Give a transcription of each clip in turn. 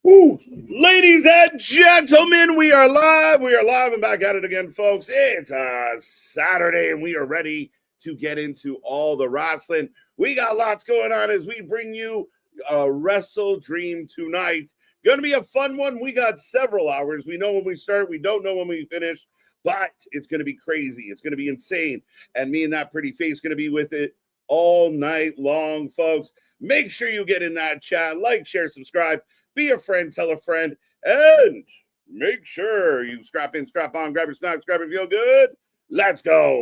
Ooh. Ladies and gentlemen, we are live. We are live and back at it again, folks. It's Saturday, and we are ready to get into all the wrestling. We got lots going on as we bring you a WrestleDream tonight. Going to be a fun one. We got several hours. We know when we start. We don't know when we finish, but it's going to be crazy. It's going to be insane. And me and that pretty face going to be with it all night long, folks. Make sure you get in that chat. Like, share, subscribe. Be a friend, tell a friend, and make sure you strap in, strap on, grab your snacks, grab your feel good. Let's go.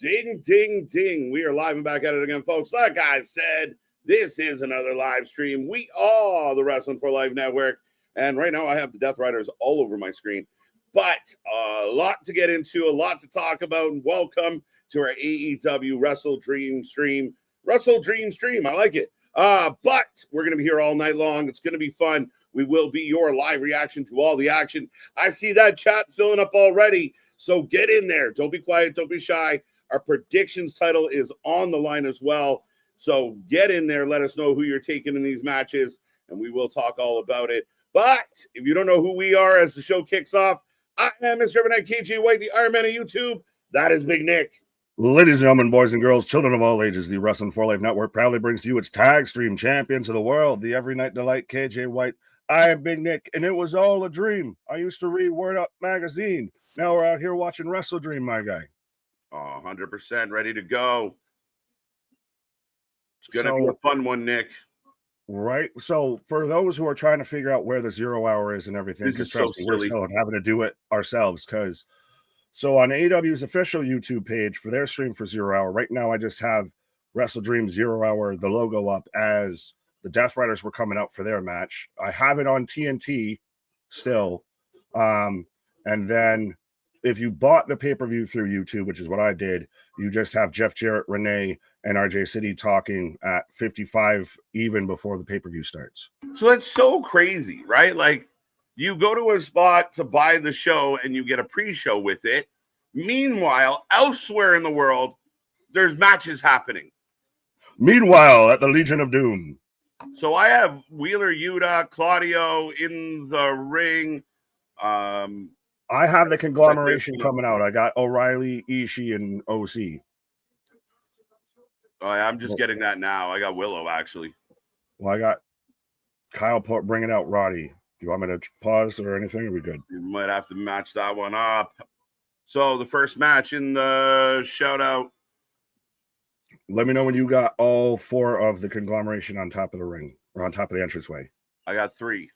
Ding, ding, ding. We are live and back at it again, folks. Like I said, this is another live stream. We are the Wrestling for Life Network. And right now I have the Death Riders all over my screen. But a lot to get into, a lot to talk about. And welcome to our AEW WrestleDream stream. WrestleDream stream. I like it. But we're going to be here all night long. It's going to be fun. We will be your live reaction to all the action. I see that chat filling up already. So get in there. Don't be quiet. Don't be shy. Our predictions title is on the line as well. So get in there. Let us know who you're taking in these matches, and we will talk all about it. But if you don't know who we are as the show kicks off, I am Mr. Evernight KJ White, the Iron Man of YouTube. That is Big Nick. Ladies and gentlemen, boys and girls, children of all ages, the Wrestling for Life Network proudly brings to you its tag stream champions of the world, the Every Night Delight KJ White. I am Big Nick, and it was all a dream. I used to read Word Up magazine. Now we're out here watching WrestleDream, my guy. 100% ready to go. It's going to be a fun one, Nick. Right. So for those who are trying to figure out where the 0 hour is and everything, because so we're still having to do it ourselves. Because so on AEW's official YouTube page for their stream for 0 hour, right now I just have WrestleDream 0 hour, the logo up as the Death Riders were coming out for their match. I have it on TNT still. And then if you bought the pay-per-view through YouTube, which is what I did, you just have Jeff Jarrett, Renee, and RJ City talking at 55 even before the pay-per-view starts. So it's so crazy, right? Like, you go to a spot to buy the show and you get a pre-show with it. Meanwhile, elsewhere in the world, there's matches happening. Meanwhile, at the Legion of Doom. So I have Wheeler Yuta, Claudio in the ring. I have the conglomeration coming out. I got O'Reilly, Ishii, and OC. Oh, I'm just getting that now. I got Willow, actually. Well, I got Kyle bringing out Roddy. Do you want me to pause or anything? Are we good? You might have to match that one up. So the first match in the shout-out. Let me know when you got all four of the conglomeration on top of the ring or on top of the entranceway. I got 3.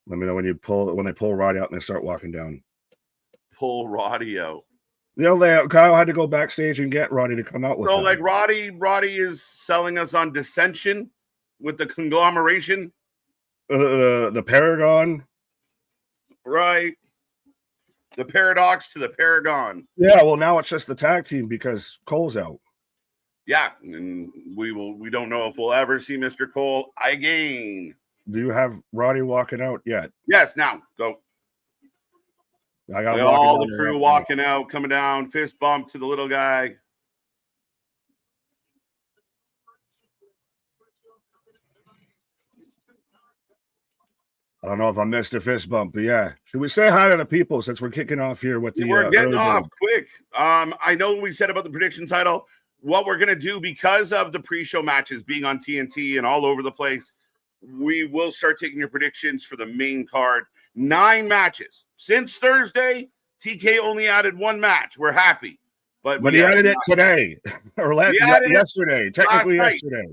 Let me know when they pull Roddy out and they start walking down. Pull Roddy out. You know, Kyle had to go backstage and get Roddy to come out with. So, him. like Roddy is selling us on dissension with the conglomeration. The Paragon, right? The paradox to the Paragon. Yeah, well, now it's just the tag team because Cole's out. Yeah, and we don't know if we'll ever see Mr. Cole again. Do you have Roddy walking out yet? Yes, now go. I got all the crew walking out, coming down, fist bump to the little guy. I don't know if I missed a fist bump, but yeah. Should we say hi to the people since we're kicking off here with the? We're getting off quick. I know we said about the prediction title. What we're gonna do because of the pre-show matches being on TNT and all over the place, we will start taking your predictions for the main card. 9 matches since Thursday. TK only added 1 match. We're happy, but he added it today or yesterday. Technically yesterday.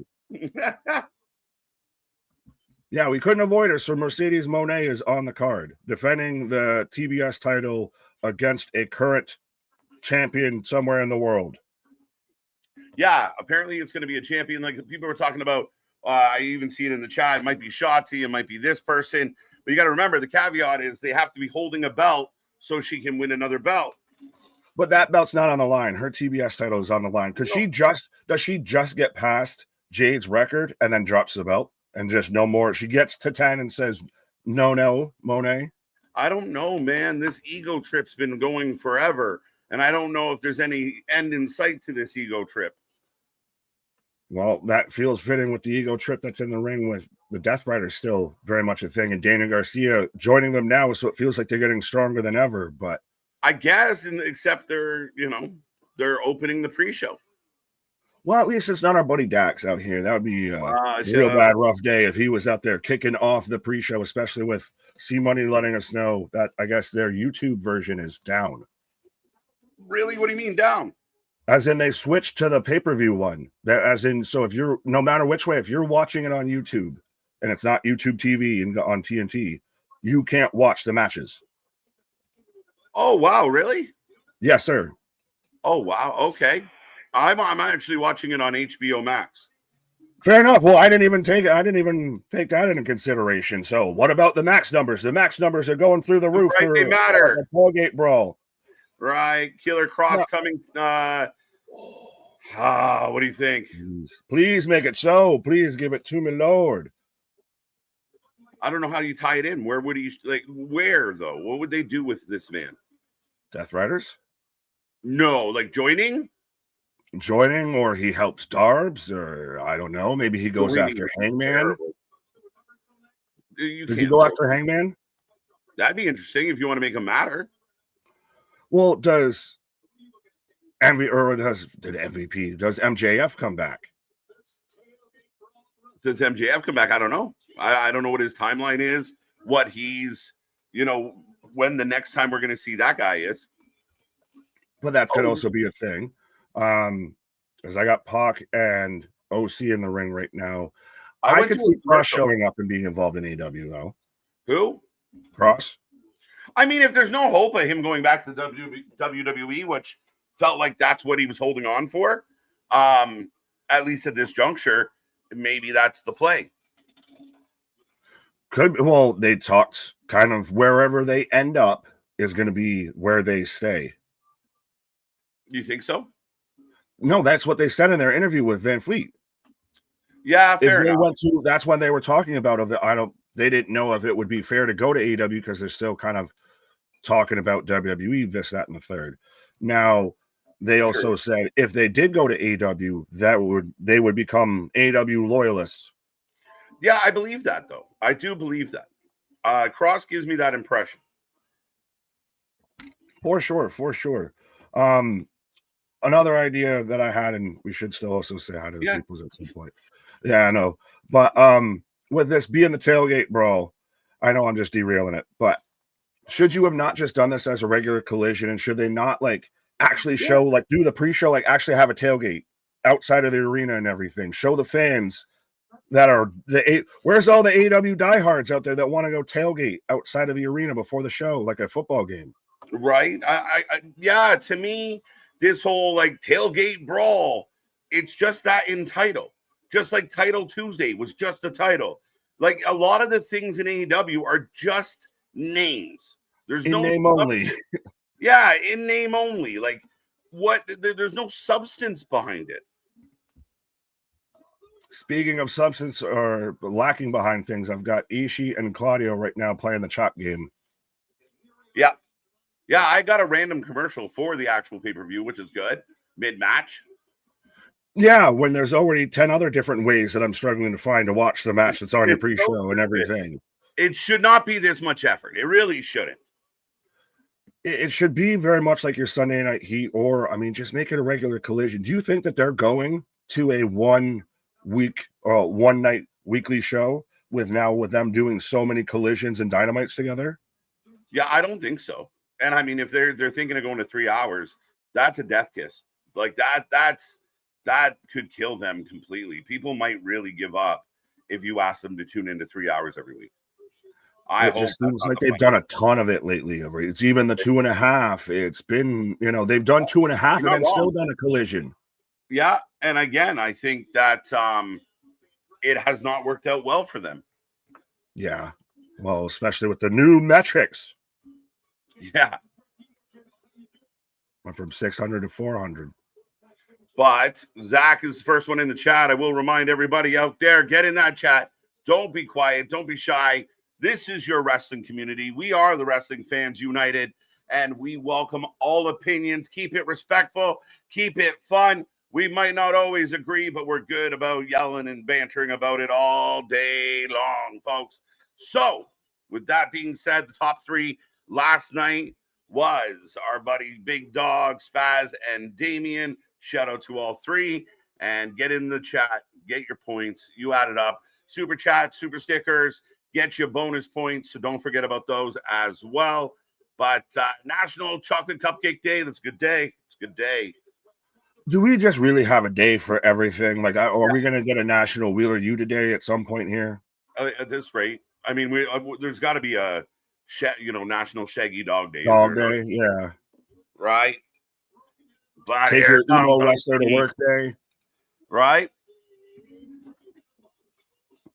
Yeah, we couldn't avoid it. So Mercedes Moné is on the card, defending the TBS title against a current champion somewhere in the world. Yeah, apparently it's going to be a champion. Like people were talking about, I even see it in the chat. It might be Shotzi, it might be this person. But you got to remember, the caveat is they have to be holding a belt so she can win another belt. But that belt's not on the line. Her TBS title is on the line because does she just get past Jade's record and then drops the belt and just no more? She gets to 10 and says, no, Monet. I don't know, man. This ego trip's been going forever, and I don't know if there's any end in sight to this ego trip. Well, that feels fitting with the ego trip that's in the ring with the Death Riders still very much a thing, and Daniel Garcia joining them now, so it feels like they're getting stronger than ever. But I guess, except they're opening the pre-show. Well, at least it's not our buddy Dax out here. That would be a real bad, rough day if he was out there kicking off the pre-show, especially with C-Money letting us know that I guess their YouTube version is down. Really? What do you mean down? As in they switched to the pay-per-view one. As in, so if you're, no matter which way, if you're watching it on YouTube and it's not YouTube TV and on TNT, you can't watch the matches. Oh, wow. Really? Yes, sir. Oh, wow. Okay. I'm actually watching it on HBO Max. Fair enough. Well, I didn't even take that into consideration. So what about the Max numbers? The Max numbers are going through the roof. Right, they matter. The Tollgate Brawl. Right. Killer Cross coming. What do you think? Please make it so. Please give it to me, Lord. I don't know how you tie it in. Where would he, where though? What would they do with this man? Death Riders? No, joining? Joining, or he helps Darbs, or I don't know. Maybe he goes after Hangman. Does he go after Hangman? That'd be interesting if you want to make him matter. Well, does MJF come back? Does MJF come back? I don't know. I don't know what his timeline is, what he's, when the next time we're going to see that guy is. But that could also be a thing. As I got Pac and OC in the ring right now. I could see Cross showing up and being involved in AEW, though. Who? Cross. I mean, if there's no hope of him going back to WWE, which felt like that's what he was holding on for, at least at this juncture, maybe that's the play. Well, they talked kind of wherever they end up is going to be where they stay. You think so? No, that's what they said in their interview with Van Fleet. Yeah, fair enough. That's when they were talking about it. They didn't know if it would be fair to go to AEW because they're still kind of talking about WWE, this, that, and the third. Now, they also said if they did go to AEW, they would become AEW loyalists. Yeah, I believe that, though. I do believe that. Cross gives me that impression. For sure. Another idea that I had, and we should still also say hi to the people at some point. Yeah, I know. But with this being the tailgate brawl, I know I'm just derailing it, but should you have not just done this as a regular collision, and should they not actually show, do the pre-show, actually have a tailgate outside of the arena and everything? Show the fans that are where's all the AEW diehards out there that want to go tailgate outside of the arena before the show, like a football game? Right. Yeah, to me, this whole tailgate brawl, it's just that in title. Just like Title Tuesday was just a title. A lot of the things in AEW are just names. There's no name only. Yeah, in name only. There's no substance behind it. Speaking of substance or lacking behind things, I've got Ishii and Claudio right now playing the chop game. Yeah. Yeah, I got a random commercial for the actual pay-per-view, which is good. Mid-match. Yeah, when there's already 10 other different ways that I'm struggling to find to watch the match that's on your pre-show and everything. It should not be this much effort. It really shouldn't. It should be very much like your Sunday Night Heat, or, just make it a regular collision. Do you think that they're going to a one night weekly show with them doing so many collisions and dynamites together? Yeah, I don't think so. And if they're thinking of going to 3 hours, that's a death kiss. That could kill them completely. People might really give up if you ask them to tune into 3 hours every week. It just seems like they've done a ton of it lately. It's even the 2.5. It's been, they've done 2.5 and then still done a collision. Yeah. And again, I think that it has not worked out well for them. Yeah. Well, especially with the new metrics. Yeah. Went from 600 to 400. But Zach is the first one in the chat. I will remind everybody out there, get in that chat. Don't be quiet. Don't be shy. This is your wrestling community. We are the Wrestling Fans United, and we welcome all opinions. Keep it respectful. Keep it fun. We might not always agree, but we're good about yelling and bantering about it all day long, folks. So, with that being said, the top three last night was our buddy Big Dog, Spaz, and Damien. Shout out to all three. And get in the chat. Get your points. You add it up. Super chat, super stickers. Get your bonus points. So don't forget about those as well. But National Chocolate Cupcake Day. That's a good day. It's a good day. Do we just really have a day for everything? Like, are we going to get a National Wheeler U today at some point here? At this rate, I mean, there's got to be a National Shaggy Dog Day. Dog Day, yeah. Right. But take your emo wrestler to work day. Right.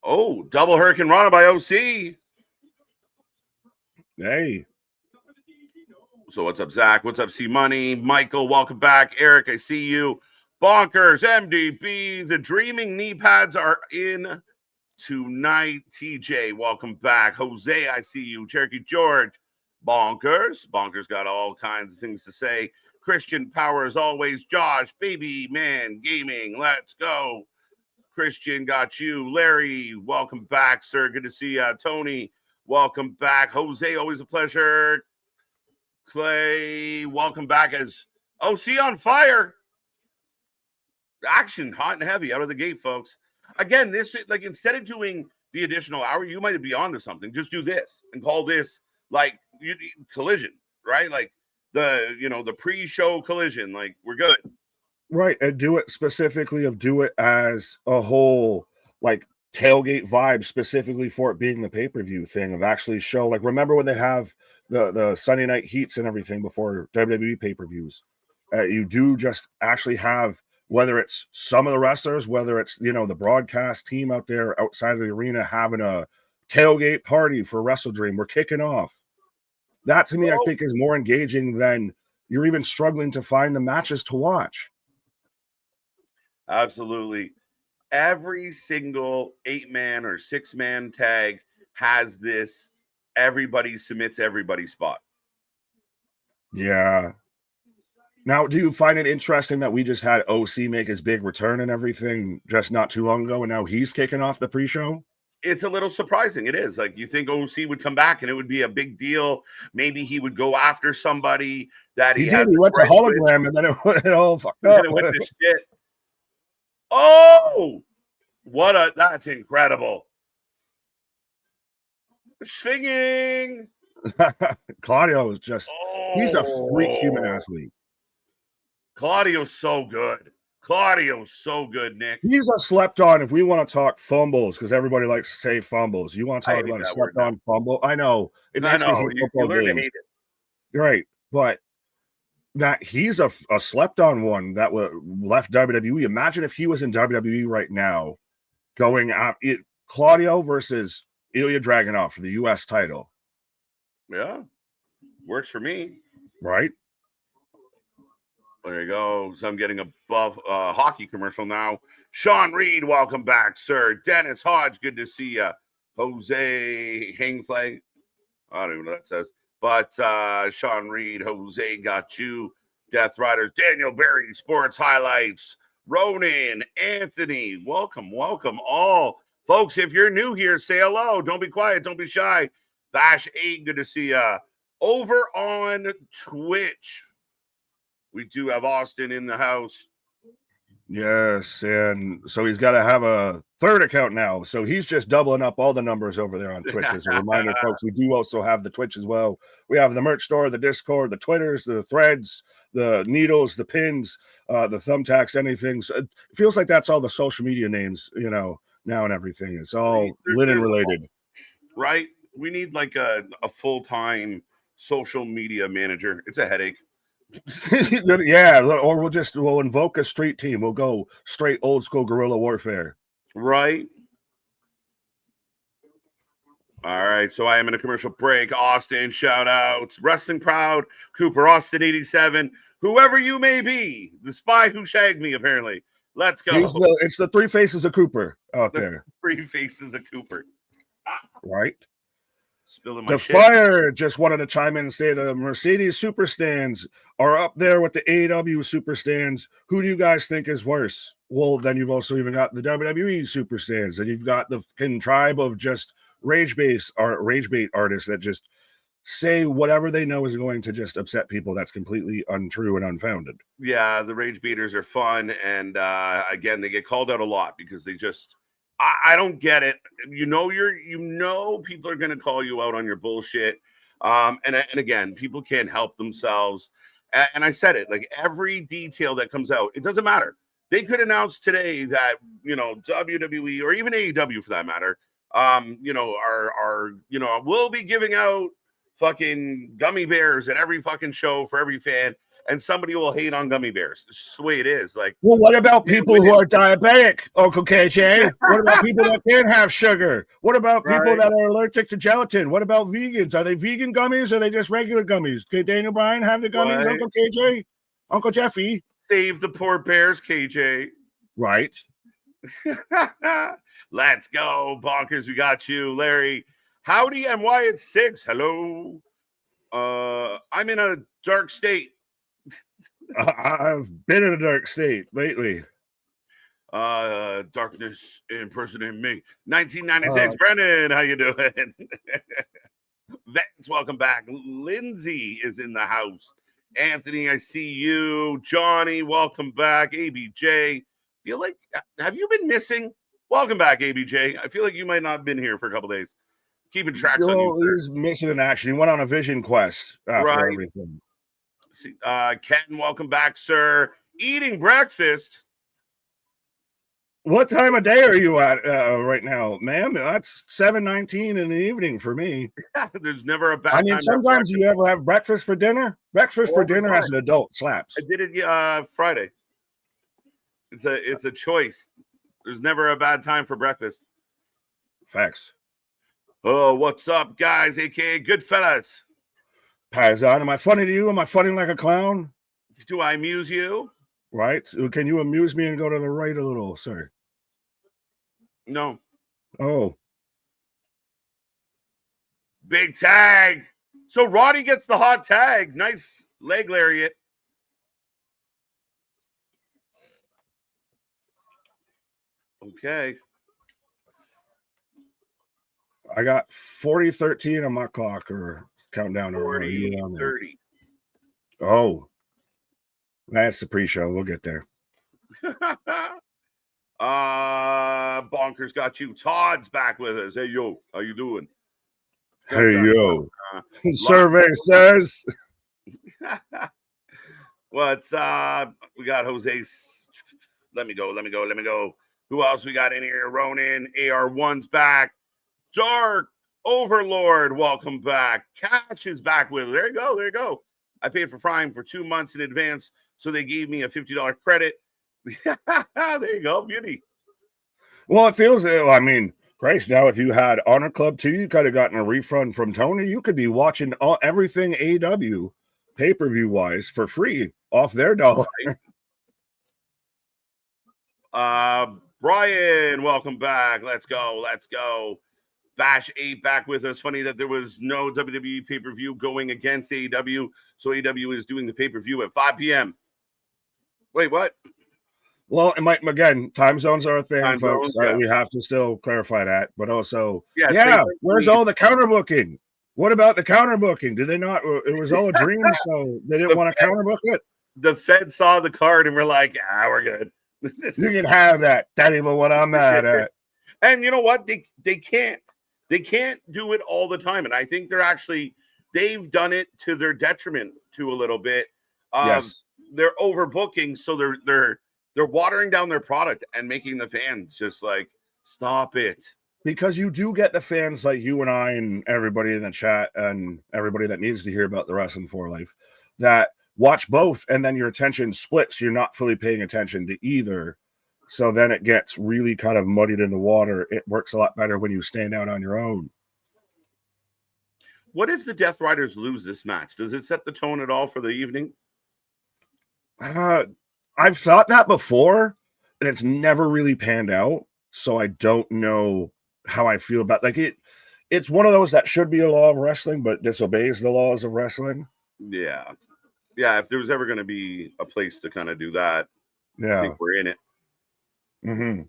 Oh, double Hurricane Rana by OC. Hey. So what's up, Zach? What's up, C Money? Michael, welcome back. Eric, I see you. Bonkers, MDB. The Dreaming knee pads are in tonight. TJ, welcome back. Jose, I see you. Cherokee George, Bonkers. Bonkers got all kinds of things to say. Christian Power as always. Josh, Baby Man Gaming, let's go. Christian got you. Larry, welcome back, sir. Good to see you. Tony, welcome back. Jose, always a pleasure. Clay, welcome back as OC on fire. Action, hot and heavy out of the gate, folks. Again, this, like, instead of doing the additional hour, you might be onto something. Just do this and call this like collision, right? Like the pre-show collision. Like, we're good. Right. And do it specifically do it as a whole, like, tailgate vibe specifically for it being the pay-per-view thing of actually show. Like, remember when they have the Sunday night heats and everything before WWE pay-per-views? You do just actually have, whether it's some of the wrestlers, whether it's, the broadcast team out there outside of the arena having a tailgate party for WrestleDream. We're kicking off. That, to me, I think is more engaging than you're even struggling to find the matches to watch. Absolutely. Every single 8-man or 6-man tag has this everybody submits everybody spot. Yeah. Now, do you find it interesting that we just had OC make his big return and everything just not too long ago, and now he's kicking off the pre-show? It's a little surprising. It is. Like, you think OC would come back and it would be a big deal. Maybe he would go after somebody that he did. He went to hologram and then it all fucked up. It went to shit. Oh, that's incredible. Swinging. Claudio is just, he's a freak human athlete. Claudio's so good. Claudio's so good, Nick. He's a slept on. If we want to talk fumbles, because everybody likes to say fumbles, you want to talk about a slept on fumble? I know. It makes me hate football games. To hate it. You're right. But that he's a slept on one that left WWE. Imagine if he was in WWE right now going out. Claudio versus Ilya Dragunov for the U.S. title. Yeah. Works for me. Right. There you go. So I'm getting a hockey commercial now. Sean Reed, welcome back, sir. Dennis Hodge, good to see you. Jose Hangflay, I don't even know what that says. But Sean Reed, Jose got you. Death Riders, Daniel Berry, Sports Highlights. Ronan, Anthony, welcome all. Folks, if you're new here, say hello. Don't be quiet. Don't be shy. Bash 8, good to see you. Over on Twitch, we do have Austin in the house. Yes, and so he's got to have a third account now. So he's just doubling up all the numbers over there on Twitch. As a reminder, folks, we do also have the Twitch as well. We have the merch store, the Discord, the Twitters, the threads, the needles, the pins, the thumbtacks, anything. So it feels like that's all the social media names, now and everything. It's all linen related. Right? We need like a full-time social media manager. It's a headache. Yeah, or we'll invoke a street team. We'll go straight old school guerrilla warfare. Right. All right, so I am in a commercial break. Austin, shout out. Wrestling Proud, Cooper, Austin 87, whoever you may be, the spy who shagged me, apparently. Let's go. It's the three faces of Cooper out there. Three faces of Cooper. Right? Spilling my The shit. Fire just wanted to chime in and say the Mercedes super stands are up there with the AEW super stands. Who do you guys think is worse? Well, then you've also even got the WWE super stands, and you've got the tribe of just rage bait artists that just say whatever they know is going to just upset people. That's completely untrue and unfounded. Yeah, the rage beaters are fun, and again, they get called out a lot because they just I don't get it. You know people are going to call you out on your bullshit. And again, people can't help themselves. And I said it, like every detail that comes out, it doesn't matter. They could announce today that, WWE or even AEW for that matter, we'll be giving out fucking gummy bears at every fucking show for every fan. And somebody will hate on gummy bears. It's just the way it is. Like, well, what about people who are diabetic, Uncle KJ? What about people that can't have sugar? What about people that are allergic to gelatin? What about vegans? Are they vegan gummies or are they just regular gummies? Can Daniel Bryan have the gummies, what? Uncle KJ? Uncle Jeffy? Save the poor bears, KJ. Right. Let's go, Bonkers. We got you, Larry. Howdy and Wyatt 6. Hello. I'm in a dark state. I've been in a dark state lately. Darkness impersonating me. 1996. Brennan, how you doing? Vance, welcome back. Lindsay is in the house. Anthony, I see you. Johnny, welcome back. ABJ, feel like, have you been missing? Welcome back, ABJ. I feel like you might not have been here for a couple days. Keeping tracks on you. He's missing in action. He went on a vision quest after everything. Ken, welcome back, sir. Eating breakfast. What time of day are you at right now, ma'am? That's 7:19 in the evening for me. There's never a bad time. I mean, sometimes you ever have breakfast for dinner? Breakfast for dinner as an adult slaps. I did it Friday. It's a choice. There's never a bad time for breakfast. Facts. Oh, what's up, guys? AKA Goodfellas. Paisan, am I funny to you? Am I funny like a clown? Do I amuse you? Right. Can you amuse me and go to the right a little, sir? No. Oh. Big tag. So Roddy gets the hot tag. Nice leg lariat. Okay. I got 40-13 on my clock or countdown. 40-30. Oh. That's the pre-show. We'll get there. Bonkers got you. Todd's back with us. Hey, yo. How you doing? Hey, yo. Survey says. What's up? We got Jose. Let me go. Who else we got in here? Ronan. AR1's back. Dark Overlord, welcome back. Cash is back with us. There you go. I paid for Prime for 2 months in advance, so they gave me a $50 credit. There you go, beauty. Well, it feels, I mean, Christ, now if you had Honor Club 2, you could have gotten a refund from Tony. You could be watching everything AEW pay-per-view wise for free off their dollar. Brian, welcome back. Let's go. Bash 8 back with us. Funny that there was no WWE pay-per-view going against AEW, so AEW is doing the pay-per-view at 5 p.m. Wait, what? Well, it might, again, time zones are a thing, time folks. Zones, yeah. We have to still clarify that. But also, yeah where's all the counter booking? What about the counter booking? Did they not? It was all a dream, so they didn't want to counter book it? The Fed saw the card and we're like, we're good. You can have that. That ain't what I'm mad at. And you know what? They can't do it all the time. And I think they've done it to their detriment to a little bit. Yes. They're overbooking, so they're watering down their product and making the fans just like, stop it. Because you do get the fans like you and I and everybody in the chat and everybody that needs to hear about the Wrestling for Life that watch both, and then your attention splits. You're not fully paying attention to either. So then it gets really kind of muddied in the water. It works a lot better when you stand out on your own. What if the Death Riders lose this match? Does it set the tone at all for the evening? I've thought that before, and it's never really panned out. So I don't know how I feel about it. It's one of those that should be a law of wrestling, but disobeys the laws of wrestling. Yeah. Yeah, if there was ever going to be a place to kind of do that, I think we're in it. Mm-hmm.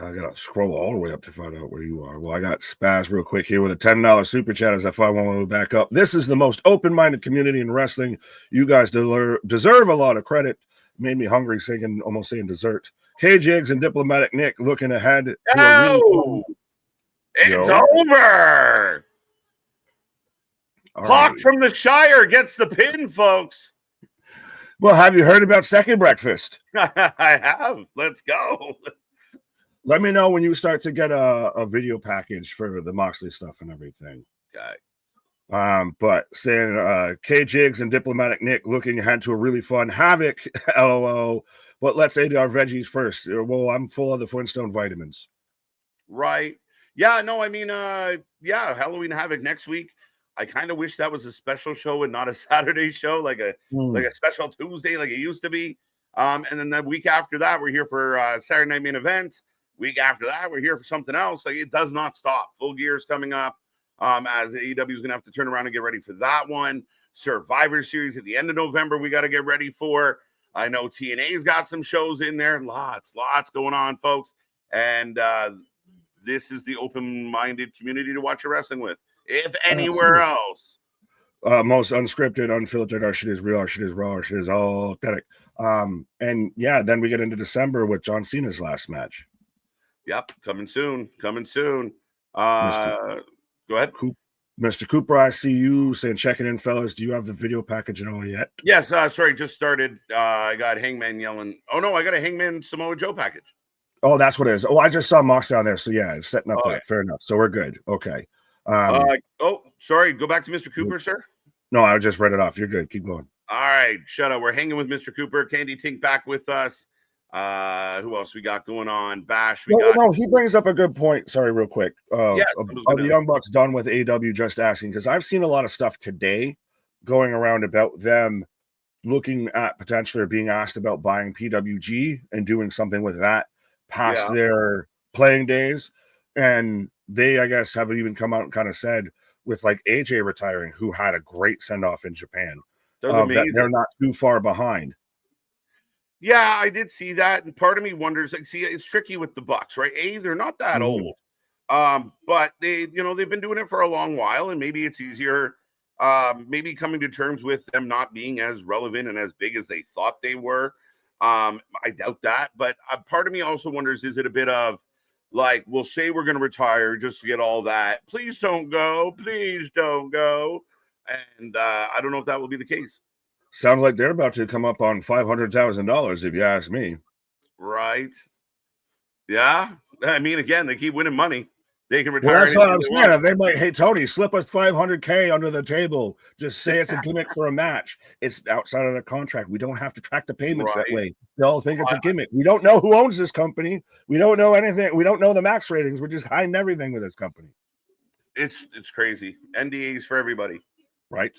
I gotta scroll all the way up to find out where you are. Well, I got Spaz real quick here with a $10 super chat as I find one back up. This is the most open-minded community in wrestling. You guys deserve a lot of credit. Made me hungry almost saying dessert. K-Jigs and Diplomatic Nick looking ahead to it's over. Hawk from the Shire gets the pin, folks. Well, have you heard about Second Breakfast? I have. Let's go. Let me know when you start to get a video package for the Moxley stuff and everything. Okay. But saying K-Jigs and Diplomatic Nick looking ahead to a really fun Havoc, LOL. But let's eat our veggies first. Well, I'm full of the Flintstone vitamins. Right. Yeah, no, I mean, Halloween Havoc next week. I kind of wish that was a special show and not a Saturday show, like a special Tuesday like it used to be. And then the week after that, we're here for Saturday Night Main Event. Week after that, we're here for something else. Like, it does not stop. Full Gear is coming up. As AEW is going to have to turn around and get ready for that one. Survivor Series at the end of November, we got to get ready for. I know TNA's got some shows in there. Lots going on, folks. And this is the open-minded community to watch your wrestling with. If anywhere else. Most unscripted, unfiltered, our shit is real, our shit is raw, our shit is all authentic. And yeah, then we get into December with John Cena's last match. Yep, coming soon. Go ahead. Mr. Cooper, I see you saying, checking in, fellas. Do you have the video package and all yet? Yes, sorry, just started. I got Hangman yelling. Oh, no, I got a Hangman Samoa Joe package. Oh, that's what it is. Oh, I just saw Mox down there. So, yeah, it's setting up that. Fair enough. So, we're good. Okay. Sorry. Go back to Mr. Cooper, sir. No, I just read it off. You're good. Keep going. All right. Shut up. We're hanging with Mr. Cooper. Candy Tink back with us. Who else we got going on? Bash. No, he brings up a good point. Sorry, real quick. Are the Young Bucks done with AEW? Just asking, because I've seen a lot of stuff today going around about them looking at potentially being asked about buying PWG and doing something with that past their playing days. And they, I guess, have even come out and kind of said with like AJ retiring, who had a great send-off in Japan, that they're not too far behind. Yeah, I did see that, and part of me wonders. Like, see, it's tricky with the Bucks, right? They're not that old, but they've been doing it for a long while, and maybe it's easier, maybe coming to terms with them not being as relevant and as big as they thought they were. I doubt that, but part of me also wonders: is it a bit of like, we'll say we're going to retire just to get all that? Please don't go, and I don't know if that will be the case. Sounds like they're about to come up on $500,000, if you ask me. Right. Yeah. I mean, again, they keep winning money. They can retire. Well, that's what I'm saying. They might, hey, Tony, slip us $500K under the table. Just say it's a gimmick for a match. It's outside of the contract. We don't have to track the payments that way. They'll think it's a gimmick. We don't know who owns this company. We don't know anything. We don't know the max ratings. We're just hiding everything with this company. It's crazy. NDAs for everybody. Right.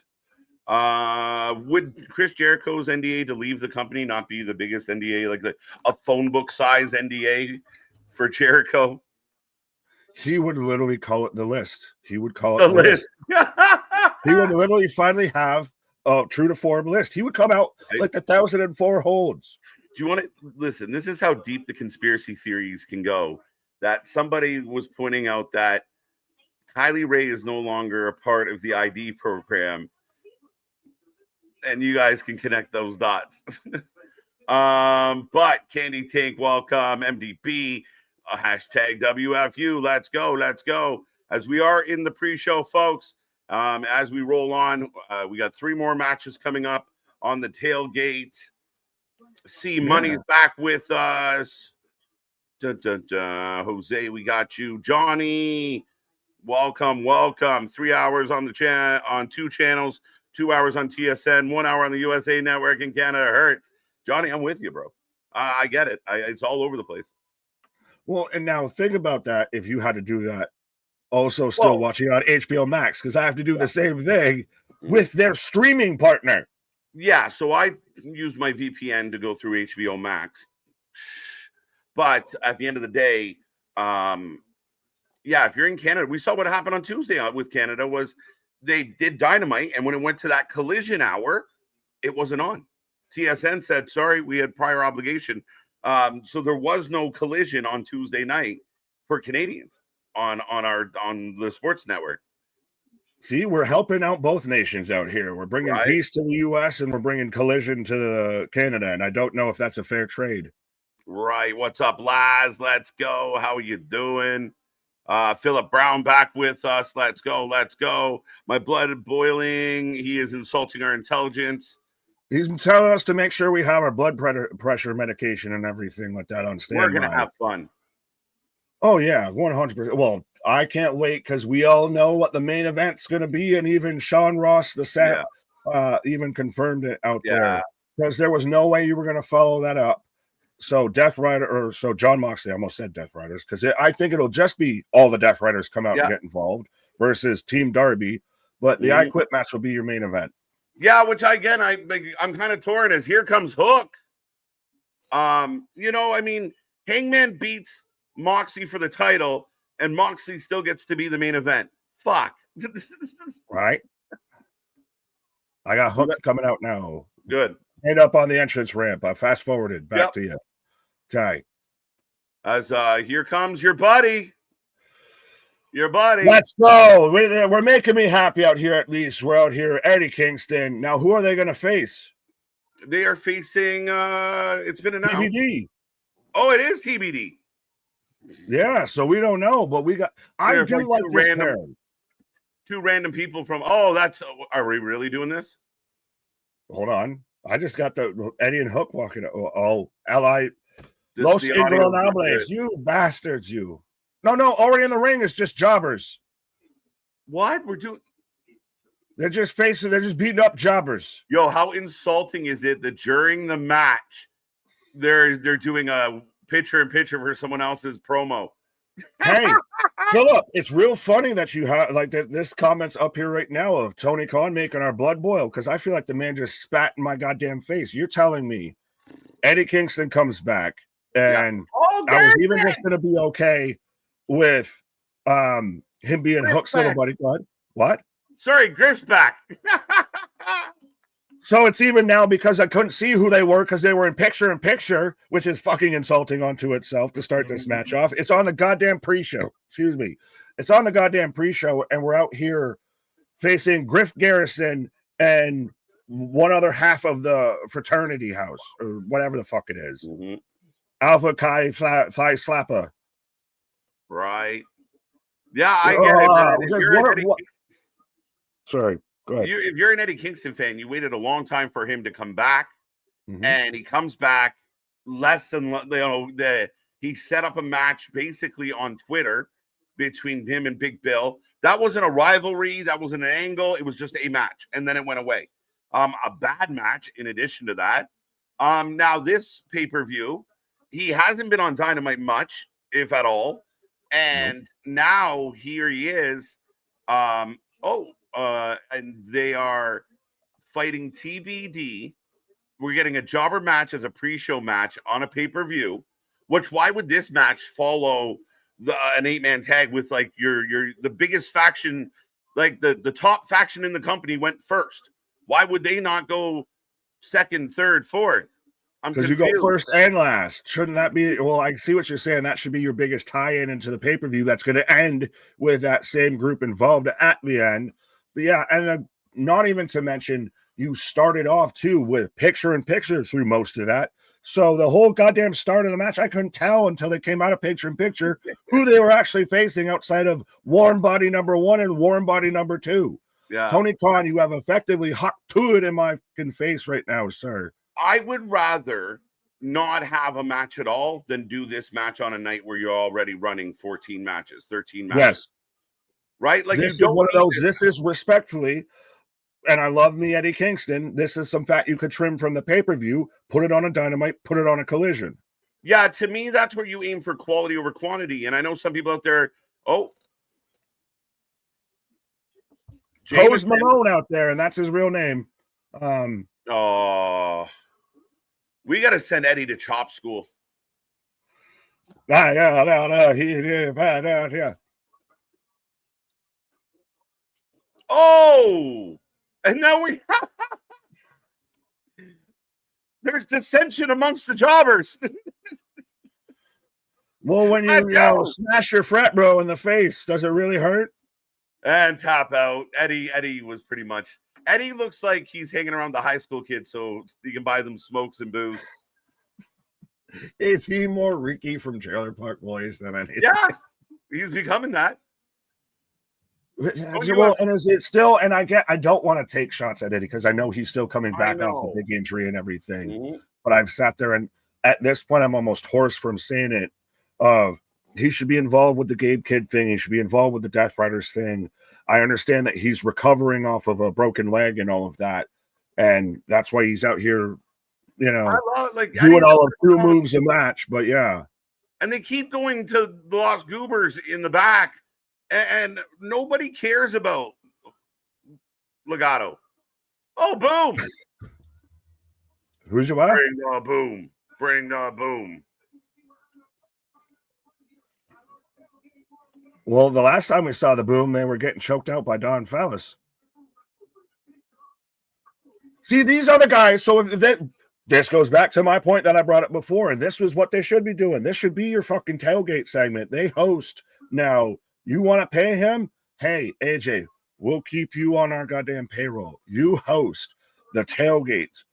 Would Chris Jericho's NDA to leave the company not be the biggest NDA, like a phone book size NDA for Jericho? He would literally call it the list. He would call it the list. He would literally finally have a true to form list. He would come out like the 1,004 holds. Do you want to listen? This is how deep the conspiracy theories can go. That somebody was pointing out that Kylie Ray is no longer a part of the ID program. And you guys can connect those dots. But Candy Tank, welcome. MDP, hashtag WFU. Let's go. As we are in the pre-show, folks, as we roll on, we got 3 more matches coming up on the tailgate. Money's back with us. Jose, we got you. Johnny, welcome. 3 hours on the on 2 channels. 2 hours on TSN, 1 hour on the USA Network in Canada. Hurts. Johnny, I'm with you, bro. I get it. It's all over the place. Well, and now think about that. If you had to do that, also still watching on HBO Max, because I have to do the same thing with their streaming partner. Yeah, so I use my VPN to go through HBO Max. But at the end of the day, if you're in Canada, we saw what happened on Tuesday with Canada was they did Dynamite, and when it went to that collision hour, it wasn't on. TSN said, sorry, we had prior obligation. So there was no collision on Tuesday night for Canadians on the sports network. See, we're helping out both nations out here. We're bringing peace to the U.S. and we're bringing collision to Canada, and I don't know if that's a fair trade. Right. What's up, Laz? Let's go. How are you doing? Philip Brown back with us. Let's go. Let's go. My blood is boiling. He is insulting our intelligence. He's telling us to make sure we have our blood pressure medication and everything like that on standby. We're going to have fun. Oh, yeah, 100%. Well, I can't wait because we all know what the main event's going to be. And even Sean Ross, the set, even confirmed it out there. Because there was no way you were going to follow that up. So John Moxley, I almost said Death Riders, because I think it'll just be all the Death Riders come out and get involved versus Team Darby. But the I Quit match will be your main event. Yeah, which I'm kind of torn as here comes Hook. Hangman beats Moxley for the title, and Moxley still gets to be the main event. Fuck. Right. I got Hook coming out now. Good. Head up on the entrance ramp. I fast forwarded back to you. Okay. As here comes your buddy. Your buddy. Let's go. We're making me happy out here, at least. We're out here. Eddie Kingston. Now, who are they going to face? They are facing, it's been announced. TBD. Oh, it is TBD. Yeah, so we don't know, but I do like this pairing. Two random people from, are we really doing this? Hold on. I just got the Eddie and Hook walking. L.I. Los Ingobernables. You bastards, you. No, already in the ring is just jobbers. What? They're just beating up jobbers. Yo, how insulting is it that during the match, they're doing a picture-in-picture for someone else's promo? Hey, Philip, it's real funny that you have like that. This comment's up here right now of Tony Khan making our blood boil because I feel like the man just spat in my goddamn face. You're telling me Eddie Kingston comes back and I was even just going to be okay with him being Hook's little buddy. What? Sorry, Griff's back. So it's even now because I couldn't see who they were because they were in picture, which is fucking insulting onto itself to start this match off. It's on the goddamn pre-show. Excuse me. It's on the goddamn pre-show, and we're out here facing Griff Garrison and one other half of the fraternity house or whatever the fuck it is. Mm-hmm. Alpha Chi Phi Slappa. Right. Yeah, I get it. Sorry. If you're an Eddie Kingston fan, you waited a long time for him to come back, and he comes back he set up a match basically on Twitter between him and Big Bill. That wasn't a rivalry. That wasn't an angle. It was just a match, and then it went away. A bad match in addition to that. Now this pay-per-view, he hasn't been on Dynamite much, if at all, and now here he is. And they are fighting TBD. We're getting a jobber match as a pre-show match on a pay-per-view. Why would this match follow an 8-man tag with like the biggest faction, like the top faction in the company went first? Why would they not go second, third, fourth? Because you go first and last. Shouldn't that be? Well, I see what you're saying. That should be your biggest tie-in into the pay-per-view. That's going to end with that same group involved at the end. But yeah, and not even to mention, you started off too with picture-in-picture through most of that. So the whole goddamn start of the match, I couldn't tell until they came out of picture-in-picture who they were actually facing outside of Warm Body number 1 and Warm Body number 2. Yeah. Tony Khan, you have effectively hot to it in my fucking face right now, sir. I would rather not have a match at all than do this match on a night where you're already running 14 matches, 13 matches. Yes. Right? Like this is one of those, this is respectfully, and I love me Eddie Kingston, this is some fat you could trim from the pay-per-view, put it on a Dynamite, put it on a Collision. Yeah, to me, that's where you aim for quality over quantity. And I know some people out there, Hose Jameson. Malone out there, and that's his real name. Oh, we got to send Eddie to chop school. Yeah. Oh, and now there's dissension amongst the jobbers. Well, when you smash your frat bro in the face, does it really hurt? And tap out. Eddie was pretty much. Eddie looks like he's hanging around the high school kids so he can buy them smokes and booze. Is he more Ricky from Trailer Park Boys than anything? Yeah, he's becoming that. Well, and is it still? And I don't want to take shots at Eddie because I know he's still coming back off a big injury and everything. Mm-hmm. But I've sat there, and at this point, I'm almost hoarse from saying it. He should be involved with the Gabe Kidd thing. He should be involved with the Death Riders thing. I understand that he's recovering off of a broken leg and all of that, and that's why he's out here, doing all of 2 moves a match. But yeah, and they keep going to the Lost Goobers in the back, and nobody cares about Legato. Oh, boom! Who's your what? Bring the boom! Bring the boom! Well, the last time we saw the boom, they were getting choked out by Don Fellas. See, these are the guys. So this goes back to my point that I brought up before, and this was what they should be doing. This should be your fucking tailgate segment. They host. Now, you want to pay him? Hey, AJ, we'll keep you on our goddamn payroll. You host the tailgates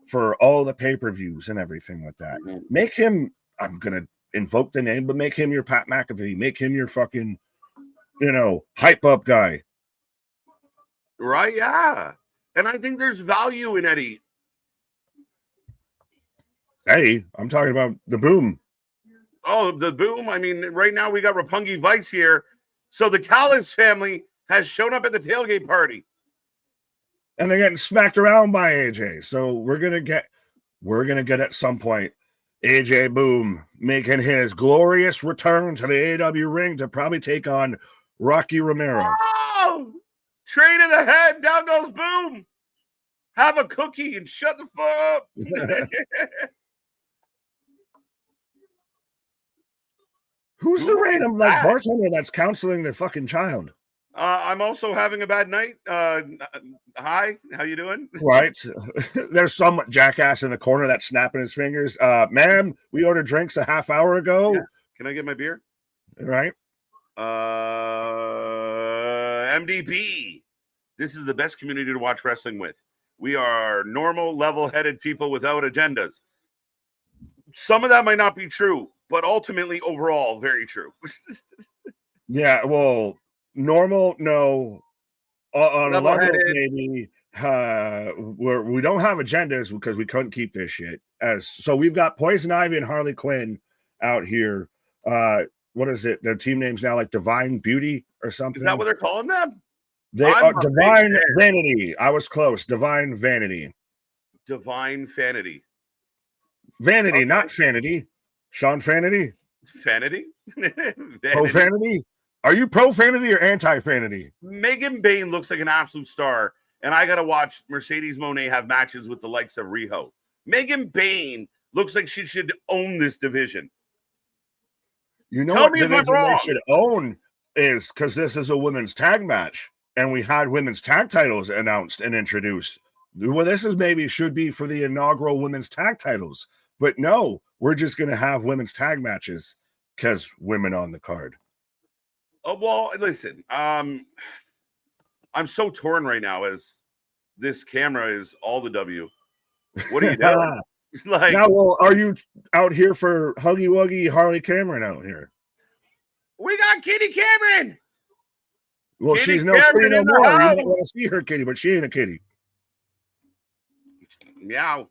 for all the pay-per-views and everything like that. Make him, I'm going to invoke the name, but make him your Pat McAfee. Make him your fucking, hype up guy. Right, yeah. And I think there's value in Eddie. Hey, I'm talking about the boom. Oh, the boom. I mean, right now we got Roppongi Vice here. So the Callis family has shown up at the tailgate party. And they're getting smacked around by AJ. So we're gonna get at some point AJ Boom making his glorious return to the AEW ring to probably take on Rocky Romero. Oh, train in the head, down goes Boom. Have a cookie and shut the fuck up. Who's the random bartender that's counseling the fucking child? I'm also having a bad night. Hi, how you doing? Right. There's some jackass in the corner that's snapping his fingers. Ma'am, we ordered drinks a half hour ago. Yeah. Can I get my beer? Right. MDP. This is the best community to watch wrestling with. We are normal, level-headed people without agendas. Some of that might not be true, but ultimately, overall, very true. Yeah, well, normal, no. On a level, maybe we don't have agendas because we couldn't keep this shit. So we've got Poison Ivy and Harley Quinn out here. What is it? Their team name's now like Divine Beauty or something. Is that what they're calling them? They are Divine Vanity. I was close. Divine Vanity. Divine Fanity. Vanity, okay. Not Fanity. Sean Fanity? Fanity? Profanity? Are you pro-fanity or anti-fanity? Megan Bain looks like an absolute star, and I got to watch Mercedes Moné have matches with the likes of Riho. Megan Bain looks like she should own this division. You know what division they should own is because this is a women's tag match, and we had women's tag titles announced and introduced. Well, this is maybe should be for the inaugural women's tag titles, but no, we're just going to have women's tag matches because women on the card. Oh, well, listen, I'm so torn right now as this camera is all the W. What are you doing? Now, well, are you out here for Huggy Wuggy Harley Cameron out here? We got Kitty Cameron. Well, Kitty she's no kitty no more. You don't want to see her kitty, but she ain't a kitty. Meow.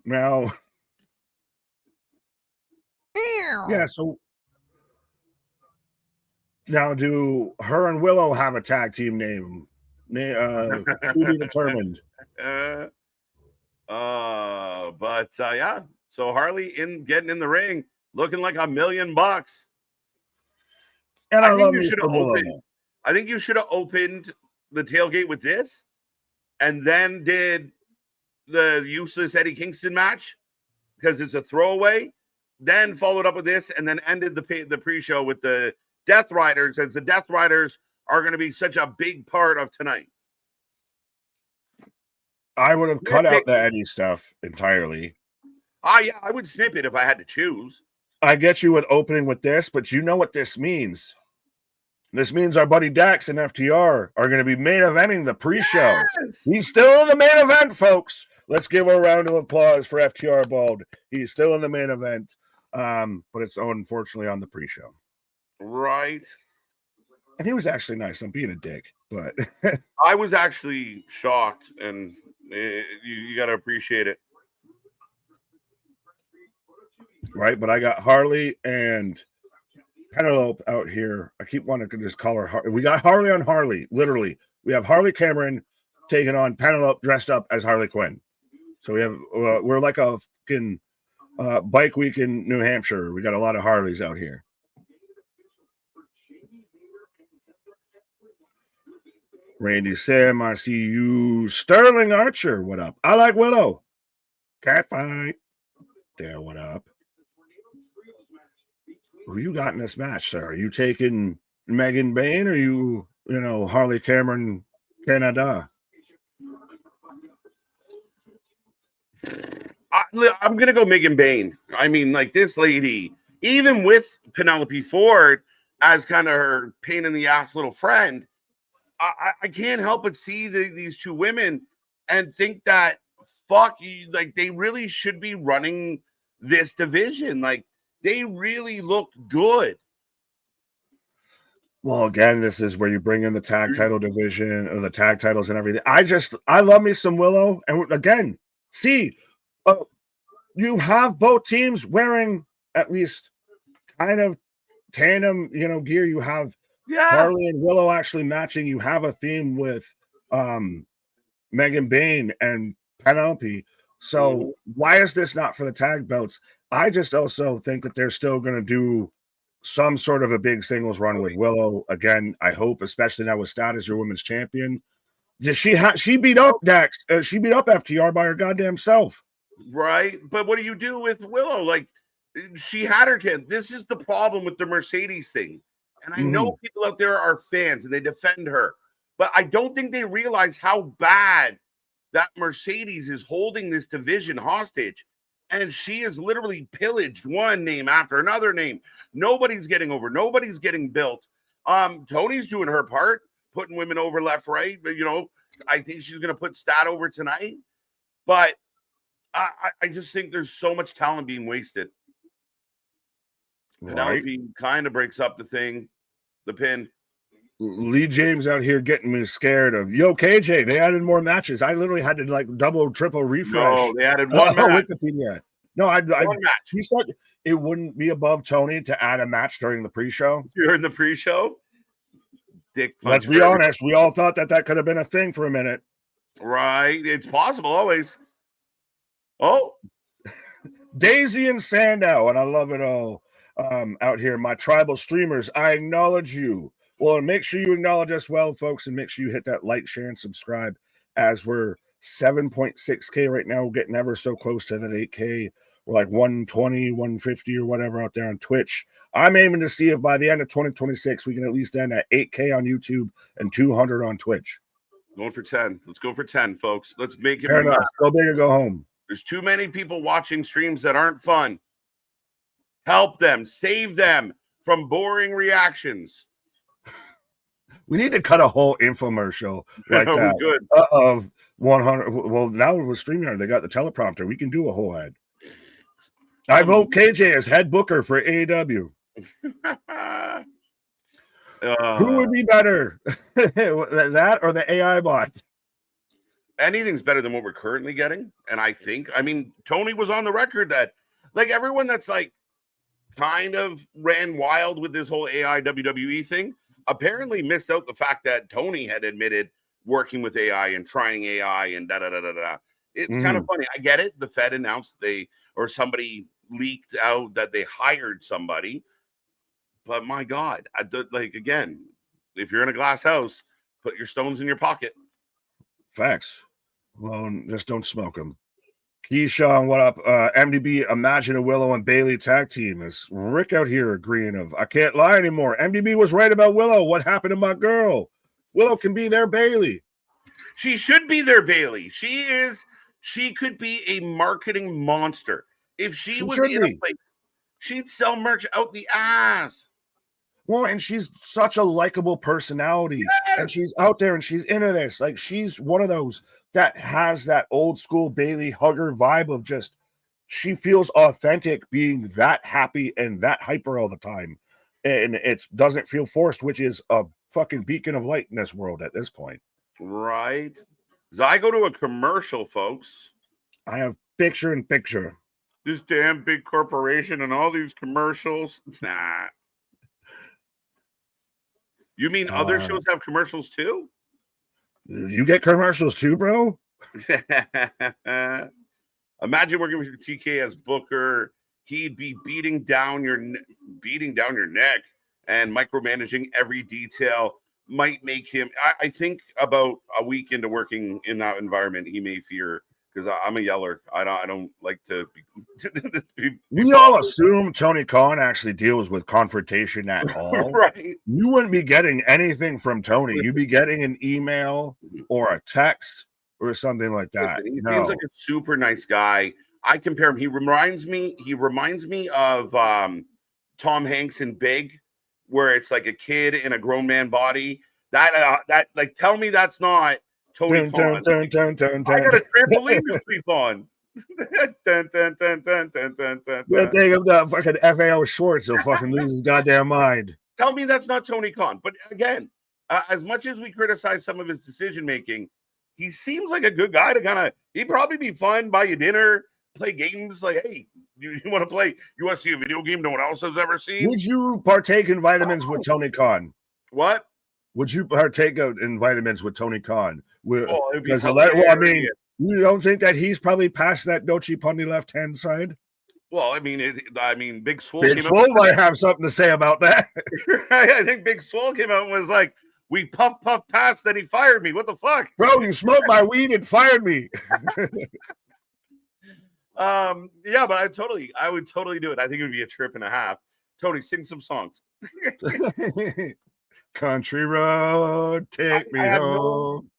Meow. Yeah, so now do her and Willow have a tag team name? To be determined. Yeah. So Harley getting in the ring. looking like $1 million. And I think love you me should have some Willow. opened. I think you should have opened the tailgate with this, and then did the useless Eddie Kingston match because it's a throwaway. Then followed up with this, and then ended the pre-show with the Death Riders, as the Death Riders are going to be such a big part of tonight. I would have cut out the Eddie stuff entirely. Yeah, I would snip it if I had to choose. I get you with opening with this, but you know what this means. This means our buddy Dax and FTR are going to be main eventing the pre-show. Yes! He's still in the main event, folks. Let's give a round of applause for FTR Bald. He's still in the main event, but it's unfortunately on the pre-show. Right. And he was actually nice. I'm being a dick, but I was actually shocked, and you got to appreciate it. Right, but I got Harley and Penelope out here. I keep wanting to just call her Harley. We got Harley on Harley, literally. We have Harley Cameron taking on Penelope dressed up as Harley Quinn. So we have we're like a fucking bike week in New Hampshire. We got a lot of Harleys out here. Randy Sam, I see you. Sterling Archer, what up? I like Willow. Catfight. There, what up? Who you got in this match, sir? Are you taking Megan Bain, or you Harley Cameron Canada? I'm gonna go Megan Bain. I mean, like, this lady, even with Penelope Ford as kind of her pain in the ass little friend, I can't help but see these two women and think that like, they really should be running this division. Like, they really look good. Well, again, this is where you bring in the tag title division or the tag titles and everything. I love me some Willow. And again, see, you have both teams wearing at least kind of tandem, gear. You have Harley and Willow actually matching. You have a theme with Megan Bain and Penelope. So why is this not for the tag belts? I just also think that they're still going to do some sort of a big singles run with Willow. Again, I hope, especially now with Stat as your women's champion. She beat up Dax. She beat up FTR by her goddamn self. Right. But what do you do with Willow? Like, she had her chance. This is the problem with the Mercedes thing. And I know people out there are fans and they defend her, but I don't think they realize how bad that Mercedes is holding this division hostage. And she has literally pillaged one name after another name. Nobody's getting over. Nobody's getting built. Tony's doing her part, putting women over left, right. But, I think she's going to put Stat over tonight. But I just think there's so much talent being wasted. Right. Penelope kind of breaks up the pin. Lee James out here getting me scared of KJ. They added more matches. I literally had to like double, triple refresh. No, they added one match. Wikipedia. No, one match. He said it wouldn't be above Tony to add a match during the pre-show. During the pre-show? Dick. Let's be honest. We all thought that could have been a thing for a minute. Right. It's possible always. Oh. Daisy and Sandow, and I love it all. Out here, my tribal streamers, I acknowledge you. Well, make sure you acknowledge us well, folks, and make sure you hit that like, share, and subscribe, as we're 7.6K right now. We're getting ever so close to that 8K. We're like 120, 150 or whatever out there on Twitch. I'm aiming to see if by the end of 2026, we can at least end at 8K on YouTube and 200 on Twitch. Going for 10. Let's go for 10, folks. Let's make it. Fair enough. Go big or go home. There's too many people watching streams that aren't fun. Help them. Save them from boring reactions. We need to cut a whole infomercial like that. Good. Of 100. Well, now with StreamYard, they got the teleprompter. We can do a whole ad. I vote KJ as head booker for AEW. Who would be better, that or the AI bot? Anything's better than what we're currently getting. And I mean, Tony was on the record that, like, everyone that's like kind of ran wild with this whole AI WWE thing apparently missed out the fact that Tony had admitted working with AI and trying AI and da-da-da-da-da. It's kind of funny. I get it. The Fed announced somebody leaked out that they hired somebody. But my God, again, if you're in a glass house, put your stones in your pocket. Facts. Well, just don't smoke them. Keyshawn, what up? MDB, imagine a Willow and Bailey tag team. Is Rick out here agreeing of, I can't lie anymore. MDB was right about Willow. What happened to my girl? Willow can be their Bailey. She should be their Bailey. She could be a marketing monster. If she was in a place, she'd sell merch out the ass. Well, and she's such a likable personality. Yes. And she's out there and she's into this. Like, she's one of those that has that old school Bailey hugger vibe of just, she feels authentic being that happy and that hyper all the time. And it doesn't feel forced, which is a fucking beacon of light in this world at this point. Right. So I go to a commercial, folks. I have picture in picture. This damn big corporation and all these commercials. Nah. You mean other shows have commercials too? You get commercials too, bro? Imagine working with TK as Booker. He'd be beating down your neck and micromanaging every detail. Might make him. I think about a week into working in that environment, he may fear, because I'm a yeller. I don't like to be we all assume Tony Khan actually deals with confrontation at all. Right. You wouldn't be getting anything from Tony. You'd be getting an email or a text or something like that. He seems like a super nice guy. I compare him. He reminds me of Tom Hanks in Big, where it's like a kid in a grown man body. That like, tell me that's not Tony Khan. I got a trampoline to sleep on. We'll take him the fucking FAO shorts. He'll fucking lose his goddamn mind. Tell me that's not Tony Khan. But again, as much as we criticize some of his decision making, he seems like a good guy to kind of. He'd probably be fun, buy you dinner, play games. Like, hey, you want to play? You want to see a video game no one else has ever seen? Would you partake in vitamins with Tony Khan? What? Would you partake in vitamins with Tony Khan? Because I mean, you don't think that he's probably past that Nochi Pundy left hand side? Well, I mean, Big Swole. Big Swole might have something to say about that. I think Big Swole came out and was like, "We puff past, then he fired me. What the fuck, bro? You smoked my weed and fired me." Yeah, but I would totally do it. I think it would be a trip and a half. Tony, sing some songs. Country road, take me home.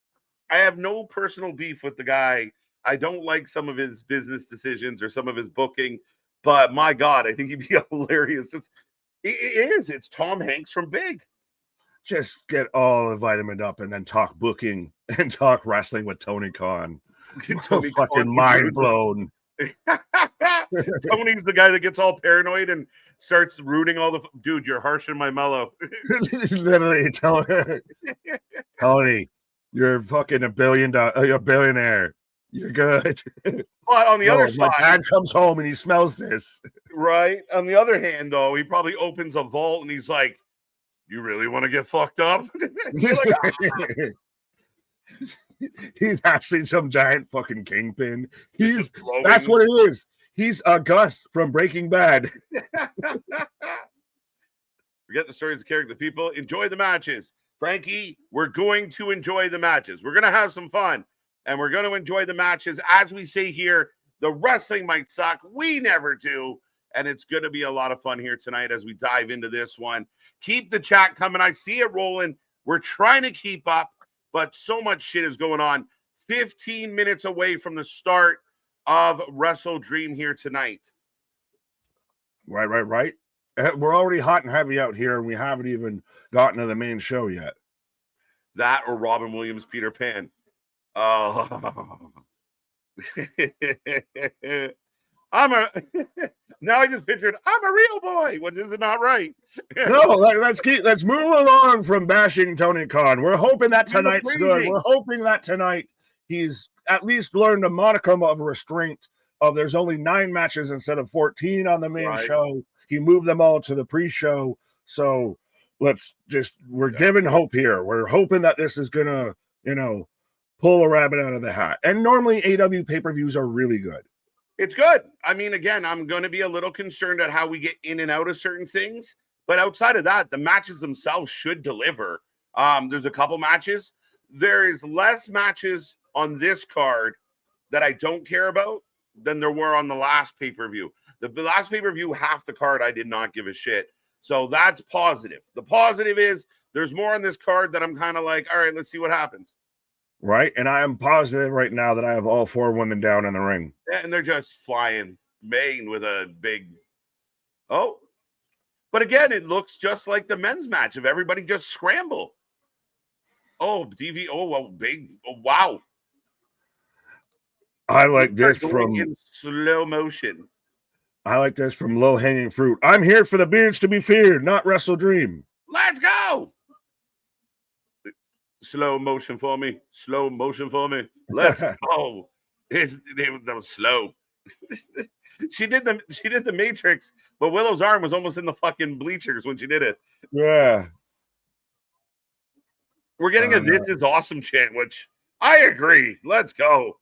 I have no personal beef with the guy. I don't like some of his business decisions or some of his booking, but my God, I think he'd be hilarious. It's Tom Hanks from Big. Just get all the vitamin up and then talk booking and talk wrestling with Tony Khan. Tony fucking mind blown. Tony's the guy that gets all paranoid and starts rooting all the dude. You're harsh in my mellow. Literally, Tony, you're fucking a billionaire. You're good. But on the other side, my dad comes home and he smells this. Right. On the other hand, though, he probably opens a vault and he's like, "You really want to get fucked up?" Like, ah. He's actually some giant fucking kingpin. That's what it is. He's a Gus from Breaking Bad. Forget the stories of character. The people enjoy the matches. Frankie, we're going to enjoy the matches. We're going to have some fun, and we're going to enjoy the matches. As we say here, the wrestling might suck. We never do, and it's going to be a lot of fun here tonight as we dive into this one. Keep the chat coming. I see it rolling. We're trying to keep up, but so much shit is going on. 15 minutes away from the start of WrestleDream here tonight. Right. We're already hot and heavy out here, and we haven't even gotten to the main show yet. That or Robin Williams, Peter Pan. Oh. Now I just pictured I'm a real boy, which is not right. No, let's move along from bashing Tony Khan. We're hoping that tonight's good. We're hoping that tonight he's at least learned a modicum of restraint. There's only 9 matches instead of 14 on the main show. He moved them all to the pre-show. So we're giving hope here. We're hoping that this is gonna, pull a rabbit out of the hat. And normally AEW pay-per-views are really good. It's good. I mean, again, I'm going to be a little concerned at how we get in and out of certain things. But outside of that, the matches themselves should deliver. There's a couple matches. There is less matches on this card that I don't care about than there were on the last pay-per-view. The last pay-per-view, half the card, I did not give a shit. So that's positive. The positive is there's more on this card that I'm kind of like, all right, let's see what happens. Right. And I am positive right now that I have all 4 women down in the ring. And they're just flying. Maine with a big, oh. But again, it looks just like the men's match of everybody just scramble. Oh, DV, oh, well, big, oh, wow. I like this from in slow motion. I like this from low hanging fruit. I'm here for the beards to be feared, not WrestleDream. Let's go. Slow motion for me. Slow motion for me. Let's go. That was slow. She did the Matrix, but Willow's arm was almost in the fucking bleachers when she did it. Yeah. We're getting a "This is awesome" chant, which I agree. Let's go.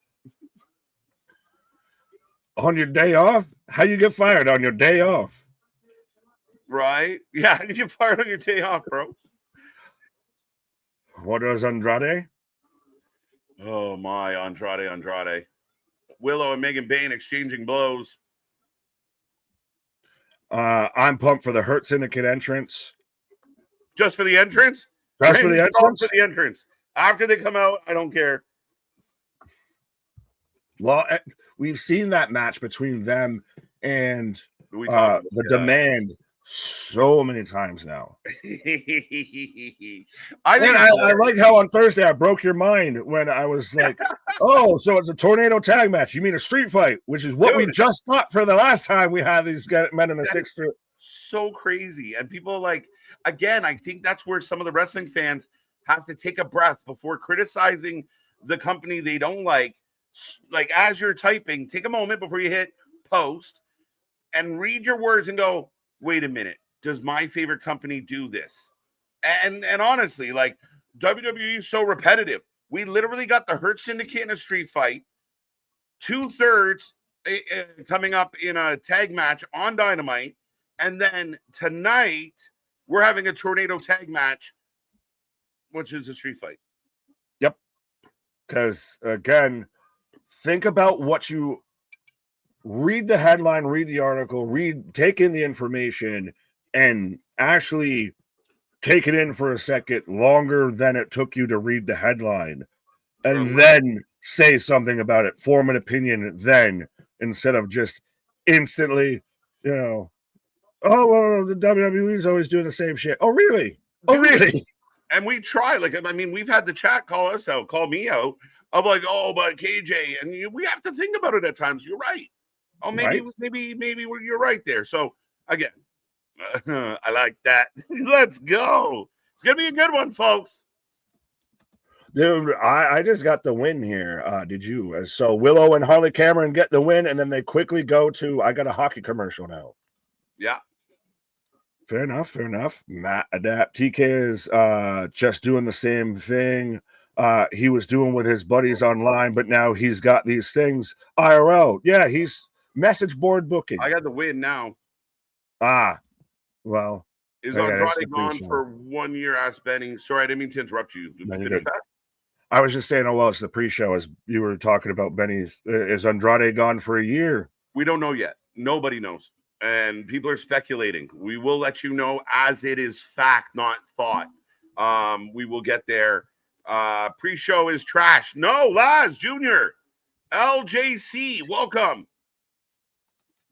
On your day off? How you get fired on your day off? Right? Yeah, you get fired on your day off, bro. What does Andrade? Oh my, Andrade. Willow and Megan Bayne exchanging blows. I'm pumped for the Hurt Syndicate entrance. Just for the entrance? Just for the entrance? For the entrance. After they come out, I don't care. Well, we've seen that match between them and the Demand so many times now. I like how on Thursday I broke your mind when I was like, oh, so it's a tornado tag match. You mean a street fight, which is what we just got for the last time we had these men in a 6. So crazy. And people like, again, I think that's where some of the wrestling fans have to take a breath before criticizing the company they don't like. Like, as you're typing, take a moment before you hit post and read your words and go, wait a minute, does my favorite company do this? And honestly, like, WWE is so repetitive. We literally got the Hurt Syndicate in a street fight, 2/3 coming up in a tag match on Dynamite, and then tonight we're having a tornado tag match, which is a street fight. Yep. Because, again, think about what you read the headline, read the article, take in the information, and actually take it in for a second longer than it took you to read the headline, and then say something about it, form an opinion then, instead of just instantly, oh, well, the WWE is always doing the same shit. Oh, really? Oh, really? And we try. Like, I mean, we've had the chat call us out, call me out. I'm like, oh, but KJ, and we have to think about it at times. You're right. Oh, maybe you're right there. So again, I like that. Let's go. It's gonna be a good one, folks. Dude, I just got the win here. Did you? So Willow and Harley Cameron get the win, and then they quickly go to, I got a hockey commercial now. Yeah. Fair enough. Matt Adapt. TK is just doing the same thing he was doing with his buddies online, but now he's got these things IRL. Yeah, he's message board booking. I got the win now. Well. Is Andrade gone for 1 year? Asked Benny. Sorry, I didn't mean to interrupt you. I was just saying, it's the pre-show, as you were talking about Benny's. Is Andrade gone for a year? We don't know yet. Nobody knows. And people are speculating. We will let you know as it is fact, not thought. We will get there. Pre-show is trash. No, Laz Jr. LJC, welcome.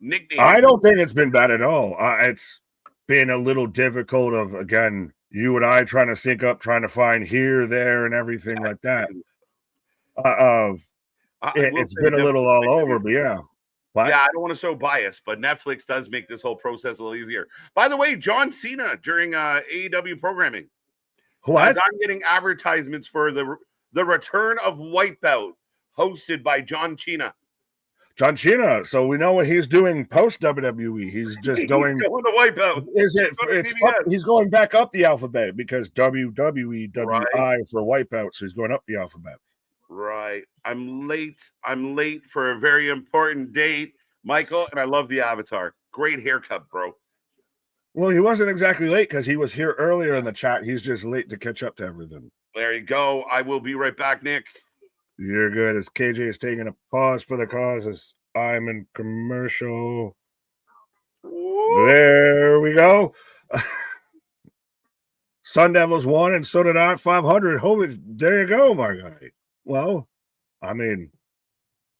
Nickname. I don't think it's been bad at all. It's been a little difficult of, again, you and I trying to sync up, trying to find here, there, and everything like that. It's been a little all over, but yeah. What? Yeah, I don't want to show bias, but Netflix does make this whole process a little easier. By the way, John Cena during AEW programming. What? As I'm getting advertisements for the return of Wipeout, hosted by John Cena. John Cena. So we know what he's doing post WWE. He's just going to Wipeout. He's going back up the alphabet because WWE, WI for Wipeout, so he's going up the alphabet. Right. I'm late. I'm late for a very important date, Michael, and I love the avatar. Great haircut, bro. Well, he wasn't exactly late because he was here earlier in the chat. He's just late to catch up to everything. There you go. I will be right back, Nick. You're good. As KJ is taking a pause for the cause as I'm in commercial. Woo! There we go. Sun Devils won, and so did I. 500. Holy, there you go, my guy. Well, I mean,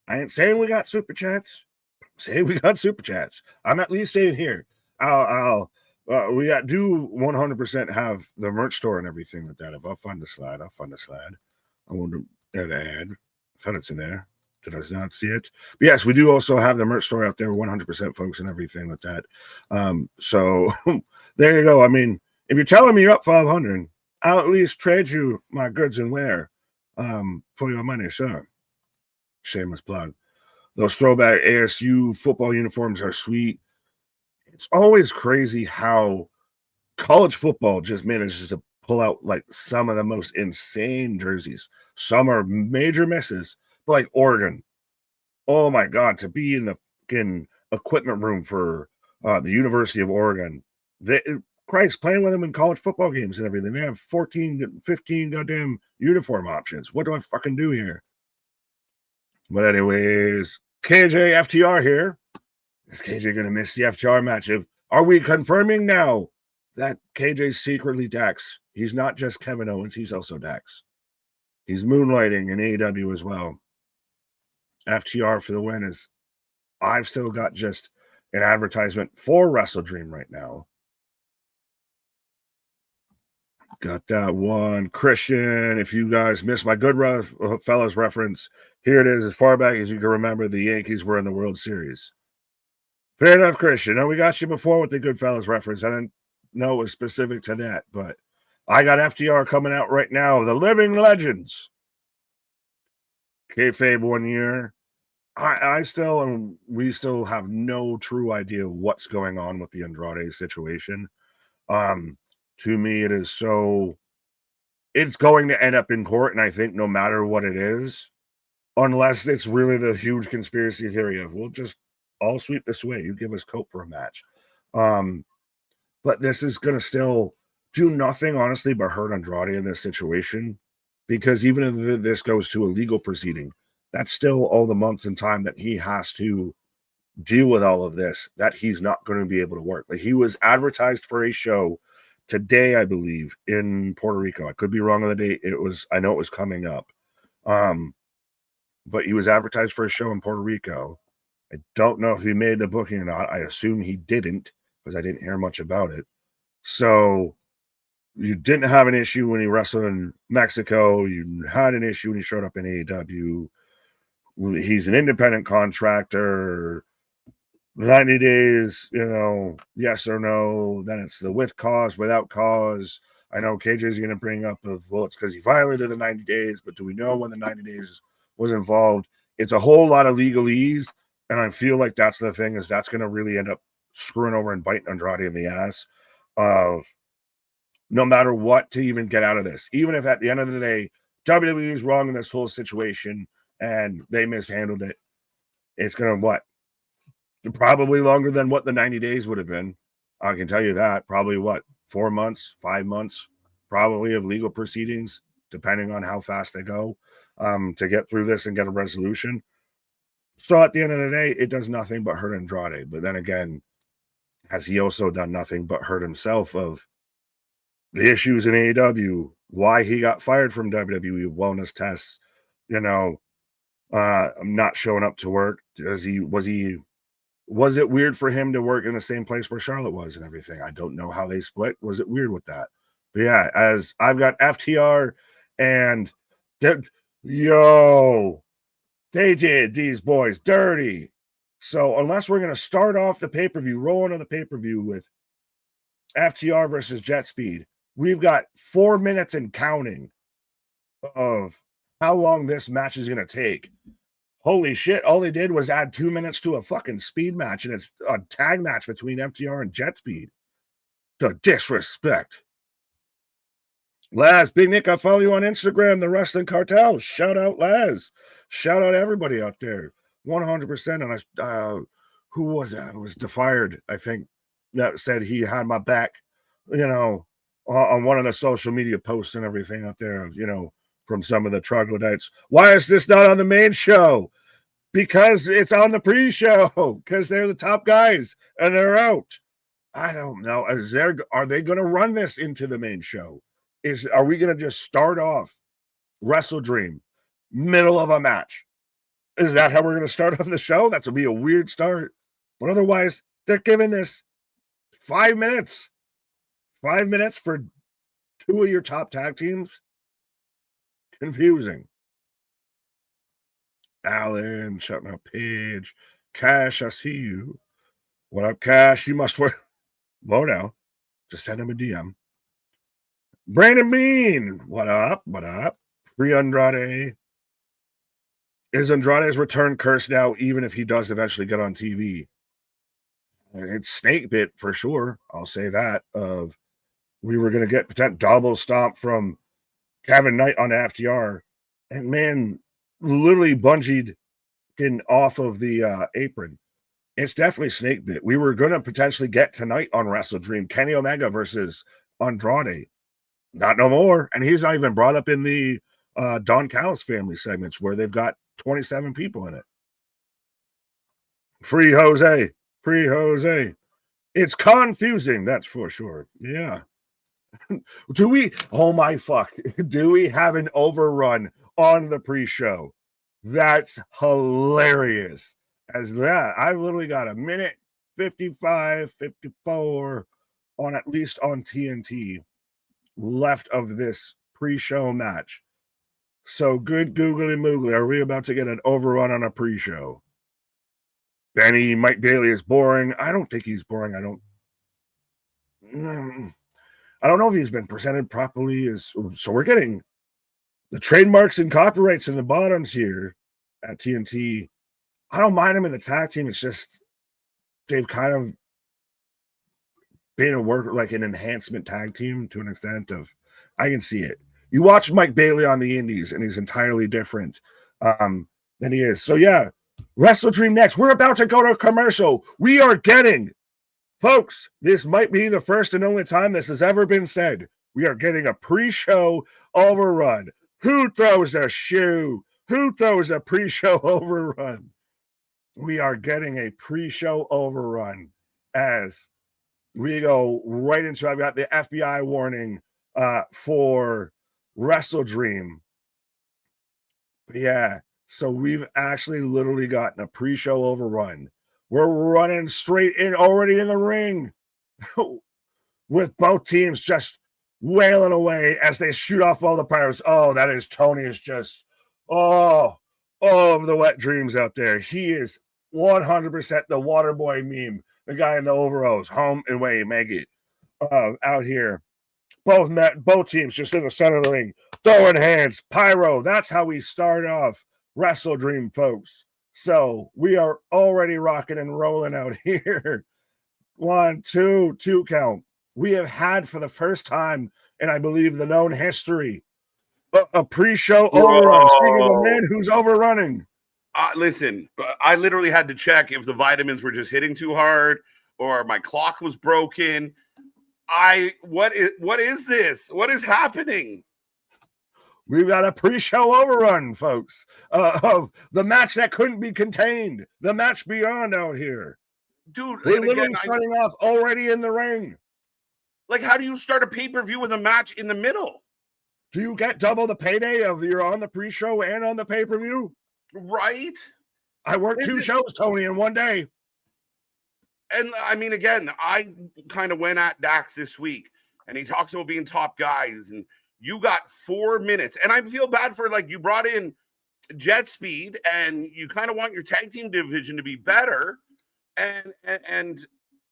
I ain't saying we got super chats. I'm saying we got super chats. I'm at least saying here. We do 100% have the merch store and everything like that. If I'll find the slide, I want to add. I thought it's in there. Did I not see it? But yes, we do also have the merch store out there, 100%, folks, and everything like that. So there you go. I mean, if you're telling me you're up 500, I'll at least trade you my goods and wear for your money, sir. Shameless plug. Those throwback ASU football uniforms are sweet. It's always crazy how college football just manages to pull out like some of the most insane jerseys. Some are major misses, but like Oregon. Oh my God, to be in the fucking equipment room for the University of Oregon. Christ, playing with them in college football games and everything. They have 14, 15 goddamn uniform options. What do I fucking do here? But anyways, KJ FTR here. Is KJ going to miss the FTR match? Are we confirming now that KJ's secretly Dax? He's not just Kevin Owens. He's also Dax. He's moonlighting in AEW as well. FTR for the win is I've still got just an advertisement for WrestleDream right now. Got that one. Christian, if you guys missed my good fellas reference, here it is. As far back as you can remember, the Yankees were in the World Series. Fair enough, Christian. No, we got you before with the Goodfellas reference. I didn't know it was specific to that, but I got FTR coming out right now. The Living Legends. Kayfabe 1 year. We still have no true idea what's going on with the Andrade situation. To me, it's going to end up in court, and I think no matter what it is, unless it's really the huge conspiracy theory of we'll just all sweep this way. You give us Cope for a match. But this is going to still do nothing, honestly, but hurt Andrade in this situation. Because even if this goes to a legal proceeding, that's still all the months and time that he has to deal with all of this, that he's not going to be able to work. Like, he was advertised for a show today, I believe, in Puerto Rico. I could be wrong on the date. I know it was coming up. But he was advertised for a show in Puerto Rico. I don't know if he made the booking or not. I assume he didn't because I didn't hear much about it. So you didn't have an issue when he wrestled in Mexico. You had an issue when he showed up in AEW. He's an independent contractor. 90 days, yes or no. Then it's the with cause, without cause. I know KJ's going to bring up it's because he violated the 90 days, but do we know when the 90 days was involved? It's a whole lot of legalese. And I feel like that's the thing, is that's going to really end up screwing over and biting Andrade in the ass of no matter what to even get out of this. Even if at the end of the day, WWE is wrong in this whole situation and they mishandled it, it's going to probably longer than what the 90 days would have been. I can tell you that. Probably 4 months, 5 months, probably of legal proceedings, depending on how fast they go to get through this and get a resolution. So at the end of the day, it does nothing but hurt Andrade. But then again, has he also done nothing but hurt himself of the issues in AEW, why he got fired from WWE, wellness tests, not showing up to work? Was it weird for him to work in the same place where Charlotte was and everything? I don't know how they split. Was it weird with that? But yeah, as I've got FTR and they did these boys dirty. So unless we're going to start off the pay-per-view, roll into the pay-per-view with FTR versus Jet Speed, we've got 4 minutes and counting of how long this match is going to take. Holy shit, all they did was add 2 minutes to a fucking speed match, and it's a tag match between FTR and Jet Speed. The disrespect. Laz, Big Nick, I follow you on Instagram, the Wrestling Cartel. Shout out, Laz. Shout out everybody out there. 100%. And who was that? It was Defired, I think, that said he had my back, on one of the social media posts and everything out there, from some of the troglodytes. Why is this not on the main show? Because it's on the pre-show, because they're the top guys and they're out. I don't know. Are they going to run this into the main show? Are we going to just start off WrestleDream, middle of a match? Is that how we're going to start off the show? That would be a weird start. But otherwise, they're giving this 5 minutes. 5 minutes for two of your top tag teams? Confusing. Alan, shutting up Paige. Cash, I see you. What up, Cash? You must work. Whoa now. Just send him a DM. Brandon Bean, what up? What up? Free Andrade. Is Andrade's return cursed now, even if he does eventually get on TV? It's snake bit for sure. I'll say that. We were going to get potential double stomp from Kevin Knight on FTR, and man, literally bungeed off of the apron. It's definitely snake bit. We were going to potentially get tonight on WrestleDream Kenny Omega versus Andrade. Not no more. And he's not even brought up in the Don Callis family segments where they've got 27 people in it. Free Jose. Free Jose. It's confusing, that's for sure. Yeah. Do we have an overrun on the pre-show? That's hilarious. As that, I've literally got a minute 55, 54 on at least on TNT left of this pre-show match. So good googly moogly. Are we about to get an overrun on a pre-show? Benny, Mike Bailey is boring. I don't think he's boring. I don't know if he's been presented properly. So we're getting the trademarks and copyrights in the bottoms here at TNT. I don't mind him in the tag team. It's just they've kind of been an enhancement tag team to an extent of I can see it. You watch Mike Bailey on the Indies, and he's entirely different than he is. So yeah, WrestleDream next. We're about to go to a commercial. We are getting, folks, this might be the first and only time this has ever been said. We are getting a pre-show overrun. Who throws a shoe? Who throws a pre-show overrun? We are getting a pre-show overrun as we go right into, I've got the FBI warning for WrestleDream. Yeah, so we've actually literally gotten a pre-show overrun. We're running straight in, already in the ring with both teams just wailing away as they shoot off all the pirates. Oh, that is Tony is just, of the wet dreams out there. He is 100% the water boy meme, the guy in the overalls, home and away, Maggie, out here. Both teams just in the center of the ring, throwing hands, pyro. That's how we start off WrestleDream, folks. So we are already rocking and rolling out here. 1, 2 count. We have had for the first time, and I believe the known history, a pre-show overrun. Speaking of a man who's overrunning. Listen, I literally had to check if the vitamins were just hitting too hard or my clock was broken. What is this? What is happening? We've got a pre-show overrun, folks, of the match that couldn't be contained, the match beyond out here. Dude, we're literally starting off already in the ring. Like, how do you start a pay-per-view with a match in the middle? Do you get double the payday of you're on the pre-show and on the pay-per-view? Right. I worked 2 shows, Tony, in one day. And I mean, again, I kind of went at Dax this week, and he talks about being top guys, and you got 4 minutes. And I feel bad for, like, you brought in Jet Speed, and you kind of want your tag team division to be better, and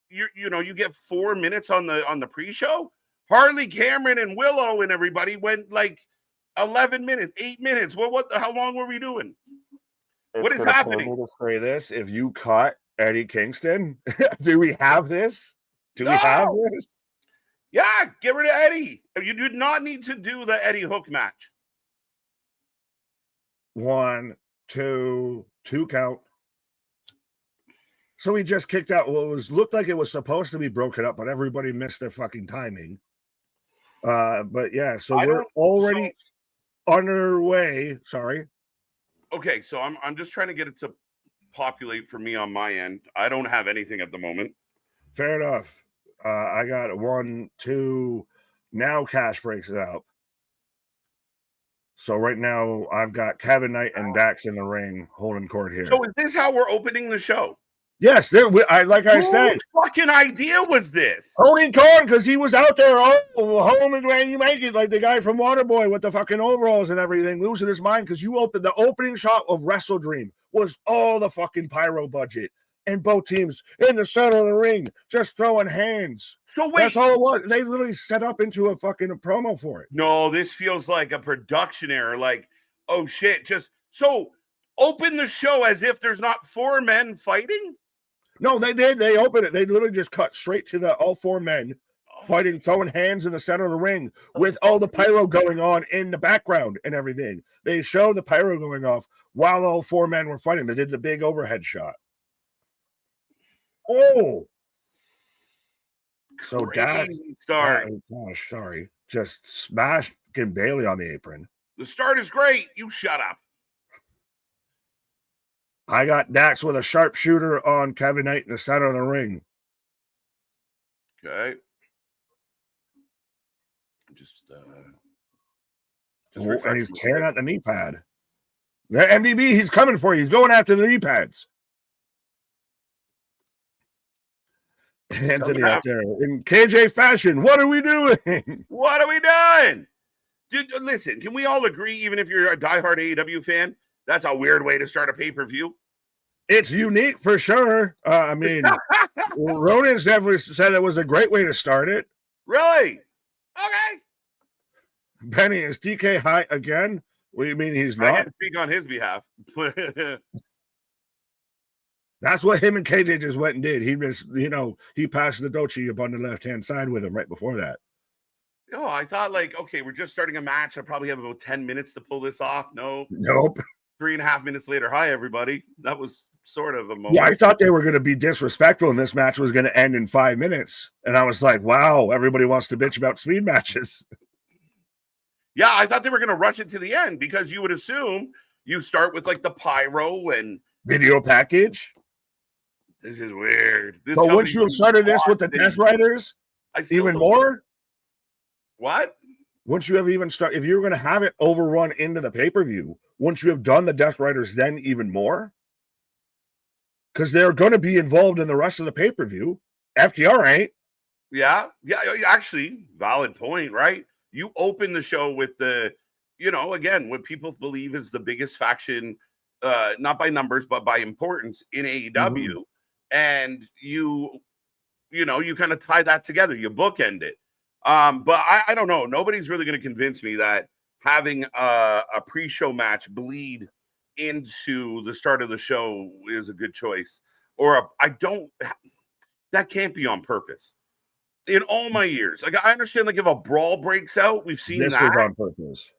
you get 4 minutes on the pre-show. Harley Cameron and Willow and everybody went like 11 minutes, 8 minutes. How long were we doing? What is happening? To say this, if you caught Eddie Kingston, do we have this? Do we have this? Yeah, get rid of Eddie. You did not need to do the Eddie Hook match. 1, 2 count. So he just kicked out what looked like it was supposed to be broken up, but everybody missed their fucking timing. But yeah, so we're already underway. Sorry. Okay, so I'm just trying to get it to populate for me on my end. I don't have anything at the moment. Fair enough. I got 1, 2. Now Cash breaks it out. So right now I've got Kevin Knight and Dax in the ring holding court here. So is this how we're opening the show? Yes, I said. Whose fucking idea was this? Holding court because he was out there. Home is where you make it, like the guy from Waterboy with the fucking overalls and everything, losing his mind because you opened the opening shot of WrestleDream was all the fucking pyro budget. And both teams in the center of the ring, just throwing hands. So wait, that's all it was. They literally set up into a promo for it. No, this feels like a production error. Like, oh shit, just so open the show as if there's not 4 men fighting. No, they did. They opened it. They literally just cut straight to all 4 men fighting, throwing hands in the center of the ring with all the pyro going on in the background and everything. They showed the pyro going off while all 4 men were fighting. They did the big overhead shot. Oh, so Dax, start. Oh, gosh, sorry, just smashed Bailey on the apron. The start is great. You shut up. I got Dax with a sharpshooter on Kevin Knight in the center of the ring. Okay. And he's tearing out the knee pad. The MDB, he's coming for you. He's going after the knee pads. Anthony out there in KJ fashion. What are we doing? What are we doing? Dude, listen, can we all agree, even if you're a diehard AEW fan, that's a weird way to start a pay-per-view? It's unique for sure. I mean, Ronan's definitely said it was a great way to start it. Really? Okay. Benny, is TK high again? What do you mean he's not? I can't speak on his behalf. That's what him and KJ just went and did. He just, he passed the Dochi up on the left-hand side with him right before that. Oh, I thought okay, we're just starting a match. I probably have about 10 minutes to pull this off. Nope. 3.5 minutes later. Hi, everybody. That was sort of a moment. Yeah, I thought they were going to be disrespectful and this match was going to end in 5 minutes. And I was like, wow, everybody wants to bitch about speed matches. Yeah, I thought they were going to rush it to the end because you would assume you start with the pyro and video package. This is weird. But once you have started this with the Death Riders, even more? What? Once you have even started, if you're going to have it overrun into the pay-per-view, once you have done the Death Riders, then even more? Because they're going to be involved in the rest of the pay-per-view. FTR ain't. Yeah, actually, valid point, right? You open the show with the, again, what people believe is the biggest faction, not by numbers, but by importance in AEW. Mm-hmm. And you kind of tie that together. You bookend it. But I don't know. Nobody's really going to convince me that having a pre-show match bleed into the start of the show is a good choice. That can't be on purpose. In all my years, I understand, if a brawl breaks out, we've seen this was on purpose.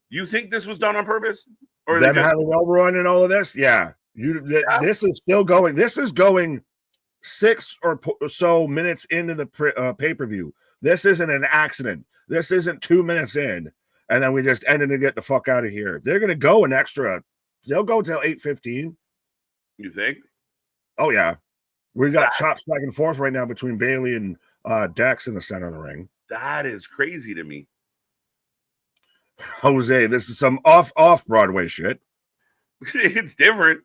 You think this was done on purpose? Or them having overrun and all of this? Yeah. This is still going. This is going 6 or so minutes into the pay-per-view. This isn't an accident. This isn't 2 minutes in, and then we just ended to get the fuck out of here. They're going to go an extra. They'll go till 8:15. You think? Oh, yeah. We got chops back and forth right now between Bailey and Dax in the center of the ring. That is crazy to me. Jose, this is some off Broadway shit. It's different.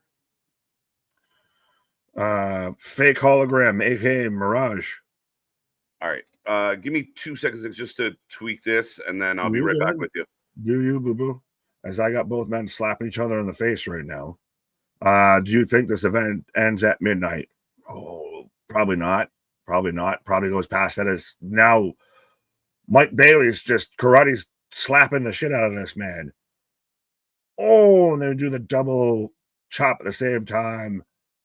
Fake hologram, aka Mirage. All right. Give me 2 seconds just to tweak this, and then I'll be right back with you. Do you, boo-boo? As I got both men slapping each other in the face right now. Do you think this event ends at midnight? Oh, probably not. Probably not. Probably goes past that. As now Mike Bailey's just karate's slapping the shit out of this man. Oh, and they do the double chop at the same time.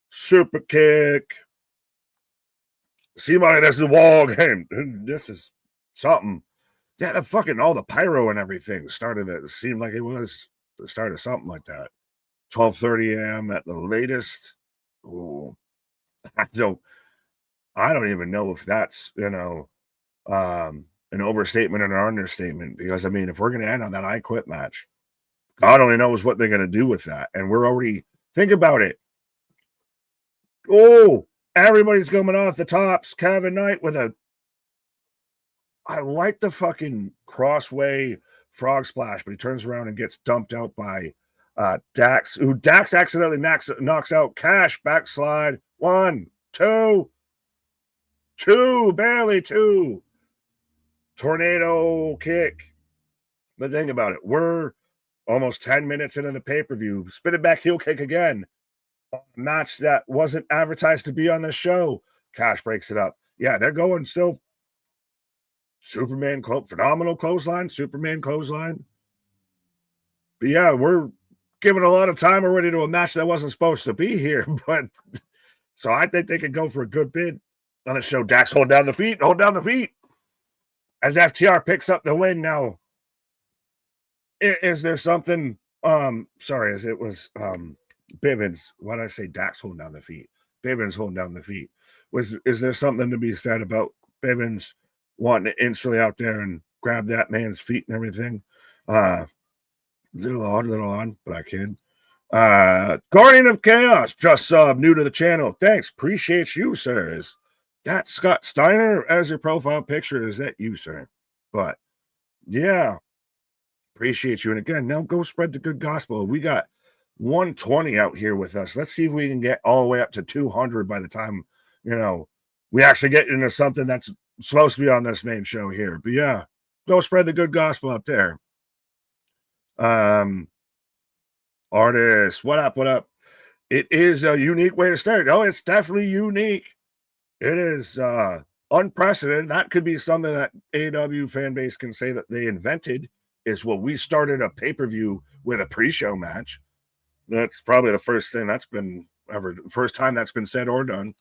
Super kick. See, money, that's the wall game. This is something. Yeah, the fucking all the pyro and everything started. It seemed like it was the start of something like that. 12:30 a.m. at the latest. Oh, I don't even know if that's an overstatement or an understatement, because I mean, if we're going to end on that I Quit match, God only knows what they're going to do with that. And we're already, think about it. Oh, everybody's coming off the tops. Kevin Knight with I like the fucking crossway frog splash, but he turns around and gets dumped out by Dax, who Dax accidentally knocks out. Cash backslide. 1, 2, barely 2. Tornado kick. But think about it. We're almost 10 minutes into the pay-per-view. Spin it back heel kick again. A match that wasn't advertised to be on the show. Cash breaks it up. Yeah, they're going still. Phenomenal clothesline. Superman clothesline. But yeah, we're giving a lot of time already to a match that wasn't supposed to be here. But so I think they could go for a good bid on the show. Dax hold down the feet. As FTR picks up the win now. Is there something? Sorry, as it was Bivens. Why did I say Dax holding down the feet? Bivens holding down the feet. Is there something to be said about Bivens wanting to instantly out there and grab that man's feet and everything? Little odd, but I kid. Guardian of Chaos, just sub, new to the channel. Thanks, appreciate you, sir. Is that Scott Steiner as your profile picture? Is that you, sir? But yeah, appreciate you. And again, now go spread the good gospel. We got 120 out here with us. Let's see if we can get all the way up to 200 by the time we actually get into something that's supposed to be on this main show here. But yeah, go spread the good gospel up there. Artist, what up? It is a unique way to start. Oh, it's definitely unique. It is unprecedented. That could be something that AEW fan base can say that they invented, is what we started a pay-per-view with a pre-show match. That's probably the first time that's been said or done.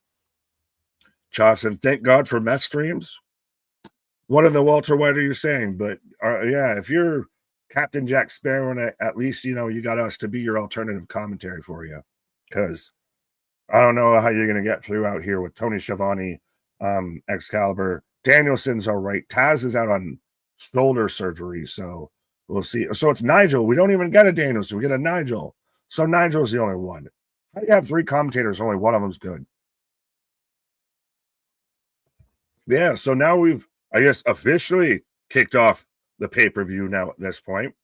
Chops, and thank God for meth streams. What in the Walter White are you saying? But yeah, if you're Captain Jack Sparrow, and at least you got us to be your alternative commentary for you, because I don't know how you're going to get through out here with Tony Schiavone, Excalibur. Danielson's all right. Taz is out on shoulder surgery, so we'll see. So it's Nigel. We don't even get a Danielson. We get a Nigel. So Nigel's the only one. How do you have 3 commentators? Only one of them's good. Yeah, so now we've, I guess, officially kicked off the pay-per-view now at this point.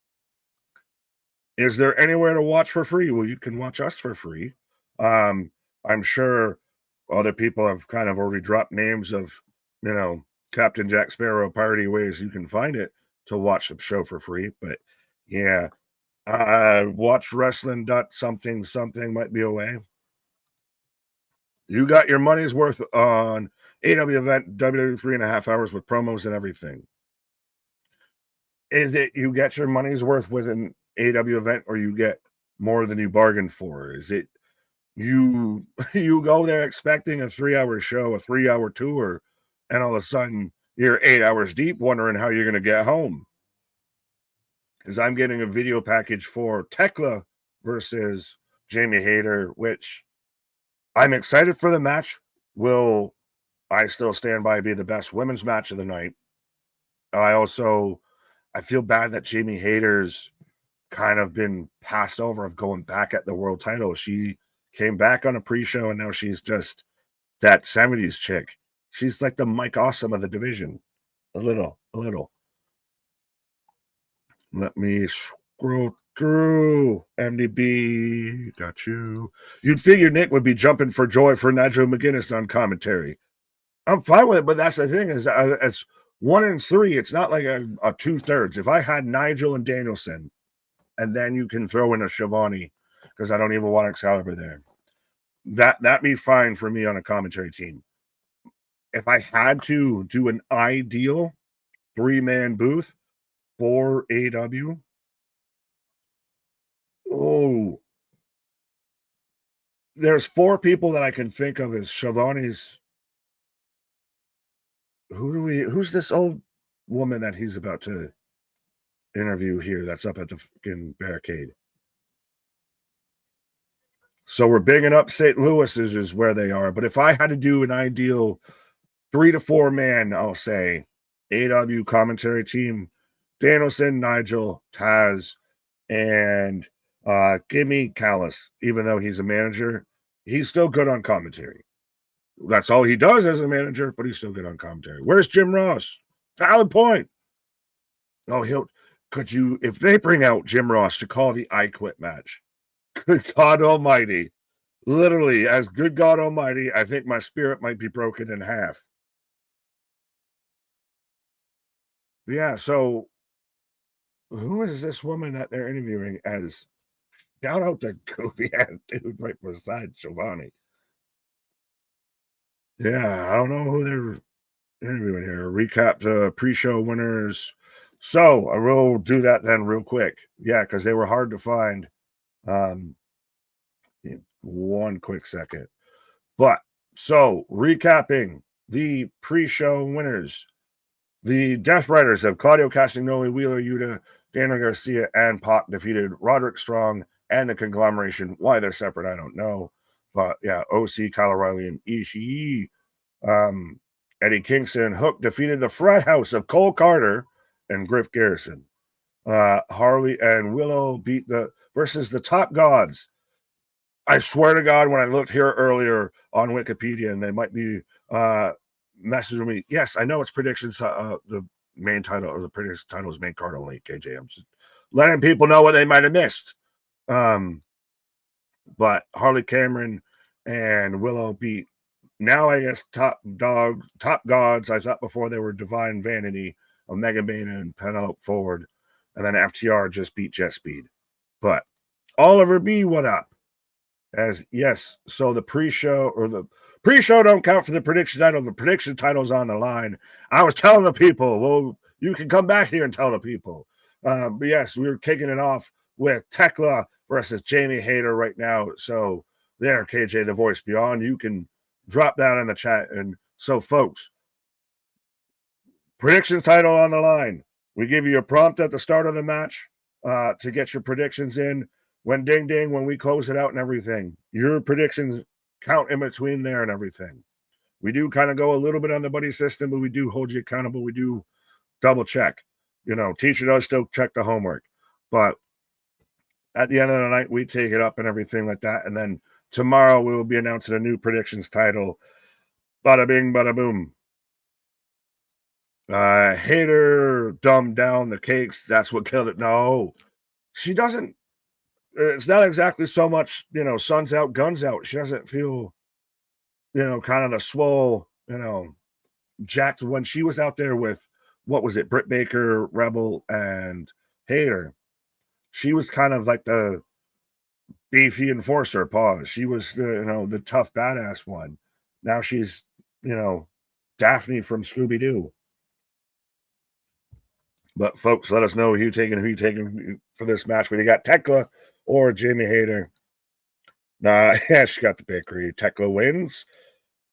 Is there anywhere to watch for free? Well, you can watch us for free. I'm sure other people have kind of already dropped names of, Captain Jack Sparrow party ways you can find it to watch the show for free. But yeah, watch wrestling something might be a way. You got your money's worth on AEW event, WWE 3.5 hours with promos and everything. Is it you get your money's worth with an AEW event, or you get more than you bargained for? Is it you go there expecting a 3-hour show, a 3-hour tour, and all of a sudden you're 8 hours deep wondering how you're going to get home? Because I'm getting a video package for Tekla versus Jamie Hayter, which I'm excited for the match. Will I still stand by be the best women's match of the night? I feel bad that Jamie Hayter's kind of been passed over of going back at the world title. She came back on a pre-show, and now she's just that 70s chick. She's like the Mike Awesome of the division. A little. Let me scroll through. MDB, got you. You'd figure Nick would be jumping for joy for Nigel McGuinness on commentary. I'm fine with it, but that's the thing is, it's 1 and 3. It's not like a 2/3. If I had Nigel and Danielson, and then you can throw in a Schiavone, because I don't even want Excalibur there, that'd be fine for me on a commentary team. If I had to do an ideal 3-man booth for AEW, there's 4 people that I can think of as Schiavone's. Who's this old woman that he's about to interview here that's up at the fucking barricade. So we're bigging up St. Louis is where they are. But if I had to do an ideal 3 to 4 man, I'll say AEW commentary team, Danielson, Nigel, Taz, and Gimme Callis. Even though he's a manager, he's still good on commentary. That's all he does as a manager, but he's still good on commentary. Where's Jim Ross? Valid point. Oh, if they bring out Jim Ross to call the I Quit match, good God Almighty, literally, as good God Almighty, I think my spirit might be broken in half. Yeah, so who is this woman that they're interviewing as? Shout out to goofy ass dude right beside Giovanni. Yeah, I don't know who they're interviewing here. Recap the pre-show winners. So I will do that then real quick. Yeah, because they were hard to find. One quick second. But so recapping the pre-show winners. The Death Riders of Claudio Castagnoli, Wheeler Yuta, Daniel Garcia, and Pac defeated Roderick Strong and the Conglomeration. Why they're separate, I don't know. But yeah, OC, Kyle O'Reilly, and Ishii. Eddie Kingston and Hook defeated the Frat House of Cole Carter and Griff Garrison. Harley and Willow beat versus the Top Gods. I swear to God, when I looked here earlier on Wikipedia, and they might be messaging me. Yes, I know it's predictions. The main title or the prediction title is main card only. KJ, I'm just letting people know what they might have missed. But Harley Cameron and Willow beat now, I guess, Top Gods. I thought before they were Divine Vanity, Omega Bane, and Penelope Forward. And then FTR just beat Jet Speed. But Oliver B, what up? So the pre-show don't count for the prediction title. The prediction title's on the line. I was telling the people, well, you can come back here and tell the people. But yes, we were kicking it off with Tekla versus Jamie Hayter right now. So there, KJ, the voice beyond, you can drop that in the chat. And so, folks, prediction title on the line. We give you a prompt at the start of the match to get your predictions in. When ding ding, when we close it out and everything, your predictions count in between there and everything. We do kind of go a little bit on the buddy system, but we do hold you accountable. We do double check. Teacher does still check the homework, but at the end of the night, we take it up and everything like that. And then tomorrow we will be announcing a new predictions title. Bada bing, bada boom. Hater dumbed down the cakes. That's what killed it. No, she doesn't. It's not exactly so much, sun's out, guns out. She doesn't feel, kind of the swole, jacked when she was out there with, what was it, Britt Baker, Rebel, and Hater. She was kind of like the beefy enforcer, pause. She was the tough badass one. Now she's, Daphne from Scooby-Doo. But folks, let us know who you taking for this match. Whether you got Tekla or Jamie Hayter. Nah, yeah, she got the bakery. Tekla wins.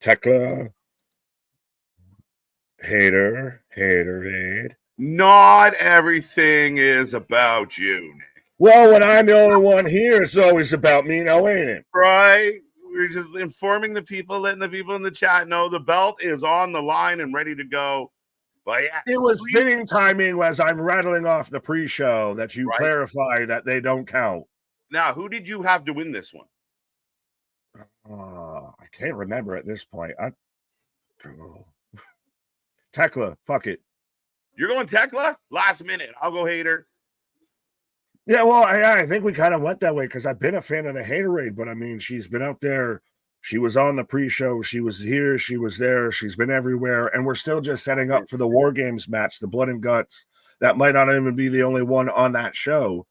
Tekla. Hater. Not everything is about you, Nick. Well, when I'm the only one here, it's always about me now, ain't it? Right? We're just informing the people, letting the people in the chat know the belt is on the line and ready to go. But yeah, it was fitting timing as I'm rattling off the pre-show that you clarify that they don't count. Now, who did you have to win this one? I can't remember at this point. Tekla, fuck it. You're going Tekla? Last minute. I'll go Hater. Yeah, well, I think we kind of went that way because I've been a fan of the Haterade, but I mean, she's been out there. She was on the pre-show. She was here. She was there. She's been everywhere. And we're still just setting up for the War Games match, the Blood and Guts. That might not even be the only one on that show.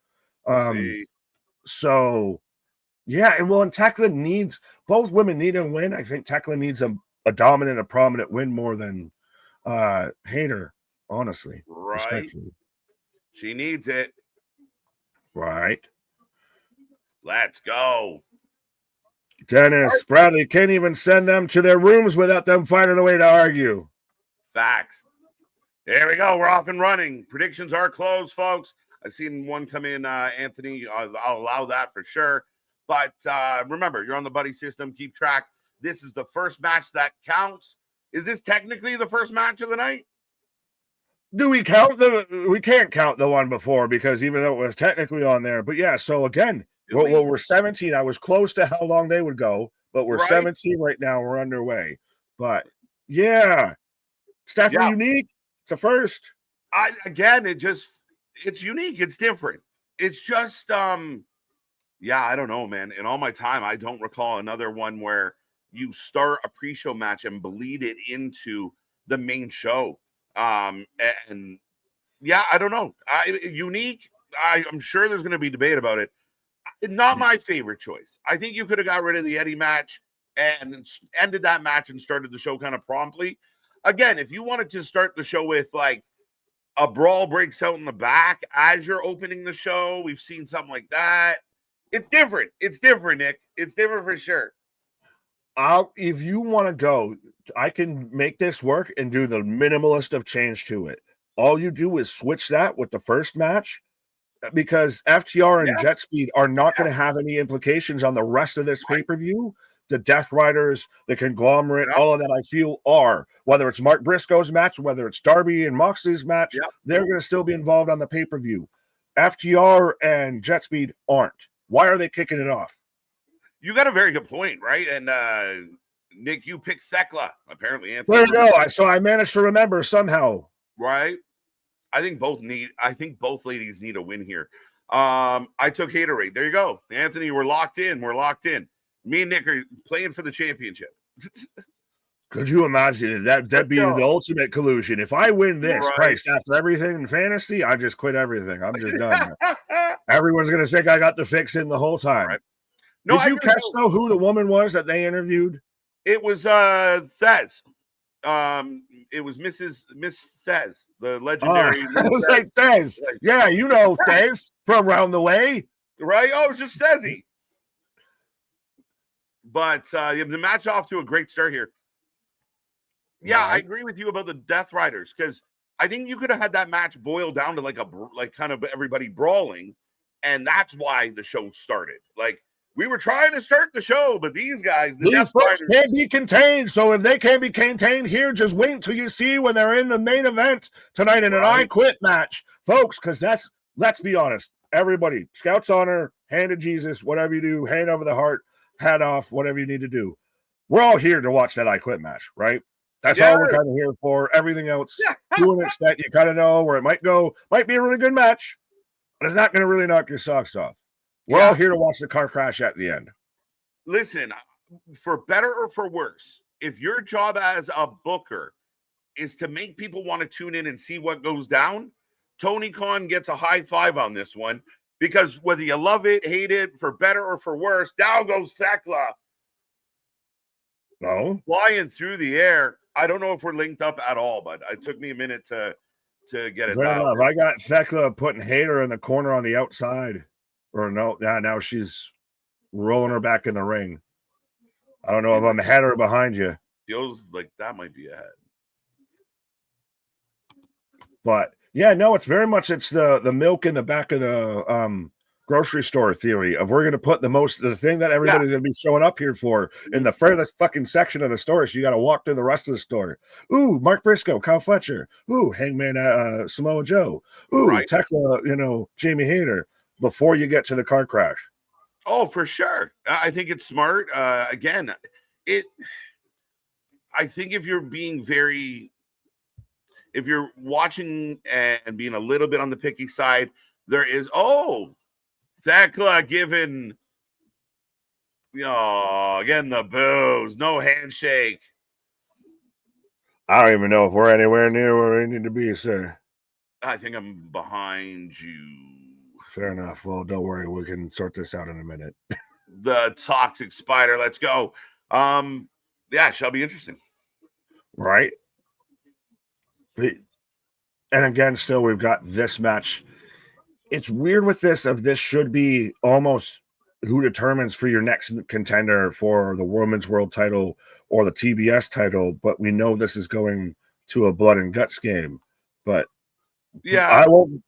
So, yeah. And Tekla needs, both women need a win. I think Tekla needs a dominant, a prominent win more than Hater, honestly. Right. She needs it. Right. Let's go. Dennis, Bradley can't even send them to their rooms without them finding a way to argue. Facts. There we go. We're off and running. Predictions are closed, folks. I've seen one come in, Anthony. I'll allow that for sure. But remember, you're on the buddy system. Keep track. This is the first match that counts. Is this technically the first match of the night? Do we count we can't count the one before because even though it was technically on there. But yeah, so again, we're 17. I was close to how long they would go, but we're 17 right now. We're underway. But yeah, it's definitely unique. It's a first. It's unique. It's different. It's just I don't know, man. In all my time, I don't recall another one where you start a pre-show match and bleed it into the main show. I don't know. Unique. I'm sure there's going to be debate about it. Not my favorite choice. I think you could have got rid of the Eddie match and ended that match and started the show kind of promptly. Again, if you wanted to start the show with like a brawl breaks out in the back as you're opening the show, we've seen something like that. It's different. It's different, Nick. It's different for sure. If you want to go, I can make this work and do the minimalist of change to it. All you do is switch that with the first match because FTR and Jet Speed are not going to have any implications on the rest of this pay-per-view. The Death Riders, the conglomerate, all of that I feel are, whether it's Mark Briscoe's match, whether it's Darby and Moxley's match, they're going to still be involved on the pay-per-view. FTR and Jet Speed aren't. Why are they kicking it off? You got a very good point, right? And Nick, you picked Thekla, apparently. Anthony. There you go. So I managed to remember somehow. Right. I think both ladies need a win here. I took Haterade. There you go. Anthony, we're locked in. Me and Nick are playing for the championship. Could you imagine that'd be the ultimate collusion? If I win this, Christ, after everything in fantasy, I just quit everything. I'm just done. Everyone's gonna think I got the fix in the whole time. Right. No, did you catch though who the woman was that they interviewed? It was Thez. It was Miss Thez, the legendary. I was like Thez. Yeah, you know Thez from around the way, right? Oh, it was just Thezzy. But the match off to a great start here. Yeah, I agree with you about the Death Riders because I think you could have had that match boil down to like kind of everybody brawling, and that's why the show started. Like we were trying to start the show, but these folks can't be contained. So if they can't be contained here, just wait until you see when they're in the main event tonight in an I Quit match, folks. Because let's be honest, everybody, Scouts Honor, hand to Jesus, whatever you do, hand over the heart, hat off, whatever you need to do. We're all here to watch that I Quit match, right? That's all we're kind of here for. Everything else, to an extent, you kind of know where it might go. Might be a really good match, but it's not going to really knock your socks off. We're all here to watch the car crash at the end. Listen, for better or for worse, if your job as a booker is to make people want to tune in and see what goes down, Tony Khan gets a high five on this one because whether you love it, hate it, for better or for worse, down goes Thekla. No. Flying through the air. I don't know if we're linked up at all, but it took me a minute to get it down. I got Thekla putting Hater in the corner on the outside. Or no, now she's rolling her back in the ring. I don't know if I'm ahead or behind you. Feels like that might be ahead. But yeah, no, it's the milk in the back of the grocery store theory of we're going to put the thing that everybody's going to be showing up here for in the furthest fucking section of the store. So you got to walk through the rest of the store. Ooh, Mark Briscoe, Kyle Fletcher. Ooh, Hangman Samoa Joe. Ooh, Thekla, Jamie Hayter. Before you get to the car crash. Oh, for sure. I think it's smart. Again, I think if you're watching and being a little bit on the picky side, there is, Thekla giving, again, the boos, no handshake. I don't even know if we're anywhere near where we need to be, sir. I think I'm behind you. Fair enough. Well, don't worry. We can sort this out in a minute. The toxic spider. Let's go. Shall be interesting. Right. And again, still, we've got this match. It's weird with this should be almost who determines for your next contender for the Women's World title or the TBS title, but we know this is going to a blood and guts game. But Yeah, I won't.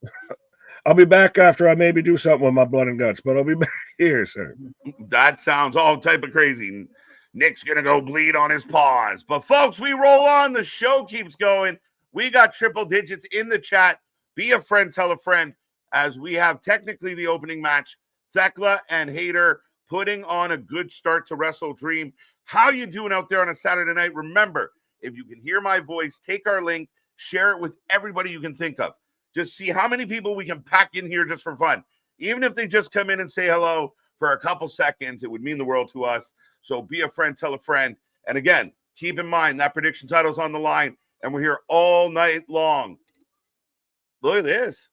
I'll be back after I maybe do something with my blood and guts, but I'll be back here, sir. that sounds all type of crazy. Nick's gonna go bleed on his paws. But folks, we roll on. The show keeps going. We got triple digits in the chat. Be a friend, tell a friend, as we have technically the opening match. Thekla and Hayter putting on a good start to WrestleDream. How you doing out there on a Saturday night? Remember, if you can hear my voice, take our link, share it with everybody you can think of. Just see how many people we can pack in here just for fun. Even if they just come in and say hello for a couple seconds, it would mean the world to us. So be a friend, tell a friend. And again, keep in mind that prediction title's on the line, and we're here all night long. Look at this.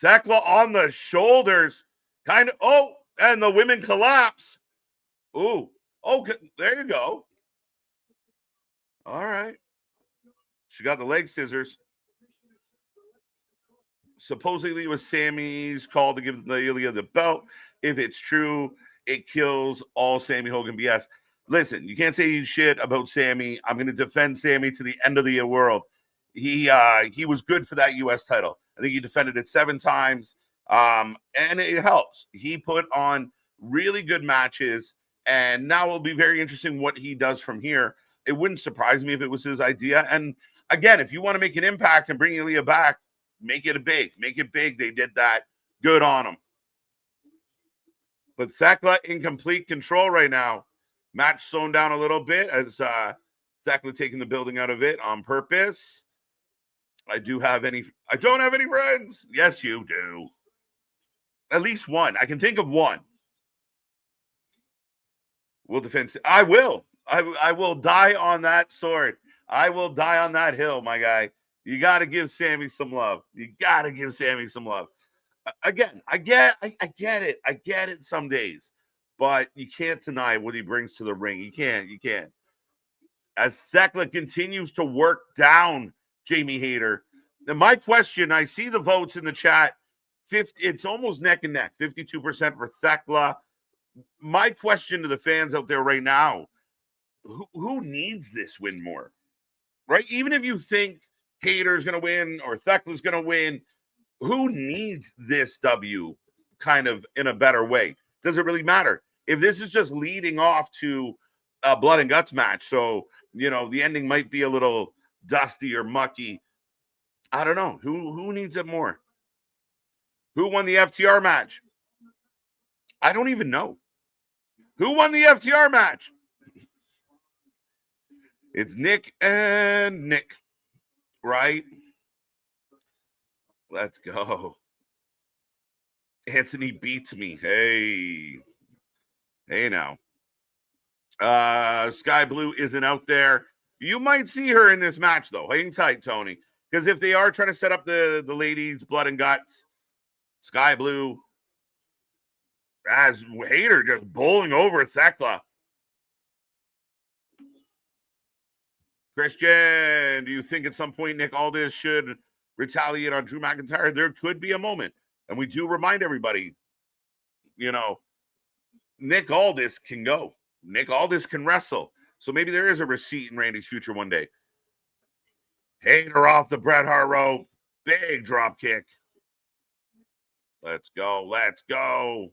Thekla on the shoulders. And the women collapse. Ooh. Okay, there you go. All right. She got the leg scissors. Supposedly it was Sammy's call to give Ilya the belt. If it's true, it kills all Sammy Hogan BS. Listen, you can't say shit about Sammy. I'm going to defend Sammy to the end of the world. He was good for that U.S. title. I think he defended it 7 times, and it helps. He put on really good matches, and now it'll be very interesting what he does from here. It wouldn't surprise me if it was his idea. And again, if you want to make an impact and bring Ilya back, make it big. Make it big. They did that. Good on them. But Thekla in complete control right now. Match slowing down a little bit as Thekla taking the building out of it on purpose. I don't have any friends. Yes, you do. At least one. I can think of one. We'll defend. I will. I will die on that sword. I will die on that hill, my guy. You got to give Sammy some love. Again, I get it. I get it some days, but you can't deny what he brings to the ring. You can't. As Thekla continues to work down Jamie Hayter. Now, my question, I see the votes in the chat. It's almost neck and neck. 52% for Thekla. My question to the fans out there right now, who needs this win more? Right? Even if you think Hayter's going to win or Thekla's going to win, who needs this W kind of in a better way? Does it really matter? If this is just leading off to a blood and guts match, so, the ending might be a little dusty or mucky. I don't know. Who needs it more? Who won the FTR match? I don't even know. Who won the FTR match? It's Nick and Nick, right? Let's go. Anthony beats me. Hey now. Sky Blue isn't out there. You might see her in this match, though. Hang tight, Tony. Because if they are trying to set up the ladies' blood and guts, Sky Blue, as Hayter just bowling over Thekla. Christian, do you think at some point Nick Aldis should retaliate on Drew McIntyre? There could be a moment. And we do remind everybody, Nick Aldis can go. Nick Aldis can wrestle. So maybe there is a receipt in Randy's future one day. Hayter off the Bret Hart rope. Big drop kick. Let's go.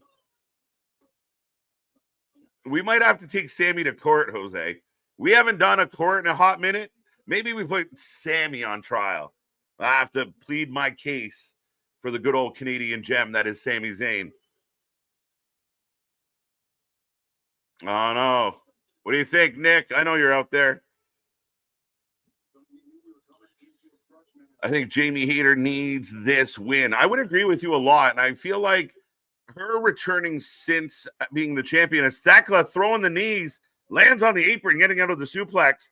We might have to take Sammy to court, Jose. We haven't done a court in a hot minute. Maybe we put Sammy on trial. I have to plead my case for the good old Canadian gem that is Sami Zayn. Oh, no. What do you think, Nick? I know you're out there. I think Jamie Hayter needs this win. I would agree with you a lot, and I feel like her returning since being the champion is Thekla throwing the knees, lands on the apron, getting out of the suplex.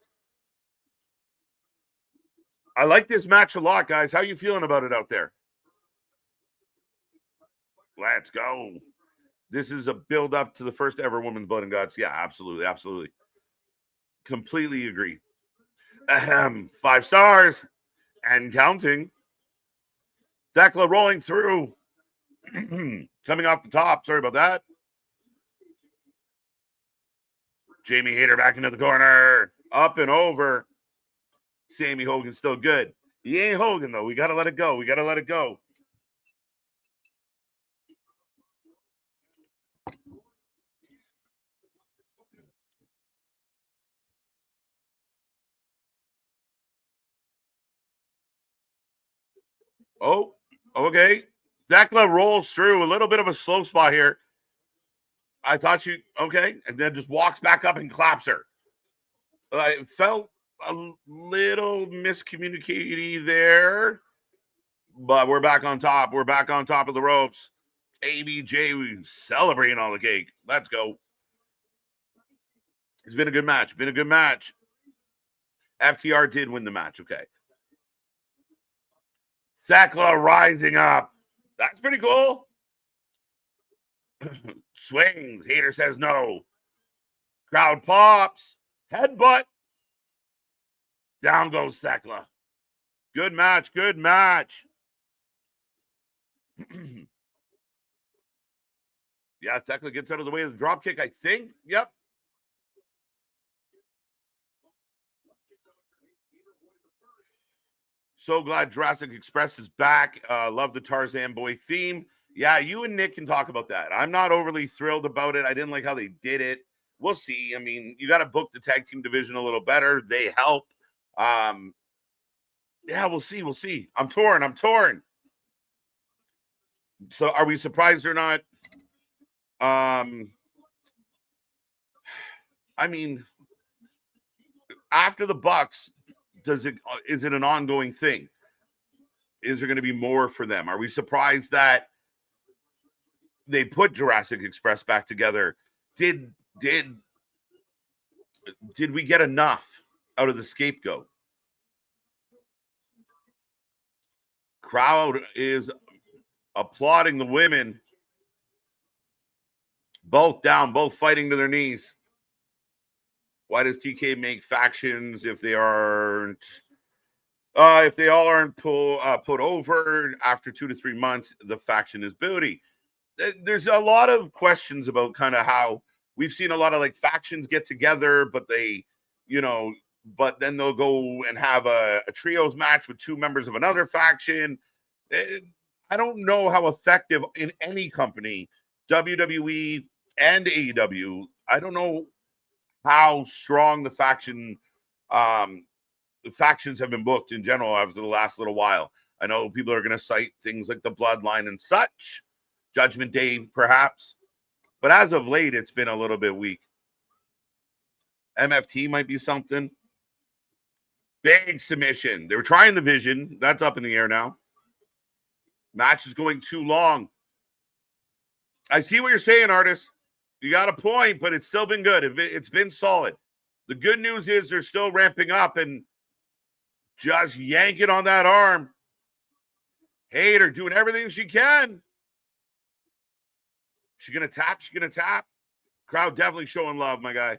I like this match a lot, guys. How you feeling about it out there? Let's go. This is a build-up to the first ever Women's Blood and Guts. Yeah, absolutely. Completely agree. 5 stars and counting. Thekla rolling through. Coming off the top. Sorry about that. Jamie Hayter back into the corner. Up and over. Sammy Hogan still good. He ain't Hogan, though. We got to let it go. We got to let it go. Oh, okay. Thekla rolls through a little bit of a slow spot here. I thought she, okay, and then just walks back up and claps her. It felt a little miscommunicated there, but we're back on top. We're back on top of the ropes. ABJ celebrating on the cake. Let's go. It's been a good match. Been a good match. FTR did win the match. Okay. Thekla rising up. That's pretty cool. Swings. Hater says no. Crowd pops. Headbutt. Down goes Thekla. Good match. Good match. Yeah, Thekla gets out of the way of the drop kick, I think. Yep. So glad Jurassic Express is back. Love the Tarzan Boy theme. Yeah, you and Nick can talk about that. I'm not overly thrilled about it. I didn't like how they did it. We'll see. I mean, you got to book the tag team division a little better. They help. Yeah, we'll see. We'll see. I'm torn. So are we surprised or not? I mean, after the Bucks, is it an ongoing thing? Is there going to be more for them? Are we surprised that they put Jurassic Express back together? Did we get enough out of the scapegoat? Crowd is applauding the women. Both down, both fighting to their knees. Why does TK make factions if they aren't if they all aren't put over after 2 to 3 months? The faction is booty. There's a lot of questions about kind of how we've seen a lot of like factions get together, but they, but then they'll go and have a trios match with 2 members of another faction. I don't know how effective in any company, WWE and AEW. I don't know how strong the factions have been booked in general over the last little while. I know people are going to cite things like the Bloodline and such, Judgment Day perhaps, but as of late, it's been a little bit weak. MFT might be something. Big submission. They were trying the Vision. That's up in the air now. Match is going too long. I see what you're saying, Artist. You got a point, but it's still been good. It's been solid. The good news is they're still ramping up and just yanking on that arm. Hater doing everything she can. She gonna tap. She gonna tap. Crowd definitely showing love, my guy.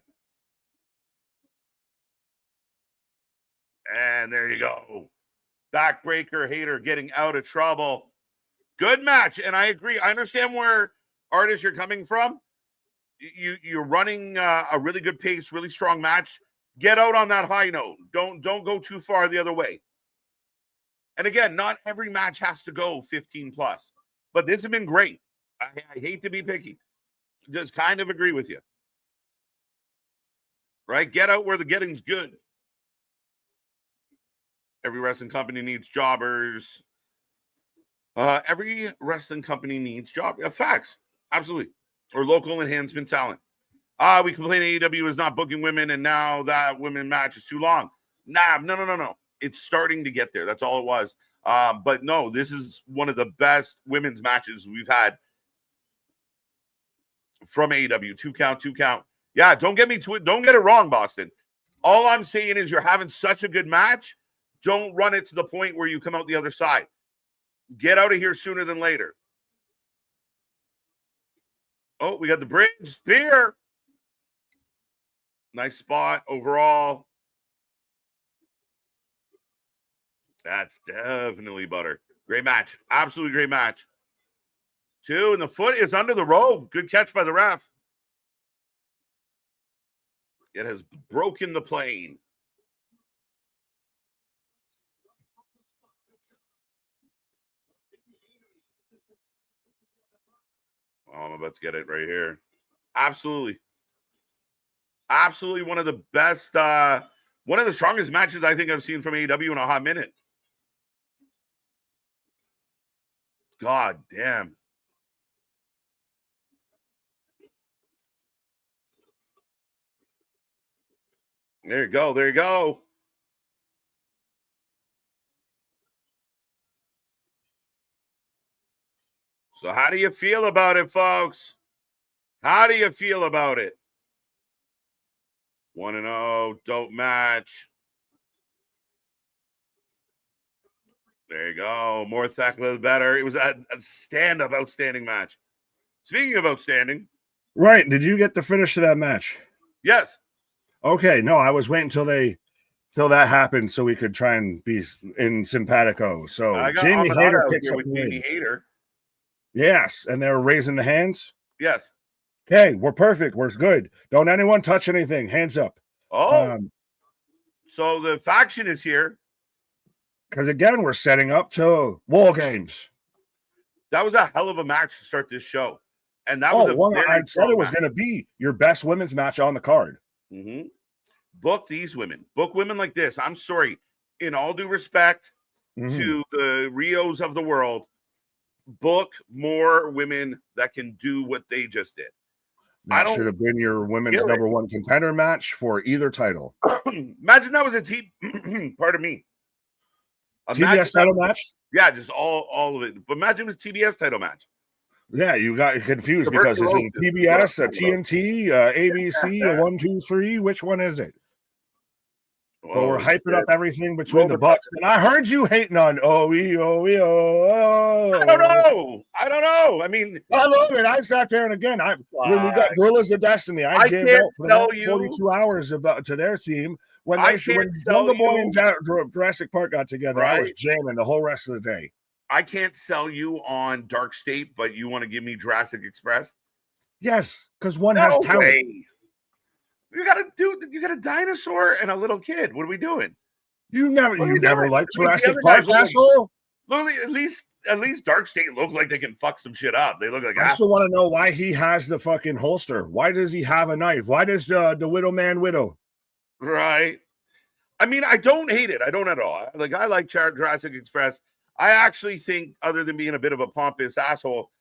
And there you go. Backbreaker. Hater getting out of trouble. Good match, and I agree. I understand where Artist you're coming from. You're running a really good pace, really strong match. Get out on that high note. Don't go too far the other way. And again, not every match has to go 15 plus, but this has been great. I hate to be picky. Just kind of agree with you. Right? Get out where the getting's good. Every wrestling company needs jobbers. Every wrestling company needs jobbers. Facts. Absolutely. Or local enhancement talent. We complain AEW is not booking women, and now that women match is too long. No. It's starting to get there. That's all it was. But no, this is one of the best women's matches we've had from AEW. 2 count. Yeah, don't get it wrong, Boston. All I'm saying is you're having such a good match. Don't run it to the point where you come out the other side. Get out of here sooner than later. Oh, we got the bridge spear. Nice spot overall. That's definitely butter. Great match. Absolutely great match. 2, and the foot is under the rope. Good catch by the ref. It has broken the plane. Oh, I'm about to get it right here. Absolutely. Absolutely one of the best, one of the strongest matches I think I've seen from AEW in a hot minute. God damn. There you go. There you go. So how do you feel about it, folks? How do you feel about it? 1-0, dope match. There you go. More Thekla, the better. It was a stand-up, outstanding match. Speaking of outstanding. Right. Did you get the finish to that match? Yes. Okay. No, I was waiting till that happened so we could try and be in simpatico. So I got Jamie Hayter out picks here up with the Jamie win. Hayter. Yes. And they're raising the hands. Yes. Okay. We're perfect. We're good. Don't anyone touch anything. Hands up. Oh. So the faction is here. Because again, we're setting up to War Games. That was a hell of a match to start this show. And that was I said it was going to be your best women's match on the card. Mm-hmm. Book these women. Book women like this. I'm sorry. In all due respect to the Rios of the world, book more women that can do what they just did. That should have been your women's number one contender match for either title. Imagine that was a pardon me. TBS title match? Yeah, just all of it. But imagine it was TBS title match. Yeah, you got confused because is it a TBS, a TNT, a ABC, a 1, 2, 3? Which one is it? But we're hyping up everything between the Bucks. And I heard you hating on OEO. I don't know. I mean, I love it. I sat there and again, when we got Gorillas of Destiny, I jammed out for the next 42 hours to their theme. When Jungle Boy and Jurassic Park got together, I was jamming the whole rest of the day. I can't sell you on Dark State, but you want to give me Jurassic Express? Yes, because one has talent. You got a dinosaur and a little kid. What are we doing? You never liked Jurassic Park, asshole. Look, at least Dark State look like they can fuck some shit up. They look like I still want to know why he has the fucking holster. Why does he have a knife? Why does the widow man widow? Right. I mean, I don't hate it. I don't at all. I like Jurassic Express. I actually think, other than being a bit of a pompous asshole,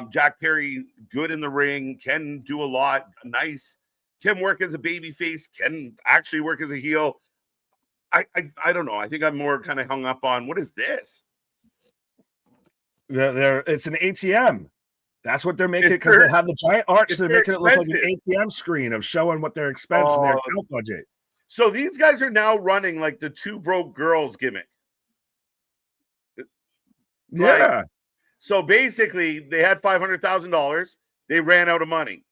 Jack Perry, good in the ring, can do a lot, nice, can work as a baby face, can actually work as a heel. I don't know. I think I'm more kind of hung up on, what is this? It's an ATM. That's what they're making because they have the giant arch. They're making it look like an ATM screen of showing what their expense and their account budget. So these guys are now running like the two broke girls gimmick. Yeah. So basically, they had $500,000. They ran out of money.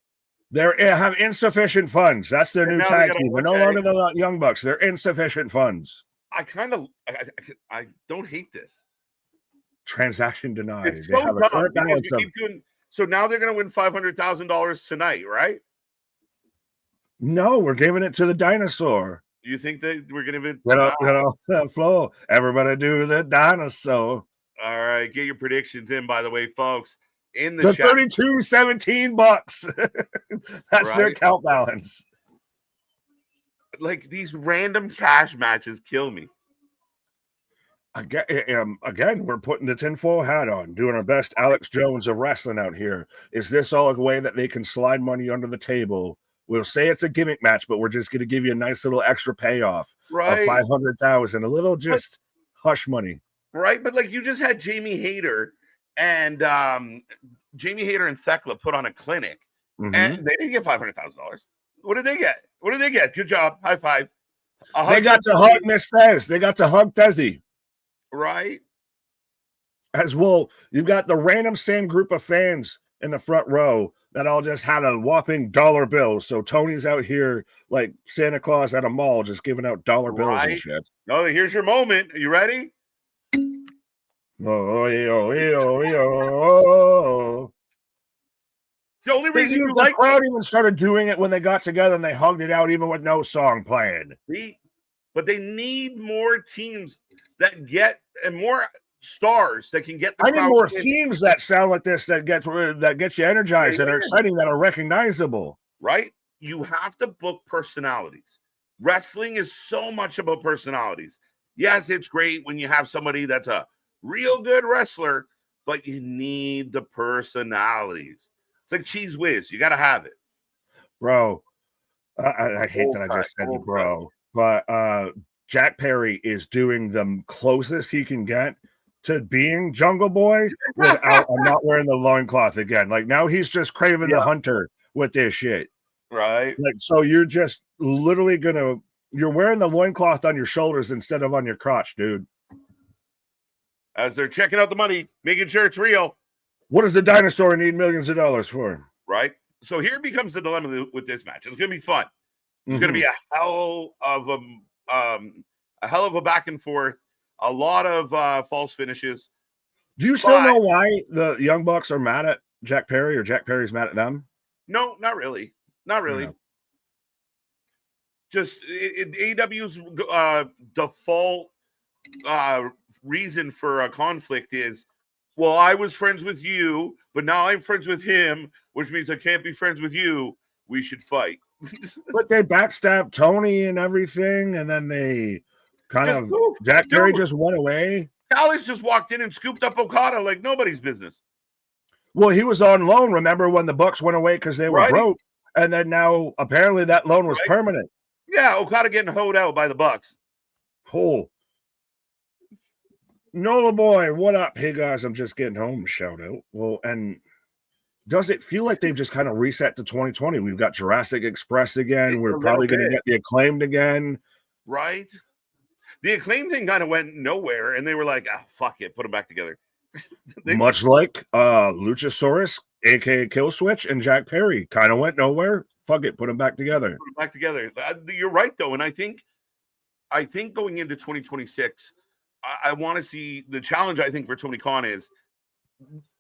They have insufficient funds. That's their new tag team. They're no longer the Young Bucks. They're insufficient funds. I don't hate this. Transaction denied. It's so dumb because so now they're going to win $500,000 tonight, right? No, we're giving it to the dinosaur. You think that we're going to flow? Everybody do the dinosaur. All right, get your predictions in, by the way, folks. In the chat. $32.17. That's their count balance. Like, these random cash matches kill me. Again, we're putting the tinfoil hat on, doing our best Alex Jones of wrestling out here. Is this all a way that they can slide money under the table? We'll say it's a gimmick match, but we're just going to give you a nice little extra payoff of $500,000, a little just hush money. Right, but like you just had Jamie Hayter and Thekla put on a clinic, and they didn't get $500,000. What did they get? Good job, high five. They got to hug Miss Thez. They got to hug Thezzy. Right. As well, you've got the random same group of fans in the front row that all just had a whopping dollar bill. So Tony's out here like Santa Claus at a mall, just giving out dollar bills and shit. No, here's your moment. Are you ready? Oh. It's the only reason you like the crowd even started doing it when they got together and they hugged it out even with no song playing. But they need more teams that get and more stars that can get the I need crowd more in, themes that sound like this, that get you energized, that are exciting, that are recognizable. right? You have to book personalities. Wrestling is so much about personalities. Yes, it's great when you have somebody that's a real good wrestler, but you need the personalities. It's like Cheese Whiz. You got to have it. Bro, I hate that I just said the bro, but Jack Perry is doing the closest he can get to being Jungle Boy without I'm not wearing the loincloth again. Like now he's just Craven the Hunter with this shit. Right. Like, so you're just literally you're wearing the loincloth on your shoulders instead of on your crotch, dude. As they're checking out the money, making sure it's real. What does the dinosaur need millions of dollars for? Right. So here becomes the dilemma with this match. It's going to be fun. It's going to be a hell of a back and forth. A lot of false finishes. Do you still know why the Young Bucks are mad at Jack Perry or Jack Perry's mad at them? No, not really. Not really. Just AEW's default reason for a conflict is, well, I was friends with you, but now I'm friends with him, which means I can't be friends with you. We should fight. But they backstabbed Tony and everything, and then they Jack Perry just went away. Callis just walked in and scooped up Okada like nobody's business. Well, he was on loan. Remember when the Bucks went away because they were broke, and then now apparently that loan was permanent. Yeah, Okada getting hoed out by the Bucks. Cool. Nola boy, what up? Hey guys, I'm just getting home. Shout out. Well, and does it feel like they've just kind of reset to 2020? We've got Jurassic Express again. We're probably going to get the Acclaimed again. Right. The Acclaimed thing kind of went nowhere, and they were like, fuck it, put them back together. Much like Luchasaurus, aka Killswitch, and Jack Perry kind of went nowhere. Fuck it, put them back together. Put them back together. You're right, though, and I think going into 2026, I want to see the challenge. I think for Tony Khan is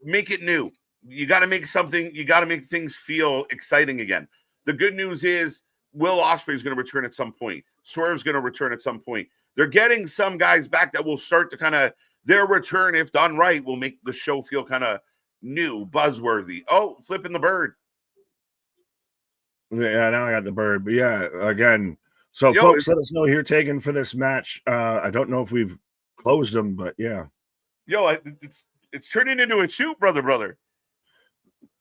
make it new. You got to make something. You got to make things feel exciting again. The good news is Will Ospreay is going to return at some point. Swerve's going to return at some point. They're getting some guys back that will start to kind of their return, if done right, will make the show feel kind of new, buzzworthy. Oh, flipping the bird. Yeah, now I got the bird. But yeah, again. So folks, let us know who you're taking for this match. I don't know if we've closed them, but yeah. It's turning into a shoot, brother.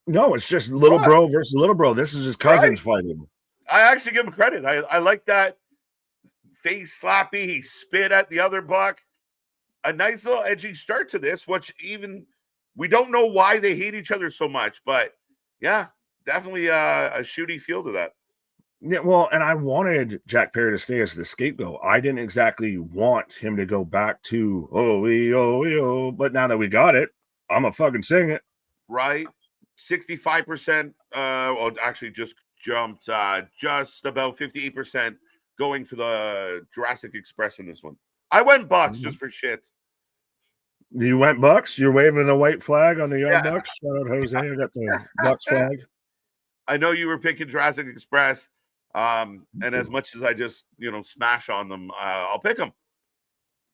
No, it's just little bro versus little bro. This is his cousins fighting. I actually give him credit. I like that face slappy. He spit at the other Buck. A nice little edgy start to this, which even we don't know why they hate each other so much, but yeah, definitely a shooty feel to that. Yeah, well, and I wanted Jack Perry to stay as the scapegoat. I didn't exactly want him to go back to but now that we got it, I'm gonna fucking sing it. Right, 65%. Well, actually, just jumped just about 58% going for the Jurassic Express in this one. I went Bucks just for shit. You went Bucks? You're waving the white flag on the Young Bucks? Shout out, Jose. I got the Bucks flag. I know you were picking Jurassic Express. And as much as I just, smash on them, I'll pick them.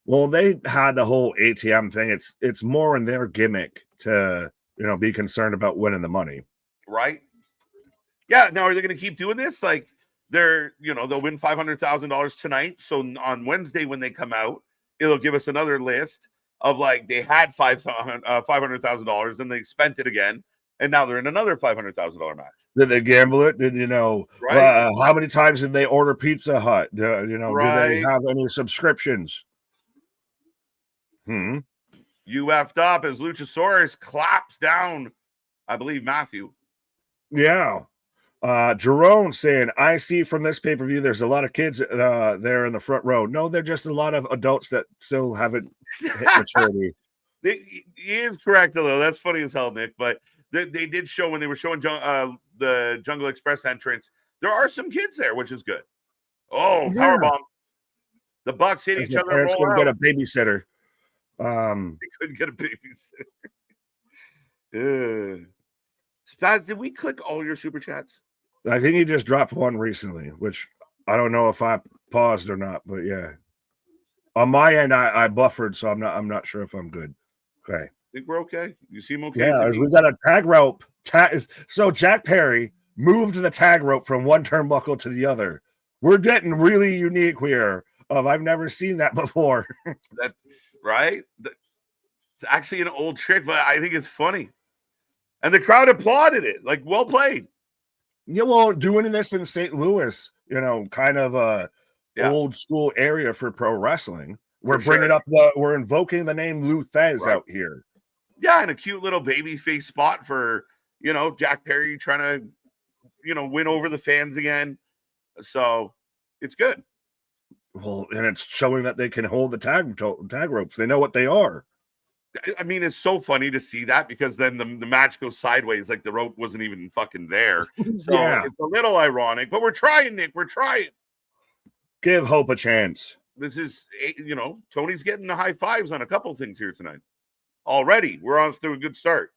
Well, they had the whole ATM thing. It's more in their gimmick to, be concerned about winning the money. Right. Yeah. Now, are they going to keep doing this? Like they'll win $500,000 tonight. So on Wednesday, when they come out, it'll give us another list of like, they had $500,000 and they spent it again. And now they're in another $500,000 match. Did they gamble it? Did how many times did they order Pizza Hut? Do they have any subscriptions? You effed up as Luchasaurus claps down, I believe, Matthew. Yeah. Jerome saying, I see from this pay-per-view there's a lot of kids there in the front row. No, they're just a lot of adults that still haven't hit maturity. He is correct, though. That's funny as hell, Nick. But they did show when they were showing the Jungle Express entrance, there are some kids there, which is good. Oh, powerbomb. The Bucks hit each other. Parents couldn't get a babysitter. They couldn't get a babysitter. Spaz, did we click all your super chats? I think you just dropped one recently, which I don't know if I paused or not, but yeah. On my end, I buffered, so I'm not sure if I'm good. Okay. I think we're okay. You seem okay. Yeah, as we got a tag rope. So Jack Perry moved the tag rope from one turnbuckle to the other. We're getting really unique here. I've never seen that before. That right? It's actually an old trick, but I think it's funny. And the crowd applauded it. Like, well played. Yeah, well, doing this in St. Louis, kind of a old school area for pro wrestling. We're bringing up we're invoking the name Lou Thez out here. Yeah, and a cute little baby face spot for, Jack Perry trying to, win over the fans again. So it's good. Well, and it's showing that they can hold the tag ropes. They know what they are. I mean, it's so funny to see that because then the match goes sideways, like the rope wasn't even fucking there. So it's a little ironic, but we're trying, Nick. We're trying. Give hope a chance. This is, Tony's getting the high fives on a couple things here tonight. Already, we're on to a good start.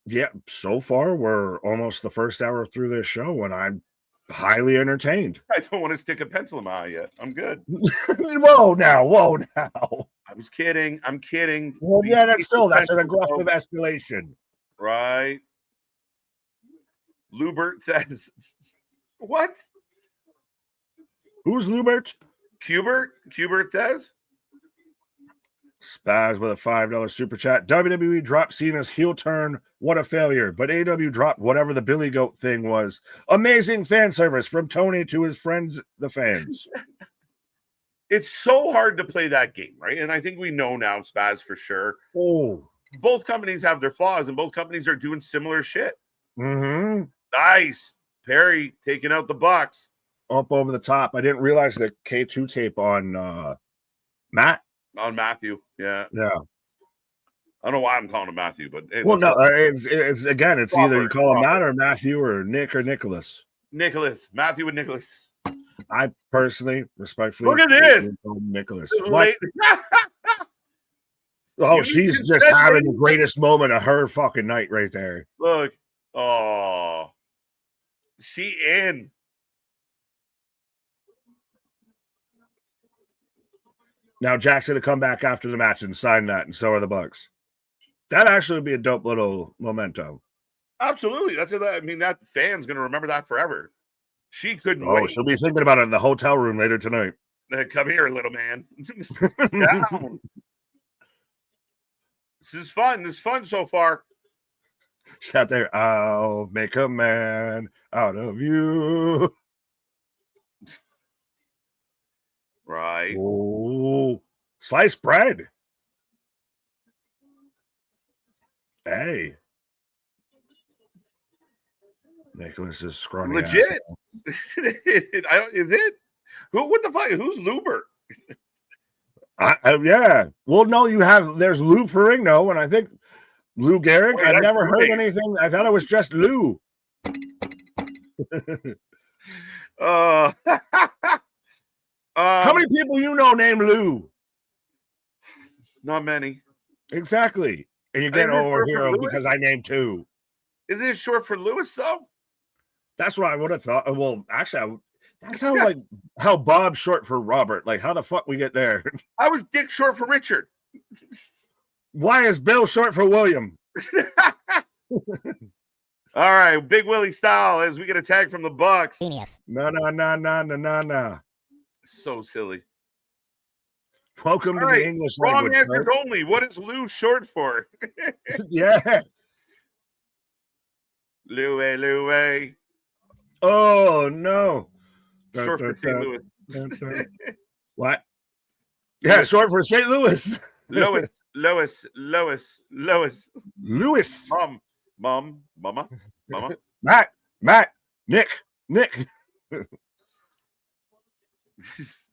Yeah, so far we're almost the first hour through this show, and I'm highly entertained. I don't want to stick a pencil in my eye yet. I'm good. Whoa now. I was kidding. I'm kidding. Well, yeah, that's an aggressive escalation. Right. Lubert says, what? Who's Lubert? Cubert says. Spaz with a $5 super chat. WWE dropped Cena's heel turn. What a failure. But AEW dropped whatever the Billy Goat thing was. Amazing fan service from Tony to his friends, the fans. It's so hard to play that game, right? And I think we know now, Spaz, for sure. Oh. Both companies have their flaws, and both companies are doing similar shit. Mm-hmm. Nice. Perry taking out the Bucks. Up over the top. I didn't realize the K2 tape on Matt. On Matthew, yeah. I don't know why I'm calling him Matthew, but hey, it's again, it's either you call him Matt or Matthew or Nick or Nicholas. Matthew and Nicholas. I personally, respectfully, look at this, Nicholas. What? Oh, she's just having the greatest moment of her fucking night right there. Look, oh, she in. Now Jack's going to come back after the match and sign that, and so are the Bucks. That actually would be a dope little memento. Absolutely. That fan's going to remember that forever. She couldn't wait. She'll be thinking about it in the hotel room later tonight. Come here, little man. Down. This is fun. This is fun so far. She's out there. I'll make a man out of you. Right. Oh, sliced bread. Hey. Nicholas is scrawny. Legit. Is it? What the fuck? Who's Luber? Yeah. Well, no, there's Lou Ferrigno, and I think Lou Gehrig. I've never heard anything. I thought it was just Lou. How many people named Lou? Not many. Exactly. And you get over here because I named two. Isn't it short for Lewis, though? That's what I would have thought. Well, actually, that's how Bob's short for Robert. Like, how the fuck we get there? I was Dick short for Richard. Why is Bill short for William? All right, Big Willie style as we get a tag from the Bucks. Genius. No. So silly. Welcome to the English language. Wrong answers only. What is Lou short for? Yeah. Louie. Oh, no. Short for St. Louis. What? Yeah, short for St. Louis. Lois. Lewis. Mama. Matt. Nick.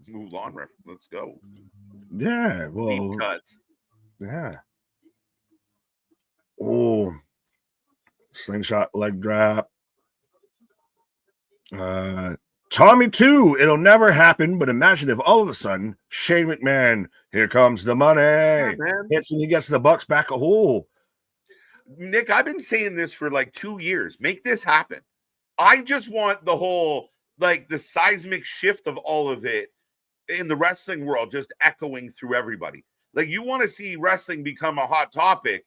Move on, ref. Let's go. Yeah, well. Deep cuts. Yeah. Oh. Slingshot leg drop. Tommy 2. It'll never happen, but imagine if all of a sudden Shane McMahon, here comes the money. Hits and he gets the Bucks back a hole. Nick, I've been saying this for like 2 years. Make this happen. I just want the whole, the seismic shift of all of it in the wrestling world just echoing through everybody. Like, you want to see wrestling become a hot topic.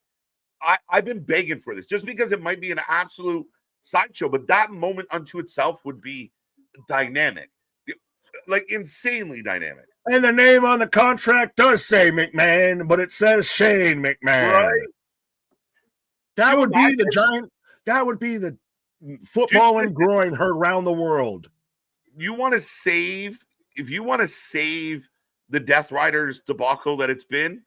I've been begging for this, just because it might be an absolute sideshow, but that moment unto itself would be dynamic, like insanely dynamic. And the name on the contract does say McMahon, but it says Shane McMahon. Right? That would be the giant. That would be the football and groin heard around the world. You want to save, if you want to save the Death Riders debacle that it's been,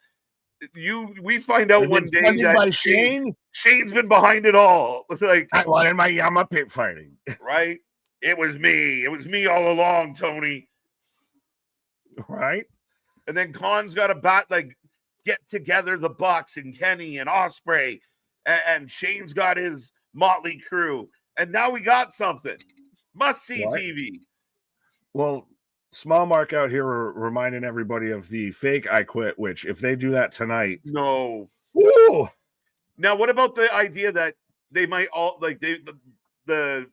we find out one day that Shane's been behind it all. Like, I wanted my Yama pit fighting. Right? It was me all along, Tony. Right? And then Khan's got to get together the Bucks and Kenny and Ospreay, and Shane's got his motley crew, and now we got something. Must see TV. Well, Small Mark out here reminding everybody of the fake I Quit, which if they do that tonight. No. Woo! Now, what about the idea that they might all they're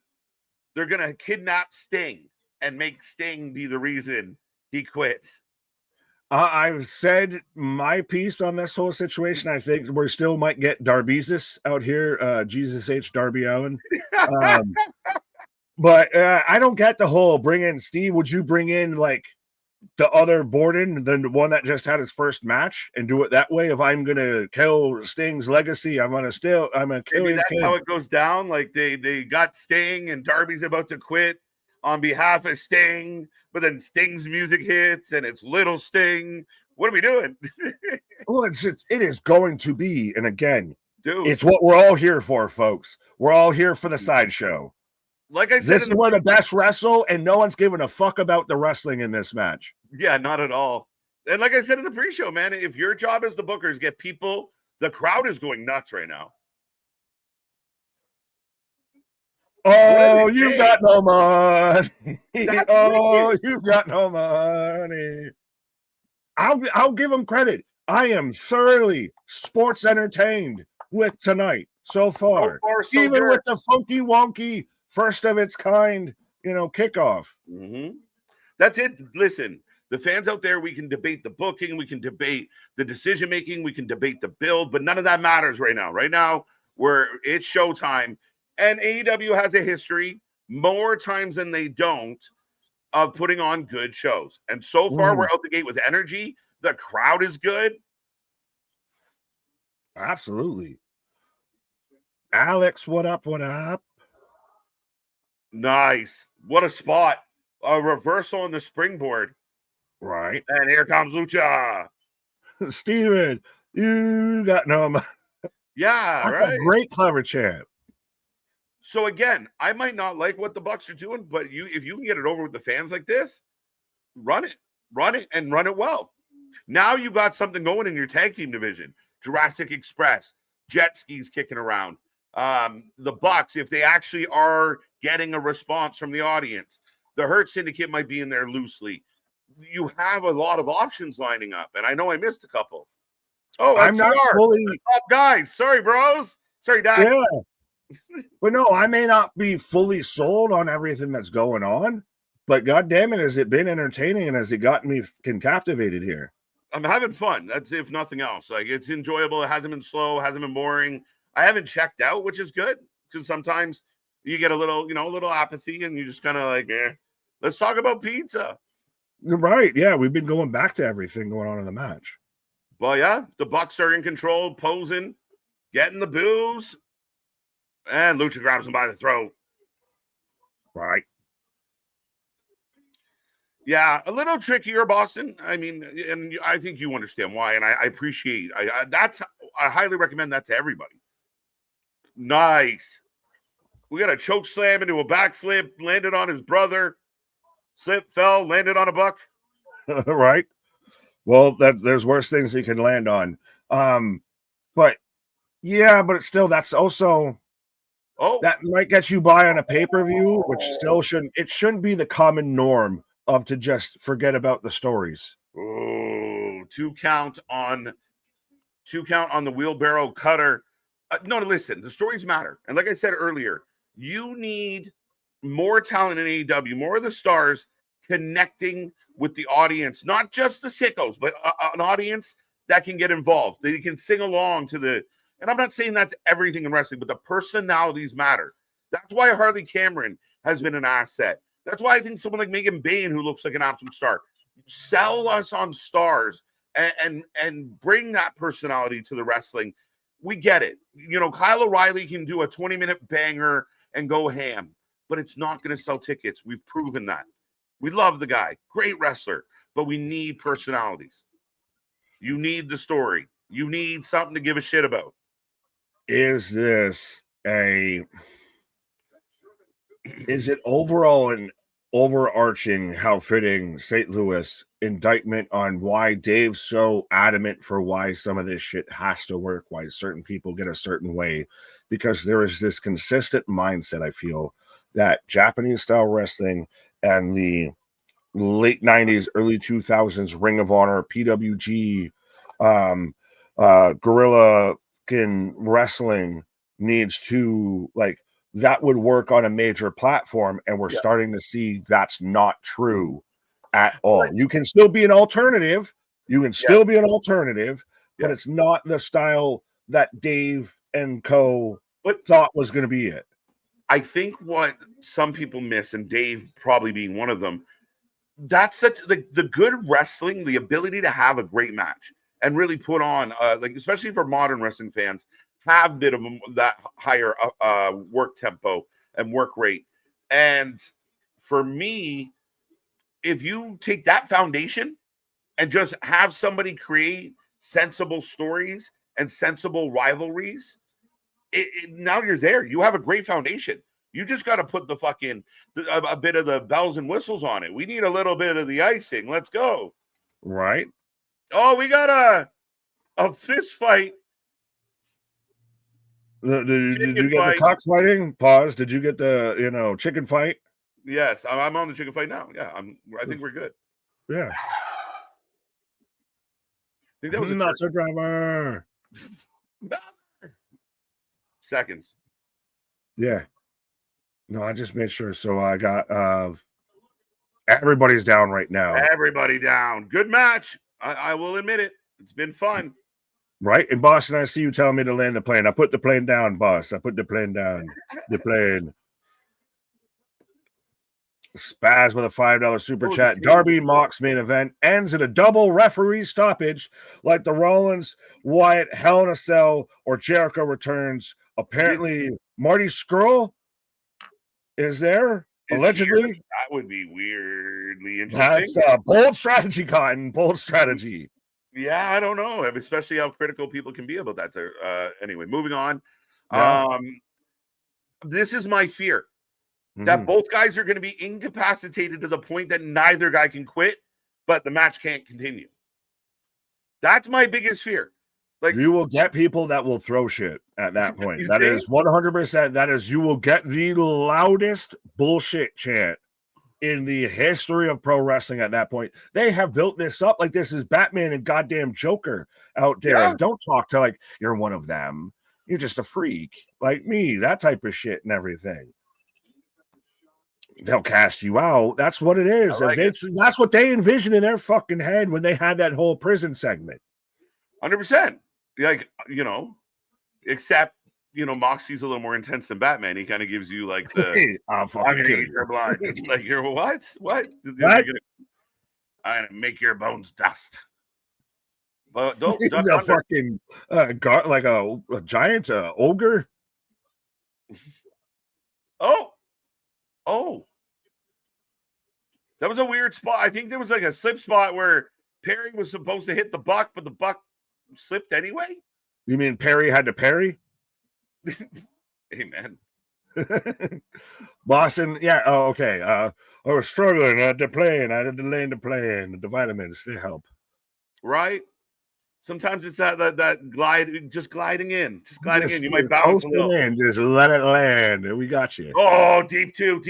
gonna kidnap Sting and make Sting be the reason he quits? I've said my piece on this whole situation. I think we still might get Darbeezus out here, Jesus H. Darby Allen. But I don't get the whole bring in Steve. Would you bring in like the other Borden, the one that just had his first match, and do it that way? If I'm gonna kill Sting's legacy, I'm gonna kill Maybe his that's kid. how it goes down. Like they got Sting and Darby's about to quit on behalf of Sting, but then Sting's music hits and it's Little Sting. What are we doing? Well, it is going to be, and again, dude, it's what we're all here for, folks. We're all here for the sideshow. Like I said, this is where the best wrestle, and no one's giving a fuck about the wrestling in this match. Yeah, not at all. And like I said in the pre-show, man, if your job as the bookers, get people, the crowd is going nuts right now. Oh, you've got no money. You've got no money. I'll give them credit. I am thoroughly sports entertained with tonight so far. Even good. With the funky wonky first of its kind, kickoff. Mm-hmm. That's it. Listen, the fans out there, we can debate the booking, we can debate the decision making, we can debate the build, but none of that matters right now. Right now, it's showtime, and AEW has a history more times than they don't of putting on good shows. And so far, we're out the gate with energy. The crowd is good. Absolutely. Alex, what up? What up? Nice. What a spot. A reversal on the springboard. Right. And here comes Lucha. Steven, you got no money. Yeah, that's a great, clever chant. So again, I might not like what the Bucks are doing, but if you can get it over with the fans like this, run it, and run it well. Now you got something going in your tag team division. Jurassic Express, jet skis kicking around. The Bucks, if they actually are getting a response from the audience, the Hurt Syndicate might be in there loosely. You have a lot of options lining up, and I know I missed a couple. Oh, I'm not fully top guys. Sorry, bros. Sorry, Dad. Yeah. But no, I may not be fully sold on everything that's going on, but God damn it, has it been entertaining and has it gotten me captivated here? I'm having fun. That's if nothing else. Like, it's enjoyable. It hasn't been slow. Hasn't been boring. I haven't checked out, which is good, because sometimes you get a little apathy, and you just kind of like, let's talk about pizza. Right. Yeah, we've been going back to everything going on in the match. Well, yeah, the Bucks are in control, posing, getting the boos, and Lucha grabs him by the throat. Right. Yeah, a little trickier, Boston. I mean, and I think you understand why, and I appreciate. I highly recommend that to everybody. Nice. We got a choke slam into a backflip, landed on his brother, slipped, fell, landed on a Buck. Right. Well, there's worse things he can land on. But it's still, that's also that might get you by on a pay-per-view, which still shouldn't be the common norm of to just forget about the stories. Oh, two count on the wheelbarrow cutter. No, listen, the stories matter. And like I said earlier, you need more talent in AEW, more of the stars connecting with the audience, not just the sickos, but an audience that can get involved. They can sing along to the, and I'm not saying that's everything in wrestling, but the personalities matter. That's why Harley Cameron has been an asset. That's why I think someone like Megan Bain, who looks like an absolute star, sell us on stars and bring that personality to the wrestling. We get it. You know, Kyle O'Reilly can do a 20-minute banger and go ham, but it's not going to sell tickets. We've proven that. We love the guy. Great wrestler, but we need personalities. You need the story. You need something to give a shit about. Is it overall an overarching, how fitting St. Louis indictment on why Dave's so adamant for why some of this shit has to work, why certain people get a certain way? Because there is this consistent mindset, I feel, that Japanese style wrestling and the late 90s, early 2000s Ring of Honor, PWG, guerrilla wrestling needs to, like, that would work on a major platform, and we're starting to see that's not true at all. You can still be an alternative. You can still be an alternative, but it's not the style that Dave and co thought was going to be it. I think what some people miss, and Dave probably being one of them, that's the good wrestling, the ability to have a great match and really put on, like, especially for modern wrestling fans, have a bit of that higher work tempo and work rate. And for me, if you take that foundation and just have somebody create sensible stories and sensible rivalries, now you're there. You have a great foundation. You just got to put the fucking a bit of the bells and whistles on it. We need a little bit of the icing. Let's go. Right. Oh, we got a fist fight. Did you get the cockfighting? Pause. Did you get the chicken fight? Yes, I'm on the chicken fight now. Yeah, I think we're good. Yeah. I think that was not a driver. Seconds. Yeah. No, I just made sure. So I got everybody's down right now. Everybody down. Good match. I will admit it. It's been fun. Right? In Boston, I see you telling me to land the plane. I put the plane down, boss. I put the plane down. The plane. Spaz with a $5 super chat. Darby Mox main event ends in a double referee stoppage like the Rollins, Wyatt, Hell in a Cell, or Jericho returns. Apparently, Marty Scurll is there, allegedly. That would be weirdly interesting. That's bold strategy, Cotton. Bold strategy. Yeah, I don't know, especially how critical people can be about that. Anyway, moving on. Yeah. This is my fear. That both guys are going to be incapacitated to the point that neither guy can quit, but the match can't continue. That's my biggest fear. Like, you will get people that will throw shit at that point. That is 100%. That is, you will get the loudest bullshit chant in the history of pro wrestling at that point. They have built this up like this is Batman and goddamn Joker out there. Yeah. Don't talk to like you're one of them. You're just a freak like me. That type of shit and everything. They'll cast you out. That's what it is. That's what they envisioned in their fucking head when they had that whole prison segment. 100%. Like, except, Moxie's a little more intense than Batman. He kind of gives you like the I'm gonna eat your blood. Like, you're what? What? I'm gonna make your bones dust. But don't. He's a fucking like a giant ogre. Oh, that was a weird spot. I think there was like a slip spot where Perry was supposed to hit the buck, but the buck slipped anyway. You mean Perry had to parry? Amen. Boston, yeah. Oh, okay. I was struggling at the plane. I had to land the plane. The vitamins, they help. Right. Sometimes it's that glide, just gliding in. You might bounce a little. In. Just let it land. We got you. Oh, deep two.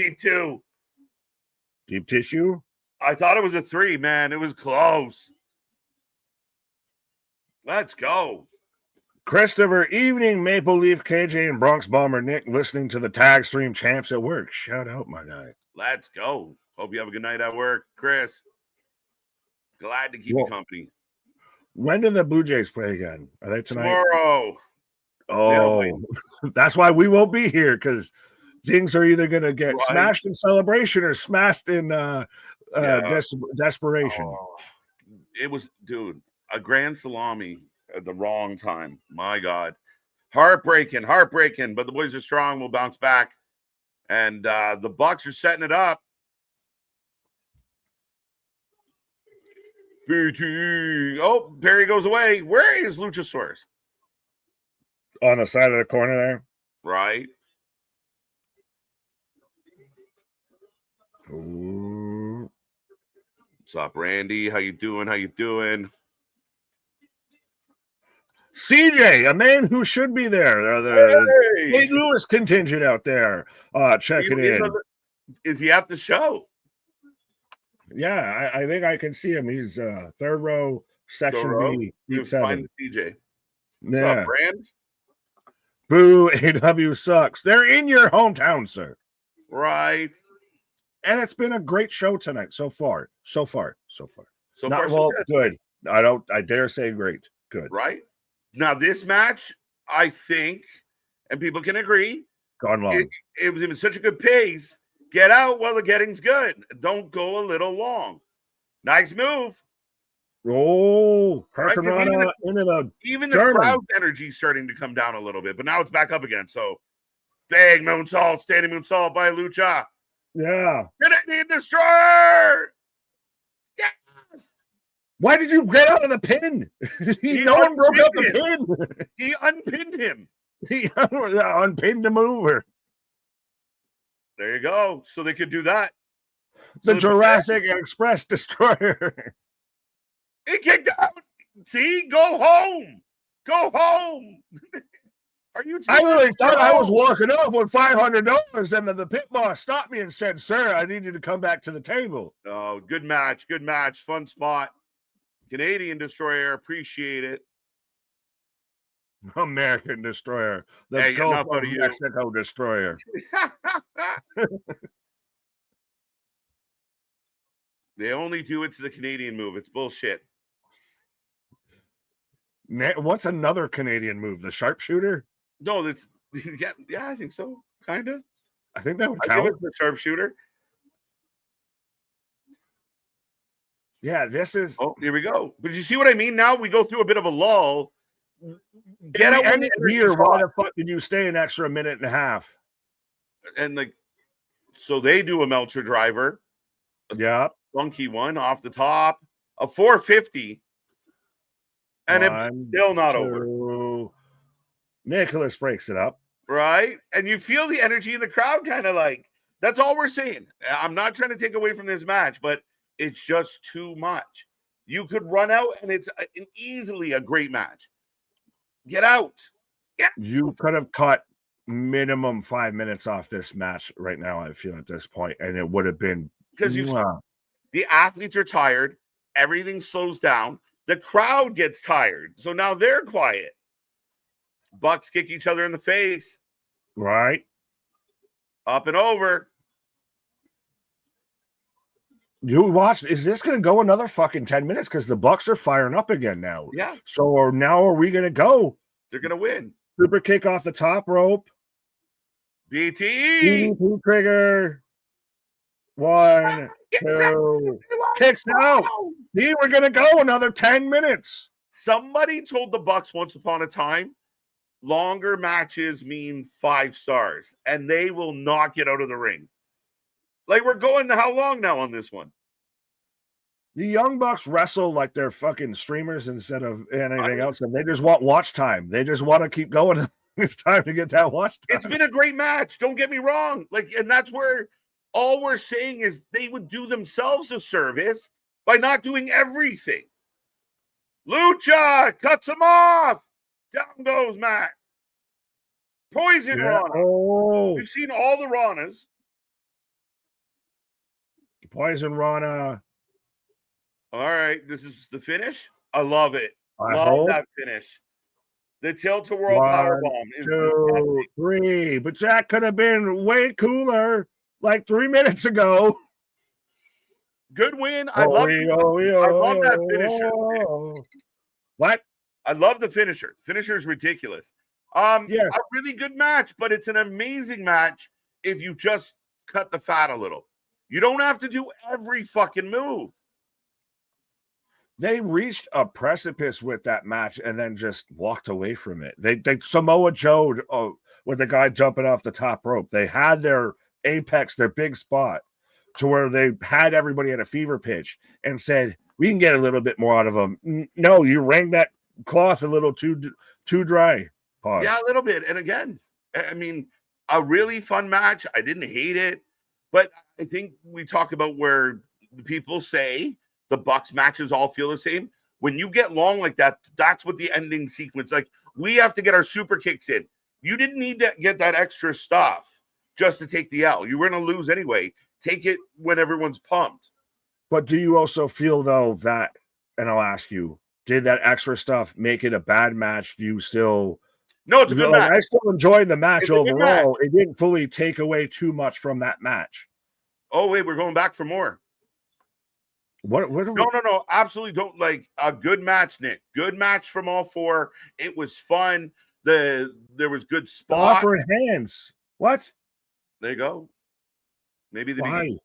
Deep tissue? I thought it was a 3, man. It was close. Let's go. Christopher, evening, Maple Leaf, KJ, and Bronx Bomber Nick listening to the Tag Stream Champs at work. Shout out, my guy. Let's go. Hope you have a good night at work, Chris. Glad to keep you company. When do the Blue Jays play again? Are they tonight? Tomorrow. Oh, that's why we won't be here, because things are either going to get smashed in celebration or smashed in desperation. Oh, it was, dude, a grand salami at the wrong time. My God. Heartbreaking. But the boys are strong. We'll bounce back. And the Bucks are setting it up. BT. Oh, Barry goes away. Where is Luchasaurus? On the side of the corner there. Right. Ooh. What's up, Randy? How you doing? CJ, a man who should be there. The St. Louis contingent out there checking in. Is he at the show? Yeah, I think I can see him. He's third row, section B, seat 7. CJ. Yeah. What's up, Brand? Boo, AW sucks. They're in your hometown, sir. Right. And it's been a great show tonight so far. Good. I dare say great. Good. Right. Now, this match, I think, and people can agree, gone long. It was in such a good pace. Get out while the getting's good. Don't go a little long. Nice move. Oh, Hurricanrana into the even the crowd energy starting to come down a little bit, but now it's back up again. So, big moonsault, standing moonsault by Lucha. Yeah. Canadian Destroyer. Yes. Why did you get out of the pin? No one broke up the pin. He unpinned him. He unpinned the mover. There you go. So they could do that. The Jurassic Express Destroyer. He kicked out. See? Go home. Are you? I really thought I was walking off with $500, and the pit boss stopped me and said, "Sir, I need you to come back to the table." Oh, good match. Fun spot. Canadian Destroyer, appreciate it. American Destroyer, the Gulf of Mexico Destroyer. They only do it to the Canadian move. It's bullshit. What's another Canadian move? The sharpshooter? No, that's yeah, I think so. Kind of. I think that would count. The sharpshooter. Yeah, this is. Oh, here we go. But you see what I mean? Now we go through a bit of a lull. Get out and here. Why the fuck did you stay an extra minute and a half? And so they do a Melcher driver. Yeah. Funky one off the top. A 450. And it's still not over. Nicholas breaks it up. Right? And you feel the energy in the crowd kind of that's all we're saying. I'm not trying to take away from this match, but it's just too much. You could run out and it's easily a great match. Get out. Yeah. You could have cut minimum 5 minutes off this match right now, I feel, at this point, and it would have been because the athletes are tired, everything slows down, the crowd gets tired, so now they're quiet. Bucks kick each other in the face. Right. Up and over. You watch. Is this going to go another fucking 10 minutes? Because the Bucks are firing up again now. Yeah. So now are we going to go? They're going to win. Super kick off the top rope. BT. Trigger. 1, 2. Kicks out. See, we're going to go another 10 minutes. Somebody told the Bucks once upon a time, longer matches mean 5 stars, and they will not get out of the ring. We're going to how long now on this one? The Young Bucks wrestle like they're fucking streamers instead of anything else, and they just want watch time. They just want to keep going. It's time to get that watch time. It's been a great match. Don't get me wrong. And that's where all we're saying is they would do themselves a service by not doing everything. Lucha cuts him off. Down goes Matt. Poison Rana. Oh. We've seen all the Ranas. Poison Rana. All right, this is the finish. I love it. I love that finish. The tilt-a-whirl powerbomb is 2, 3. But that could have been way cooler 3 minutes ago. Good win. I love that finisher. What? I love the finisher. Finisher is ridiculous. A really good match, but it's an amazing match if you just cut the fat a little. You don't have to do every fucking move. They reached a precipice with that match and then just walked away from it. They Samoa Joe'd with the guy jumping off the top rope. They had their apex, their big spot, to where they had everybody at a fever pitch and said, we can get a little bit more out of them. No, you wrang that cloth a little too dry. Pause. Yeah, a little bit. And again, I mean, a really fun match. I didn't hate it, but I think we talk about where the people say the Bucks matches all feel the same. When you get long like that, that's what the ending sequence, like, we have to get our super kicks in. You didn't need to get that extra stuff just to take the L. You were going to lose anyway. Take it when everyone's pumped. But do you also feel, though, that, and I'll ask you, did that extra stuff make it a bad match? Do you still... No, it's a good match. I still enjoyed the match overall. It didn't fully take away too much from that match. Oh, wait, we're going back for more. No, absolutely don't. Like, a good match, Nick. Good match from all four. It was fun. There was good spot. Offering hands. What? There you go. Maybe the Why? beginning.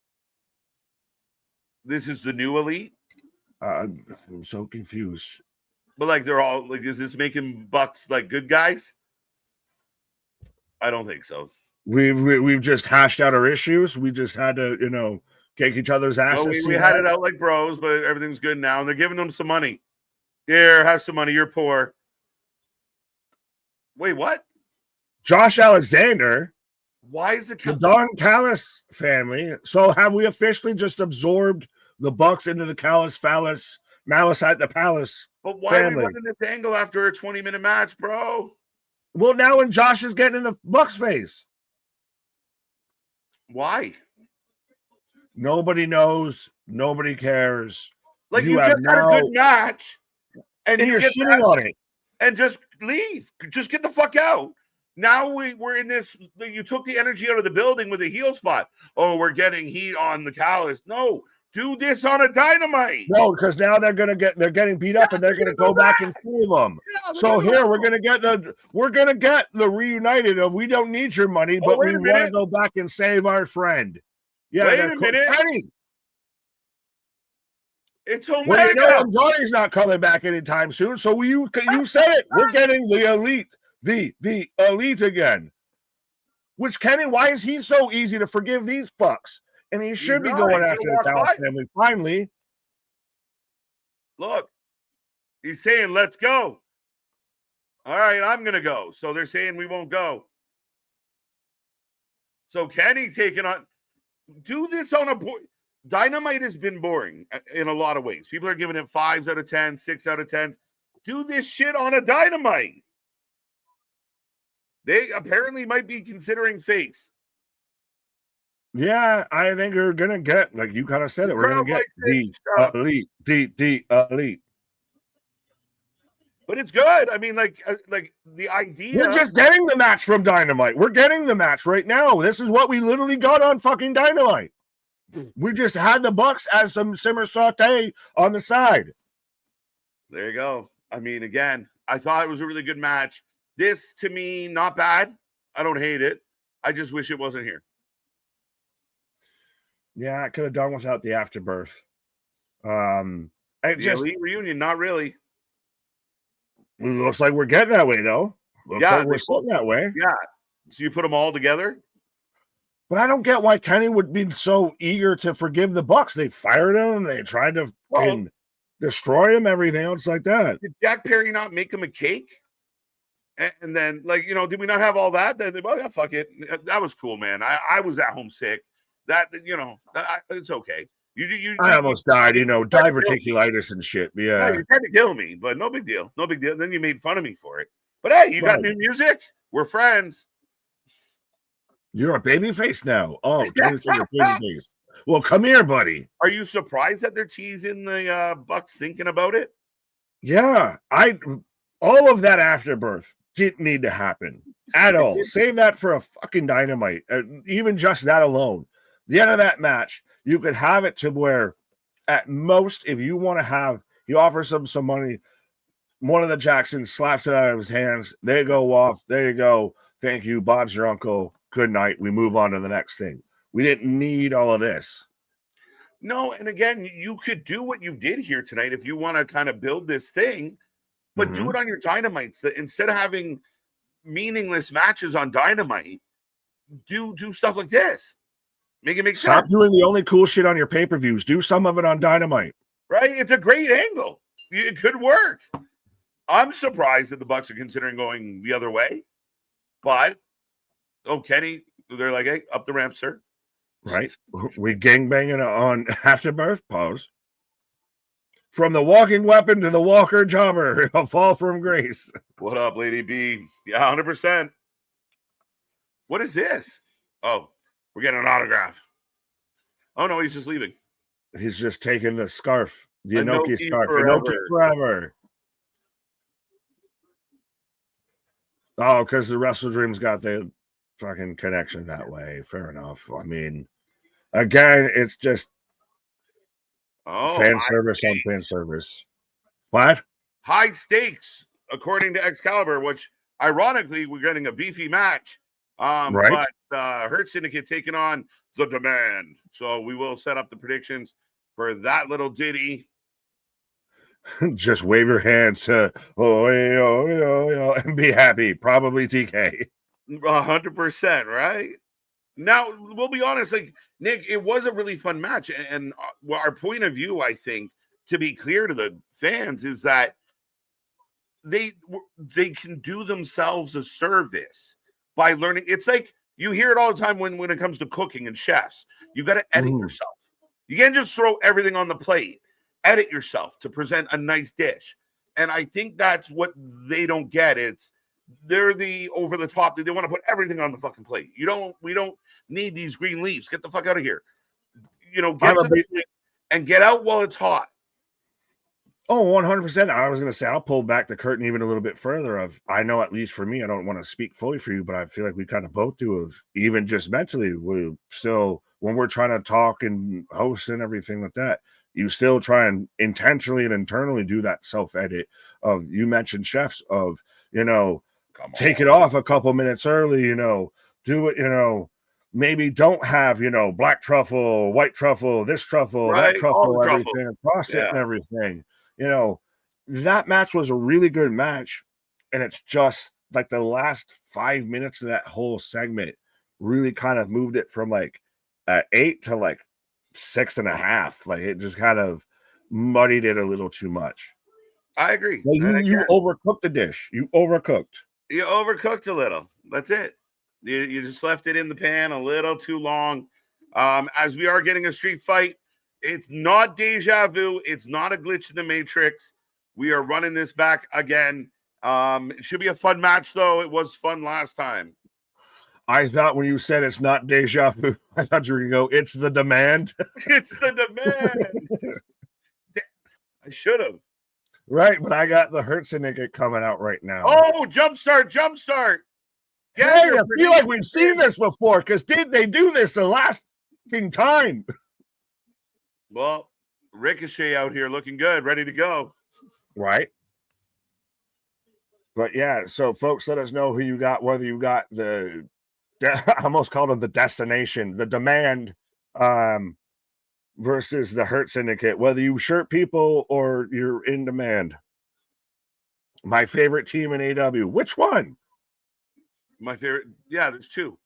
This is the new Elite. I'm so confused. But like, they're all like, is this making Bucks like good guys? I don't think so. We've just hashed out our issues. We just had to, kick each other's asses. Well, we had it out like bros, but everything's good now. And they're giving them some money. Here, have some money. You're poor. Wait, what? Josh Alexander. Why is it the Don Callis family? So have we officially just absorbed the Bucks into the Callis Phallus, Malice at the Palace? But why are we running this angle after a 20-minute match, bro? Well, now when Josh is getting in the Bucks face. Why? Nobody knows. Nobody cares. Like, you just had a good match. And you're shitting on it. And just leave. Just get the fuck out. Now we're in this. You took the energy out of the building with a heel spot. Oh, we're getting heat on the Callis. No. Do this on a Dynamite. No, because now they're getting beat up and they're gonna go back and save them. Yeah, so here we're gonna get the reunited of, we don't need your money, but we want to go back and save our friend. Yeah, wait a minute. Penny. It's Omega. Well, Johnny's not coming back anytime soon. So you said it. We're getting the elite, the elite again. Which, Kenny, why is he so easy to forgive these fucks? And he should be going after the Callis family finally. Look, he's saying, let's go. All right, I'm going to go. So they're saying we won't go. So Kenny taking on, do this on a board. Dynamite has been boring in a lot of ways. People are giving it 5s out of 10, 6 out of 10. Do this shit on a Dynamite. They apparently might be considering face. Yeah, I think we're gonna get, like you kind of said it, we're gonna get the elite, the elite. But it's good. I mean, like the idea. We're just getting the match from Dynamite. We're getting the match right now. This is what we literally got on fucking Dynamite. We just had the Bucks as some simmer saute on the side. There you go. I mean, again, I thought it was a really good match. This, to me, not bad. I don't hate it. I just wish it wasn't here. Yeah, I could have done without the afterbirth. Elite reunion, not really. It looks like we're getting that way, though. Looks like we're sitting that way. Yeah. So you put them all together? But I don't get why Kenny would be so eager to forgive the Bucks. They fired him. They tried to destroy him, everything else like that. Did Jack Perry not make him a cake? And then, did we not have all that? Then, yeah, fuck it. That was cool, man. I was at home sick. That, it's okay. I almost died, diverticulitis and shit. Yeah. You tried to kill me, but no big deal. No big deal. Then you made fun of me for it. But hey, you got new music? We're friends. You're a babyface now. Oh, you're babyface. Well, come here, buddy. Are you surprised that they're teasing the Bucks thinking about it? Yeah. All of that afterbirth didn't need to happen at all. Save that for a fucking Dynamite. Even just that alone. The end of that match, you could have it to where At most, if you want to have, he offers them some money. One of the Jacksons slaps it out of his hands. They go off. There you go. Thank you. Bob's your uncle. Good night. We move on to the next thing. We didn't need all of this. No, and again, you could do what you did here tonight if you want to kind of build this thing, but do it on your Dynamites. Instead of having meaningless matches on Dynamite, do stuff like this. Make it make sense. Stop doing the only cool shit on your pay-per-views. Do some of it on Dynamite. Right? It's a great angle. It could work. I'm surprised that the Bucks are considering going the other way. But, Kenny, they're like, hey, up the ramp, sir. Right? We gangbanging on Afterbirth. Pause. From the walking weapon to the walker jobber, a fall from grace. What up, Lady B? Yeah, 100%. What is this? Oh, we're getting an autograph. Oh, no, he's just leaving. He's just taking the scarf, the Inoki scarf. Forever. Inoki forever. Oh, because the WrestleDream's got the fucking connection that way. Fair enough. I mean, again, it's just fan service on fan service. What? High stakes, according to Excalibur, which ironically we're getting a beefy match. Right. But Hurt Syndicate taking on the Demand. So we will set up the predictions for that little ditty. Just wave your hands to and be happy. Probably TK. 100%, right? Now, we'll be honest, like, Nick, it was a really fun match. And our point of view, I think, to be clear to the fans, is that they can do themselves a service by learning. It's like you hear it all the time when it comes to cooking and chefs. You got to edit yourself. You can't just throw everything on the plate. Edit yourself to present a nice dish. And I think that's what they don't get. They're the over the top. They want to put everything on the fucking plate. We don't need these green leaves. Get the fuck out of here. Get to the plate and get out while it's hot. Oh, 100%. I was going to say, I'll pull back the curtain even a little bit further. I know, at least for me, I don't want to speak fully for you, but I feel like we kind of both do. Of even just mentally, we still, when we're trying to talk and host and everything like that, you still try and intentionally and internally do that self-edit of, you mentioned chefs, of, take it off a couple minutes early, do it, maybe don't have, black truffle, white truffle, this truffle, right, that truffle, everything, across it and everything. That match was a really good match. And it's just like the last 5 minutes of that whole segment really kind of moved it from like 8 to like 6.5. Like, it just kind of muddied it a little too much. I agree. Like, you overcooked the dish. You overcooked a little. That's it. You just left it in the pan a little too long. As we are getting a street fight, it's not deja vu. It's not a glitch in the Matrix. We are running this back again. It should be a fun match, though. It was fun last time. I thought when you said it's not deja vu, I thought you were going to go, it's the Demand. It's the Demand. I should have. Right, but I got the Hurt Syndicate coming out right now. Oh, jumpstart. Yeah, I feel like we've seen this before, because did they do this the last time? Well, Ricochet out here looking good, ready to go. Right. But yeah, so folks, let us know who you got, whether you got I almost called them the Destination, the Demand, versus the Hurt Syndicate, whether you shirt people or you're in Demand. My favorite team in AEW. Which one? My favorite. Yeah, there's two.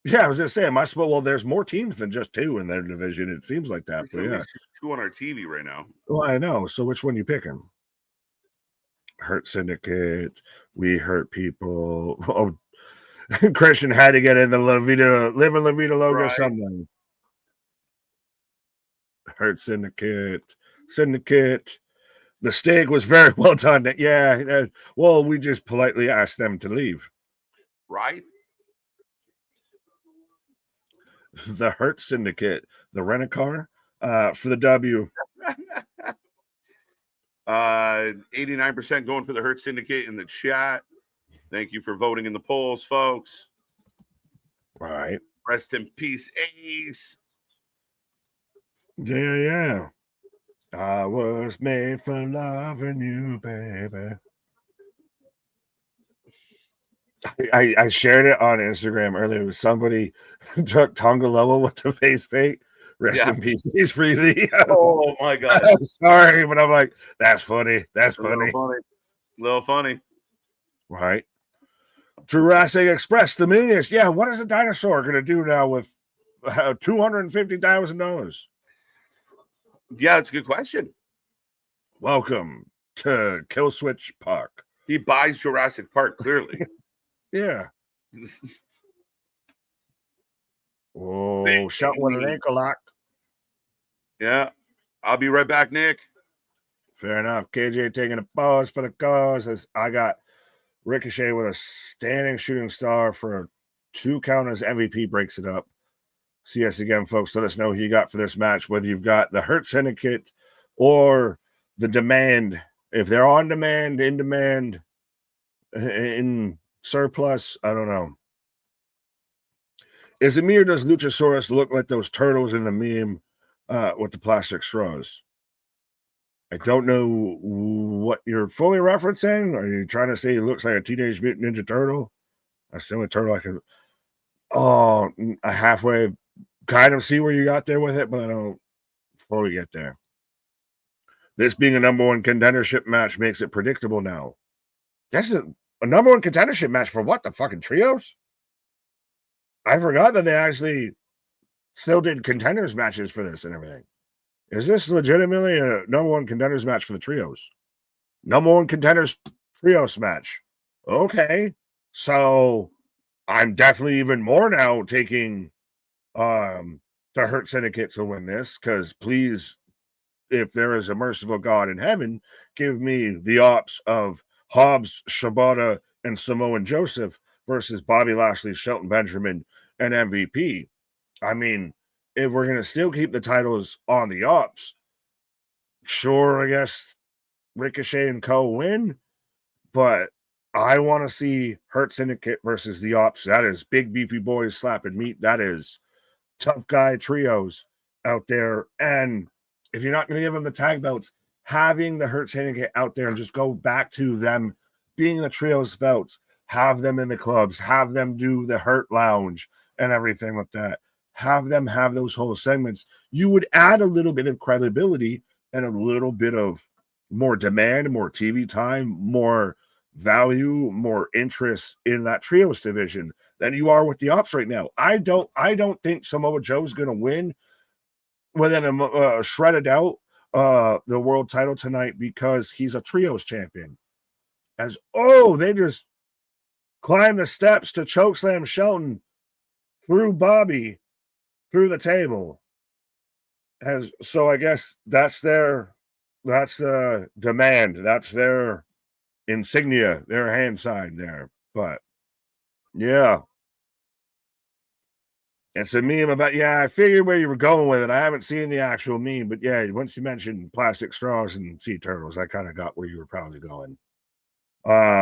Yeah, I was just saying, well, there's more teams than just two in their division. It seems like that. But yeah, two on our TV right now. Well, I know. So which one you picking? Hurt Syndicate. We hurt people. Oh, Christian had to get in the Live in La Vida logo, right. Something. Hurt Syndicate. The steak was very well done. Yeah. Well, we just politely asked them to leave. Right. The Hurt Syndicate. The rent-a-car for the W. 89% going for the Hurt Syndicate in the chat. Thank you for voting in the polls, folks. Right. Rest in peace, Ace. Yeah. I was made for loving you, baby. I shared it on Instagram earlier with somebody took Tongaloa with the face paint. Rest in peace. He's freezing. Oh my god. Sorry, but I'm like, that's funny. That's funny. A little funny. Right. Jurassic Express, the minions. Yeah, what is a dinosaur going to do now with $250,000? Yeah, it's a good question. Welcome to Kill Switch Park. He buys Jurassic Park, clearly. Yeah. Oh, shot with an ankle lock. Yeah. I'll be right back, Nick. Fair enough. KJ taking a pause for the cause as I got Ricochet with a standing shooting star for a 2 count as MVP breaks it up. See us again, folks. Let us know who you got for this match, whether you've got the Hurt Syndicate or the Demand. If they're on demand, in demand, in surplus, I don't know. Is it me or does Luchasaurus look like those turtles in the meme with the plastic straws? I don't know what you're fully referencing. Are you trying to say he looks like a Teenage Mutant Ninja Turtle? That's the only turtle I can. Oh, I halfway kind of see where you got there with it, but I don't fully get there. This being a number 1 contendership match makes it predictable now. That's a number 1 contendership match for what? The fucking trios? I forgot that they actually still did contenders matches for this and everything. Is this legitimately a number 1 contenders match for the trios? Number 1 contenders trios match. Okay. So I'm definitely even more now taking the Hurt Syndicate to win this, because please, if there is a merciful God in heaven, give me the ops of Hobbs, Shibata, and Samoan Joseph versus Bobby Lashley, Shelton Benjamin, and MVP. I mean, if we're going to still keep the titles on the ops, sure, I guess Ricochet and Co. win, but I want to see Hurt Syndicate versus the ops. That is big, beefy boys slapping meat. That is tough guy trios out there. And if you're not going to give them the tag belts, having the Hurt Syndicate out there and just go back to them being the trios belts, have them in the clubs, have them do the Hurt Lounge and everything like that. Have them have those whole segments. You would add a little bit of credibility and a little bit of more demand, more TV time, more value, more interest in that trios division than you are with the ops right now. I don't think Samoa Joe's going to win within a shredded out the world title tonight because he's a trios champion. As they just climb the steps to chokeslam Shelton through Bobby through the table. So I guess that's the demand. That's their insignia, their hand sign there. But yeah. It's a meme about, I figured where you were going with it. I haven't seen the actual meme, but yeah, once you mentioned plastic straws and sea turtles, I kind of got where you were probably going.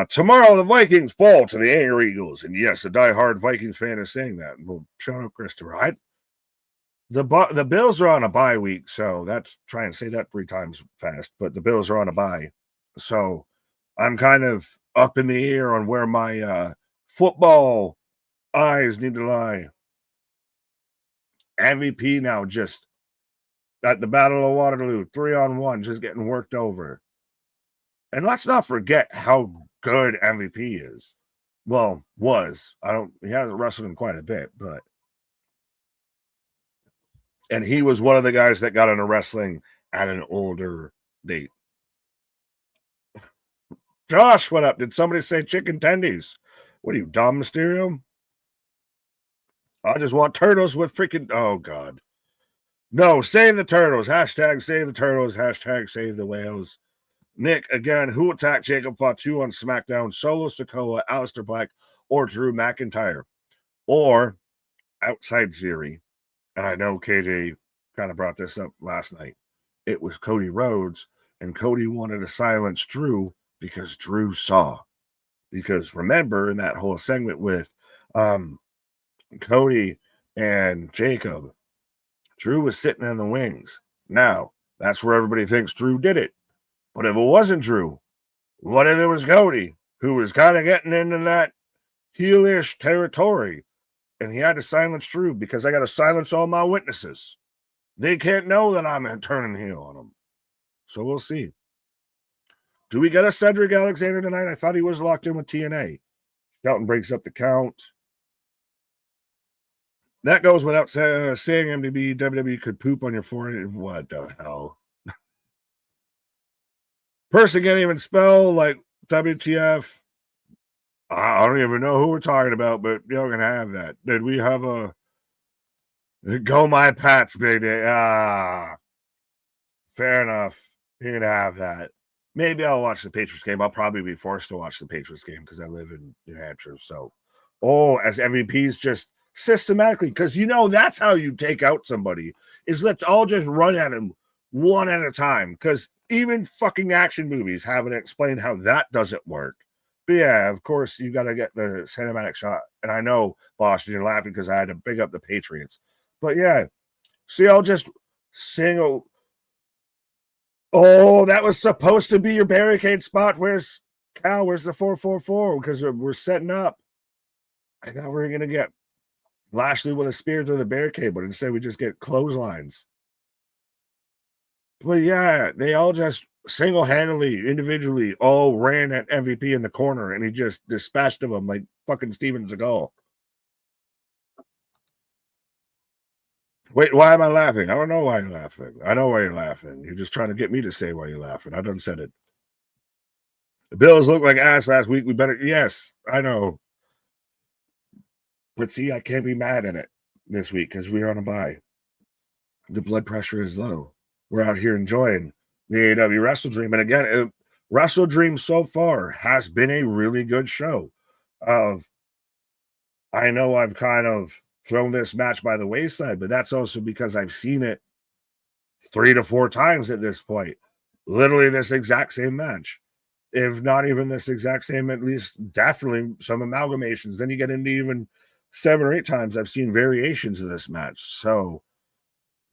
Tomorrow the Vikings fall to the Air Eagles. And yes, a diehard Vikings fan is saying that. Well, shut up, Christopher. The Bills are on a bye week, so that's try and say that 3 times fast, but the Bills are on a bye. So I'm kind of up in the air on where my football eyes need to lie. MVP now just at the Battle of Waterloo, 3-on-1, just getting worked over. And let's not forget how good MVP is. Well, was. He hasn't wrestled in quite a bit, but. And he was one of the guys that got into wrestling at an older date. Josh, what up? Did somebody say chicken tendies? What are you, Dom Mysterio? I just want turtles with freaking. Oh, God. No, save the turtles. Hashtag save the turtles. Hashtag save the whales. Nick, again, who attacked Jacob Fatu on SmackDown? Solo Sikoa, Aleister Black, or Drew McIntyre? Or outside Theory. And I know KJ kind of brought this up last night. It was Cody Rhodes, and Cody wanted to silence Drew because Drew saw. Because remember, in that whole segment with Cody and Jacob, Drew was sitting in the wings. Now, That's where everybody thinks Drew did it. But if it wasn't Drew, what if it was Cody, who was kind of getting into that heelish territory, and he had to silence Drew because I got to silence all my witnesses. They can't know that I'm turning heel on them. So we'll see. Do we get a Cedric Alexander tonight? I thought he was locked in with TNA. Shelton breaks up the count. That goes without saying. MDB WWE could poop on your forehead. What the hell? Person can't even spell like WTF. I don't even know who we're talking about, but y'all can have that. Did we have a go my Pats, baby? Fair enough. You can have that. Maybe I'll watch the Patriots game. I'll probably be forced to watch the Patriots game because I live in New Hampshire. So, as MVPs just systematically, because that's how you take out somebody, is let's all just run at him one at a time. Because even fucking action movies haven't explained how that doesn't work. But yeah, of course, you got to get the cinematic shot. And I know, Boston, you're laughing because I had to big up the Patriots. But yeah, see, I'll just single. Oh, that was supposed to be your barricade spot. Where's Cal? Where's the 444? Because we're setting up. I thought we were going to get Lashley with a spear through the barricade, but instead we just get clotheslines. But yeah, they all just single-handedly, individually, all ran at MVP in the corner, and he just dispatched of them like fucking Steven Seagal. Wait, why am I laughing? I don't know why you're laughing. I know why you're laughing. You're just trying to get me to say why you're laughing. I done said it. The Bills looked like ass last week. We better, yes, I know. But see, I can't be mad at it this week because we're on a bye. The blood pressure is low. We're out here enjoying the AEW WrestleDream. And again, WrestleDream so far has been a really good show. I know I've kind of thrown this match by the wayside, but that's also because I've seen it 3 to 4 times at this point. Literally this exact same match. If not even this exact same, at least definitely some amalgamations. Then you get into even 7 or 8 times I've seen variations of this match. So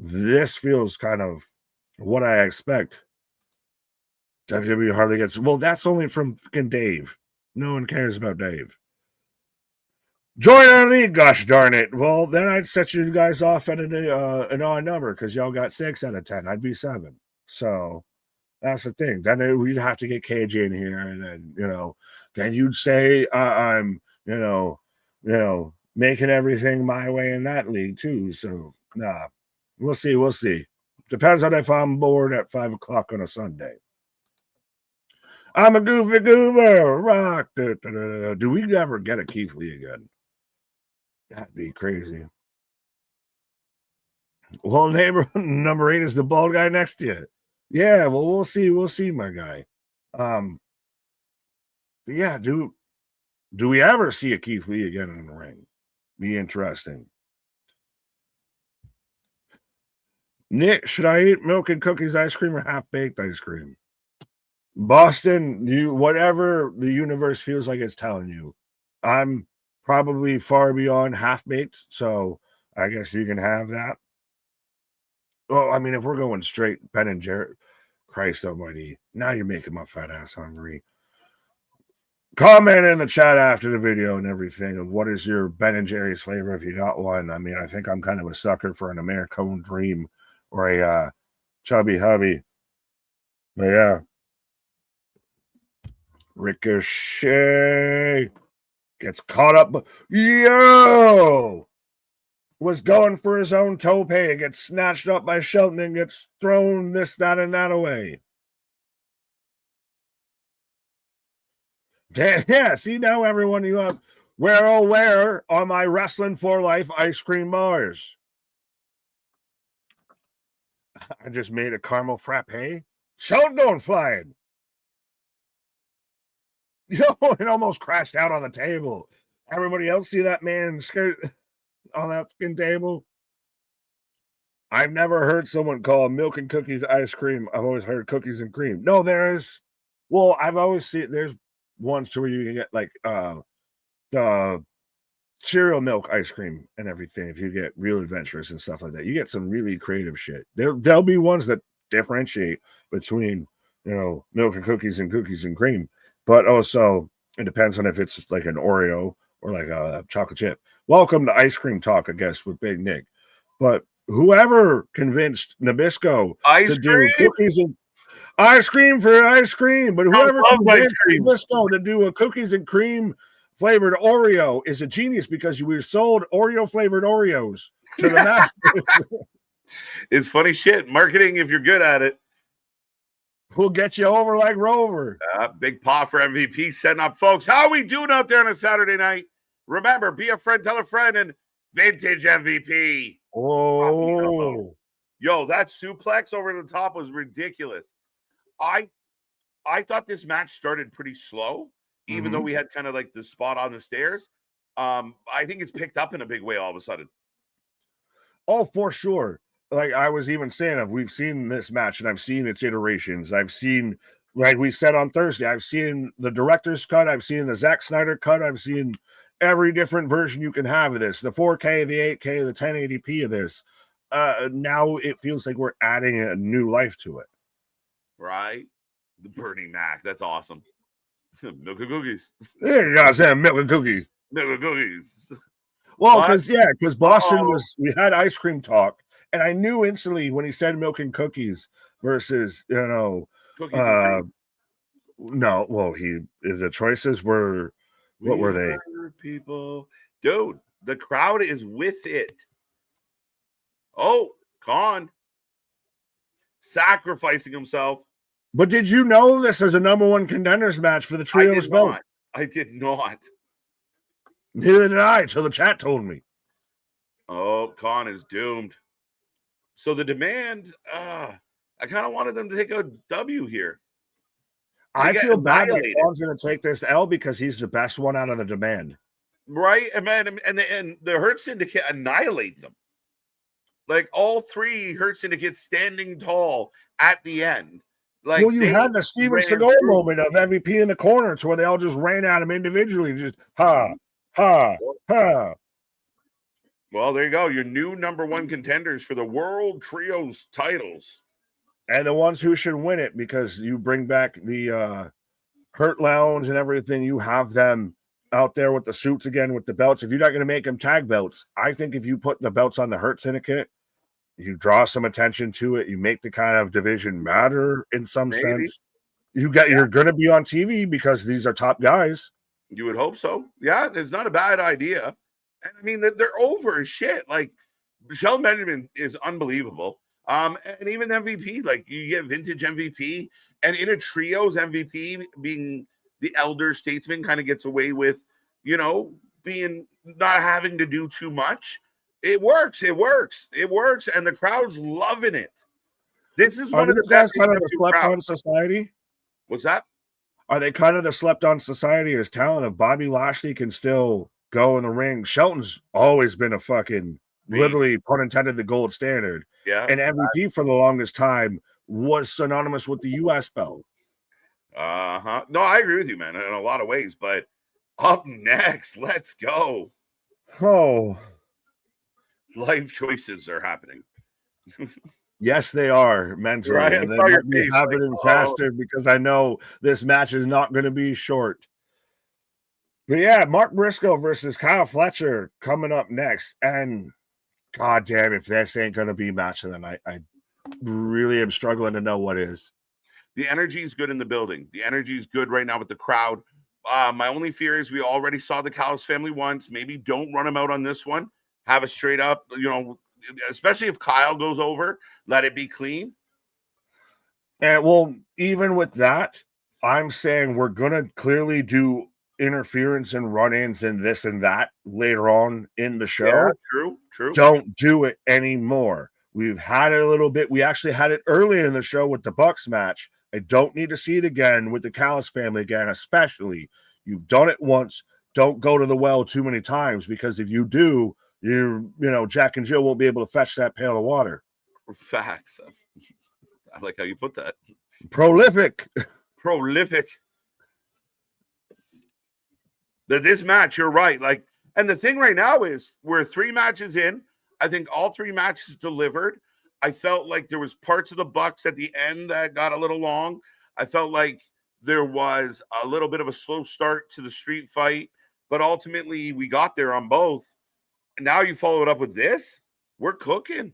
this feels kind of what I expect. WWE hardly gets, well, that's only from fucking Dave. No one cares about Dave. Join our league, gosh darn it. Well, then I'd set you guys off at an odd number because y'all got 6 out of 10. I'd be 7. So that's the thing. Then we'd have to get KJ in here, and then then you'd say I'm making everything my way in that league too. So nah, we'll see. Depends on if I'm bored at 5 o'clock on a Sunday. I'm a goofy goober. Rock. Do we ever get a Keith Lee again? That'd be crazy. Well, neighbor number 8 is the bald guy next to you. Yeah, well, we'll see, my guy. But yeah, do we ever see a Keith Lee again in the ring? Be interesting. Nick, should I eat milk and cookies ice cream or half-baked ice cream? Boston, whatever the universe feels like it's telling you. I'm probably far beyond half-baked, so I guess you can have that. Oh, I mean, if we're going straight Ben and Jerry, Christ almighty, now you're making my fat ass hungry. Comment in the chat after the video and everything of what is your Ben and Jerry's flavor if you got one. I mean, I think I'm kind of a sucker for an American Dream or a Chubby Hubby. But yeah. Ricochet gets caught up. Yo! Was going for his own tope, gets snatched up by Shelton and gets thrown this, that, and that away. Yeah, see now, everyone, you have where are my Wrestling for Life ice cream bars? I just made a caramel frappe. Shelton going flying. Yo, it almost crashed out on the table. Everybody else see that man skirt on that fucking table? I've never heard someone call milk and cookies ice cream. I've always heard cookies and cream. No, there's, well, I've always seen, there's ones to where you can get like the cereal milk ice cream and everything if you get real adventurous and stuff like that. You get some really creative shit. There'll be ones that differentiate between, milk and cookies and cream. But also, it depends on if it's like an Oreo or like a chocolate chip. Welcome to Ice Cream Talk, I guess, with Big Nick. But whoever convinced Nabisco to do cookies and ice cream for ice cream, but whoever convinced Nabisco to do a cookies and cream flavored Oreo is a genius, because we sold Oreo flavored Oreos to the masses. It's funny shit. Marketing, if you're good at it, we'll get you over like Rover. Big paw for MVP setting up, folks. How are we doing out there on a Saturday night? Remember, be a friend, tell a friend, and vintage MVP. Oh, yo, that suplex over the top was ridiculous. I thought this match started pretty slow, even though we had kind of like the spot on the stairs. I think it's picked up in a big way all of a sudden. Oh, for sure. Like I was even saying, we've seen this match and I've seen its iterations. I've seen, like we said on Thursday, I've seen the director's cut. I've seen the Zack Snyder cut. I've seen every different version you can have of this, the 4K, the 8K, the 1080p of this. Now it feels like we're adding a new life to it. Right? The Bernie Mac. That's awesome. Milk and cookies. Yeah, you gotta say milk and cookies. Milk and cookies. Well, because Boston we had Ice Cream Talk, and I knew instantly when he said milk and cookies versus, the choices were, what were they? People. Dude, the crowd is with it. Oh, Khan sacrificing himself. But did you know this is a number one contenders match for the trios belt? I did not. Neither did I, till the chat told me. Oh, Khan is doomed. So the Demand, I kind of wanted them to take a W here. I feel bad that Khan's going to take this L because he's the best one out of the Demand. Right? And the Hurt Syndicate annihilate them. Like all three Hurt Syndicates standing tall at the end. Like, well, you had the Steven Seagal moment of MVP in the corner to where they all just ran at him individually. Just ha. Well, there you go. Your new number one contenders for the World Trios titles. And the ones who should win it, because you bring back the Hurt Lounge and everything. You have them out there with the suits again, with the belts. If you're not going to make them tag belts, I think if you put the belts on the Hurt Syndicate, you draw some attention to it. You make the kind of division matter in some sense. You're going to be on TV because these are top guys. You would hope so. Yeah, it's not a bad idea. And I mean, they're over as shit. Like, Michelle Benjamin is unbelievable. And even MVP, like you get vintage MVP, and in a trios MVP being the elder statesman kind of gets away with, being not having to do too much. It works. And the crowd's loving it. This is one of the best kind of the slept-on society. What's that? Are they kind of the slept-on society as talent of Bobby Lashley can still go in the ring? Shelton's always been a fucking, literally, pun intended, the gold standard. Yeah. And MVP for the longest time was synonymous with the U.S. belt. No, I agree with you, man, in a lot of ways. But up next, let's go. Oh. Life choices are happening. Yes, they are mentally. Right, and they might be happening faster because I know this match is not going to be short. But yeah, Mark Briscoe versus Kyle Fletcher coming up next. And god damn, if this ain't going to be match of the night, I really am struggling to know what is. The energy is good in the building. The energy is good right now with the crowd. My only fear is we already saw the Callis family once. Maybe don't run them out on this one. Have a straight up, especially if Kyle goes over, let it be clean. And well, even with that, I'm saying we're going to clearly do interference and run-ins and this and that later on in the show. Yeah, true. Don't do it anymore. We've had it a little bit. We actually had it earlier in the show with the Bucks match. I don't need to see it again with the Callis family again, especially. You've done it once. Don't go to the well too many times, because if you do, Jack and Jill won't be able to fetch that pail of water. Facts. I like how you put that. Prolific. This match, you're right. Like, and the thing right now is we're 3 matches in. I think all 3 matches delivered. I felt like there was parts of the Bucks at the end that got a little long. I felt like there was a little bit of a slow start to the street fight, but ultimately we got there on both. And now you follow it up with this? We're cooking.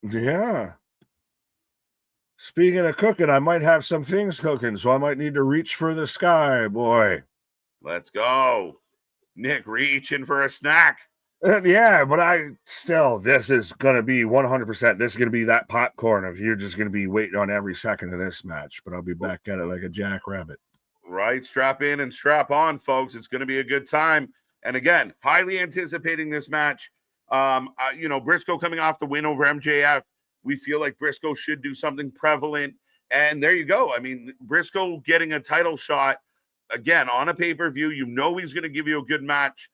Yeah. Speaking of cooking, I might have some things cooking, so I might need to reach for the sky, boy. Let's go. Nick reaching for a snack. Yeah, but this is going to be 100%. This is going to be that popcorn if you're just going to be waiting on every second of this match, but I'll be back at it like a jackrabbit. Right. Strap in and strap on, folks. It's going to be a good time. And again, highly anticipating this match. Briscoe coming off the win over MJF. We feel like Briscoe should do something prevalent. And there you go. I mean, Briscoe getting a title shot, again, on a pay-per-view. You know he's going to give you a good match.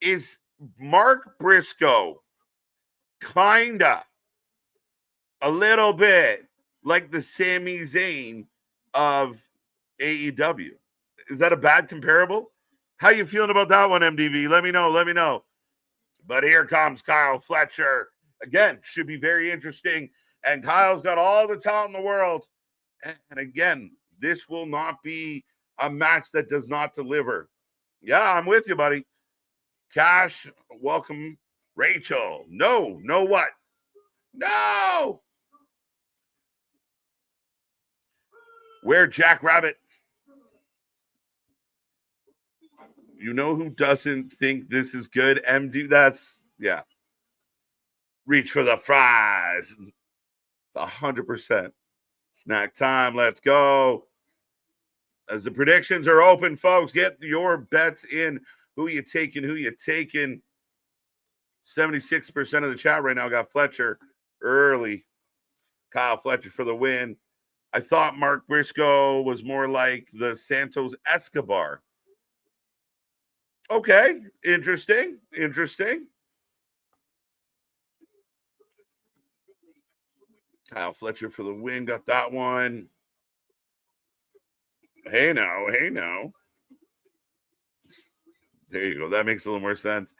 Is Mark Briscoe kinda a little bit like the Sami Zayn of AEW? Is that a bad comparable? How you feeling about that one, MDV? Let me know. But here comes Kyle Fletcher. Again, should be very interesting. And Kyle's got all the talent in the world. And again, this will not be a match that does not deliver. Yeah, I'm with you, buddy. Cash, welcome. Rachel. No what? No! Where Jack Rabbit? You know who doesn't think this is good? MD, yeah. Reach for the fries. It's 100%. Snack time. Let's go. As the predictions are open, folks, get your bets in. Who you taking? 76% of the chat right now got Fletcher early. Kyle Fletcher for the win. I thought Mark Briscoe was more like the Santos Escobar. Okay, interesting. Kyle Fletcher for the win, got that one. Hey now. There you go. That makes a little more sense.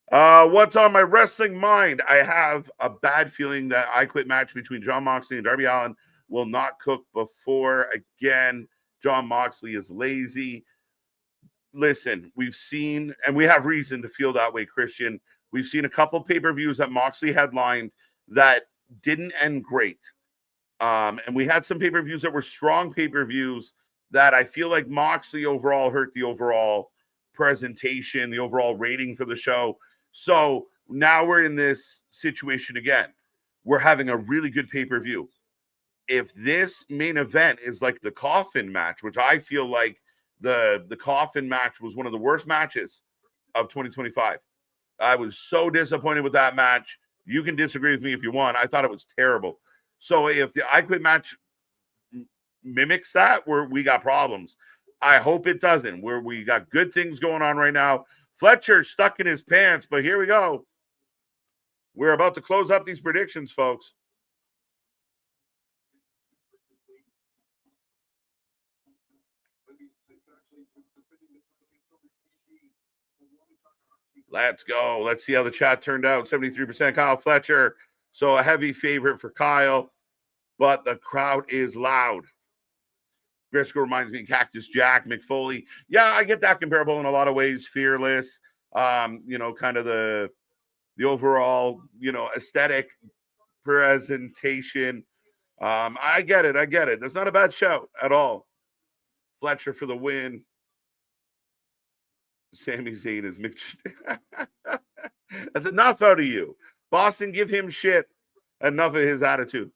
What's on my wrestling mind? I have a bad feeling that I Quit match between Jon Moxley and Darby Allin will not cook before. Again, Jon Moxley is lazy. Listen, we've seen, and we have reason to feel that way, Christian. We've seen a couple pay-per-views that Moxley headlined that didn't end great. And we had some pay-per-views that were strong pay-per-views that I feel like Moxley overall hurt the overall presentation, the overall rating for the show. So now we're in this situation again. We're having a really good pay-per-view. If this main event is like the coffin match, which I feel like the coffin match was one of the worst matches of 2025. I was so disappointed with that match. You can disagree with me if you want. I thought it was terrible. So if the I Quit match mimics that, we got problems. I hope it doesn't. Where we got good things going on right now. Fletcher stuck in his pants, but here we go. We're about to close up these predictions, folks. Let's go. Let's see how the chat turned out. 73% Kyle Fletcher. So a heavy favorite for Kyle, but the crowd is loud. Briscoe reminds me of Cactus Jack, Mick Foley. Yeah, I get that comparable in a lot of ways. Fearless, kind of the overall, aesthetic presentation. I get it. That's not a bad show at all. Fletcher for the win. Sami Zayn is Mick. That's enough out of you. Boston, give him shit. Enough of his attitude.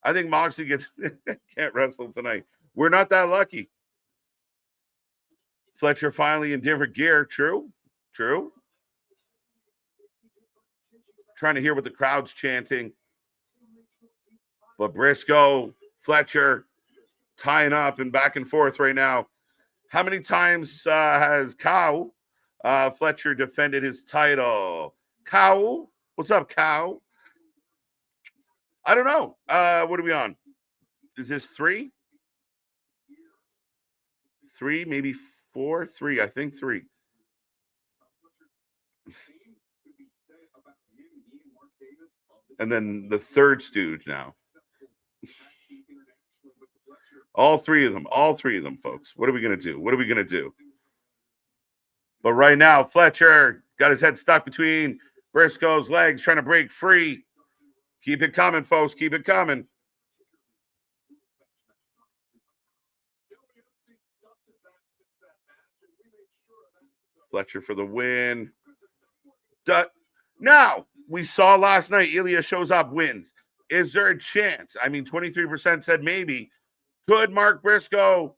I think Moxley can't wrestle tonight. We're not that lucky. Fletcher finally in different gear. True. Trying to hear what the crowd's chanting. But Briscoe, Fletcher, tying up and back and forth right now. How many times has Cow Fletcher defended his title? Cow? What's up, Cow? I don't know. What are we on? Is this 3? 3, maybe 4? 3, I think 3. And then the third stooge now. All three of them, folks. What are we going to do? But right now, Fletcher got his head stuck between Briscoe's legs, trying to break free. Keep it coming, folks. Keep it coming. Fletcher for the win. Now, we saw last night, Ilya shows up, wins. Is there a chance? I mean, 23% said maybe. Could Mark Briscoe?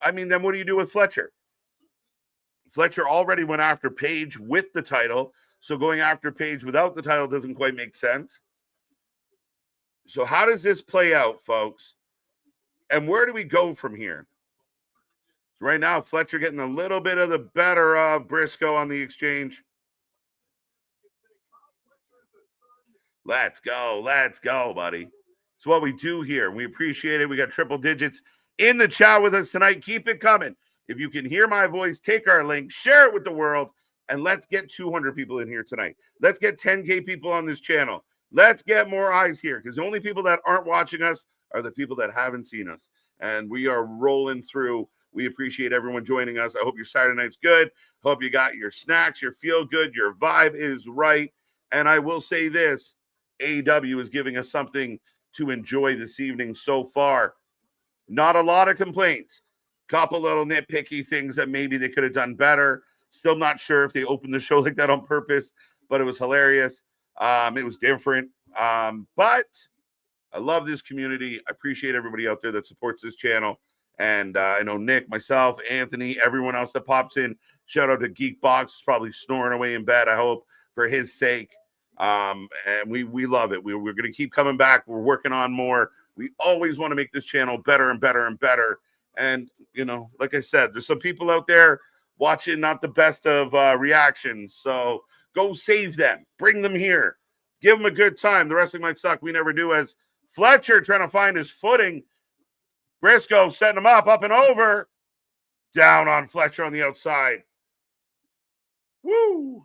I mean, then what do you do with Fletcher? Fletcher already went after Page with the title, so going after Page without the title doesn't quite make sense. So how does this play out, folks? And where do we go from here? Right now, Fletcher getting a little bit of the better of Briscoe on the exchange. Let's go, buddy. It's what we do here. We appreciate it. We got triple digits in the chat with us tonight. Keep it coming. If you can hear my voice, take our link, share it with the world, and let's get 200 people in here tonight. Let's get 10K people on this channel. Let's get more eyes here, because the only people that aren't watching us are the people that haven't seen us. And we are rolling through. We appreciate everyone joining us. I hope your Saturday night's good. Hope you got your snacks, your feel good, your vibe is right. And I will say this, AEW is giving us something to enjoy this evening so far. Not a lot of complaints. Couple little nitpicky things that maybe they could have done better. Still not sure if they opened the show like that on purpose, but it was hilarious. It was different. But I love this community. I appreciate everybody out there that supports this channel. And I know Nick, myself, Anthony, everyone else that pops in. Shout out to Geekbox. He's probably snoring away in bed, I hope, for his sake. And we love it. We're going to keep coming back. We're working on more. We always want to make this channel better and better and better. And, you know, like I said, there's some people out there watching not the best of reactions. So go save them. Bring them here. Give them a good time. The wrestling might suck. We never do. As Fletcher trying to find his footing. Briscoe setting him up and over. Down on Fletcher on the outside. Woo!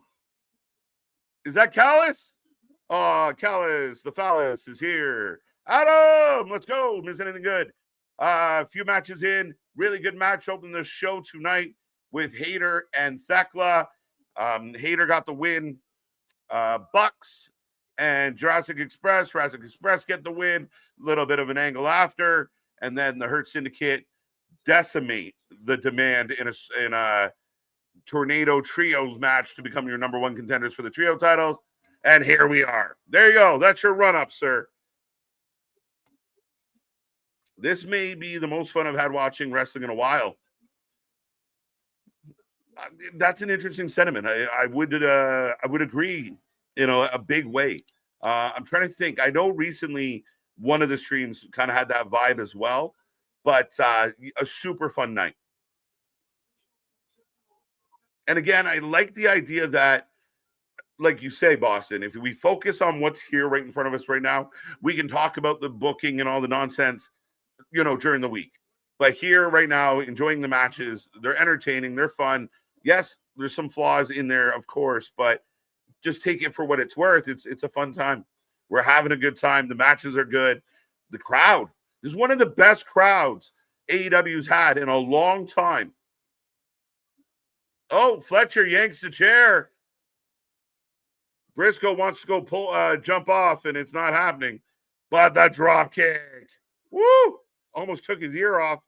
Is that Callis? Oh, Callis, the phallus is here. Adam, let's go. Miss anything good? A few matches in. Really good match opening the show tonight with Hayter and Thekla. Hayter got the win. Bucks and Jurassic Express. Jurassic Express get the win. A little bit of an angle after. And then the Hurt Syndicate decimate the demand in a tornado trios match to become your number one contenders for the trio titles. And here we are. There you go. That's your run-up, sir. This may be the most fun I've had watching wrestling in a while. That's an interesting sentiment. I would agree in a big way. I'm trying to think. I know recently one of the streams kind of had that vibe as well, but a super fun night. And again, I like the idea that, like you say, Boston, if we focus on what's here right in front of us right now, we can talk about the booking and all the nonsense, during the week. But here right now, enjoying the matches, they're entertaining, they're fun. Yes, there's some flaws in there, of course, but just take it for what it's worth. It's a fun time. We're having a good time. The matches are good. The crowd, this is one of the best crowds AEW's had in a long time. Oh, Fletcher yanks the chair. Briscoe wants to go jump off, and it's not happening. But the drop kick. Woo! Almost took his ear off.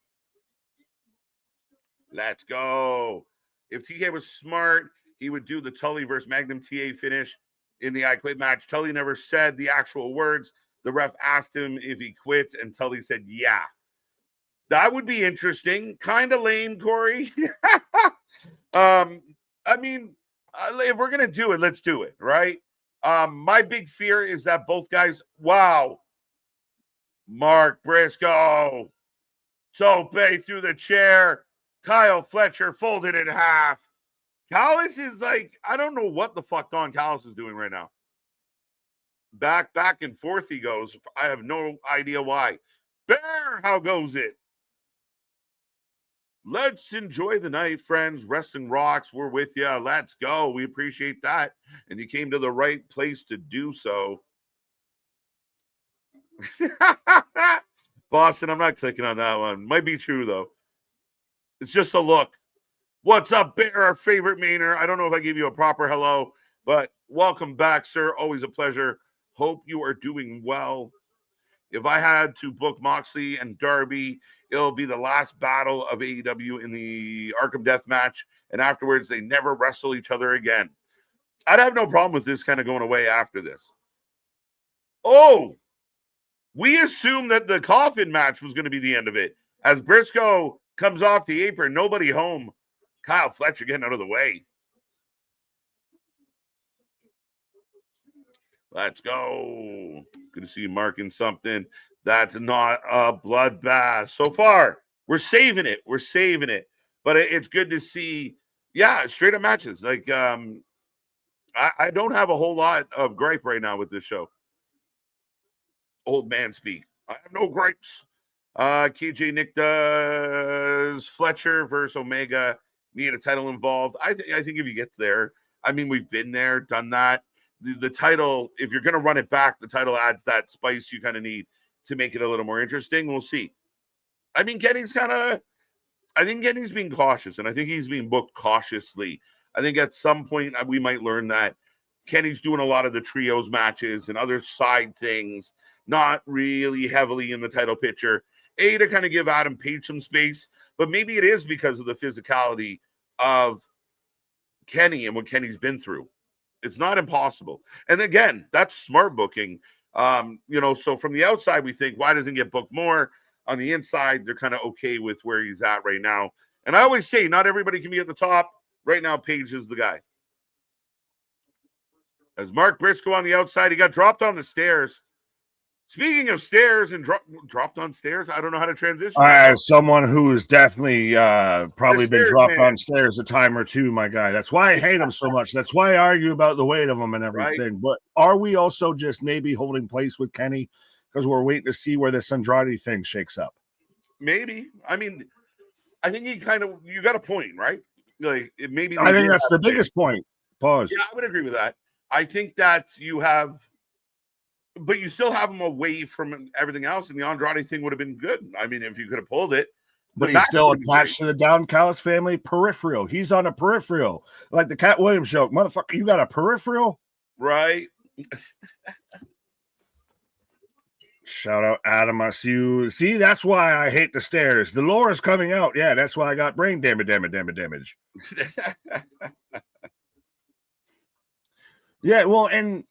Let's go. If TK was smart, he would do the Tully versus Magnum TA finish in the I Quit match. Tully never said the actual words. The ref asked him if he quits, and Tully said, yeah. That would be interesting. Kind of lame, Corey. I mean, if we're going to do it, let's do it, right? My big fear is that both guys, wow. Mark Briscoe. Tope through the chair. Kyle Fletcher folded in half. Callis is like, I don't know what the fuck Don Callis is doing right now. Back and forth he goes. I have no idea why. Bear, how goes it? Let's enjoy the night, friends. Wrestling rocks. We're with you. Let's go. We appreciate that. And you came to the right place to do so. Boston, I'm not clicking on that one. Might be true, though. It's just a look. What's up, Bear, our favorite Mainer? I don't know if I gave you a proper hello, but welcome back, sir. Always a pleasure. Hope you are doing well. If I had to book Moxley and Darby, it'll be the last battle of AEW in the Arkham Death match, and afterwards they never wrestle each other again. I'd have no problem with this kind of going away after this. Oh, we assumed that the coffin match was going to be the end of it. As Briscoe comes off the apron, nobody home. Kyle Fletcher getting out of the way. Let's go. Good to see you marking something. That's not a bloodbath. So far, we're saving it. We're saving it. But it's good to see, straight up matches. Like, I don't have a whole lot of gripe right now with this show. Old man speak. I have no gripes. KJ Nick does Fletcher versus Omega. Need a title involved. I think if you get there, I mean, we've been there, done that. The title, if you're going to run it back, the title adds that spice you kind of need to make it a little more interesting. We'll see. I mean, Kenny's being cautious, and I think he's being booked cautiously. I think at some point we might learn that Kenny's doing a lot of the trios matches and other side things, not really heavily in the title picture. To kind of give Adam Page some space, but maybe it is because of the physicality of Kenny and what Kenny's been through. It's not impossible. And again, that's smart booking. So from the outside, we think, why doesn't he get booked more? On the inside, they're kind of okay with where he's at right now. And I always say, not everybody can be at the top. Right now, Page is the guy. As Mark Briscoe on the outside, he got dropped on the stairs. Speaking of stairs and dropped on stairs, I don't know how to transition. As someone who has definitely probably been dropped on stairs a time or two, my guy. That's why I hate him so much. That's why I argue about the weight of him and everything. Right. But are we also just maybe holding place with Kenny because we're waiting to see where this Andrade thing shakes up? Maybe. I mean, I think you got a point, right? Like maybe. I think that's the biggest point. Pause. Yeah, I would agree with that. I think that you have. But you still have him away from everything else, and the Andrade thing would have been good. I mean, if you could have pulled it. But he's still attached to the Down Callis family peripheral. He's on a peripheral. Like the Cat Williams joke. Motherfucker, you got a peripheral? Right. Shout out Adam. I see you. See, that's why I hate the stairs. The lore is coming out. Yeah, that's why I got brain damage. Yeah, well, and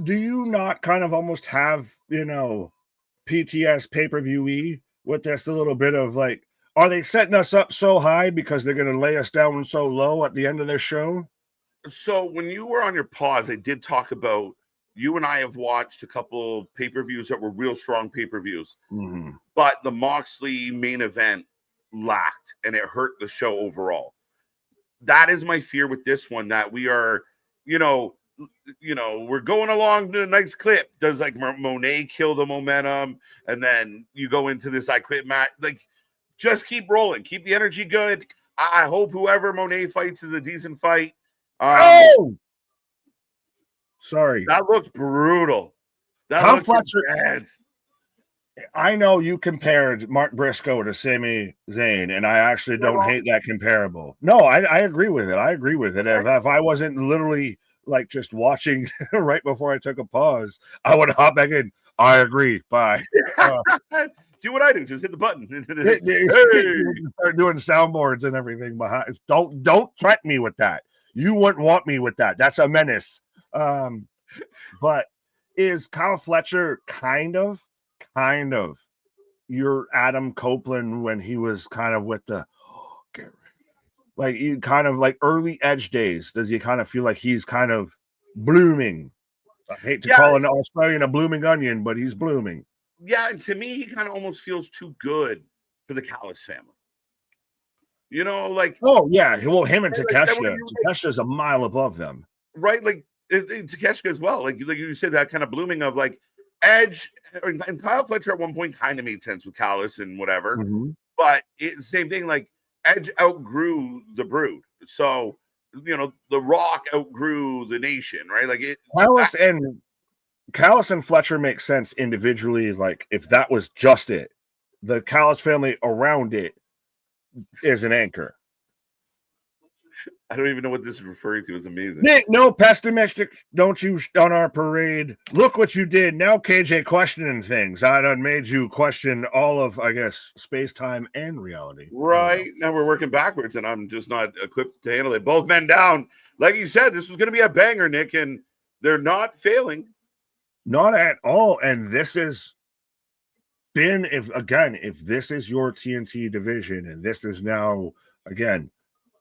do you not kind of almost have, PTS pay-per-view-y with this a little bit of like, are they setting us up so high because they're going to lay us down so low at the end of their show? So when you were on your pause, I did talk about, you and I have watched a couple pay-per-views that were real strong pay-per-views, but the Moxley main event lacked and it hurt the show overall. That is my fear with this one, that we are, we're going along to a nice clip. Does like Monet kill the momentum? And then you go into this I quit match. Like, just keep rolling. Keep the energy good. I hope whoever Monet fights is a decent fight. Sorry. That looked brutal. That looked bad. I know you compared Mark Briscoe to Sami Zayn, and I actually don't hate that comparable. No, I agree with it. I agree with it. If I wasn't literally like just watching right before I took a pause, I would hop back in. I agree. Bye. Do what I do. Just hit the button. Start doing soundboards and everything behind. Don't threaten me with that. You wouldn't want me with that. That's a menace. But is Kyle Fletcher kind of your Adam Copeland when he was kind of with the like you kind of like early Edge days? Does he kind of feel like he's kind of blooming? I hate to call an Australian a blooming onion, but he's blooming. Yeah, and to me, he kind of almost feels too good for the Callis family. Like well, him and Takeshita. Takeshita's a mile above them, right? Like Takeshita as well. Like you said, that kind of blooming of like Edge and Kyle Fletcher at one point kind of made sense with Callis and whatever, but same thing. Like Edge outgrew the Brood, so The Rock outgrew the Nation, right? Like Callis and Callis and Fletcher make sense individually. Like if that was just it, the Callis family around it is an anchor. I don't even know what this is referring to. It's amazing. Nick, no pessimistic, don't you on our parade. Look what you did. Now KJ questioning things. I done made you question all of, I guess, space, time, and reality. Right. Now we're working backwards, and I'm just not equipped to handle it. Both men down. Like you said, this was going to be a banger, Nick, and they're not failing. Not at all. And this is been, if this is your TNT division, and this is now, again,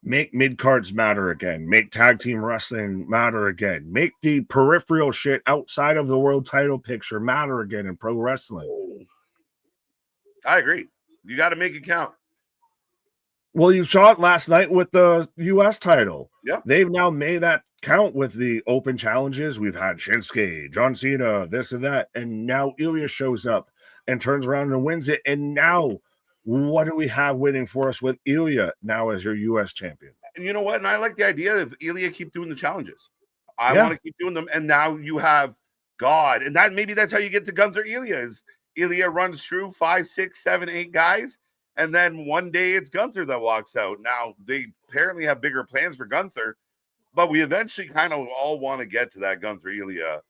make mid-cards matter again. Make tag team wrestling matter again. Make the peripheral shit outside of the world title picture matter again in pro wrestling. I agree. You got to make it count. Well, you saw it last night with the U.S. title. Yeah. They've now made that count with the open challenges. We've had Shinsuke, John Cena, this and that. And now Ilya shows up and turns around and wins it. And now what do we have waiting for us with Ilya now as your U.S. champion? And you know what? And I like the idea of Ilya keep doing the challenges. I want to keep doing them. And now you have God. And that's how you get to Gunther Ilya. Is Ilya runs through 5, 6, 7, 8 guys. And then one day it's Gunther that walks out. Now, they apparently have bigger plans for Gunther, but we eventually kind of all want to get to that Gunther Ilya.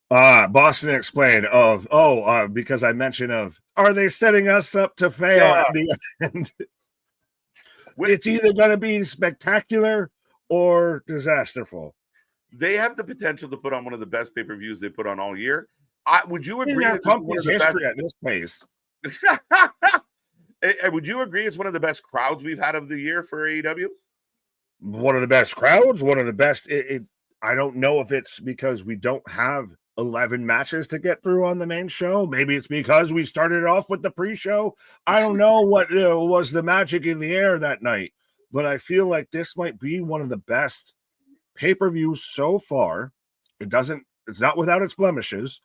Boston explained because I mentioned are they setting us up to fail at the end? It's either going to be spectacular or disasterful. They have the potential to put on one of the best pay-per-views they put on all year. Would you agree? Pumpkin's history at this pace. Would you agree it's one of the best crowds we've had of the year for AEW? One of the best crowds, one of the best. I don't know if it's because we don't have 11 matches to get through on the main show. Maybe it's because we started off with the pre-show. I don't know what was the magic in the air that night, but I feel like this might be one of the best pay-per-views so far. It's not without its blemishes,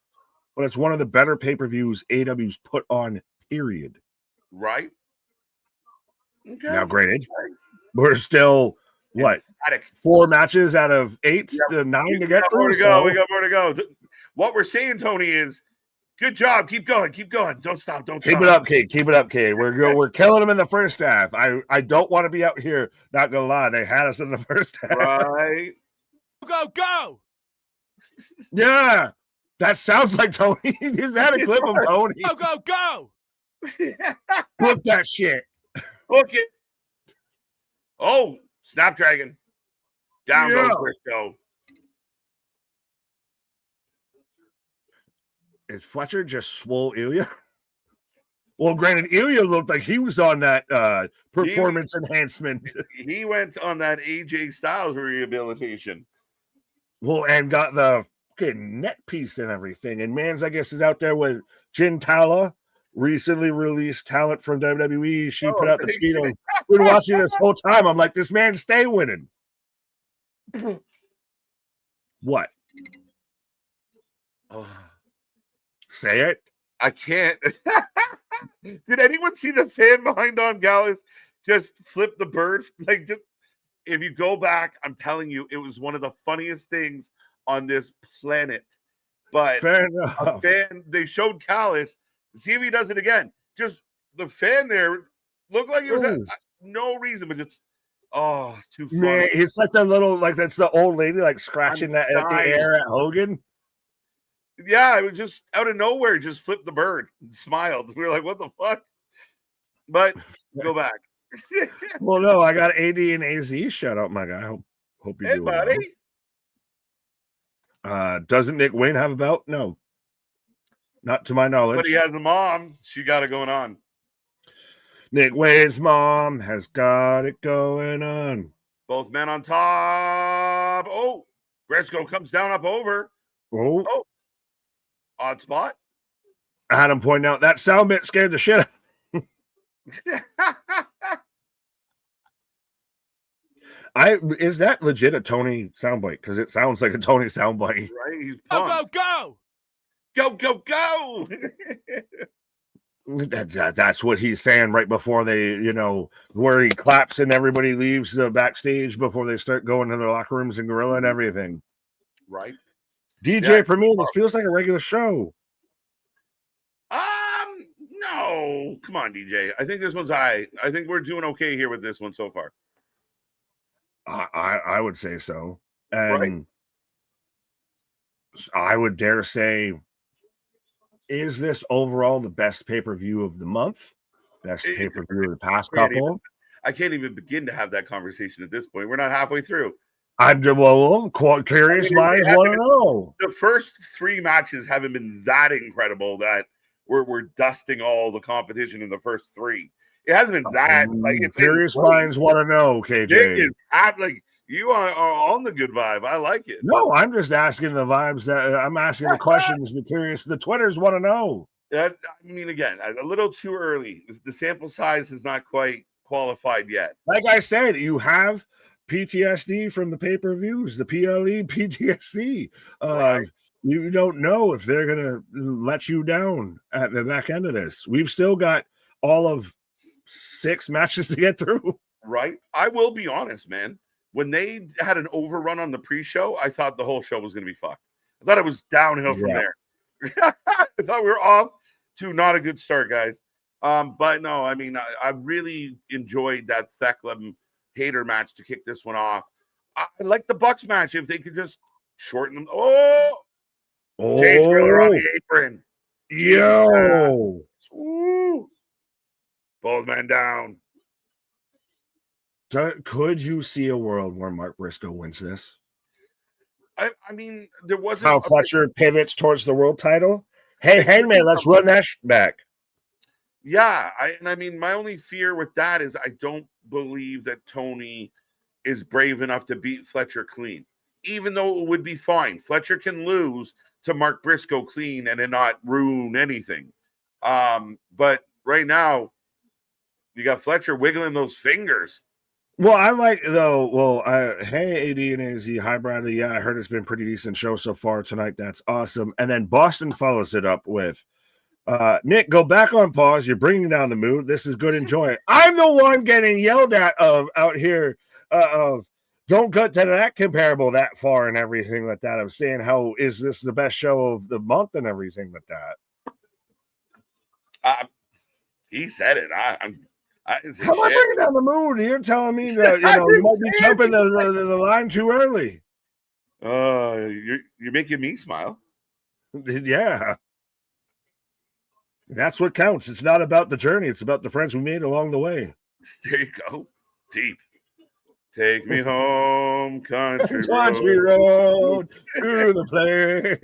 but it's one of the better pay-per-views AEW's put on, period. Right. Okay. Now, granted, we're still what 4 matches out of 8 to 9 to get through. We got more to go. What we're saying, Tony, is good job. Keep going. Don't stop. Keep it up, Kate. Keep it up, Kate. We're killing them in the first half. I don't want to be out here. Not gonna lie, they had us in the first half. Right. Go. Yeah, that sounds like Tony. Is that a clip of Tony? Go. Look that shit. Hook it. Oh, Snapdragon. Down goes Briscoe. Is Fletcher just swole Ilya? Well, granted, Ilya looked like he was on that performance enhancement. He went on that AJ Styles rehabilitation. Well, and got the fucking neck piece and everything. And Mans, I guess, is out there with Jin Tala, recently released talent from WWE. She put out the tweet. We've been watching this whole time. I'm like, this man stay winning. What? Oh. Say it. I can't. Did anyone see the fan behind Don Gallus just flip the bird? Like, just if you go back, I'm telling you, it was one of the funniest things on this planet. But they showed Gallus. See if he does it again. Just the fan there looked like it was no reason, but just too funny. Man, it's like the little, like that's the old lady like scratching that at the air at Hogan. Yeah, it was just out of nowhere, just flipped the bird and smiled. We were like, what the fuck? But go back. Well, no, I got AD and AZ. Shout out, my guy. Hope you do buddy. Well. Doesn't Nick Wayne have a belt? No. Not to my knowledge. But he has a mom. She got it going on. Nick Wayne's mom has got it going on. Both men on top. Oh, Briscoe comes down up over. Oh. Odd spot. Adam pointing out that sound bit scared the shit out. Is that legit a Tony soundbite? Because it sounds like a Tony soundbite. Right? He's pumped. Go. That's what he's saying right before they, where he claps and everybody leaves the backstage before they start going to their locker rooms and gorilla and everything. Right. DJ Premier, this feels like a regular show. No, come on, DJ. I think this one's I think we're doing okay here with this one so far. I would say so, and Right. I would dare say, is this overall the best pay-per-view of the month? Best pay-per-view of the past couple? I can't even begin to have that conversation at this point. We're not halfway through. I'm curious minds want to know. The first 3 matches haven't been that incredible that we're dusting all the competition in the first 3. It hasn't been that like curious minds want to know, KJ. Like you are on the good vibe. I like it. No, I'm just asking the vibes that I'm asking the questions the Twitters want to know. I mean, again, a little too early. The sample size is not quite qualified yet. Like I said, you have PTSD from the pay-per-views, the PLE PTSD. Right. You don't know if they're going to let you down at the back end of this. We've still got all of 6 matches to get through. Right. I will be honest, man. When they had an overrun on the pre-show, I thought the whole show was going to be fucked. I thought it was downhill from there. I thought we were off to not a good start, guys. But no, I mean, I really enjoyed that Thekla Hater match to kick this one off. I like the Bucks match if they could just shorten them. Jay Thriller on the apron. Yo. Woo. Both men down. Could you see a world where Mark Briscoe wins this? I mean, there wasn't how Fletcher pivots towards the world title. Hey man, let's run that back. Yeah, I mean, my only fear with that is I don't believe that Tony is brave enough to beat Fletcher clean, even though it would be fine. Fletcher can lose to Mark Briscoe clean and it not ruin anything. But right now, you got Fletcher wiggling those fingers. Well, I like though. Well, hey AD and AZ, hi Bradley. Yeah, I heard it's been a pretty decent show so far tonight. That's awesome. And then Boston follows it up with, Nick, go back on pause. You're bringing down the mood. This is good. Enjoy it. I'm the one getting yelled at out here of don't cut to that comparable that far and everything like that. I'm saying how is this the best show of the month and everything like that. He said it. How am I bringing down the mood? You're telling me that you might be jumping the line too early. You're making me smile. Yeah. That's what counts. It's not about the journey. It's about the friends we made along the way. There you go. Deep. Take me home, country road to the play.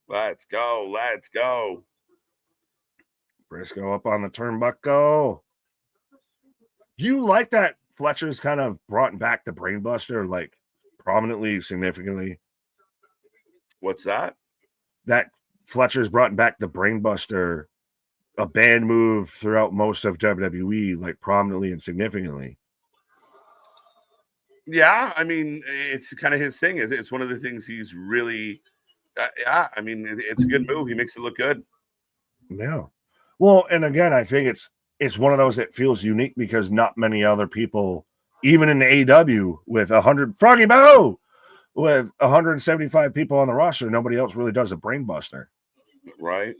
Let's go. Let's go. Briscoe up on the turnbuckle. Do you like that Fletcher's kind of brought back the Brainbuster, like prominently, significantly? What's that? That Fletcher's brought back the Brainbuster, a banned move throughout most of WWE, like prominently and significantly. Yeah, I mean, it's kind of his thing. It's one of the things he's really, yeah, I mean, it's a good move. He makes it look good. Yeah. Well, and again, I think it's one of those that feels unique because not many other people, even in the AEW with 100 Froggy Bow, with 175 people on the roster, nobody else really does a Brainbuster. Right.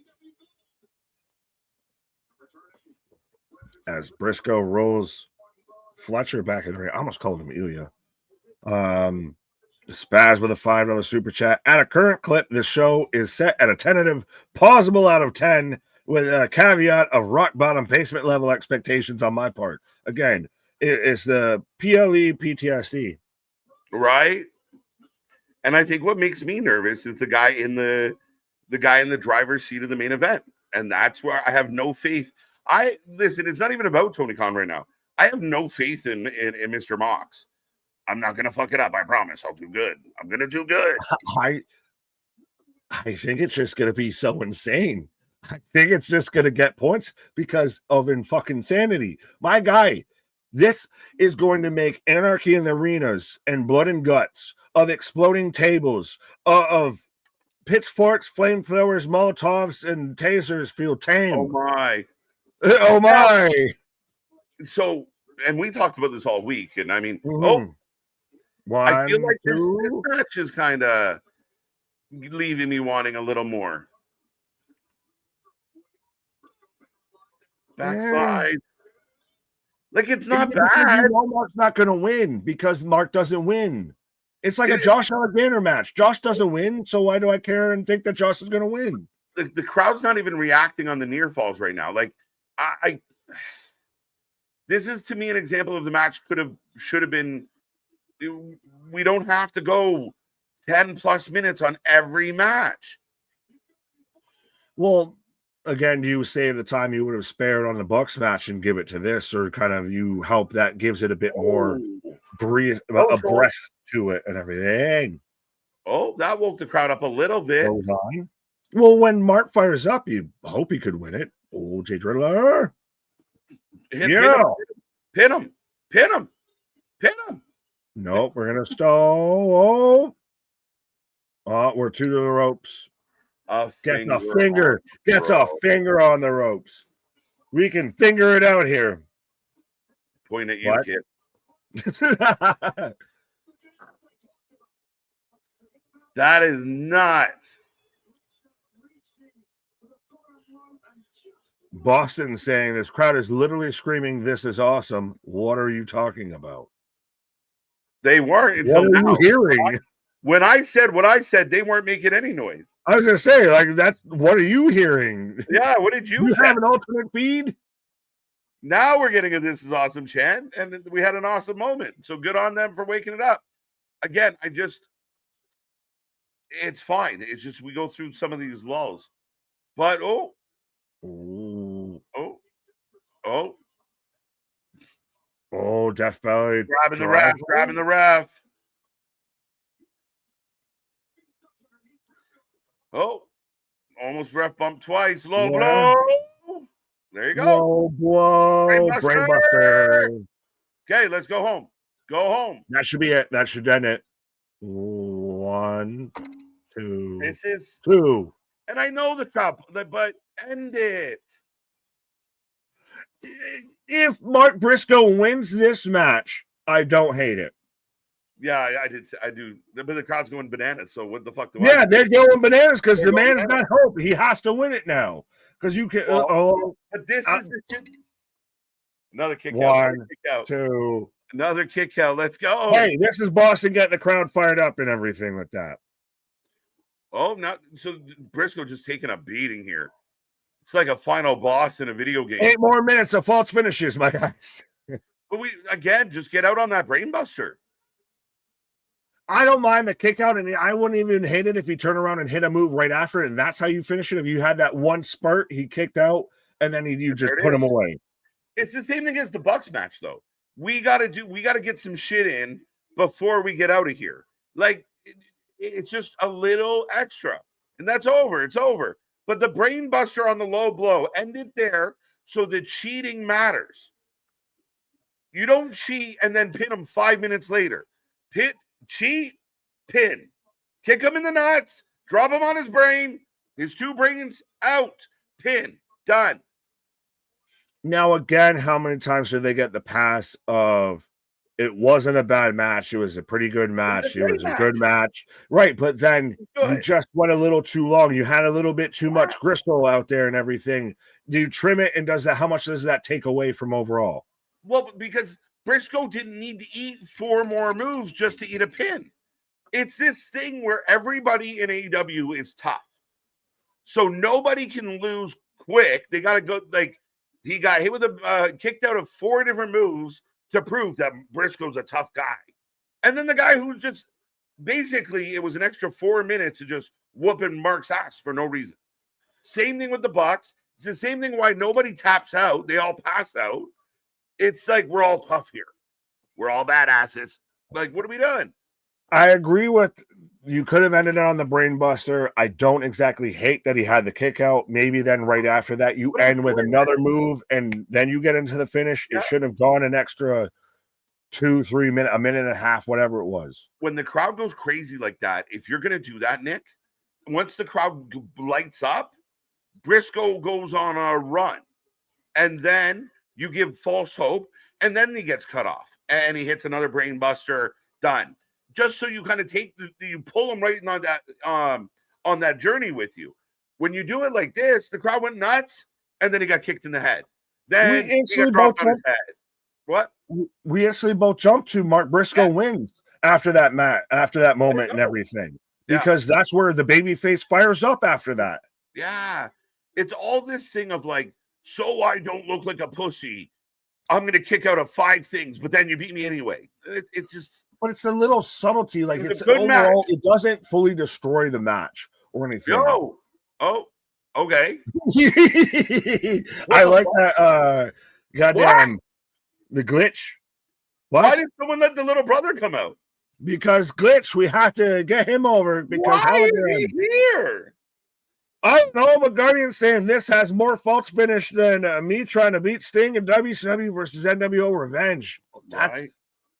As Briscoe rolls Fletcher back in the ring, I almost called him Ilya. Spaz with a $5 super chat. At a current clip, this show is set at a tentative pausable out of 10 with a caveat of rock bottom basement level expectations on my part. Again, it's the PLE PTSD. Right. And I think what makes me nervous is the guy in the driver's seat of the main event. And that's where I have no faith. Listen, it's not even about Tony Khan right now. I have no faith in Mr. Mox. I'm not going to fuck it up. I promise. I'll do good. I'm going to do good. I think it's just going to be so insane. I think it's just going to get points because of fucking insanity. My guy, this is going to make anarchy in the arenas and blood and guts of exploding tables, of pitchforks, flamethrowers, Molotovs, and tasers feel tame. Oh, my. Oh, my. So, and we talked about this all week. And I mean, I feel One, like this two. match is kind of leaving me wanting a little more. Backslide. Like, it's not bad. You know Mark's not going to win because Mark doesn't win. It's like a It- Josh Alexander match. Josh doesn't win, so why do I care and think that Josh is going to win? The crowd's not even reacting on the near falls right now. Like, I this is to me an example of the match should have been. We don't have to go 10 plus minutes on every match. Well, again, do you save the time you would have spared on the Bucks match and give it to this, or kind of you help that gives it a bit more breathe, a breath to it and everything? Oh, that woke the crowd up a little bit. Goes on. Well, when Mark fires up, you hope he could win it. Oh, Jay Driddler. Pin him. Nope, we're gonna stall. Oh, we're to the ropes. Gets a finger on the ropes. We can finger it out here. Point at you, kid. That is nuts. Boston saying this crowd is literally screaming, "This is awesome." What are you talking about? They weren't until what are now. You hearing? When I said what I said, they weren't making any noise. I was gonna say, like that. What are you hearing? Yeah, what did you have an alternate feed? Now we're getting a "This is awesome" chant, and we had an awesome moment. So good on them for waking it up. Again, it's fine. It's just we go through some of these lulls, but Death Belly grabbing the ref. Oh, almost ref bump twice. Low blow. There you go. Whoa, Brainbuster. Okay, let's go home. Go home. That should be it. That should end it. 1, 2. This is 2. And I know the crowd, but end it. If Mark Briscoe wins this match, I don't hate it. Yeah, I do. But the crowd's going bananas. So what the fuck do I? Yeah, they're going bananas because the man's got hope. He has to win it now because you can. But this is another kick out. 1, 2. Another kick out. Let's go. Hey, this is Boston getting the crowd fired up and everything like that. Oh, so Briscoe just taking a beating here. It's like a final boss in a video game. 8 more minutes of false finishes, my guys. But just get out on that brainbuster. I don't mind the kick out, and I wouldn't even hate it if he turned around and hit a move right after it, and that's how you finish it. If you had that one spurt, he kicked out, and then you just put him away. It's the same thing as the Bucks match, though. We gotta get some shit in before we get out of here. Like it's just a little extra, and that's over. It's over. But the brainbuster on the low blow ended there, so the cheating matters. You don't cheat and then pin him 5 minutes later. Cheat, pin, kick him in the nuts, drop him on his brain, his 2 brains out, pin, done. Now, again, how many times did they get the pass of it wasn't a bad match? It was a pretty good match. It was a good match. Right, but then you just went a little too long. You had a little bit too much gristle out there and everything. Do you trim it, and how much does that take away from overall? Well, because Briscoe didn't need to eat 4 more moves just to eat a pin. It's this thing where everybody in AEW is tough. So nobody can lose quick. They got to go, like, he got hit with kicked out of 4 different moves to prove that Briscoe's a tough guy. And then the guy who's just, basically, it was an extra 4 minutes of just whooping Mark's ass for no reason. Same thing with the Bucks. It's the same thing why nobody taps out. They all pass out. It's like we're all tough here. We're all badasses. Like, what are we doing? I agree with you. Could have ended it on the brainbuster. I don't exactly hate that he had the kick out. Maybe then right after that, you end with another move, and then you get into the finish. It should have gone an extra 2-3 minutes, a minute and a half, whatever it was. When the crowd goes crazy like that, if you're going to do that, Nick, once the crowd lights up, Briscoe goes on a run, and then you give false hope, and then he gets cut off, and he hits another brain buster. Done. just so you kind of you pull them right on that journey with you. When you do it like this, the crowd went nuts, and then he got kicked in the head. Then he got dropped on his head. What? We instantly both jumped to Mark Briscoe wins after that moment and everything. Because that's where the babyface fires up after that. Yeah. It's all this thing of like, so I don't look like a pussy, I'm going to kick out of 5 things, but then you beat me anyway. It's just... But it's a little subtlety. Like, it's overall, match. It doesn't fully destroy the match or anything. No. Oh, okay. I like that. Goddamn, the glitch. What? Why did someone let the little brother come out? Because glitch, we have to get him over. Because why is he here? I don't know, but Guardian's saying this has more false finish than me trying to beat Sting in WCW versus NWO Revenge.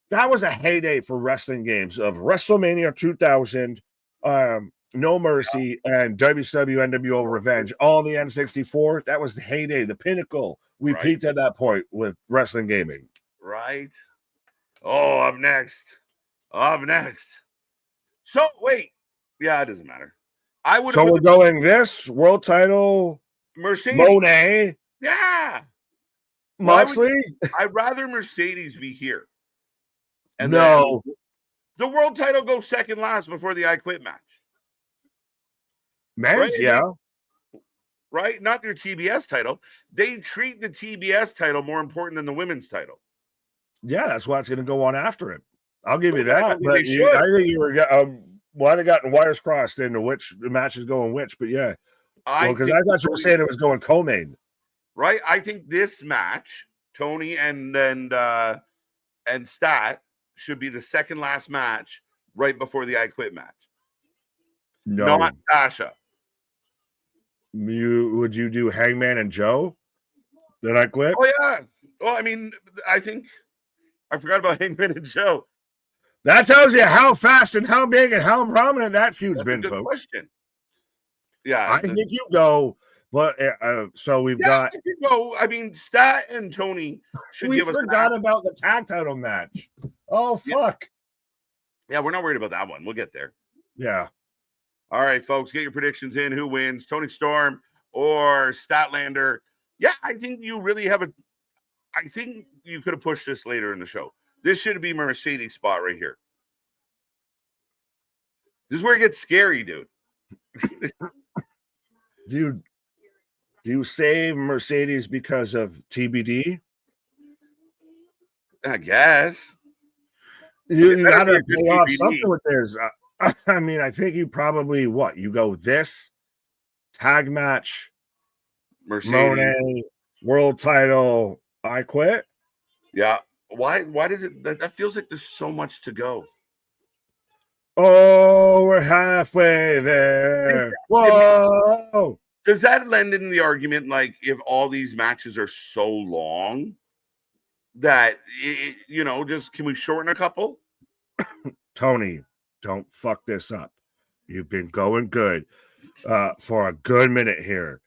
That was a heyday for wrestling games of WrestleMania 2000, No Mercy, and WCW NWO Revenge. All the N64. That was the heyday, the pinnacle. We peaked at that point with wrestling gaming. Right. Oh, up next. So, wait. Yeah, it doesn't matter. So we're going this world title, Mercedes. Monet. Yeah. Moxley. I'd rather Mercedes be here. And no. The world title goes second last before the I Quit match. Men's, yeah. Right? Not their TBS title. They treat the TBS title more important than the women's title. Yeah, that's why it's going to go on after it. I'll give you that. But I think you were might have gotten wires crossed into which match is going which, but yeah. Because I thought you were saying it was going co-main. Right? I think this match, Tony and Stat, should be the second last match right before the I Quit match. No. Not Sasha. Would you do Hangman and Joe? Then I Quit? Oh, yeah. Well, I mean, I think I forgot about Hangman and Joe. That tells you how fast and how big and how prominent that feud's been, folks. Question. Yeah. I think you go, but so we've got. I mean, Stat and Tony should give us. We forgot about the tag title match. Oh, fuck. Yeah, we're not worried about that one. We'll get there. Yeah. All right, folks, get your predictions in. Who wins, Tony Storm or Statlander? Yeah, I think you really have I think you could have pushed this later in the show. This should be Mercedes spot right here. This is where it gets scary, dude. Dude, do you save Mercedes because of TBD? I guess. You got to pay off something with this. I mean, I think you probably, you go this, tag match, Mercedes. Monet, world title, I Quit? Yeah. Why does it, that feels like there's so much to go. Oh, we're halfway there. Whoa. Does that lend in the argument, like, if all these matches are so long that, just can we shorten a couple? Tony, don't fuck this up. You've been going good for a good minute here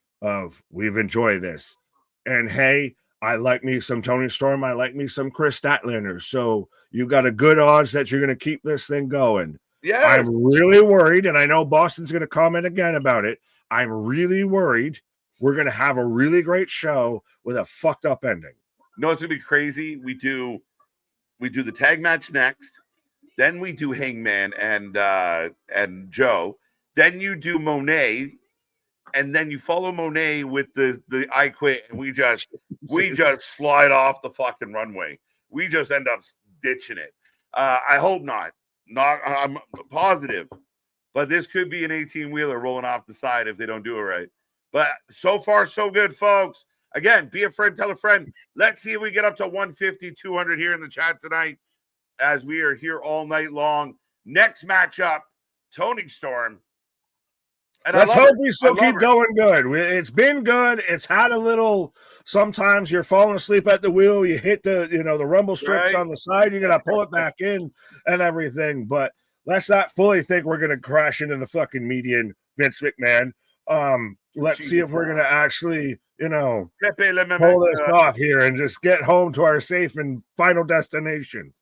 we've enjoyed this. And hey, I like me some Tony Storm. I like me some Chris Statlander. So you got a good odds that you're going to keep this thing going. Yeah. I'm really worried, and I know Boston's going to comment again about it. I'm really worried we're going to have a really great show with a fucked up ending. No, it's going to be crazy. We do the tag match next. Then we do Hangman and Joe. Then you do Monet. And then you follow Monet with the I Quit, and we just slide off the fucking runway. We just end up ditching it. I hope not. I'm positive, but this could be an 18-wheeler rolling off the side if they don't do it right. But so far, so good, folks. Again, be a friend, tell a friend. Let's see if we get up to 150, 200 here in the chat tonight, as we are here all night long. Next matchup, Tony Storm. And let's hope we still keep going good. It's been good. It's had a little. Sometimes you're falling asleep at the wheel. You hit the rumble strips on the side. You're gonna pull it back in and everything. But let's not fully think we're gonna crash into the fucking median, Vince McMahon. Let's see if we're gonna actually, pull this off here and just get home to our safe and final destination.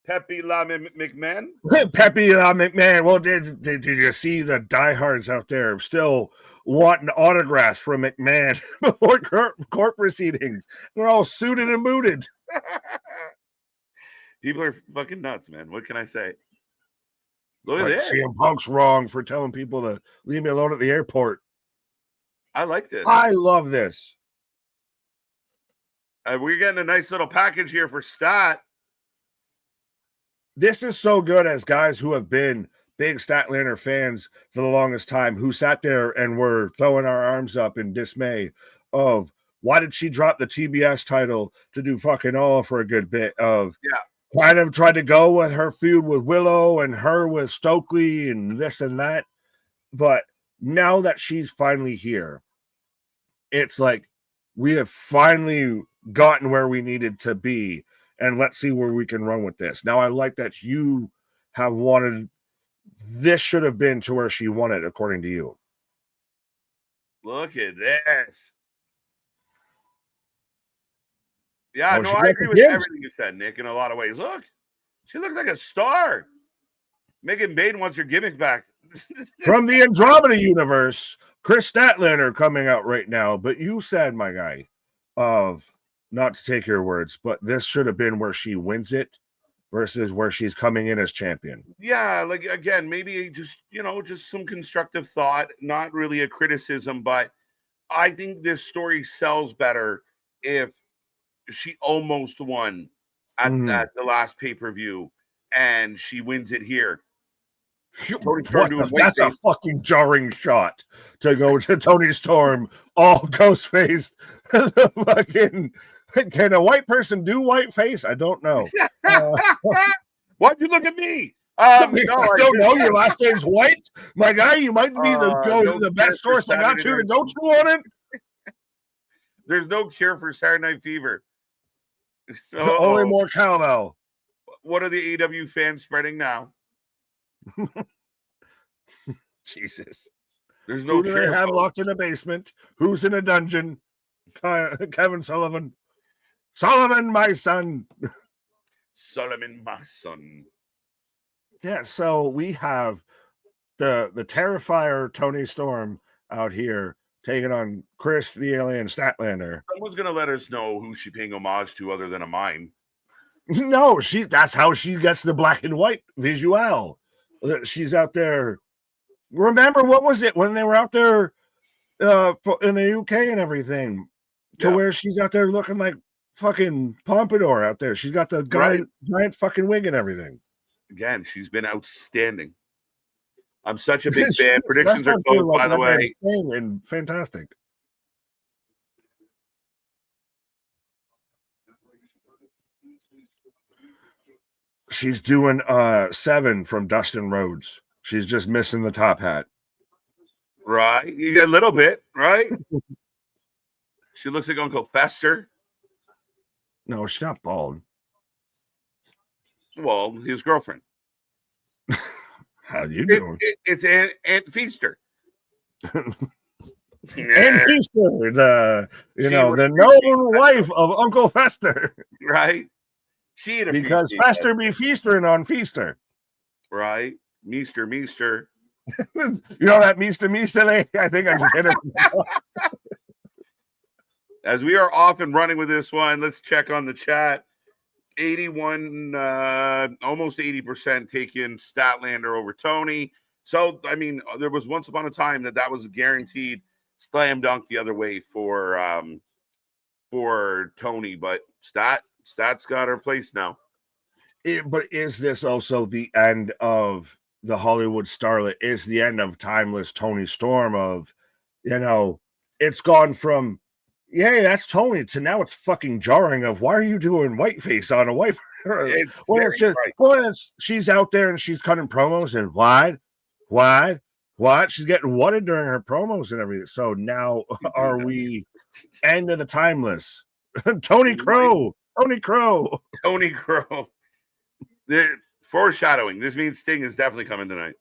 Pepe La McMahon. Pepe McMahon. Well, did you see the diehards out there still wanting autographs from McMahon before court proceedings? They're all suited and booted. People are fucking nuts, man. What can I say? Look Like at this. CM Punk's wrong for telling people to leave me alone at the airport. I like this. I love this. We're getting a nice little package here for Stat. This is so good as guys who have been big Statlander fans for the longest time, who sat there and were throwing our arms up in dismay of why did she drop the TBS title to do fucking all for a good bit of kind of tried to go with her feud with Willow and her with Stokely and this and that. But now that she's finally here, it's like we have finally gotten where we needed to be. And let's see where we can run with this. Now, I like that you have wanted this should have been to where she wanted, according to you. Look at this. Yeah, Oh, no, she I got agree the with gifts. everything you said, Nick, in a lot of ways. Look, she looks like a star. Megan Baden wants her gimmick back. From the Andromeda universe, Chris Statlander coming out right now. But you said, my guy, of not to take your words, but this should have been where she wins it versus where she's coming in as champion. Yeah, like again, maybe just just some constructive thought, not really a criticism, but I think this story sells better if she almost won at the last pay-per-view and she wins it here. That's a fucking jarring shot to go to Tony Storm all ghost faced. Fucking can a white person do white face? I don't know. Why'd you look at me? No, I don't know. Your last name's White, my guy. You might be the best source I got to go to on it. There's no cure for Saturday Night Fever. Only more cowbell. What are the AEW fans spreading now? Jesus. There's no Who do they have locked in a basement? Who's in a dungeon? Kevin Sullivan. Solomon, my son. Solomon, my son. Yeah, so we have the Terrifier Tony Storm out here taking on Chris the Alien Statlander. Someone's gonna let us know who she's paying homage to other than a mime. No, that's how she gets the black and white visual. She's out there. Remember, what was it when they were out there in the UK and everything? To where she's out there looking like fucking Pompadour out there. She's got the giant fucking wig and everything. Again, she's been outstanding. I'm such a big fan. Predictions are closed, by the way. And fantastic. She's doing 7 from Dustin Rhodes. She's just missing the top hat. Right. A little bit, right? She looks like Uncle Fester. No, she's not bald. Well, his girlfriend. How you doing? It's Aunt Feaster. Aunt Feaster, the known wife of Uncle Fester. Right. Because Fester be feastering on Feaster. Right. Meester. You know that Meester, I think I just hit it. As we are off and running with this one, let's check on the chat. 81, almost 80% taking Statlander over Tony. So, I mean, there was once upon a time that was a guaranteed slam dunk the other way for Tony, but Stat's got her place now. But is this also the end of the Hollywood starlet? Is the end of timeless Tony Storm of, it's gone from, yeah, that's Tony, to now it's fucking jarring of, why are you doing whiteface on a white? She's out there and she's cutting promos and what? She's getting whatted during her promos and everything. So now are we end of the timeless? Tony Crow. The foreshadowing. This means Sting is definitely coming tonight.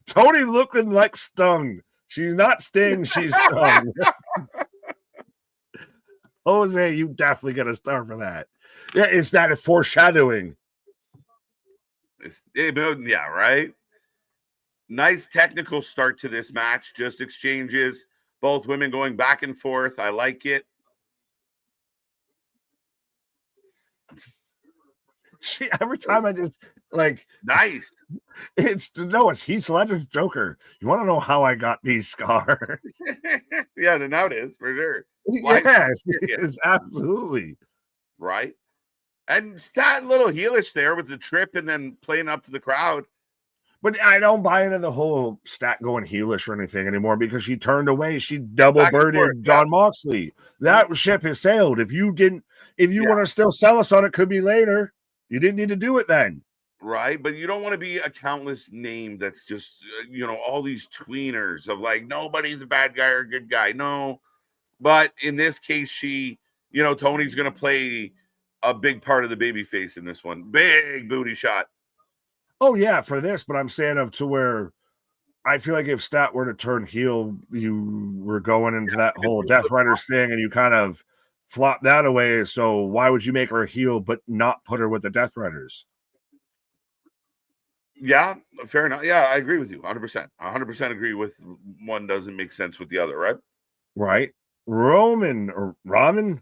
Tony looking like Stung. She's not Sting, she's Stung. Jose, you definitely get a star for that. Yeah, is that a foreshadowing? Yeah, right. Nice technical start to this match. Just exchanges. Both women going back and forth. I like it. Every time I just like Nice. it's Heath Ledger's Joker. You want to know how I got these scars? Yeah, now it is for sure. Yes, it's absolutely right. And that little heelish there with the trip and then playing up to the crowd. But I don't buy into the whole stat going heelish or anything anymore because she turned away. She double birded John Moxley. That ship has sailed. If you want to still sell us on it, could be later. You didn't need to do it then. Right. But you don't want to be a countless name that's just, all these tweeners of like, nobody's a bad guy or a good guy. No. But in this case, Tony's going to play a big part of the baby face in this one. Big booty shot. Oh, yeah, for this, but I'm saying to where I feel like if Stat were to turn heel, you were going into that whole Death Riders thing and you kind of flopped that away. So why would you make her a heel but not put her with the Death Riders? Yeah, fair enough. Yeah, I agree with you 100%. 100% agree with one doesn't make sense with the other, right? Right. Raymond. Raymond.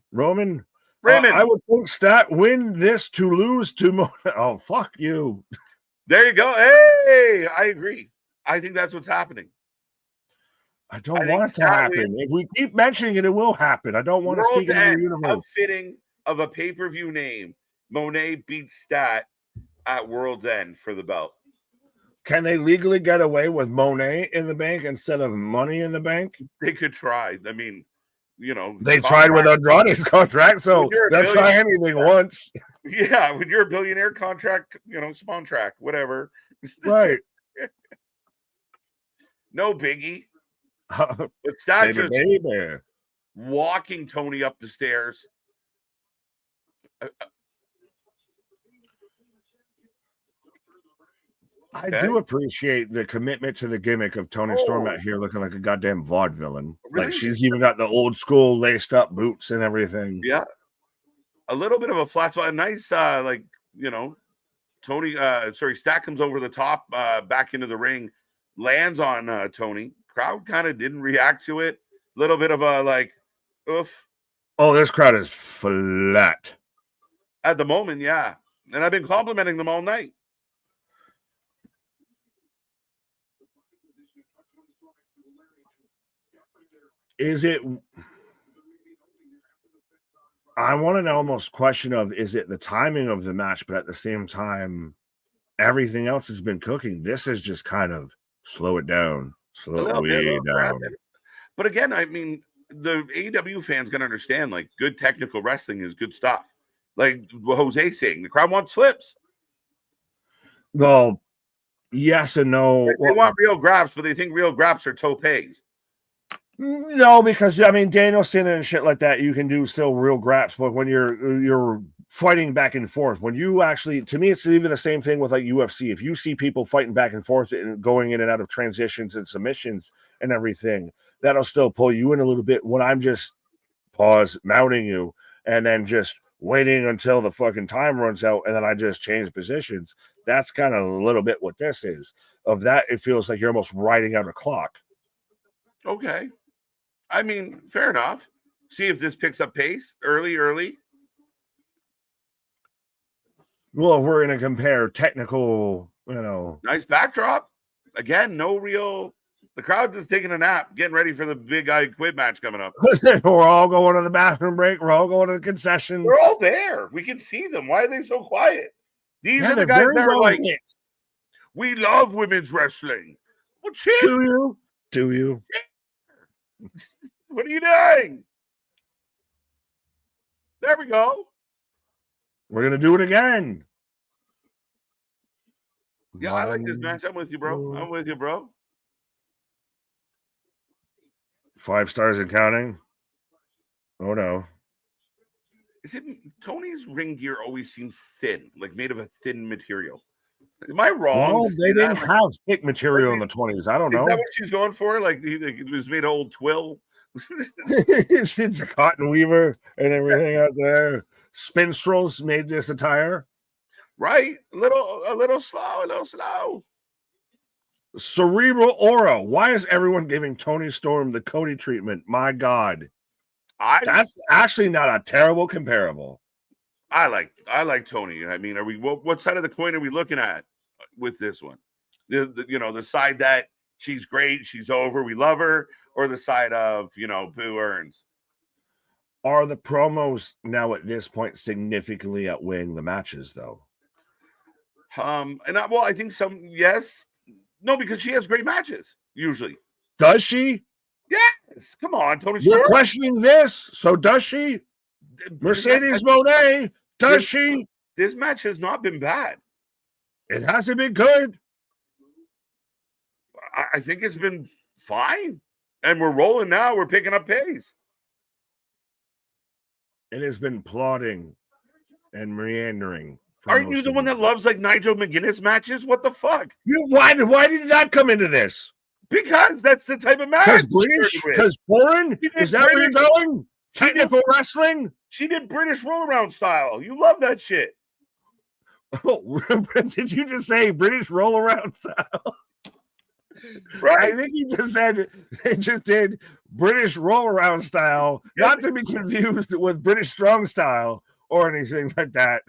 I would think Stat win this to lose to Oh, fuck you. There you go. Hey, I agree. I think that's what's happening. I don't want it to happen. If we keep mentioning it, it will happen. I don't want to speak into the universe. How fitting of a pay-per-view name. Monet beats Stat at World's End for the belt. Can they legally get away with Monet in the bank instead of Money in the Bank? They could try. I mean, they tried with Andrade's contract, so they'll try anything once. Yeah, when you're a billionaire contract, spawn track, whatever. Right. No biggie. It's not just walking Tony up the stairs. I do appreciate the commitment to the gimmick of Tony Storm out here looking like a goddamn vaudevillain. Really? Like she's even got the old school laced up boots and everything. Yeah. A little bit of a flat spot. Nice, Tony, Stat comes over the top, back into the ring, lands on Tony. Crowd kind of didn't react to it. A little bit of a oof. Oh, this crowd is flat. At the moment, yeah. And I've been complimenting them all night. I want to almost question is it the timing of the match, but at the same time, everything else has been cooking. This is just kind of slow it down. Slow it way down. But again, I mean, the AEW fans going to understand, like, good technical wrestling is good stuff. Like what Jose's saying, the crowd wants flips. Well, yes and no. They want real graps, but they think real graps are topes. No, because Danielson and shit like that, you can do still real graps, but when you're fighting back and forth, when you actually, to me, it's even the same thing with like UFC. If you see people fighting back and forth and going in and out of transitions and submissions and everything, that'll still pull you in a little bit. When I'm just mounting you and then just waiting until the fucking time runs out and then I just change positions. That's kind of a little bit what this is. Of that, it feels like you're almost riding out a clock. Okay. I mean, fair enough. See if this picks up pace early. Well, if we're going to compare technical, Nice backdrop. Again, no real. The crowd just taking a nap, getting ready for the big I Quit match coming up. We're all going to the bathroom break. We're all going to the concessions. We're all there. We can see them. Why are they so quiet? These are the guys that are like, we love women's wrestling. Well, cheer. Do you? What are you doing? There we go. We're going to do it again. Yeah, I like this match. I'm with you, bro. 5 stars and counting. Oh, no. Is it Tony's ring gear always seems thin, like made of a thin material? Am I wrong? No, they didn't have thick material in the 20s. I don't know. Is that what she's going for? Like it was made of old twill? She's a cotton weaver and everything out there. Spinstrels made this attire. Right? A little slow. Cerebral aura. Why is everyone giving Tony Storm the Cody treatment? My God. That's actually not a terrible comparable. I like Tony. I mean, what side of the coin are we looking at with this one? The side that she's great, she's over, we love her, or the side of Boo earns? Are the promos now at this point significantly outweighing the matches, though? I think yes, no, because she has great matches usually. Does she? Yes. Come on, Tony. You're questioning this, so does she? Mercedes Moné, does she? This match has not been bad. It hasn't been good. I think it's been fine, and we're rolling now. We're picking up pace. It has been plodding and meandering. Aren't you the one that loves like Nigel McGuinness matches? What the fuck? Why did that come into this? Because that's the type of match. Because foreign? Is that where you're going? Technical wrestling? She did British roll around style. You love that shit. Oh, did you just say British roll around style? Right. I think he just said they just did British roll around style, not to be confused with British strong style or anything like that.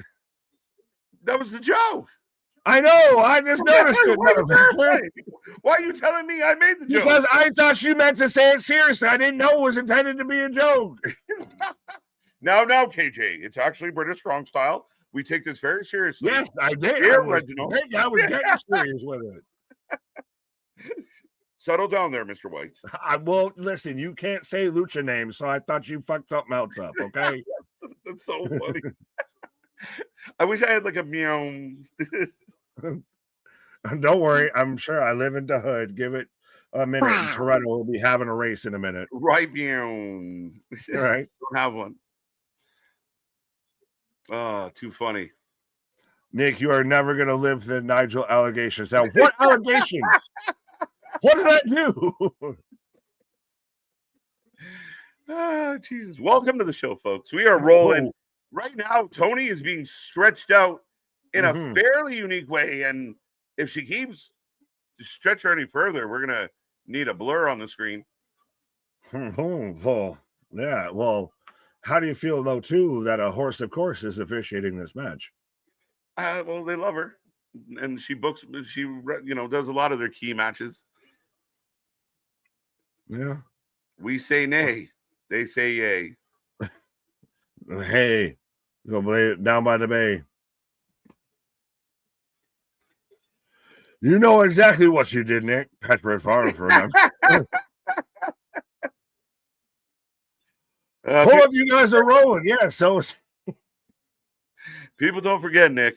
That was the joke. I know. I just noticed it. Why are you telling me I made the joke? Because I thought you meant to say it seriously. I didn't know it was intended to be a joke. Now, KJ, it's actually British strong style. We take this very seriously. Yes, I did. I was getting serious with it. Settle down there, Mr. White. Well, listen, you can't say lucha names, so I thought you fucked something else up, okay? That's so funny. I wish I had like a meow. Don't worry. I'm sure I live in the hood. Give it a minute. And Toretto will be having a race in a minute. Right, meow. All right. Don't have one. Oh, too funny. Nick, you are never going to live the Nigel allegations. Now, what allegations? What did I do? Jesus. Welcome to the show, folks. We are rolling. Right now, Tony is being stretched out in a fairly unique way. And if she keeps stretch her any further, we're going to need a blur on the screen. Well, yeah. Well, how do you feel, though, too, that a horse, of course, is officiating this match? Well, they love her. And she does a lot of their key matches. Yeah. We say nay. They say yay. Hey, go down by the bay. You know exactly what you did, Nick. Petro Farm for enough. All of you guys are rolling. Yeah, so people don't forget, Nick.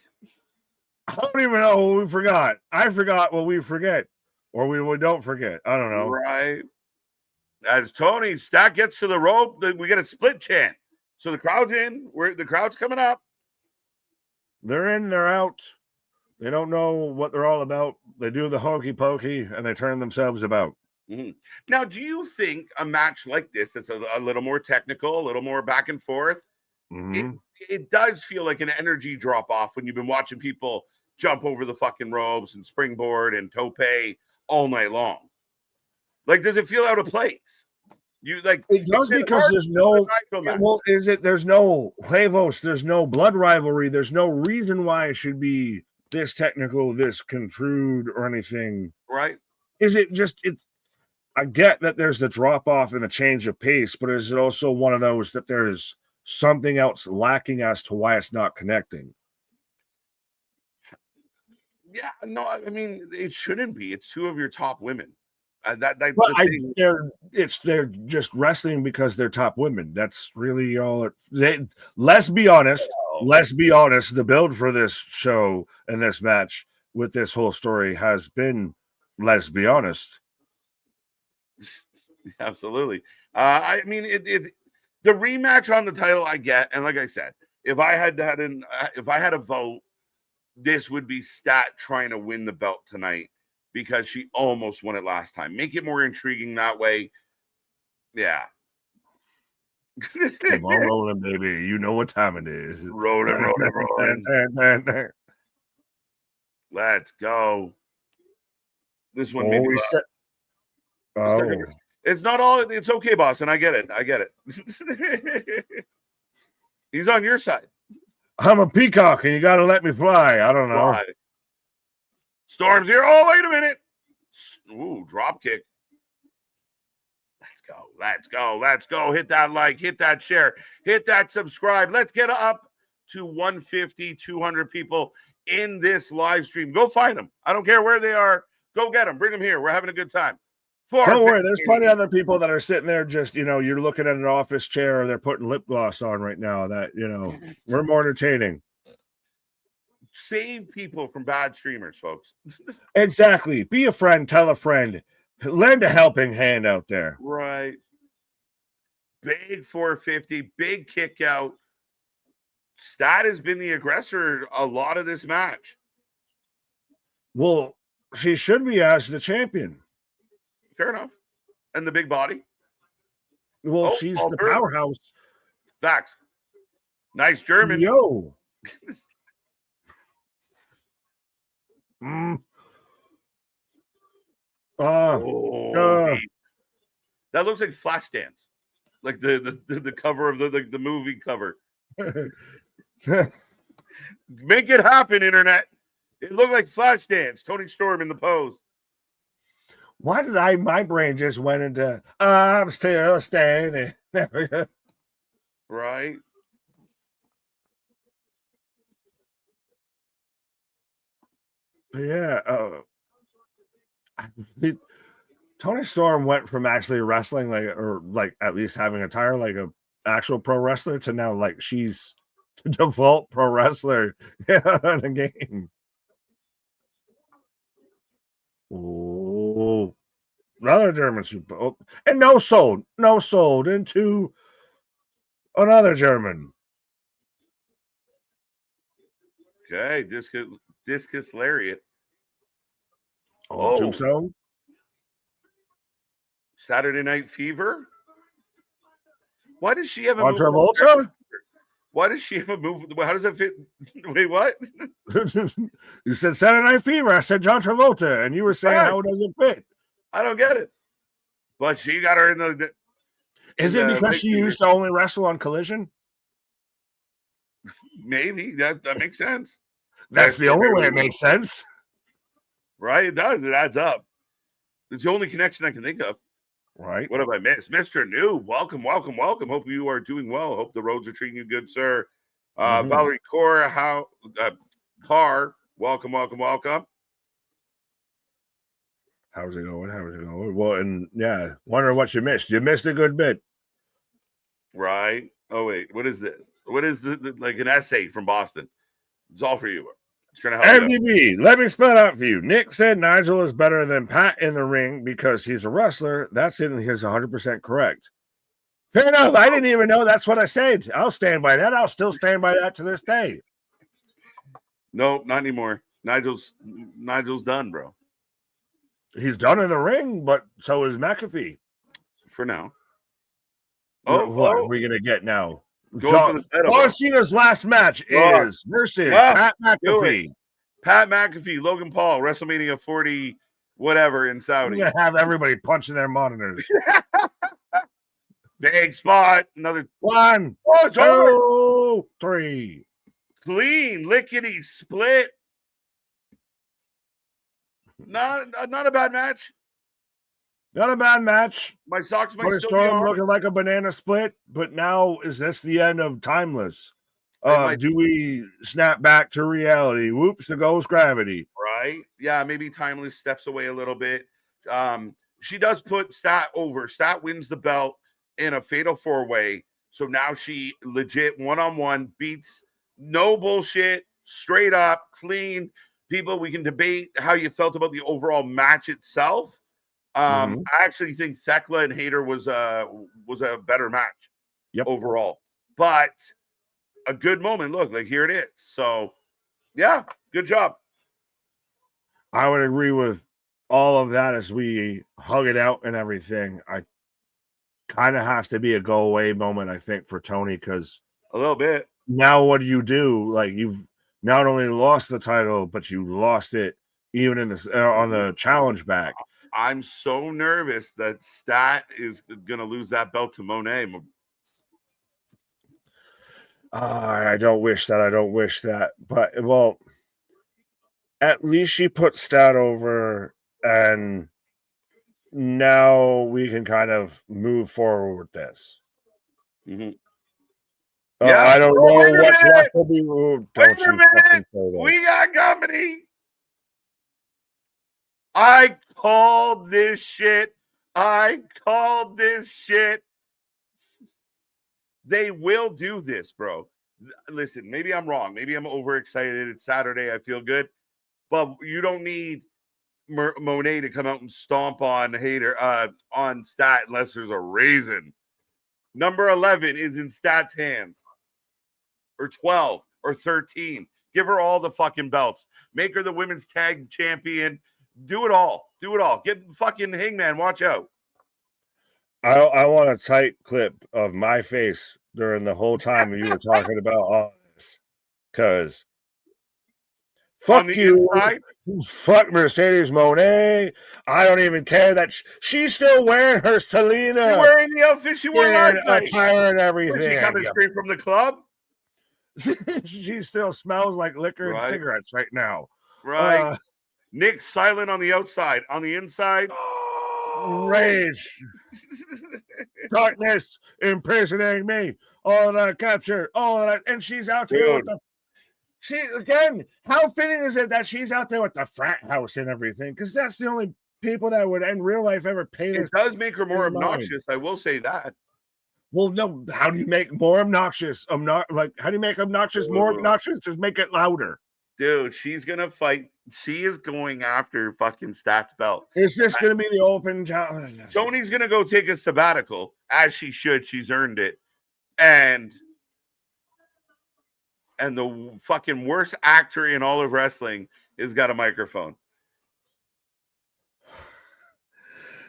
I don't even know what we forgot. I forgot what we forget. Or we don't forget. I don't know. Right. As Tony Stack gets to the rope, we get a split chant. So the crowd's in. The crowd's coming up. They're in, they're out. They don't know what they're all about. They do the hokey pokey and they turn themselves about. Mm-hmm. Now, do you think a match like this, that's a little more technical, a little more back and forth, it does feel like an energy drop off when you've been watching people jump over the fucking ropes and springboard and tope all night long? Like, does it feel out of place? It does because there's no there's no huevos, there's no blood rivalry, there's no reason why it should be this technical, this construed or anything. Right. Is it just I get that there's the drop off and the change of pace, but is it also one of those that there's something else lacking as to why it's not connecting? Yeah, no, I mean it shouldn't be. It's two of your top women. They're just wrestling because they're top women. That's really all. Let's be honest. Let's be honest. The build for this show and this match with this whole story has been, let's be honest. Absolutely. I mean, the rematch on the title I get, and like I said, if I had a vote, this would be Stat trying to win the belt tonight. Because she almost won it last time. Make it more intriguing that way. Yeah. Come on, rolling, baby. You know what time it is. Rolling. Let's go. This one Oh, maybe. we said. Oh, It's not all. It's okay, boss, and I get it. I get it. He's on your side. I'm a peacock, and you got to let me fly. I don't know. Fly. Storm's here. Oh, wait a minute. Ooh, drop kick. Let's go. Let's go. Let's go. Hit that like, hit that share, hit that subscribe. Let's get up to 150, 200 people in this live stream. Go find them. I don't care where they are. Go get them. Bring them here. We're having a good time. Don't worry. There's plenty of other people that are sitting there just, you're looking at an office chair or they're putting lip gloss on right now. That, we're more entertaining. Save people from bad streamers, folks. Exactly. Be a friend. Tell a friend. Lend a helping hand out there. Right. Big 450. Big kick out. Stat has been the aggressor a lot of this match. Well, she should be as the champion. Fair enough. And the big body. Well, she's the powerhouse. Facts. Nice German. Yo. That looks like Flashdance. Like the cover of the movie cover. Make it happen, internet. It looked like Flashdance. Tony Storm in the pose. Why did my brain just went into I'm still standing. Right. Yeah. Tony Storm went from actually wrestling like at least having a tire like a actual pro wrestler to now like she's the default pro wrestler in a game. Oh, another German super. Oh, and no sold into another German. Okay, discus lariat. Oh, tombstone. Saturday Night Fever. Why does she have a John Travolta? Why does she have a move? How does that fit? Wait, what? You said Saturday Night Fever. I said John Travolta, and you were saying how does it fit? I don't get it. But she got her in the. Is it because she used to only wrestle on Collision? Maybe that makes sense. That's the only way it makes sense. Right? It does. It adds up. It's the only connection I can think of. Right. What have I missed? Mr. New, welcome. Hope you are doing well. Hope the roads are treating you good, sir. Valerie Carr, welcome. How's it going? Well, and yeah, wonder what you missed. You missed a good bit. Right. Oh, wait. What is this? What is the like an essay from Boston? It's all for you. It's trying to help MDB, let me spell it out for you. Nick said Nigel is better than Pat in the ring because he's a wrestler. That's it. He's 100% correct. Fair enough. I didn't even know that's what I said. I'll stand by that. I'll still stand by that to this day. No, not anymore. Nigel's done, bro. He's done in the ring, but so is McAfee. For now. What are we going to get now? John Cena's last match is versus Pat McAfee. Pat McAfee, Logan Paul, WrestleMania 40, whatever in Saudi. You're going to have everybody punching their monitors. Big spot. Another 1, 2, 3. Clean, lickety split. Not a bad match. Not a bad match. My socks might Tony still Storm be on. looking like a banana split, but now is this the end of Timeless? Do we snap back to reality? Whoops, there goes gravity. Right? Yeah, maybe Timeless steps away a little bit. She does put Stat over. Stat wins the belt in a fatal 4-way. So now she legit one-on-one beats, no bullshit, straight up, clean. People, we can debate how you felt about the overall match itself. I actually think Thekla and Hayter was a better match overall. But a good moment. Look, like here it is. So yeah, good job. I would agree with all of that as we hug it out and everything. I kind of has to be a go away moment, I think, for Tony, because a little bit. Now what do? Like not only lost the title, but you lost it even in the on the challenge back. I'm so nervous that Stat is going to lose that belt to Monet. I don't wish that. I don't wish that. But, well, at least she put Stat over, and now we can kind of move forward with this. Mm-hmm. Yeah, I don't know what's left to be moved. Don't you fucking say that. We got company. I called this shit. They will do this, bro. Listen, maybe I'm wrong. Maybe I'm overexcited. It's Saturday. I feel good. But you don't need Monet to come out and stomp on on Stat unless there's a reason. Number 11 is in Stat's hands. Or 12 or 13. Give her all the fucking belts. Make her the women's tag champion. Do it all. Get fucking Hangman. Watch out. I want a tight clip of my face during the whole time you were talking about all this. Because fuck you. Inside? Fuck Mercedes Moné. I don't even care that she's still wearing her Selena. She's wearing the outfit she wore last night. Attire and everything. Was she coming straight from the club? She still smells like liquor and cigarettes right now. Right. Nick's silent on the outside. On the inside, rage. Darkness imprisoning me. All that capture. All that. And she's out there with how fitting is it that she's out there with the frat house and everything? Because that's the only people that would in real life ever pay. It does make her more obnoxious. I will say that. Well, no. How do you make more obnoxious? How do you make obnoxious more obnoxious? Just make it louder, dude. She's gonna fight. She is going after fucking Stat's belt. Is this gonna be the open challenge? Tony's gonna go take a sabbatical, as she should. She's earned it, and the fucking worst actor in all of wrestling has got a microphone.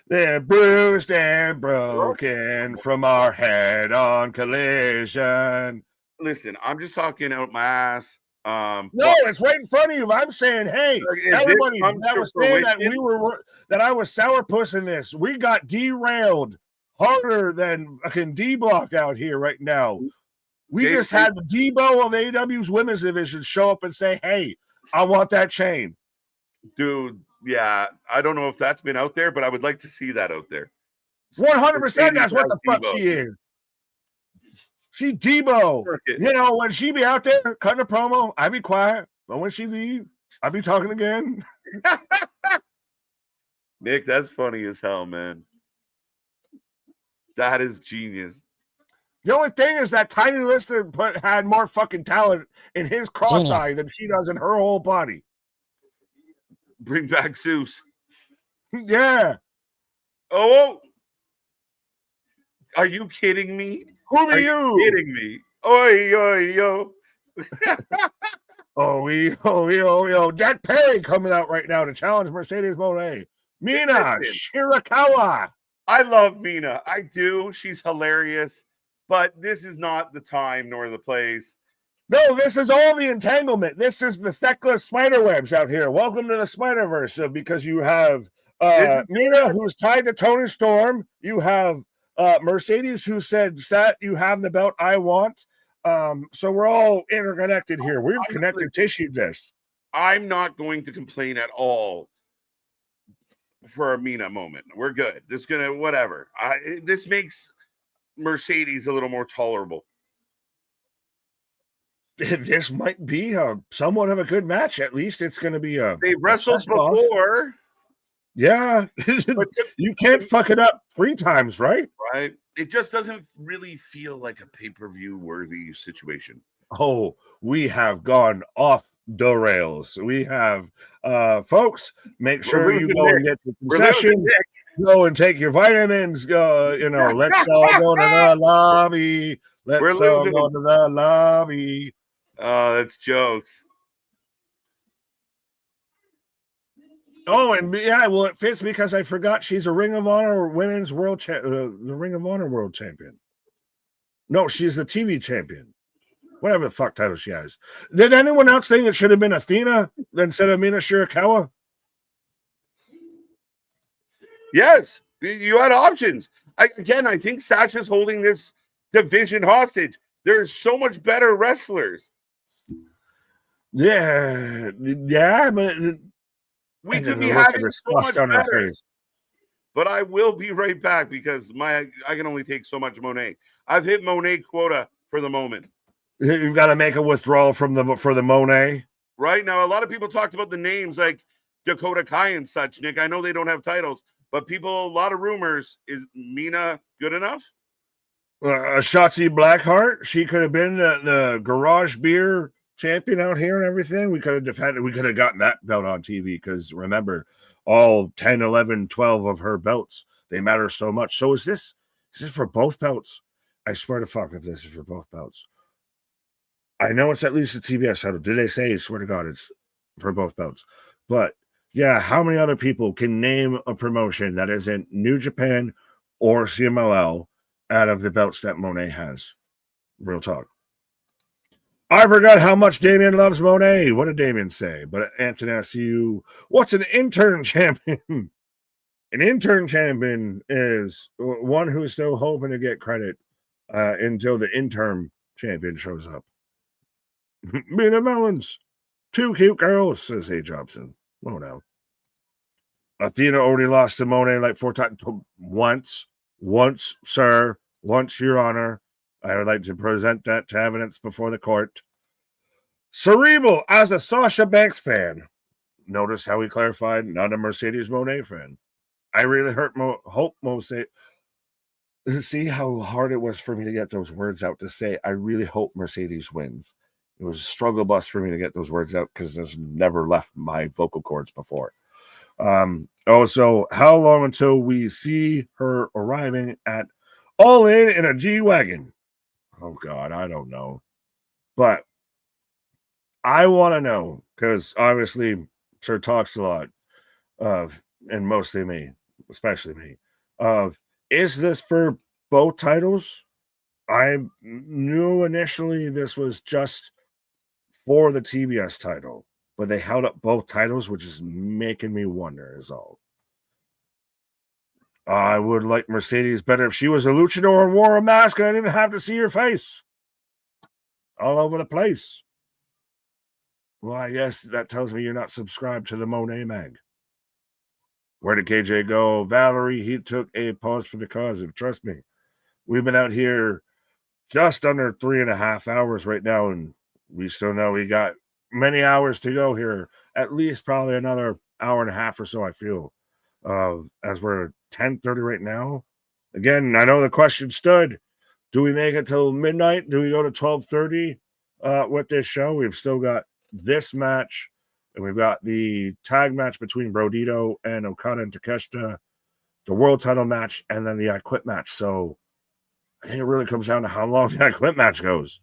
They're bruised and broken from our head-on collision. Listen, I'm just talking out my ass. No, it's right in front of you. I'm saying, hey, everybody that was saying that I was sourpuss in this. We got derailed harder than fucking D-Block out here right now. We just had the Debo of AEW's women's division show up and say, hey, I want that chain. Dude. Yeah, I don't know if that's been out there, but I would like to see that out there. 100%. That's what the fuck Debo. She is. She Debo. You know, when she be out there cutting a promo, I be quiet. But when she leave, I be talking again. Nick, that's funny as hell, man. That is genius. The only thing is that Tiny Lister had more fucking talent in his cross eye than she does in her whole body. Bring back Zeus. Yeah. Oh. Are you kidding me? Who are you? Kidding me? Oi, yo. Yo. Jack Perry coming out right now to challenge Mercedes Moné. Mina Shirakawa. I love Mina. I do. She's hilarious. But this is not the time nor the place. No, this is all the entanglement. This is the feckless spiderwebs out here. Welcome to the Spider-Verse, because you have Mina, who's tied to Tony Storm. You have Mercedes, who said, Stat, you have the belt I want. So we're all interconnected here. We've connected tissue this. I'm not going to complain at all for a Mina moment. We're good. This gonna whatever. This makes Mercedes a little more tolerable. This might be somewhat of a good match. At least it's going to be they wrestled before. Off. Yeah, you can't fuck it up 3 times, right? Right. It just doesn't really feel like a pay-per-view worthy situation. Oh, we have gone off the rails. We have, folks. Make sure you go and get your concessions. Go and take your vitamins. Go, let's all go to the lobby. Let's all go to the lobby. Oh, that's jokes. Oh, and yeah, well, it fits because I forgot she's a Ring of Honor Women's the Ring of Honor World Champion. No, she's the TV champion. Whatever the fuck title she has. Did anyone else think it should have been Athena instead of Mina Shirakawa? Yes, you had options. I think Sasha's holding this division hostage. There's so much better wrestlers. Yeah, but we could be having so much on her better. face. But I will be right back because I can only take so much Monet. I've hit Monet quota for the moment. You've got to make a withdrawal for the Monet. Right now, a lot of people talked about the names like Dakota Kai and such, Nick. I know they don't have titles, but a lot of rumors. Is Mina good enough? Shotzi Blackheart, she could have been the garage beer champion out here and everything. We could have gotten that belt on TV because remember, all 10, 11, 12 of her belts, they matter so much. So is this for both belts? I swear to fuck if this is for both belts. I know it's at least a TBS title. Did they say? I swear to God, it's for both belts. But yeah, how many other people can name a promotion that isn't New Japan or CMLL out of the belts that Monet has? Real talk. I forgot how much Damien loves Monet. What did Damien say? But Anthony asks you, what's an intern champion? An intern champion is one who's still hoping to get credit until the interim champion shows up. Mina Melons. 2 cute girls, says A. Jobson. Oh, no. Athena already lost to Monet like 4 times. Once, sir. Once, Your Honor. I would like to present that to evidence before the court. Cerebral, as a Sasha Banks fan. Notice how he clarified, not a Mercedes Monet fan. I really hope Monet. See how hard it was for me to get those words out to say, I really hope Mercedes wins. It was a struggle bus for me to get those words out because this never left my vocal cords before. Also, how long until we see her arriving at All In a G-Wagon? Oh, God, I don't know. But I want to know, because obviously Sir talks a lot of, and mostly me, especially me, of, is this for both titles? I knew initially this was just for the TBS title, but they held up both titles, which is making me wonder is all. I would like Mercedes better if she was a luchador and wore a mask and I didn't have to see her face all over the place. Well, I guess that tells me you're not subscribed to the Monet mag. Where did KJ go? Valerie, he took a pause for the cause of, trust me. We've been out here just under 3.5 hours right now, and we still know we got many hours to go here. At least probably another hour and a half or so, I feel. As we're 10:30 right now. Again, I know the question stood. Do we make it till midnight? Do we go to 12:30 with this show? We've still got this match, and we've got the tag match between Brodito and Okada and Takeshita, the world title match, and then the I Quit match. So I think it really comes down to how long the I Quit match goes.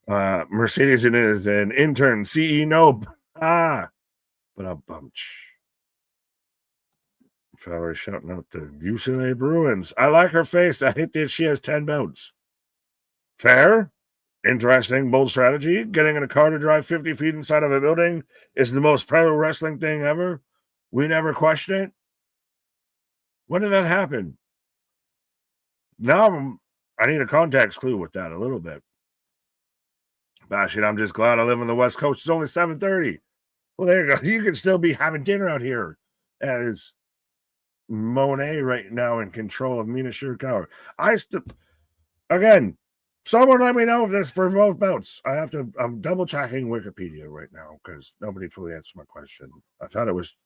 Mercedes is an intern, CE Nope. But a bunch. Valerie shouting out the UCLA Bruins. I like her face. I hate that she has 10 belts. Fair. Interesting, bold strategy. Getting in a car to drive 50 feet inside of a building is the most pro wrestling thing ever. We never question it. When did that happen? Now I need a context clue with that a little bit. Bashing, I'm just glad I live on the West Coast. It's only 7:30. Well, there you go. You can still be having dinner out here as Monet right now in control of Mina Shirakawa. Again, someone let me know if this is for both belts. I'm double checking Wikipedia right now because nobody fully answered my question. I thought it was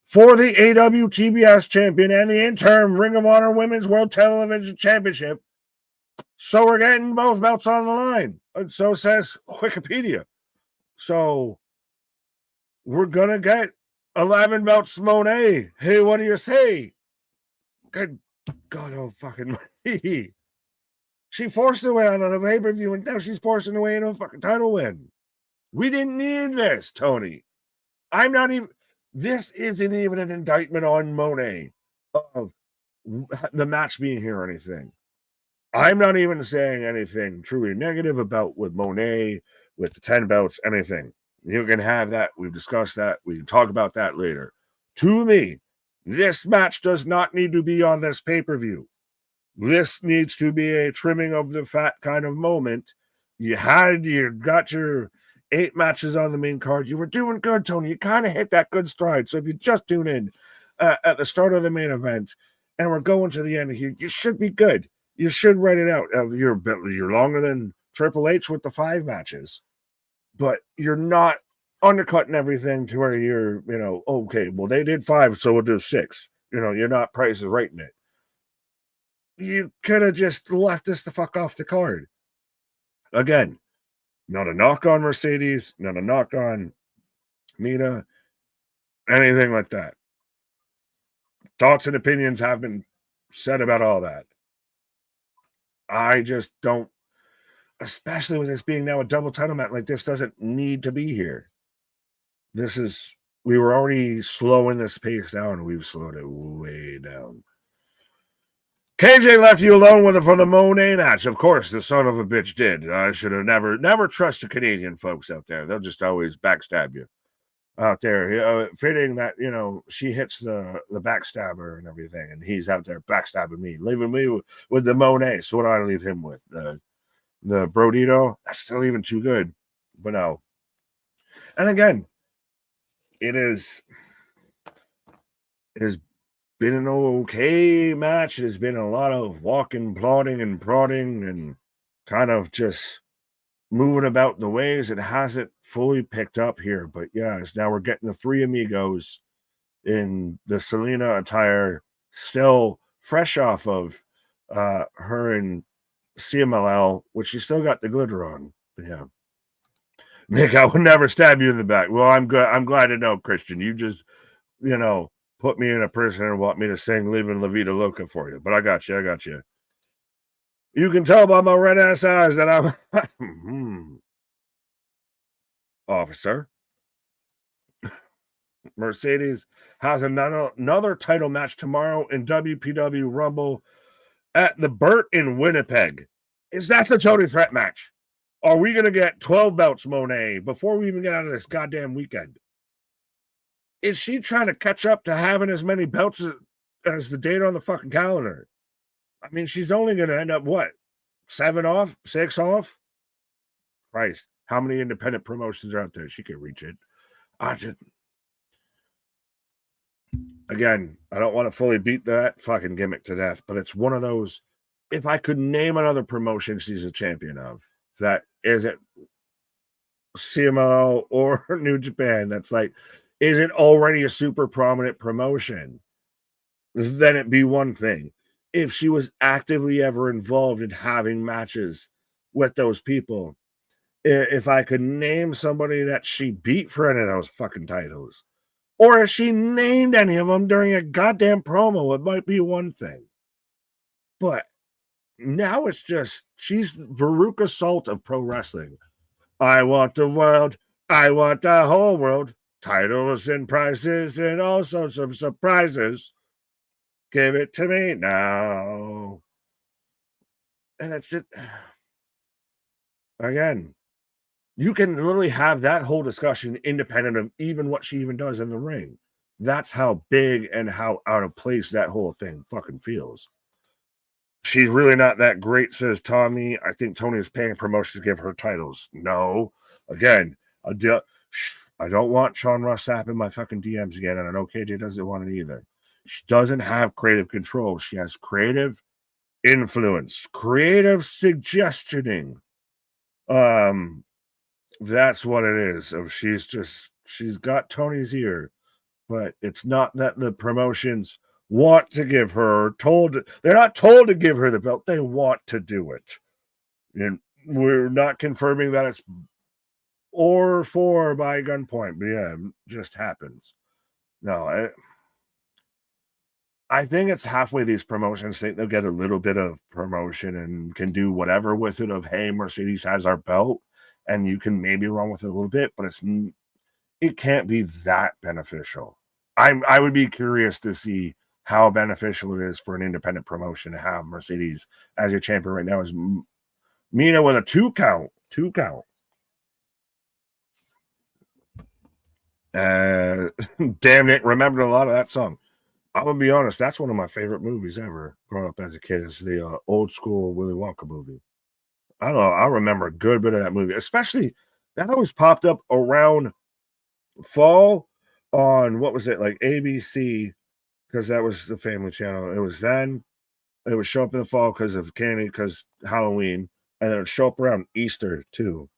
for the AEW TBS champion and the interim Ring of Honor Women's World Television Championship. So we're getting both belts on the line. And so says Wikipedia. So we're going to get 11 belts Monet. Hey, what do you say? Good God, oh fucking me. She forced her way on a pay-per-view, and now she's forcing her way into a fucking title win. We didn't need this, Tony. This isn't even an indictment on Monet of the match being here or anything. I'm not even saying anything truly negative about with Monet, with the 10 belts, anything. You can have that. We've discussed that. We can talk about that later. To me, this match does not need to be on this pay-per-view. This needs to be a trimming of the fat kind of moment. You got your 8 matches on the main card. You were doing good, Tony. You kind of hit that good stride. So if you just tune in at the start of the main event and we're going to the end here, you should be good. You should write it out. You're longer than Triple H with the 5 matches, but you're not undercutting everything to where you're, okay, well, they did 5, so we'll do 6. You're not Price is Righting it. You could have just left this the fuck off the card. Again, not a knock on Mercedes, not a knock on Nina, anything like that. Thoughts and opinions have been said about all that. I just don't, especially with this being now a double title match, like this doesn't need to be here. We were already slowing this pace down, and we've slowed it way down. KJ left you alone for the Monet match. Of course, the son of a bitch did. I should have never trusted Canadian folks out there. They'll just always backstab you out there. Fitting that, she hits the backstabber and everything, and he's out there backstabbing me, leaving me with the Monet. So what do I leave him with? The Brodito? That's still even too good. But no. And again, it has been an okay match. It has been a lot of walking, plodding, and prodding, and kind of just moving about the ways. It hasn't fully picked up here, but yes, now we're getting the 3 amigos in the Selena attire, still fresh off of her and CMLL, which she still got the glitter on. But yeah, Nick, I would never stab you in the back. Well, I'm glad to know, Christian. You just, put me in a prison and want me to sing Living La Vida Loca for you. But I got you. You can tell by my red ass eyes that I'm Officer. Mercedes has another title match tomorrow in WPW Rumble at the Burt in Winnipeg. Is that the Tony Threat match? Are we going to get 12 belts, Monet, before we even get out of this goddamn weekend? Is she trying to catch up to having as many belts as the date on the fucking calendar? I mean, she's only going to end up, 7 off? 6 off? Christ, how many independent promotions are out there? She could reach it. Again, I don't want to fully beat that fucking gimmick to death, but it's one of those, if I could name another promotion she's a champion of, that isn't CMO or New Japan, that's like, isn't already a super prominent promotion, then it'd be one thing. If she was actively ever involved in having matches with those people, if I could name somebody that she beat for any of those fucking titles, or if she named any of them during a goddamn promo, it might be one thing. But now it's just, she's Veruca Salt of pro wrestling. I want the world. I want the whole world. Titles and prizes and all sorts of surprises. Give it to me now. And it's just, again, you can literally have that whole discussion independent of even what she even does in the ring. That's how big and how out of place that whole thing fucking feels. She's really not that great, says Tommy. I think Tony is paying promotion to give her titles. No. Again, I don't want Sean Ross Sapp in my fucking DMs again, and I know KJ doesn't want it either. She doesn't have creative control. She has creative influence, creative suggestioning. That's what it is. She's got Tony's ear, but it's not that the promotions want to give her, they're not told to give her the belt. They want to do it. And we're not confirming that it's or for by gunpoint, but yeah, it just happens. No, I think it's halfway these promotions think they'll get a little bit of promotion and can do whatever with it of, hey, Mercedes has our belt, and you can maybe run with it a little bit, but it can't be that beneficial. I would be curious to see how beneficial it is for an independent promotion to have Mercedes as your champion right now. Is Mina with a 2 count. 2 count. Damn it, remembered a lot of that song. I'm gonna be honest, that's one of my favorite movies ever growing up as a kid. It's the old school Willy Wonka movie. I don't know, I remember a good bit of that movie, especially that always popped up around fall on what was it, like ABC, because that was the family channel. It was then it would show up in the fall because of candy, because Halloween, and then it would show up around Easter too.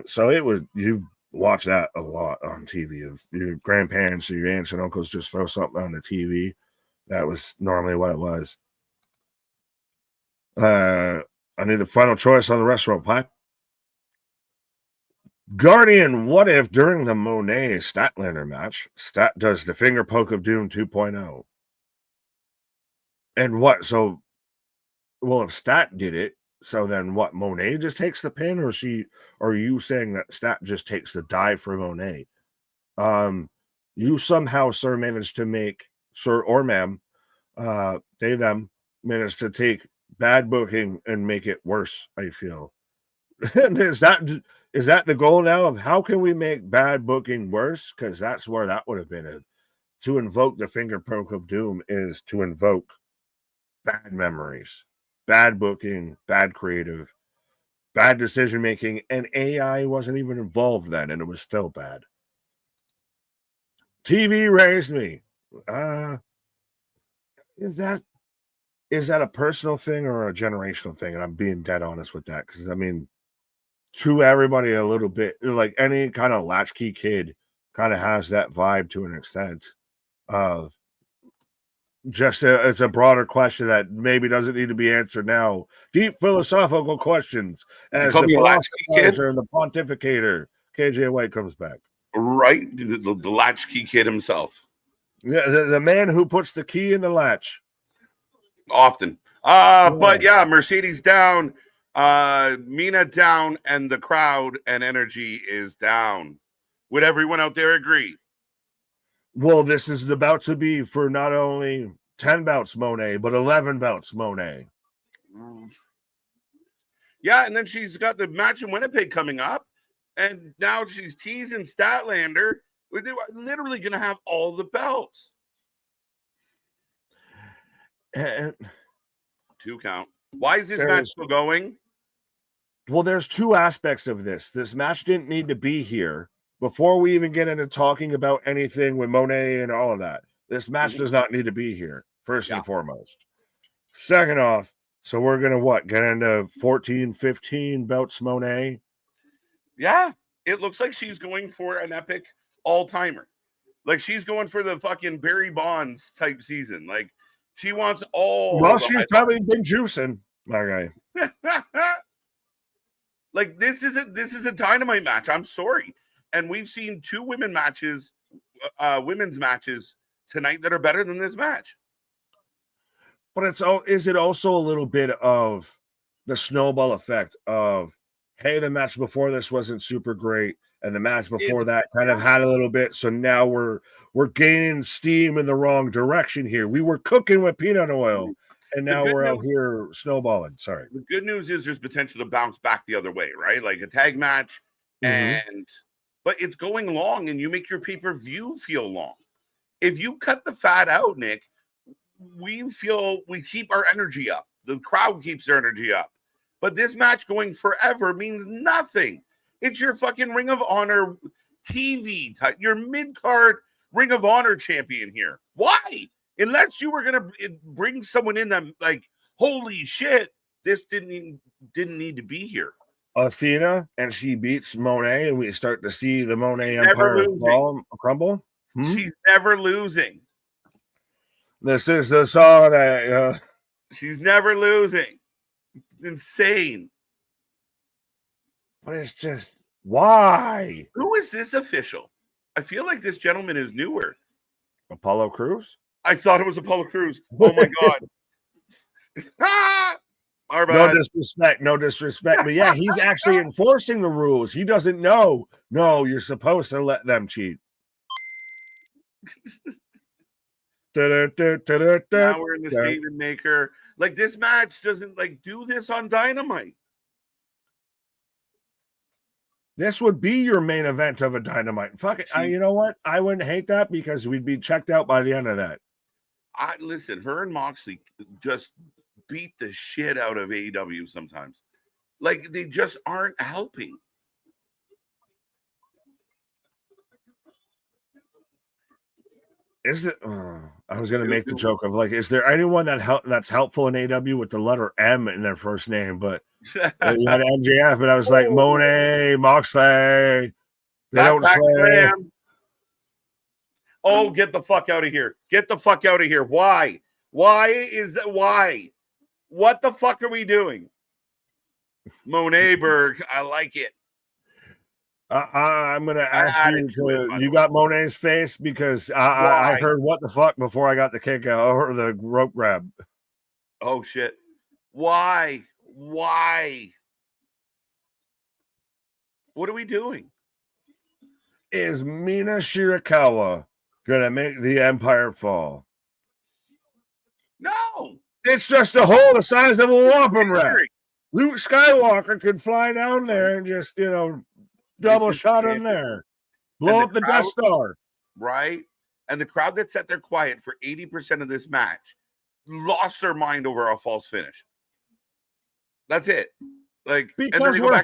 So it was, you watch that a lot on TV. Of your grandparents or your aunts and uncles just throw something on the TV. That was normally what it was. I need the final choice on the restaurant pie. Guardian, what if during the Monet Statlander match, Stat does the finger poke of doom 2.0? And what? So, well, if Stat did it, so then what? Monet just takes the pin, or are you saying that Stat just takes the dive for Monet? You somehow, sir, managed to make, sir or ma'am, they, them, managed to take bad booking and make it worse, I feel. And is that the goal now of how can we make bad booking worse? Because that's where that would have been. To invoke the finger poke of doom is to invoke bad memories, bad booking, bad creative, bad decision making, and AI wasn't even involved then, and it was still bad. TV raised me. Is that a personal thing or a generational thing? And I'm being dead honest with that, because I mean, to everybody a little bit, like any kind of latchkey kid kind of has that vibe to an extent. It's a broader question that maybe doesn't need to be answered now. Deep philosophical questions as the philosophizer and the pontificator. KJ White comes back. Right, the latchkey kid himself. Yeah, the man who puts the key in the latch. Often. But yeah, Mercedes down, Mina down, and the crowd and energy is down. Would everyone out there agree? Well, this is about to be for not only 10 bouts Monet, but 11 bouts Monet. Yeah, and then she's got the match in Winnipeg coming up, and now she's teasing Statlander. We're literally going to have all the belts. And 2 count. Why is this match still going? Well, there's 2 aspects of this. This match didn't need to be here. Before we even get into talking about anything with Monet and all of that, this match does not need to be here, first and foremost. Second off, so we're going to get into 14, 15 belts Monet? Yeah, it looks like she's going for an epic all-timer. Like, she's going for the fucking Barry Bonds type season. Like, she wants all. Well, she's probably been juicing, my guy. Like, this is a Dynamite match. I'm sorry. And we've seen 2 women's matches tonight that are better than this match. But is it also a little bit of the snowball effect of, hey, the match before this wasn't super great, and the match before that kind of had a little bit, so now we're gaining steam in the wrong direction here. We were cooking with peanut oil, and now we're out here snowballing. Sorry. The good news is there's potential to bounce back the other way, right? Like a tag match, but it's going long, and you make your pay-per-view feel long. If you cut the fat out, Nick, we keep our energy up. The crowd keeps their energy up. But this match going forever means nothing. It's your fucking Ring of Honor TV type, your mid-card Ring of Honor champion here. Why? Unless you were gonna bring someone in that, like, holy shit, this didn't need to be here. Athena, and she beats Monet, and we start to see the Monet Empire crumble. She's never losing. This is the song that she's never losing. It's insane. But it's just, why? Who is this official? I feel like this gentleman is newer. Apollo Crews? I thought it was Apollo Crews. Oh my God. No disrespect. But yeah, he's actually enforcing the rules. He doesn't know. No, you're supposed to let them cheat. Now we're in the statement maker. Like, this match doesn't like do this on Dynamite. This would be your main event of a Dynamite. Fuck it. You know what? I wouldn't hate that because we'd be checked out by the end of that. Listen, her and Moxley just beat the shit out of AEW sometimes. Like, they just aren't helping. Is it? I was going to make the joke of like, is there anyone that's helpful in AEW with the letter M in their first name? But you had MJF, but I was like, Monet, Moxley. They don't say. Oh, get the fuck out of here. Get the fuck out of here. Why? Why is that? Why? What the fuck are we doing? Monetberg, I like it. I'm going to ask you to. You got Monet's face because I heard what the fuck before I got the kick out or the rope grab. Oh, shit. Why? Why? What are we doing? Is Mina Shirakawa gonna make the Empire fall? No. It's just a hole the size of a wampum rat. Luke Skywalker could fly down there and just, double shot in there. Blow up the Death Star. Right? And the crowd that sat there quiet for 80% of this match lost their mind over a false finish. That's it. Like, because we're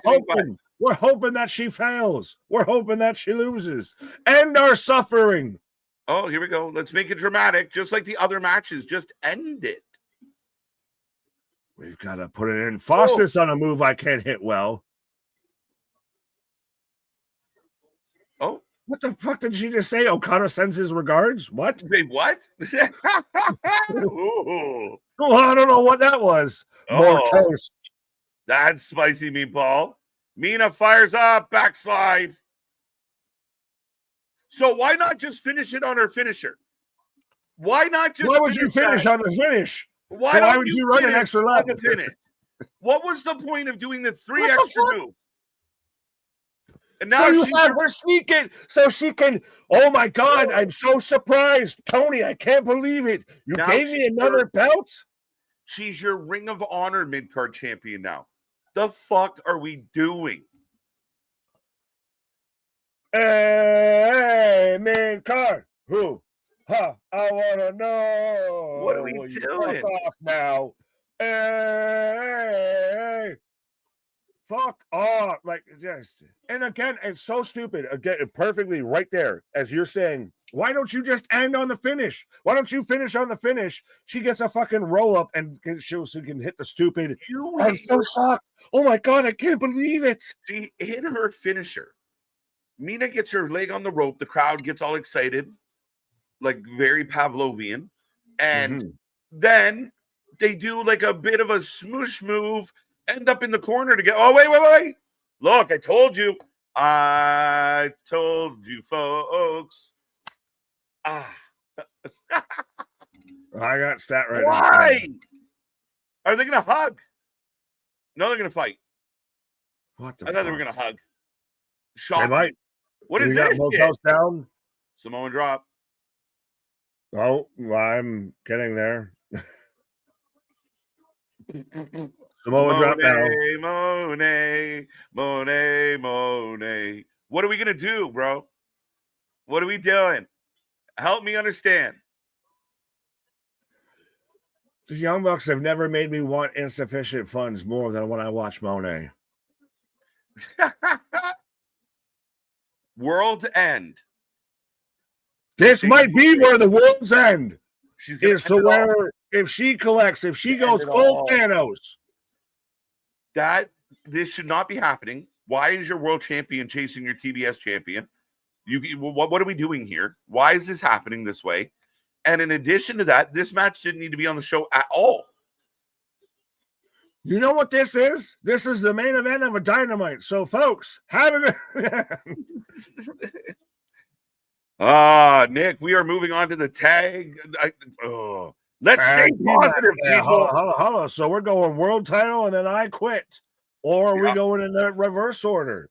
hoping that she fails. We're hoping that she loses. End our suffering. Oh, here we go. Let's make it dramatic. Just like the other matches. Just end it. We've got to put it in. Faucet's on a move I can't hit well. Oh. What the fuck did she just say? Okada sends his regards? What? Wait, what? Oh, I don't know what that was. More toast. That's spicy meatball. Mina fires up, backslide. So why not just finish it on her finisher? Why not just? Why would you finish on the finish? Why would you run an extra lap? What was the point of doing the 3 extra moves? And now so you have her sneak it so she can. Oh my God! I'm so surprised, Tony. I can't believe it. You gave me another belt. She's your Ring of Honor mid-card champion now. The fuck are we doing? Hey, mid-card. Who? Huh? I want to know. What are we doing? Fuck off now. Hey. Fuck off. Like, just. And again, it's so stupid. Again, perfectly right there. As you're saying, why don't you just end on the finish? Why don't you finish on the finish? She gets a fucking roll up and she can hit the stupid. I'm so shocked. Oh my God, I can't believe it. She hit her finisher. Mina gets her leg on the rope. The crowd gets all excited, like very Pavlovian. And then they do like a bit of a smoosh move, end up in the corner to get. Oh, wait. Look, I told you. I told you, folks. I got stat right now. Why? Are they going to hug? No, they're going to fight. What the I thought they were going to hug. They might. What is this? Down? Samoan drop. Oh, I'm getting there. Samoan drop down. Monet. What are we going to do, bro? What are we doing? Help me understand. The Young Bucks have never made me want insufficient funds more than when I watch Monet. World's End. This might be where the world's end is to where if she collects, if she goes full Thanos. This should not be happening. Why is your world champion chasing your TBS champion? What are we doing here? Why is this happening this way? And in addition to that, this match didn't need to be on the show at all. You know what this is? This is the main event of a Dynamite. So, folks, have a Nick, we are moving on to the tag. Let's stay positive, people. Hold on. So we're going world title and then I quit. Or are we going in the reverse order?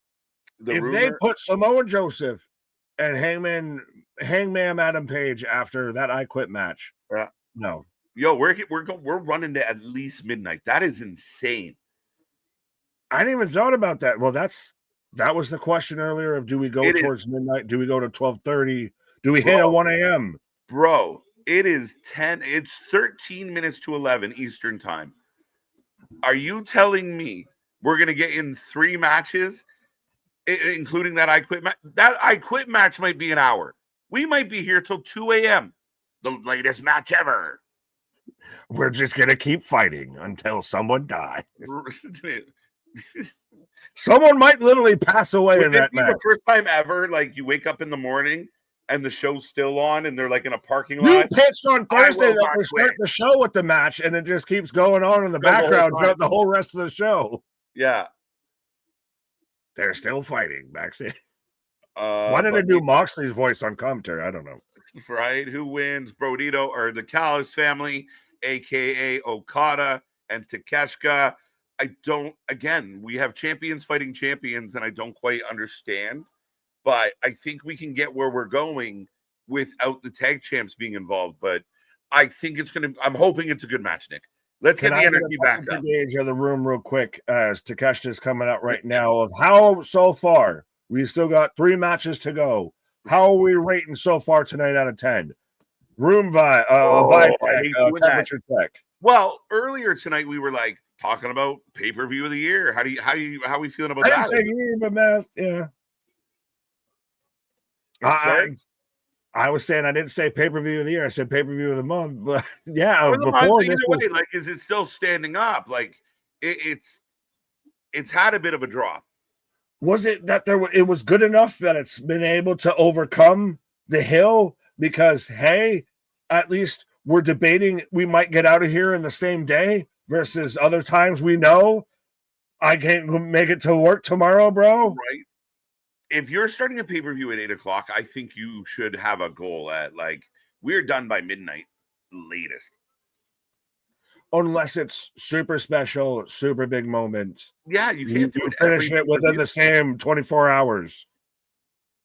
If they put Samoa Joseph and Hangman Hangman Adam Page after that I Quit match. Yeah. No. Yo, we're running to at least midnight. That is insane. I didn't even thought about that. Well, that was the question earlier of do we go towards midnight? Do we go to 12:30? Do we hit a 1 a.m.? Bro, it's 13 minutes to 11 Eastern time. Are you telling me we're going to get in 3 matches, including that I Quit match? That I Quit match might be an hour. We might be here till 2 a.m. The latest match ever. We're just going to keep fighting until someone dies. Someone might literally pass away in that match. The first time ever, like you wake up in the morning and the show's still on and they're like in a parking lot. You pitched on Thursday that they start the show with the match and it just keeps going on in the background throughout the whole rest of the show. Yeah. They're still fighting backstage. Why did they do Moxley's voice on commentary? I don't know. Right? Who wins? Brodito or the Callis family, aka Okada and Takeshita. We have champions fighting champions, and I don't quite understand. But I think we can get where we're going without the tag champs being involved. But I think I'm hoping it's a good match, Nick. Let's get the energy back up. Gauge of the room real quick as Takeshita's coming out right now of how so far. We still got 3 matches to go. How are we rating so far tonight out of 10? Room vibe temperature check. Well, earlier tonight we were like talking about pay-per-view of the year. How are we feeling about that? I didn't say year, but math, yeah. I was saying I didn't say pay-per-view of the year. I said pay-per-view of the month. But yeah, before this was like, is it still standing up? Like it's had a bit of a drop. Was it that it was good enough that it's been able to overcome the hill? Because hey, at least we're debating we might get out of here in the same day versus other times we know I can't make it to work tomorrow, bro. Right. If you're starting a pay-per-view at 8 o'clock, I think you should have a goal at like we're done by midnight latest. Unless it's super special, super big moment. Yeah, you can't finish it within the same 24 hours.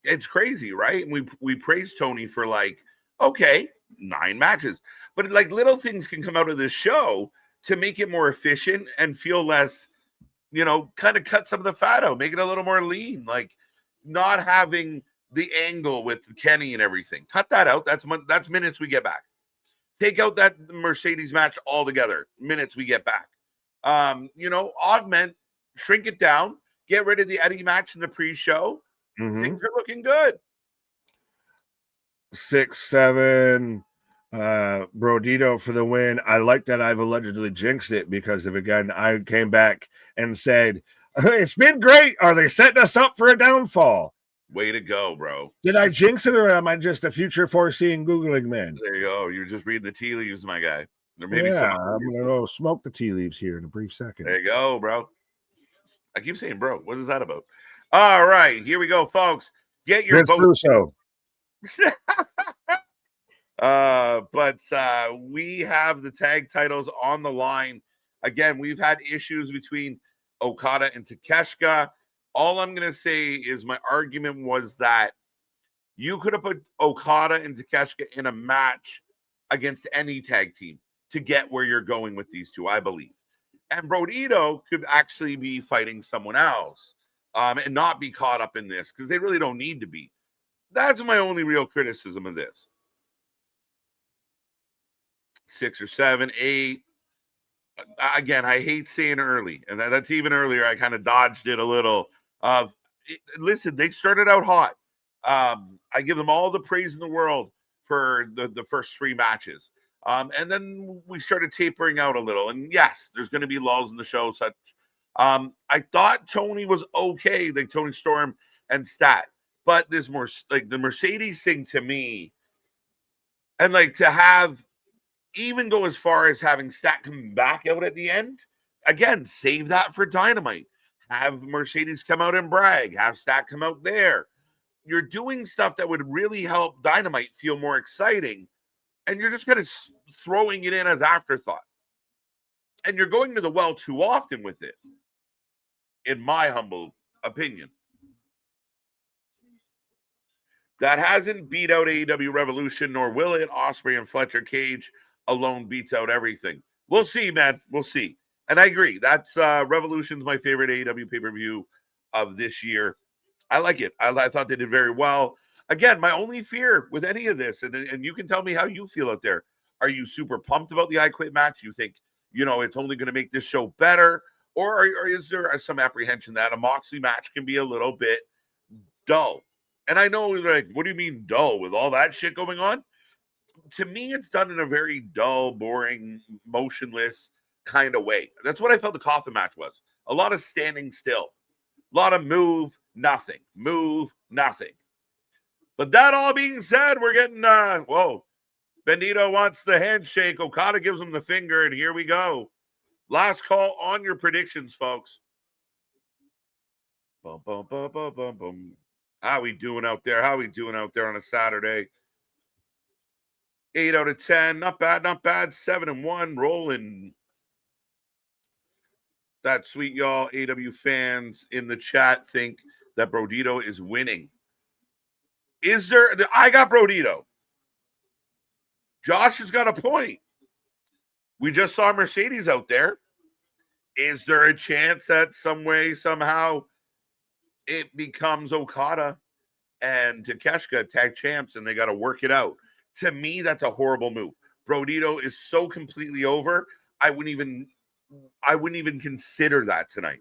It's crazy, right? And we praise Tony for like, okay, 9 matches. But like little things can come out of this show to make it more efficient and feel less, kind of cut some of the fat out, make it a little more lean. Like not having the angle with Kenny and everything. Cut that out. That's minutes we get back. Take out that Mercedes match altogether. Minutes we get back. Augment, shrink it down, get rid of the Eddie match in the pre-show. Mm-hmm. Things are looking good. 6-7, Brodito for the win. I like that I've allegedly jinxed it because again, I came back and said, it's been great. Are they setting us up for a downfall? Way to go, bro. Did I jinx it or am I just a future foreseeing Googling man? There you go. You're just reading the tea leaves, my guy. I'm going to go smoke the tea leaves here in a brief second. There you go, bro. I keep saying, bro. What is that about? All right. Here we go, folks. Get your vote. But we have the tag titles on the line. Again, we've had issues between Okada and Takeshita. All I'm going to say is my argument was that you could have put Okada and Takeshita in a match against any tag team to get where you're going with these two, I believe. And Brodito could actually be fighting someone else and not be caught up in this because they really don't need to be. That's my only real criticism of this. 6 or 7, 8. Again, I hate saying early, and that's even earlier. I kind of dodged it a little. Listen, they started out hot. I give them all the praise in the world for the first 3 matches. And then we started tapering out a little. And yes, there's going to be lulls in the show. Such. I thought Tony was okay, like Tony Storm and Stat. But there's more like the Mercedes thing to me. And like to have even go as far as having Stat come back out at the end. Again, save that for Dynamite. Have Mercedes come out and brag. Have Stat come out there. You're doing stuff that would really help Dynamite feel more exciting. And you're just kind of throwing it in as afterthought. And you're going to the well too often with it, in my humble opinion. that hasn't beat out AEW Revolution, nor will it. Osprey and Fletcher Cage alone beats out everything. We'll see, man. We'll see. And I agree. That's Revolution's my favorite AEW pay-per-view of this year. I like it. I thought they did very well. Again, my only fear with any of this, and you can tell me how you feel out there. Are you super pumped about the I Quit match? You think, it's only going to make this show better? Or is there some apprehension that a Moxley match can be a little bit dull? And I know, like, what do you mean dull with all that shit going on? To me, it's done in a very dull, boring, motionless kind of way. That's what I felt the coffin match was. A lot of standing still. A lot of move, nothing. Move, nothing. But that all being said, we're getting, Bandito wants the handshake. Okada gives him the finger, and here we go. Last call on your predictions, folks. Bum, bum, bum, bum, bum, bum. How we doing out there? How we doing out there on a Saturday? 8 out of 10. Not bad, not bad. 7-1. Rolling. That sweet, y'all. AW fans in the chat think that Brodito is winning. Is there? I got Brodito. Josh has got a point. We just saw Mercedes out there. Is there a chance that some way, somehow, it becomes Okada and Takeshita tag champs and they got to work it out? To me, that's a horrible move. Brodito is so completely over. I wouldn't even consider that tonight.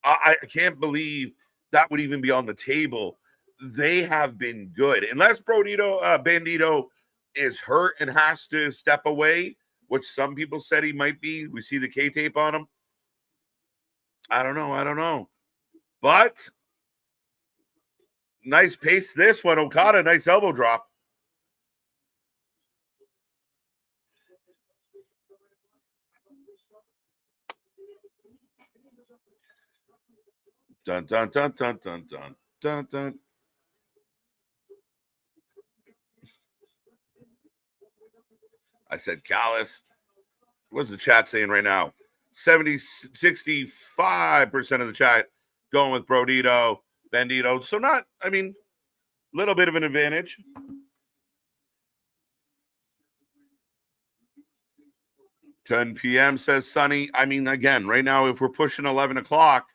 I can't believe that would even be on the table. They have been good. Unless Bandito is hurt and has to step away, which some people said he might be. We see the K-tape on him. I don't know. But nice pace this one. Okada, nice elbow drop. Dun, dun, dun, dun, dun, dun, dun, dun. I said Callis. What's the chat saying right now? 65% of the chat going with Brodito, Bandito. So not, little bit of an advantage. $10 p.m. says Sonny. Again, right now, if we're pushing 11 o'clock,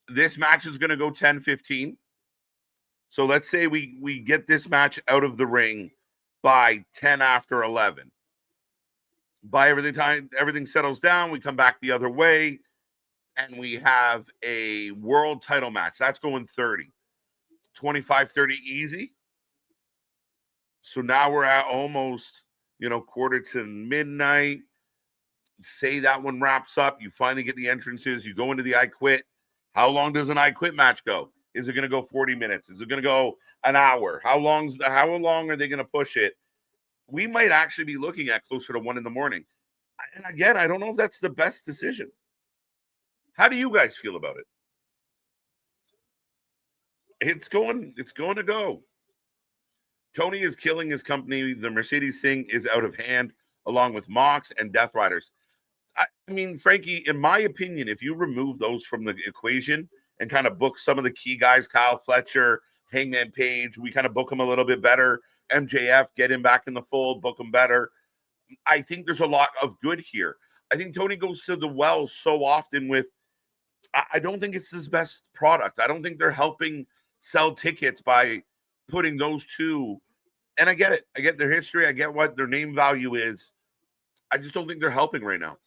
this match is going to go 10:15. So let's say we get this match out of the ring by 10 after 11. By everything settles down, we come back the other way, and we have a world title match. That's going 30. 25-30 easy. So now we're at almost, quarter to midnight. Say that one wraps up. You finally get the entrances. You go into the I Quit. How long does an I Quit match go? Is it going to go 40 minutes? Is it going to go an hour? How long are they going to push it? We might actually be looking at closer to 1 a.m. And again, I don't know if that's the best decision. How do you guys feel about it? It's going to go. Tony is killing his company. The Mercedes thing is out of hand, along with Mox and Death Riders. Frankie, in my opinion, if you remove those from the equation and kind of book some of the key guys, Kyle Fletcher, Hangman Page, we kind of book them a little bit better. MJF, get him back in the fold, book him better. I think there's a lot of good here. I think Tony goes to the well so often with, I don't think it's his best product. I don't think they're helping sell tickets by putting those two. And I get it. I get their history. I get what their name value is. I just don't think they're helping right now.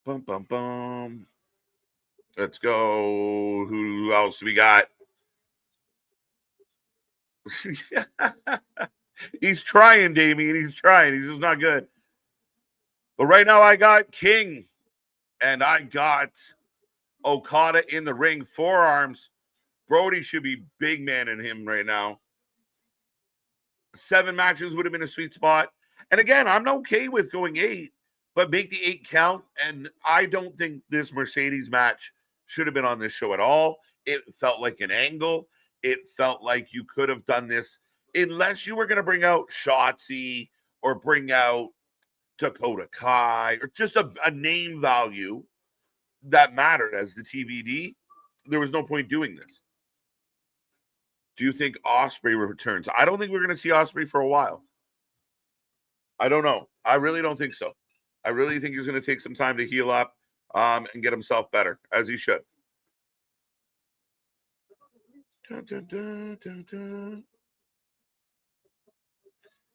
Bum, bum, bum. Let's go. Who else we got? He's trying, Damien. He's trying. He's just not good. But right now I got King. And I got Okada in the ring. Forearms. Brody should be big man in him right now. 7 matches would have been a sweet spot. And again, I'm okay with going 8. But make the 8 count. And I don't think this Mercedes match should have been on this show at all. It felt like an angle. It felt like you could have done this unless you were going to bring out Shotzi or bring out Dakota Kai or just a name value. that mattered as the TBD, there was no point doing this. Do you think Ospreay returns? I don't think we're going to see Ospreay for a while. I don't know. I really don't think so. I really think he's going to take some time to heal up and get himself better, as he should. Dun, dun, dun, dun, dun.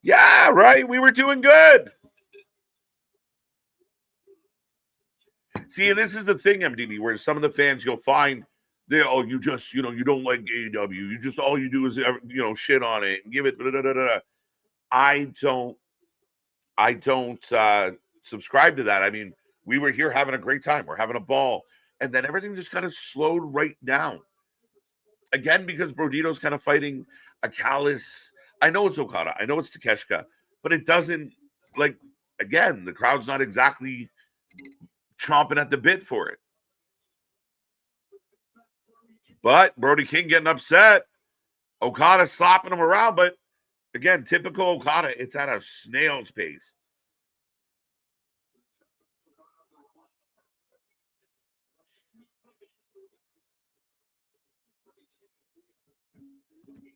Yeah, right. We were doing good. See, and this is the thing, MDB, where some of the fans you'll find you just, you don't like AEW. You just, all you do is, shit on it and give it. Blah, blah, blah, blah. I don't subscribe to that. I mean, we were here having a great time. We're having a ball. And then everything just kind of slowed right down. Again, because Brodito's kind of fighting a callous. I know it's Okada. I know it's Takeshita. But it doesn't, again, the crowd's not exactly chomping at the bit for it. But Brody King getting upset. Okada slapping him around. But again, typical Okada, it's at a snail's pace.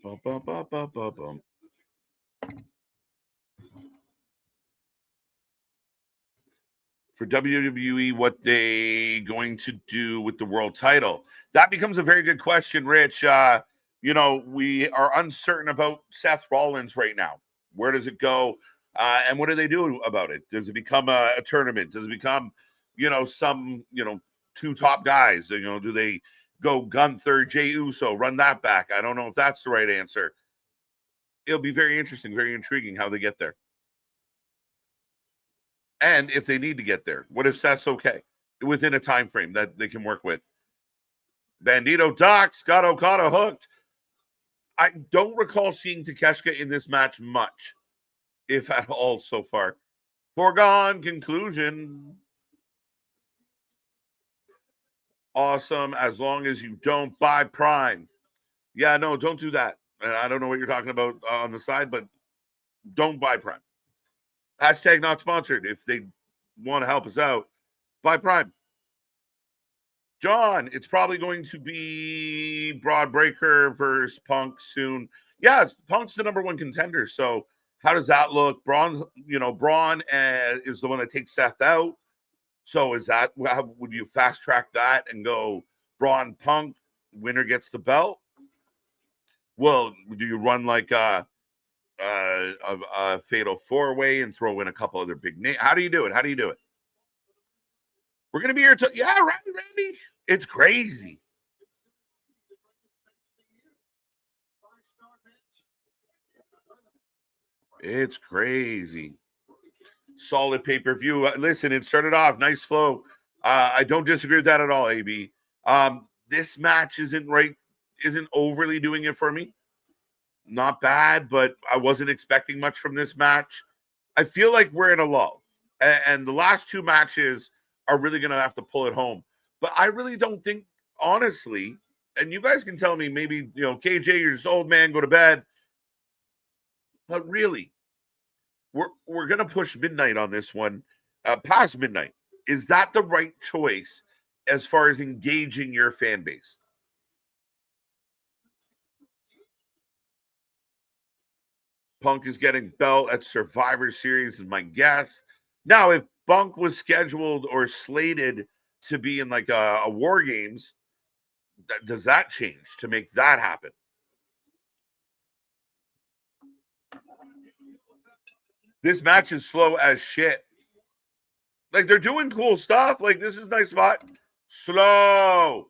Bum, bum, bum, bum, bum, bum. For WWE, what they going to do with the world title? That becomes a very good question, Rich. We are uncertain about Seth Rollins right now. Where does it go? And what do they do about it? Does it become a tournament? Does it become, some, two top guys? Do they go Gunther, Jey Uso, run that back? I don't know if that's the right answer. It'll be very interesting, very intriguing how they get there. And if they need to get there, what if Seth's okay within a time frame that they can work with? Bandito Docs got Okada hooked. I don't recall seeing Takeshita in this match much, if at all, so far. Foregone conclusion. Awesome, as long as you don't buy Prime. Yeah, no, don't do that. I don't know what you're talking about on the side, but don't buy Prime. Hashtag not sponsored. If they want to help us out, buy Prime. John, it's probably going to be Broad Breaker versus Punk soon. Yeah, Punk's the number one contender. So how does that look? Braun is the one that takes Seth out. So would you fast track that and go Braun Punk, winner gets the belt? Well, do you run like a fatal four-way and throw in a couple other big names? How do you do it? We're going to be here yeah, right, Randy? It's crazy. It's crazy. Solid pay-per-view. Listen, it started off nice flow. I don't disagree with that at all, AB. This match isn't overly doing it for me. Not bad, but I wasn't expecting much from this match. I feel like we're in a lull. And the last two matches are really going to have to pull it home. But I really don't think, honestly, and you guys can tell me maybe, KJ, you're just old man, go to bed. But really, we're going to push midnight on this one, past midnight. Is that the right choice as far as engaging your fan base? Punk is getting belt at Survivor Series is my guess. Now, if Punk was scheduled or slated to be in like a War Games, does that change to make that happen? This match is slow as shit. Like, they're doing cool stuff. Like, this is a nice spot. Slow.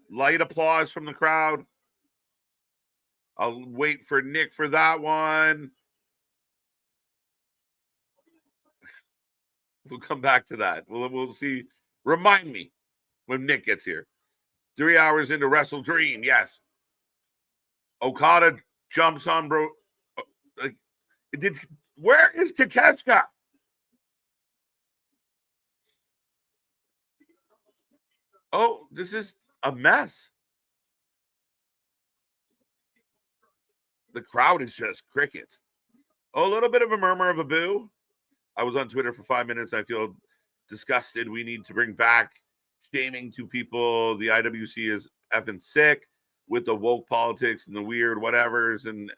Light applause from the crowd. I'll wait for Nick for that one. We'll come back to that. We'll see. Remind me when Nick gets here. 3 hours into WrestleDream, yes. Okada jumps on bro. Where is Takeshita? Oh, this is a mess. The crowd is just crickets. Oh, a little bit of a murmur of a boo. I was on Twitter for 5 minutes. I feel disgusted. We need to bring back shaming to people. The IWC is effing sick with the woke politics and the weird whatevers and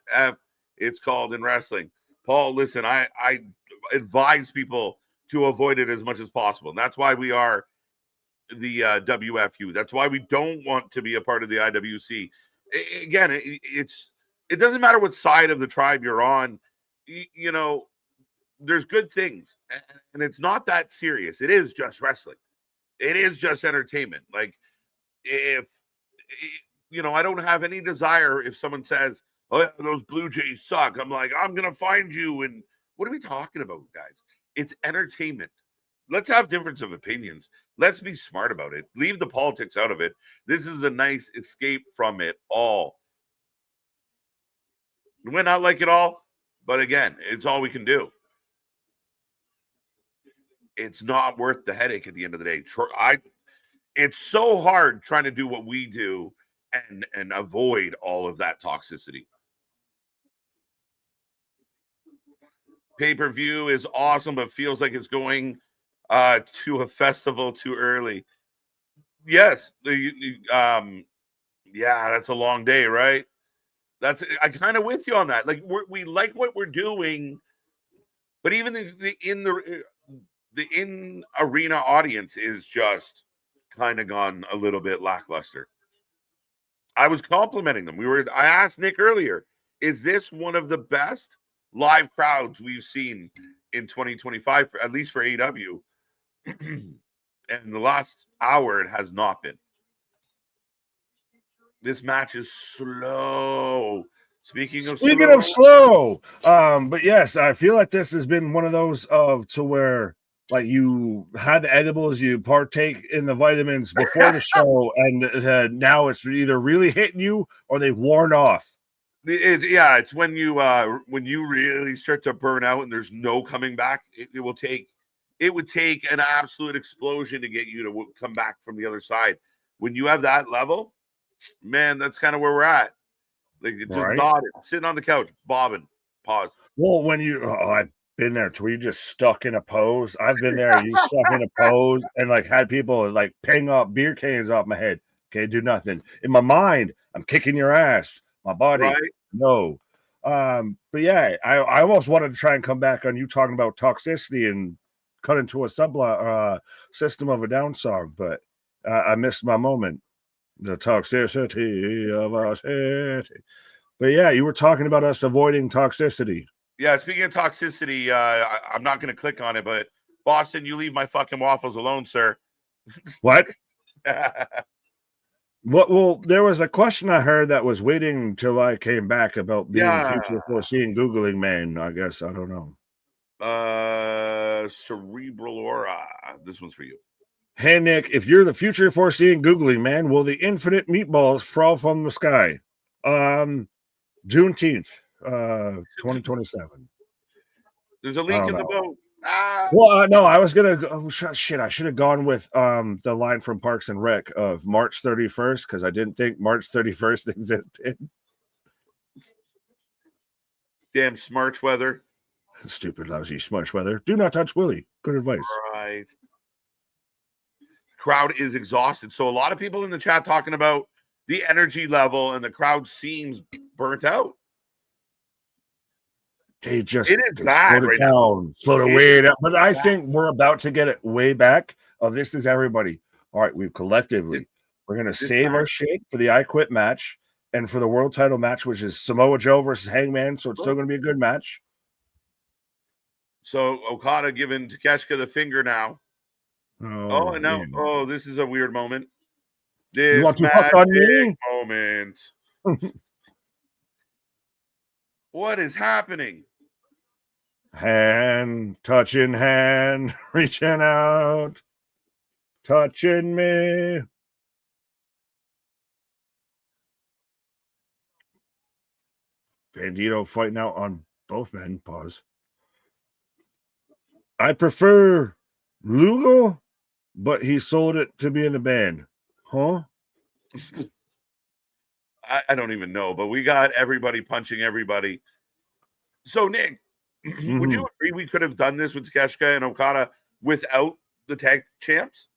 it's called in wrestling. Paul, listen, I advise people to avoid it as much as possible. And that's why we are the WFU. That's why we don't want to be a part of the IWC. Again, it doesn't matter what side of the tribe you're on. You know, there's good things, and it's not that serious. It is just wrestling. It is just entertainment. Like, if you know, I don't have any desire if someone says, "Oh, yeah, those Blue Jays suck." I'm like, I'm gonna find you. And what are we talking about, guys? It's entertainment. Let's have difference of opinions. Let's be smart about it. Leave the politics out of it. This is a nice escape from it all. We might not like it all, but again, it's all we can do. It's not worth the headache at the end of the day. It's so hard trying to do what we do and avoid all of that toxicity. Pay-per-view is awesome, but feels like it's going to a festival too early. Yes, yeah, that's a long day, right? I kind of with you on that. Like we like what we're doing, but even the in arena audience is just kind of gone a little bit lackluster. I was complimenting them. I asked Nick earlier, is this one of the best live crowds we've seen in 2025, at least for AEW? And the last hour, it has not been. This match is slow. Speaking of slow, but yes, I feel like this has been one of those to where like you had the edibles, you partake in the vitamins before the show, and now it's either really hitting you or they've worn off. It's when you really start to burn out and there's no coming back. It would take an absolute explosion to get you to come back from the other side. When you have that level, man, that's kind of where we're at. Like just nodding, sitting on the couch, bobbing, pause. Well, when I've been there where you just stuck in a pose. I've been there, you stuck in a pose and like had people like ping up beer cans off my head. Okay, do nothing. In my mind, I'm kicking your ass. My body, no. But yeah, I almost wanted to try and come back on you talking about toxicity and cut into a System of a Down song, but I missed my moment. The toxicity of our city. But yeah, you were talking about us avoiding toxicity. Yeah, speaking of toxicity, I'm not going to click on it, but Boston, you leave my fucking waffles alone, sir. What? Well, there was a question I heard that was waiting till I came back about being future foreseeing Googling man. I guess I don't know. Cerebral Aura. This one's for you. Hey Nick, if you're the future foreseeing Googling man, will the infinite meatballs fall from the sky? Juneteenth, 2027. There's a leak in the boat. Well, no, I was gonna go. Shit, I should have gone with the line from Parks and Rec of March 31st because I didn't think March 31st existed. Damn smarch weather. Stupid, lousy smarch weather. Do not touch Willie. Good advice. Right. Crowd is exhausted. So a lot of people in the chat talking about the energy level, and the crowd seems burnt out. They just it is bad slow right down, now. Slow the way down. But I think we're about to get it way back. This is everybody. All right, we're going to save our shit for the I Quit match and for the world title match, which is Samoa Joe versus Hangman. So it's still going to be a good match. So Okada giving Takeshita the finger now. Oh, and now, man. This is a weird moment. You want to fuck on me? Moment. What is happening? Hand, touching hand, reaching out, touching me. Bandito fighting out on both men. Pause. I prefer Lugo, but he sold it to be in the band. Huh? I don't even know, but we got everybody punching everybody. So, Nick, Would you agree we could have done this with Takeshita and Okada without the tag champs?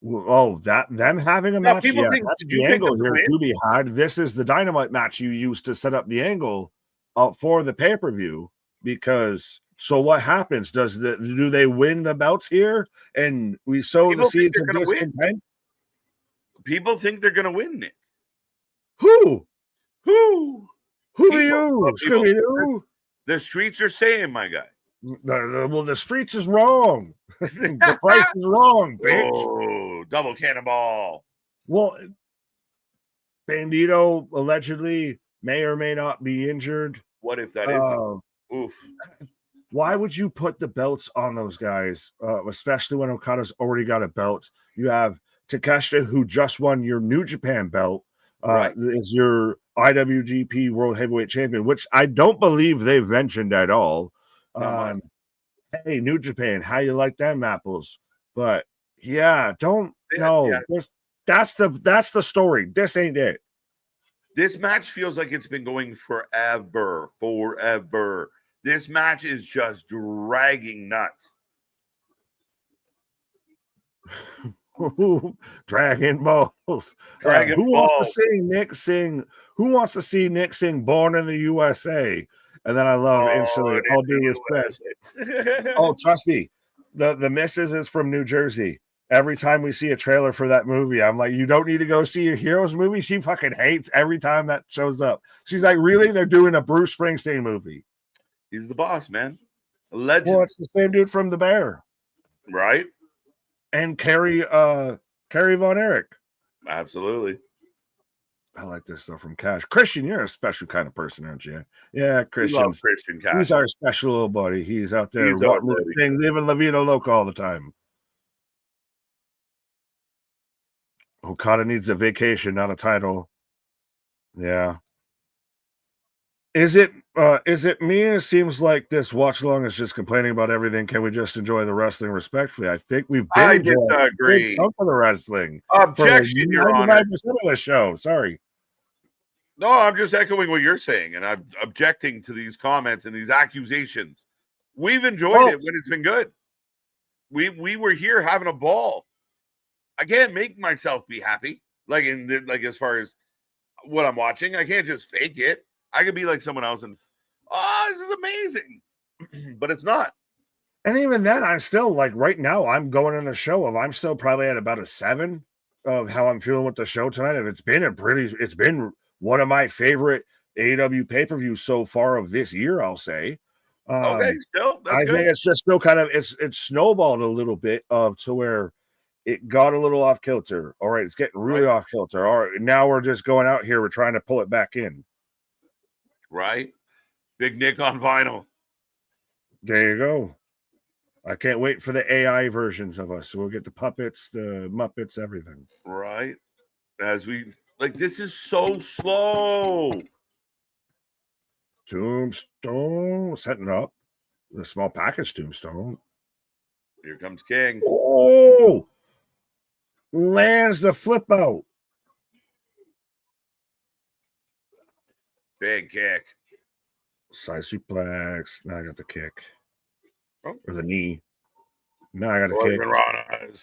Oh, them having a Now, match? people Yeah, think, that's did the you pick angle them to here win? to be had. This is the Dynamite match you used to set up the angle for the pay-per-view. Because so what happens? Do they win the belts here? And we sow the People think seeds they're of going to win. discontent? People think they're going to win, Nick. Who? Who? Who People. are you? People. Scooby-Doo? The streets are saying, my guy. Well, the streets is wrong. The price is wrong, bitch. Oh, double cannonball. Well, Bandito allegedly may or may not be injured. What if that is? Oof. Why would you put the belts on those guys, especially when Okada's already got a belt? You have Takeshita, who just won your New Japan belt, Right. is your IWGP World Heavyweight Champion, which I don't believe they've mentioned at all. Hey, New Japan, how you like them apples? But yeah, that's the story. This ain't it. This match feels like it's been going forever. This match is just dragging nuts. Dragon Balls. Dragon Who Balls. wants to see Nick sing? Who wants to see Nick sing "Born in the USA"? And then I love instantly. All due respect. Oh, trust me, the missus is from New Jersey. Every time we see a trailer for that movie, I'm like, you don't need to go see a Heroes movie. She fucking hates every time that shows up. She's like, really? They're doing a Bruce Springsteen movie. He's the boss, man. A legend. Well, it's the same dude from The Bear. Right? And Carrie Von Erich. Absolutely. I like this stuff from Cash. Christian, you're a special kind of person, aren't you? Yeah, Christian. Christian Cash. He's our special little buddy. He's out there living La Vida Loca all the time. Okada needs a vacation, not a title. Yeah. Is it me? It seems like this watch along is just complaining about everything. Can we just enjoy the wrestling respectfully? I think we've been I disagree. For the wrestling. Objection, Your Honor. 99% of the show. Sorry. No, I'm just echoing what you're saying, and I'm objecting to these comments and these accusations. We've enjoyed it when it's been good. We were here having a ball. I can't make myself be happy, like as far as what I'm watching. I can't just fake it. I could be like someone else and, this is amazing, but it's not. And even then, I'm still like right now. I'm going on a show of I'm still probably at about a 7 of how I'm feeling with the show tonight. And it's been one of my favorite AEW pay-per-views so far of this year, I'll say. Okay, still, that's I good. think it's just still kind of it's snowballed a little bit to where it got a little off kilter. All right, it's getting really off kilter. All right, now we're just going out here. We're trying to pull it back in. Right, Big Nick on vinyl. There you go. I can't wait for the AI versions of us. We'll get the puppets, the Muppets, everything. Right, as we like. This is so slow. Tombstone setting up the small package Tombstone. Here comes King. Oh, lands the flip out. Big kick. Side suplex. Now I got the kick. Oh. Or the knee. Now I got the kick. Ranas.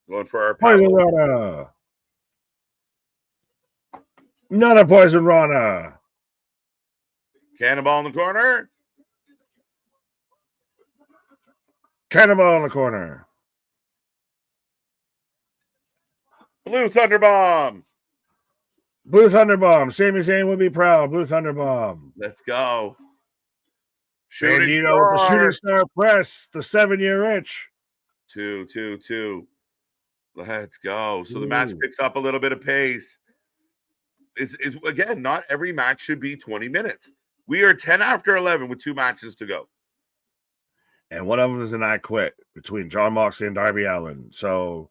Going for our Poison Rana. Not a Poison Rana. Cannonball in the corner. Cannonball in the corner. Blue Thunder Bomb. Blue Thunder Bomb. Sami Zayn would be proud. Blue Thunder Bomb. Let's go. Shooting star. With the shooting star press. The 7-year itch. 2. Let's go. So the match picks up a little bit of pace. It's again, not every match should be 20 minutes. We are 10 after 11 with 2 matches to go. And one of them is an I Quit between Jon Moxley and Darby Allin. So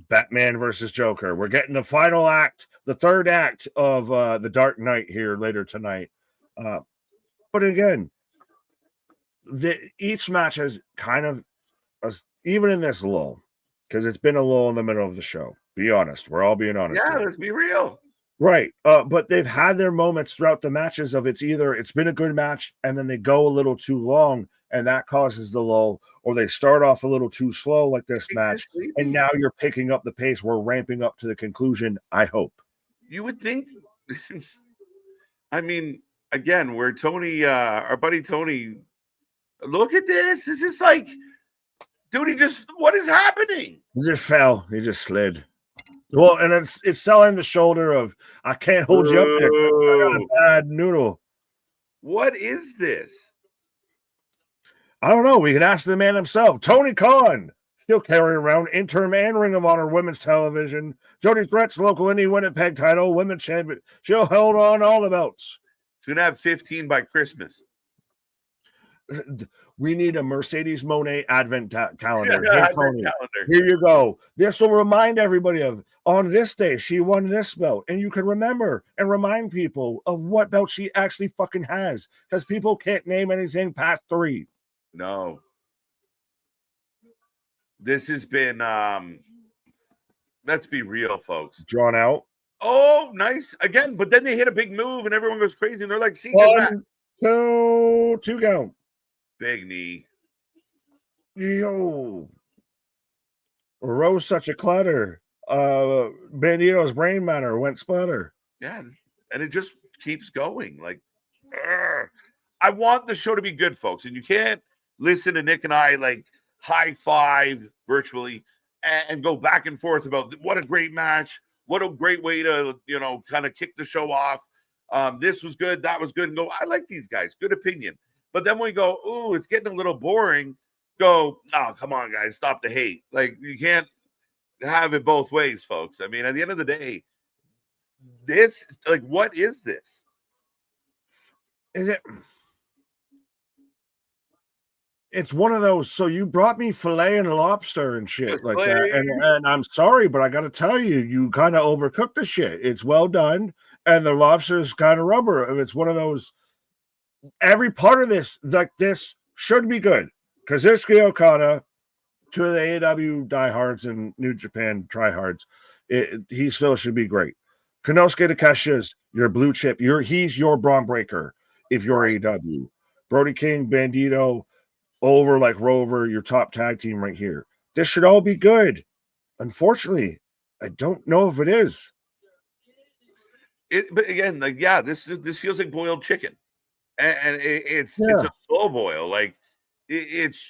Batman versus Joker. We're getting the final act, the third act of The Dark Knight here later tonight. But again, each match has kind of, even in this lull, because it's been a lull in the middle of the show. Be honest. We're all being honest. Yeah, let's be real. Right. But they've had their moments throughout the matches of it's been a good match and then they go a little too long and that causes the lull, or they start off a little too slow like this match, and now you're picking up the pace. We're ramping up to the conclusion, I hope. You would think. I mean, again, where Tony, our buddy Tony, look at this. This is like, dude, what is happening? He just fell. He just slid. Well, and it's selling the shoulder of, I can't hold you up there. I got a bad noodle. What is this? I don't know. We can ask the man himself. Tony Khan, still carrying around interim and Ring of Honor women's television. Jody Threat's local indie Winnipeg title, women's champion. She'll hold on all the belts. She's going to have 15 by Christmas. We need a Mercedes Monet advent calendar. Hey, Tony, here you go. This will remind everybody of, on this day, she won this belt. And you can remember and remind people of what belt she actually fucking has. Because people can't name anything past 3. No. This has been, let's be real, folks. Drawn out. Oh, nice. Again, but then they hit a big move and everyone goes crazy. And they're like, see, 1, 2 count. Big knee. Yo. Rose such a clutter. Bandito's brain matter went splatter. Yeah. And it just keeps going. Like, I want the show to be good, folks. And you can't listen to Nick and I like high five virtually and go back and forth about what a great match. What a great way to, kind of kick the show off. This was good. That was good. And go, I like these guys. Good opinion. But then we go, ooh, it's getting a little boring. Go, oh, come on, guys. Stop the hate. Like, you can't have it both ways, folks. I mean, at the end of the day, what is this? Is it? It's one of those. So you brought me filet and lobster and shit like that, and I'm sorry, but I got to tell you, you kind of overcooked the shit. It's well done, and the lobster is kind of rubber. And it's one of those. Every part of this, like this, should be good. Kazuchika Okada, to the AEW diehards and New Japan tryhards, he still should be great. Konosuke Takeshi's your blue chip. He's your Braun Breaker if you're AEW. Brody King, Bandito, over like Rover, your top tag team right here. This should all be good. Unfortunately, I don't know if it is. But again, like, yeah, this feels like boiled chicken, and it's a slow boil. Like it's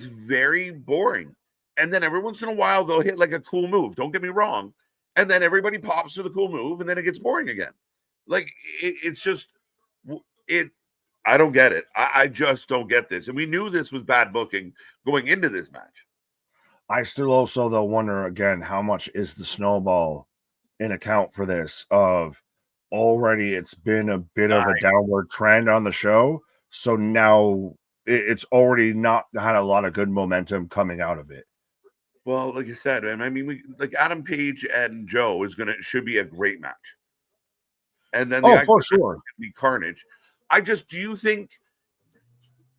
very boring. And then every once in a while they'll hit like a cool move. Don't get me wrong. And then everybody pops for the cool move, and then it gets boring again. Like it's just it. I don't get it. I just don't get this. And we knew this was bad booking going into this match. I still also, though, wonder again, how much is the snowball in account for this of already it's been a bit of a downward trend on the show. So now it's already not had a lot of good momentum coming out of it. Well, like you said, I mean, like Adam Page and Joe should be a great match. And then for sure, be carnage. Do you think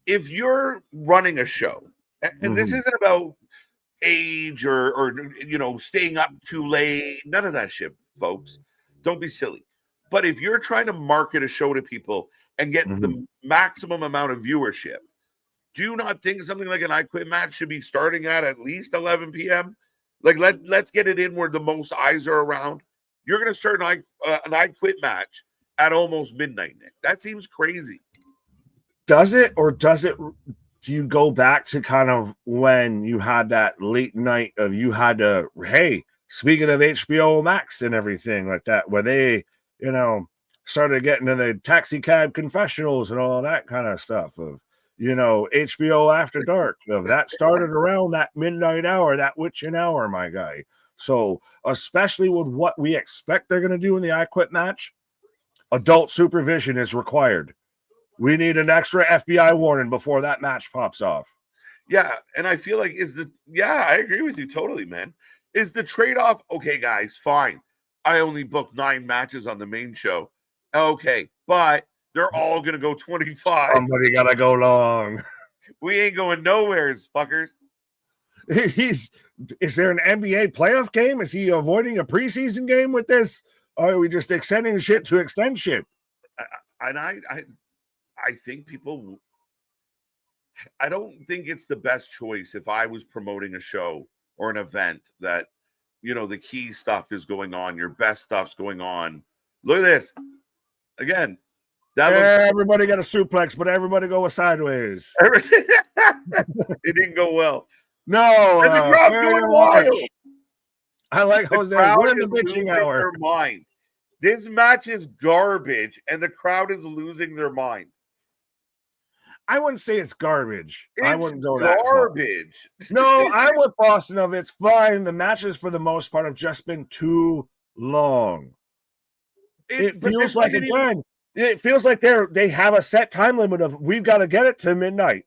if you're running a show, and this isn't about age or staying up too late, none of that shit, folks, don't be silly. But if you're trying to market a show to people and get the maximum amount of viewership, do you not think something like an I Quit match should be starting at least 11 p.m.? Like, let's get it in where the most eyes are around. You're going to start an I Quit match at almost midnight, Nick. That seems crazy. Does it, or do you go back to kind of when you had that late night of you had to, hey, speaking of HBO Max and everything like that, where they, started getting to the taxi cab confessionals and all that kind of stuff of, HBO After Dark. That started around that midnight hour, that witching hour, my guy. So, especially with what we expect they're going to do in the I Quit match, adult supervision is required. We need an extra FBI warning before that match pops off. Yeah, and I feel like I agree with you totally, man. Is the trade-off, okay, guys, fine. I only booked 9 matches on the main show. Okay, but they're all going to go 25. Somebody got to go long. We ain't going nowhere, fuckers. Is there an NBA playoff game? Is he avoiding a preseason game with this? Or are we just extending shit to extend shit? And I think people. I don't think it's the best choice if I was promoting a show or an event that, the key stuff is going on, your best stuff's going on. Look at this. Again, everybody got a suplex, but everybody go sideways. It didn't go well. No, and the crowd's going wild. I like Jose. We're in the bitching hour. Their mind. This match is garbage, and the crowd is losing their mind. I wouldn't say it's garbage. I wouldn't go that garbage. No, I'm with Boston of it's fine. The matches for the most part have just been too long. It feels like it feels like they have a set time limit of we've got to get it to midnight.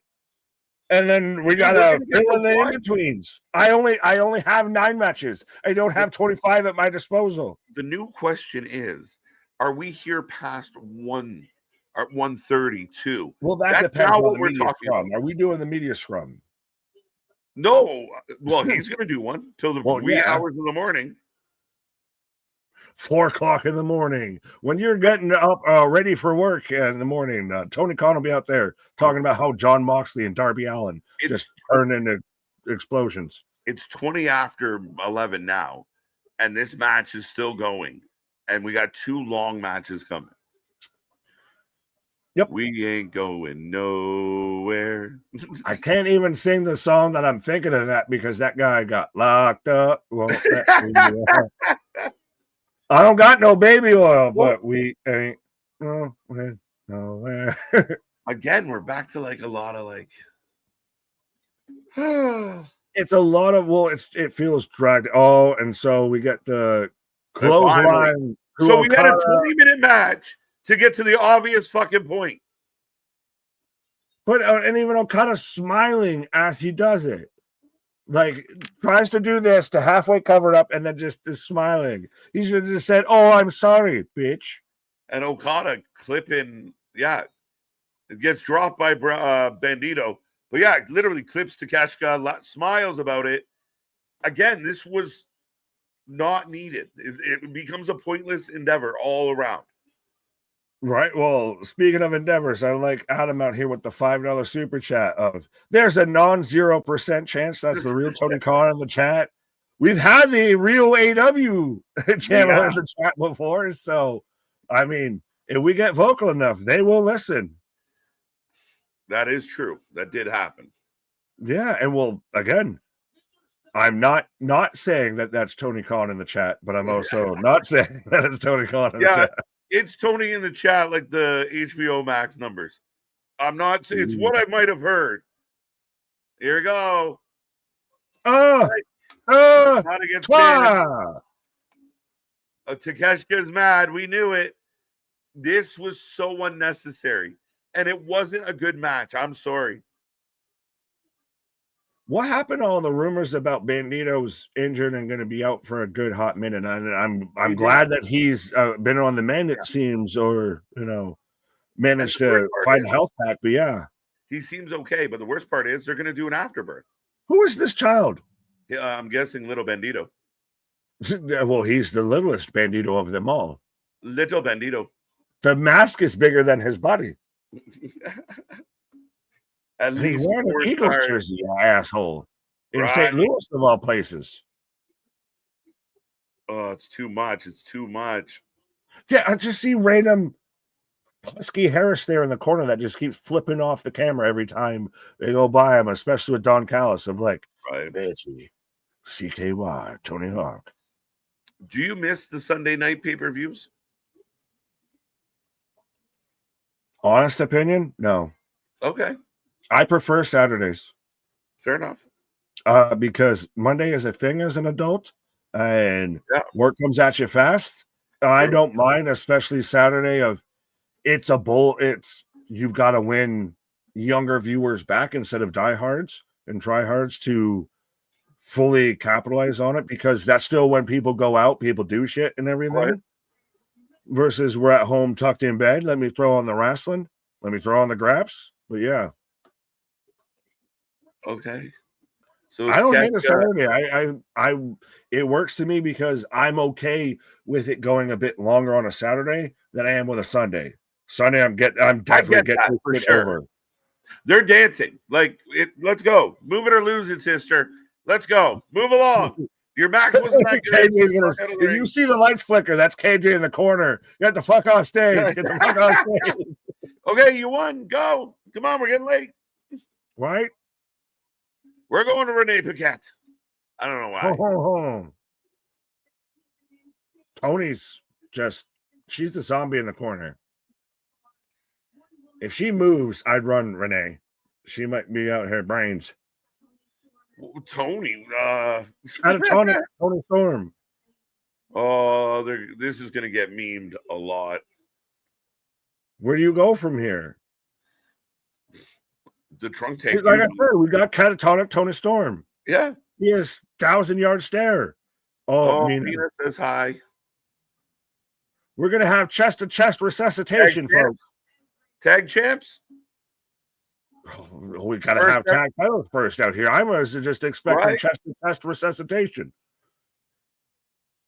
And then we got to fill in the in-betweens. I only have 9 matches. I don't have 25 at my disposal. The new question is, are we here past 1 or 1:32? Well, that depends on the media scrum. Are we doing the media scrum? No. Well, he's going to do one till the wee hours in the morning. 4 o'clock in the morning. When you're getting up ready for work in the morning, Tony Khan will be out there talking about how John Moxley and Darby Allin just turned into explosions. It's 20 after 11 now, and this match is still going. And we got 2 long matches coming. Yep. We ain't going nowhere. I can't even sing the song that I'm thinking of that because that guy got locked up. Well, I don't got no baby oil, but we ain't nowhere. Again, we're back to like a lot of like. It's a lot of it feels dragged. Oh, and so we get the clothesline. So we had a 20-minute match to get to the obvious fucking point. But and even Okada smiling as he does it. Like, tries to do this to halfway cover it up and then just is smiling. He should have just said, "Oh, I'm sorry, bitch." And Okada clipping, it gets dropped by Bandito. But literally clips Takeshita, smiles about it. Again, this was not needed. It becomes a pointless endeavor all around. Right. Well, speaking of endeavors, I like Adam out here with the $5 super chat of there's a non-0% chance that's the real Tony Khan in the chat. We've had the real AEW channel in the chat before. So, I mean, if we get vocal enough, they will listen. That is true. That did happen. Yeah. And well, again, I'm not saying that that's Tony Khan in the chat, but I'm also not saying that it's Tony Khan in the chat. It's Tony in the chat, like the HBO Max numbers. I'm not saying it's what I might have heard. Here we go. Not against Takeshita's mad. We knew it. This was so unnecessary. And it wasn't a good match. I'm sorry. What happened to all the rumors about Bandito's injured and going to be out for a good hot minute? And I'm glad that he's been on the mend, it seems, or managed to find a health pack. But he seems okay. But the worst part is they're going to do an afterbirth. Who is this child? I'm guessing Little Bandito. Well, he's the littlest Bandito of them all. Little Bandito. The mask is bigger than his body. At least he's wearing an Eagles jersey, asshole. In St. Louis, of all places. Oh, it's too much. It's too much. Yeah, I just see random Husky Harris there in the corner that just keeps flipping off the camera every time they go by him, especially with Don Callis. I'm like, Betty, CKY, Tony Hawk. Do you miss the Sunday night pay-per-views? Honest opinion? No. Okay. I prefer Saturdays. Fair enough. Because Monday is a thing as an adult, and work comes at you fast. I don't mind, especially Saturday. You've got to win younger viewers back instead of diehards and tryhards to fully capitalize on it, because that's still when people go out, people do shit and everything. Right. Versus we're at home tucked in bed. Let me throw on the wrestling. Let me throw on the graps. But yeah. Okay. So I don't hate a Saturday. It works to me because I'm okay with it going a bit longer on a Saturday than I am with a Sunday. Sunday, I'm definitely getting for it sure. over. They're dancing. Let's go. Move it or lose it, sister. Let's go. Move along. Your match wasn't that good. If you see the lights flicker, that's KJ in the corner. Get the fuck off stage. Get the fuck off stage. Okay, you won. Go. Come on, we're getting late. Right? We're going to Renee Paquette. I don't know why. Tony's she's the zombie in the corner. If she moves, I'd run Renee. She might be out here brains. Tony. Tony Storm. Oh, this is going to get memed a lot. Where do you go from here? The trunk take. Like I said, we got catatonic Tony Storm. Yeah. He has 1,000-yard stare. Mina says hi. We're going to have chest-to-chest resuscitation, folks. Tag champs? Oh, we got to have tag titles first out here. I was just expecting chest-to-chest resuscitation.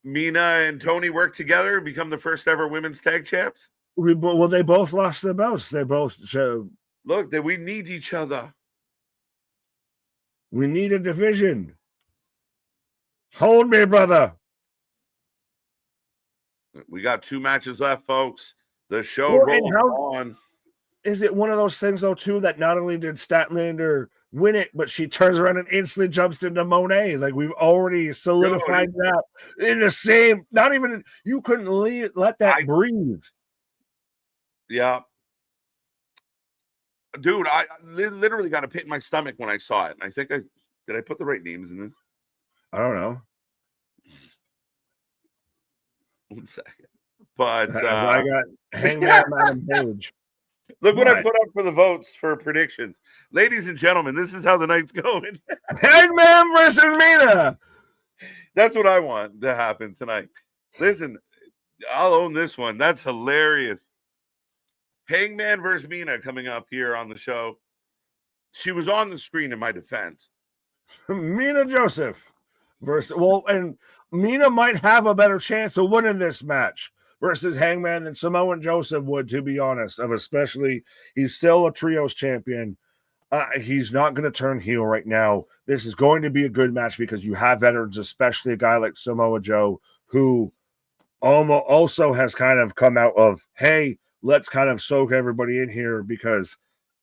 Mina and Tony work together and become the first ever women's tag champs? Well, they both lost their belts. They both... Look, we need each other. We need a division. Hold me, brother. We got 2 matches left, folks. The show rolls on. Is it one of those things, though, too, that not only did Statlander win it, but she turns around and instantly jumps into Monet? Like, we've already solidified that in the same... Not even... You couldn't let that breathe. Yeah. Dude, I literally got a pit in my stomach when I saw it. And I think did I put the right names in this? I don't know. 1 second. But I got Hangman Adam Page. Look what I put up for the votes for predictions. Ladies and gentlemen, this is how the night's going. Hangman versus Mina. That's what I want to happen tonight. Listen, I'll own this one. That's hilarious. Hangman versus Mina coming up here on the show. She was on the screen in my defense. Mina Joseph versus and Mina might have a better chance of winning this match versus Hangman than Samoan Joseph would, to be honest. Especially, he's still a trios champion. He's not going to turn heel right now. This is going to be a good match because you have veterans, especially a guy like Samoa Joe, who also has kind of come out of, hey, let's kind of soak everybody in here because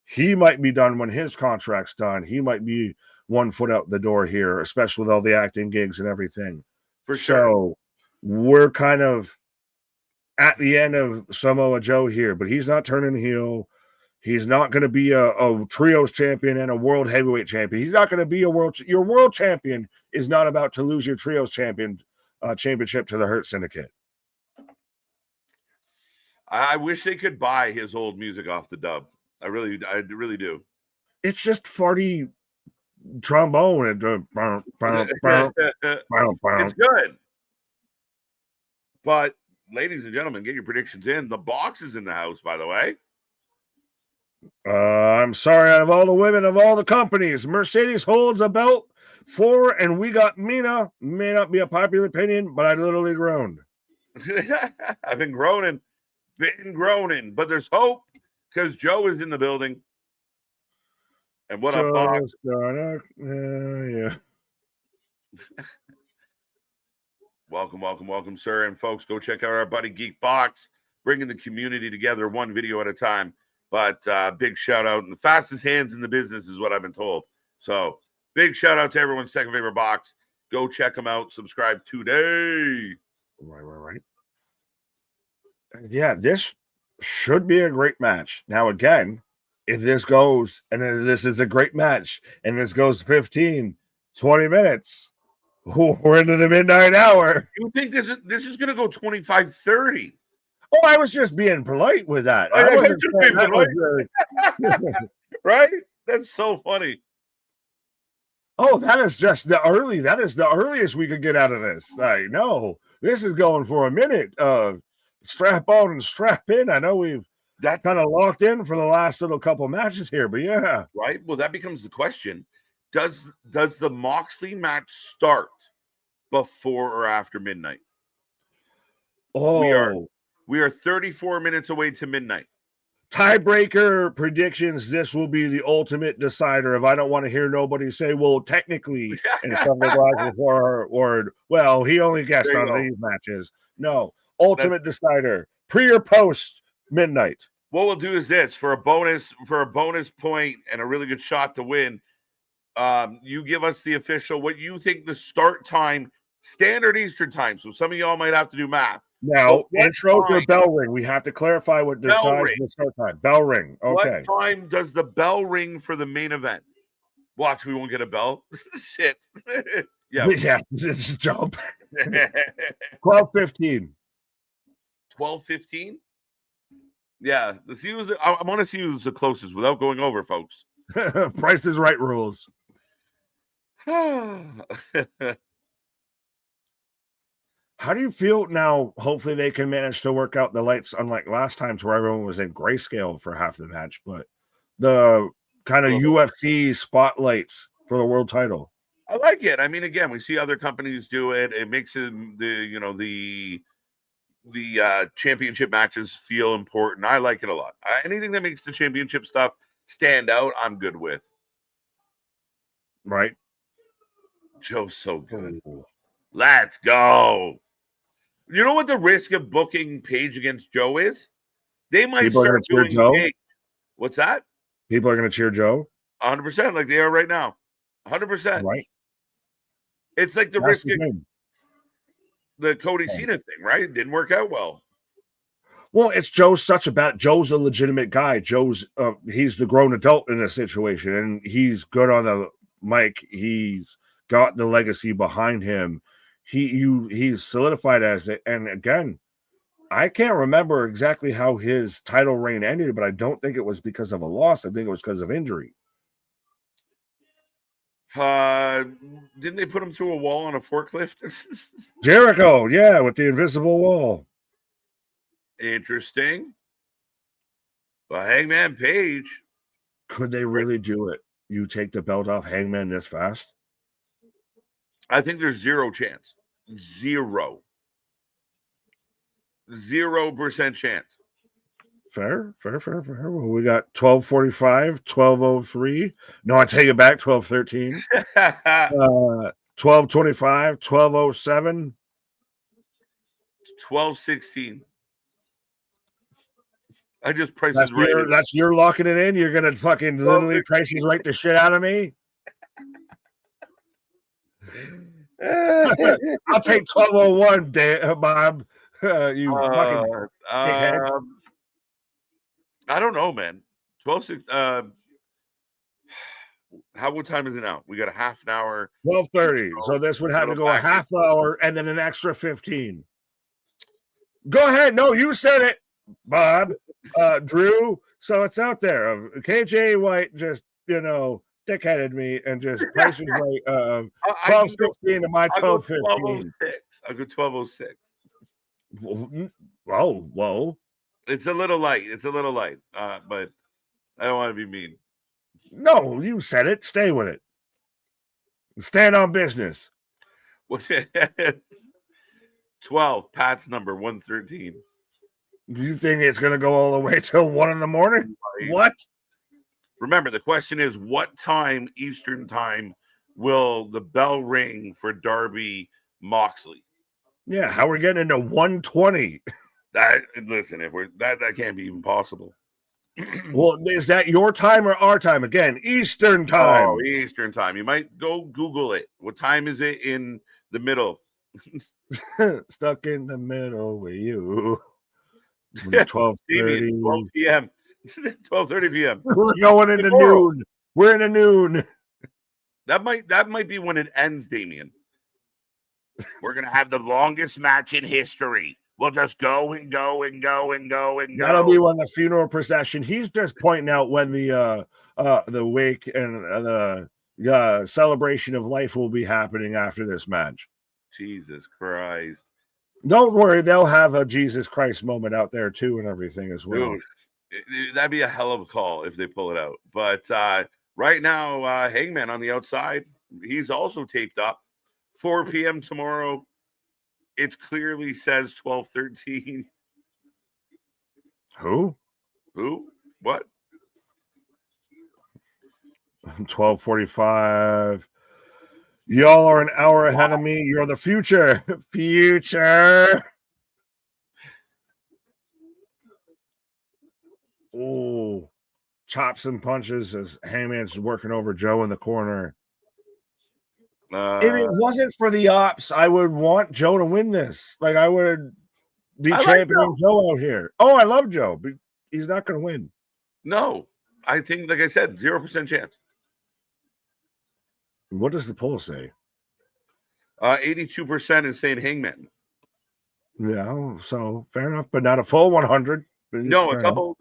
he might be done when his contract's done. He might be 1 foot out the door here, especially with all the acting gigs and everything. For sure. So we're kind of at the end of Samoa Joe here, but he's not turning heel. He's not going to be a trios champion and a world heavyweight champion. He's not going to be your world champion is not about to lose your trios championship to the Hurt Syndicate. I wish they could buy his old music off the dub. I really do. It's just farty trombone and it's good. But ladies and gentlemen, get your predictions in. The box is in the house, by the way. I'm sorry, out of all the women of all the companies, Mercedes holds a belt for, and we got Mina. May not be a popular opinion, but I literally groaned. I've been groaning. But there's hope because Joe is in the building. And what up, Box? Yeah. Welcome, sir. And folks, go check out our buddy Geek Box, bringing the community together 1 video at a time. But big shout out. And the fastest hands in the business is what I've been told. So big shout out to everyone's second favorite box. Go check them out. Subscribe today. Right. Yeah, this should be a great match. Now, again, if this goes, and this is a great match, and this goes 15, 20 minutes, we're into the midnight hour. You think this is going to go 25, 30? Oh, I was just being polite with that. I wasn't just being polite. Right? That's so funny. Oh, that is the earliest we could get out of this. No, this is going for a minute. Strap on and strap in. I know we've kind of locked in for the last little couple matches here, but yeah. Right. Well, that becomes the question. Does the Moxley match start before or after midnight? Oh, we are 34 minutes away to midnight. Tiebreaker predictions. This will be the ultimate decider. If I don't want to hear nobody say, well, technically, and something like or well, he only guessed on these matches. No, ultimate decider. Pre or post midnight. What we'll do is this for a bonus point and a really good shot to win. You give us the official what you think the start time, standard Eastern time. So some of y'all might have to do math. Now, intros or bell ring? We have to clarify what decides the start time. Bell ring. Okay. What time does the bell ring for the main event? Watch, we won't get a bell. Shit. Yeah, it's a jump. 12:15. 12:15? Yeah. Let's see I want to see who's the closest without going over, folks. Price is Right rules. How do you feel now? Hopefully they can manage to work out the lights, unlike last time to where everyone was in grayscale for half the match, but the kind of UFC spotlights for the world title. I like it. I mean, again, we see other companies do it. It makes the championship matches feel important. I like it a lot. Anything that makes the championship stuff stand out, I'm good with. Right. Joe's so good. Let's go. You know what the risk of booking Paige against Joe is? They might start doing Joe. Paige. What's that? People are going to cheer Joe? 100%, like they are right now. 100%. Right. It's like the risk of the Cody Cena thing, right? It didn't work out well. Well, it's Joe's Joe's a legitimate guy. He's the grown adult in this situation, and he's good on the mic. He's got the legacy behind him. He's solidified as it. And again, I can't remember exactly how his title reign ended, but I don't think it was because of a loss. I think it was because of injury. Didn't they put him through a wall on a forklift? Jericho, yeah, with the invisible wall. Interesting. But Hangman Page. Could they really do it? You take the belt off Hangman this fast? I think there's zero chance. 0% chance. Fair. Well, we got 12:45, 12:03. No, I take it back. 12:13. 12:25, 12:07, 12:16. I just prices right. That's you're locking it in. You're gonna fucking literally prices right the shit out of me. I'll take 12:01, Bob. You fucking dickhead. I don't know, man. 12:06. What time is it now? We got a half an hour. 12:30. So this would have to go a half hour and then an extra 15. Go ahead. No, you said it, Bob. Drew. So it's out there. KJ White just, dickheaded me and just prices right. 12:16 to my 12:15. I'll go 12:06. Whoa. It's a little light. But I don't want to be mean. No, you said it. Stay with it. Stand on business. 12. Pat's number 113. Do you think it's going to go all the way till 1 in the morning? What? Remember, the question is, what time Eastern time will the bell ring for Darby Moxley? Yeah, how are we getting into 1:20? Listen, if that can't be even possible. Well, is that your time or our time? Again, Eastern time. Oh, Eastern time. You might go Google it. What time is it in the middle? Stuck in the middle with you. 12:30. 12 p.m. 12:30 p.m. We're going into noon. We're in a noon. That might be when it ends, Damien. We're gonna have the longest match in history. We'll just go and go and go and go and go. That'll be when the funeral procession. He's just pointing out when the wake and the celebration of life will be happening after this match. Jesus Christ. Don't worry, they'll have a Jesus Christ moment out there too and everything as well. Dude, that'd be a hell of a call if they pull it out. But right now, Hangman on the outside, he's also taped up. 4 p.m. tomorrow. It clearly says 12:13. Who? Who? What? 12:45. Y'all are an hour ahead of me. You're the future. Future. Oh, chops and punches as Hangman's working over Joe in the corner. If it wasn't for the ops, I would want Joe to win this. Like, I would be championing Joe out here. Oh, I love Joe, but he's not going to win. No, I think, like I said, 0% chance. What does the poll say? 82% is saying Hangman. Yeah, so fair enough, but not a full 100. No, a couple,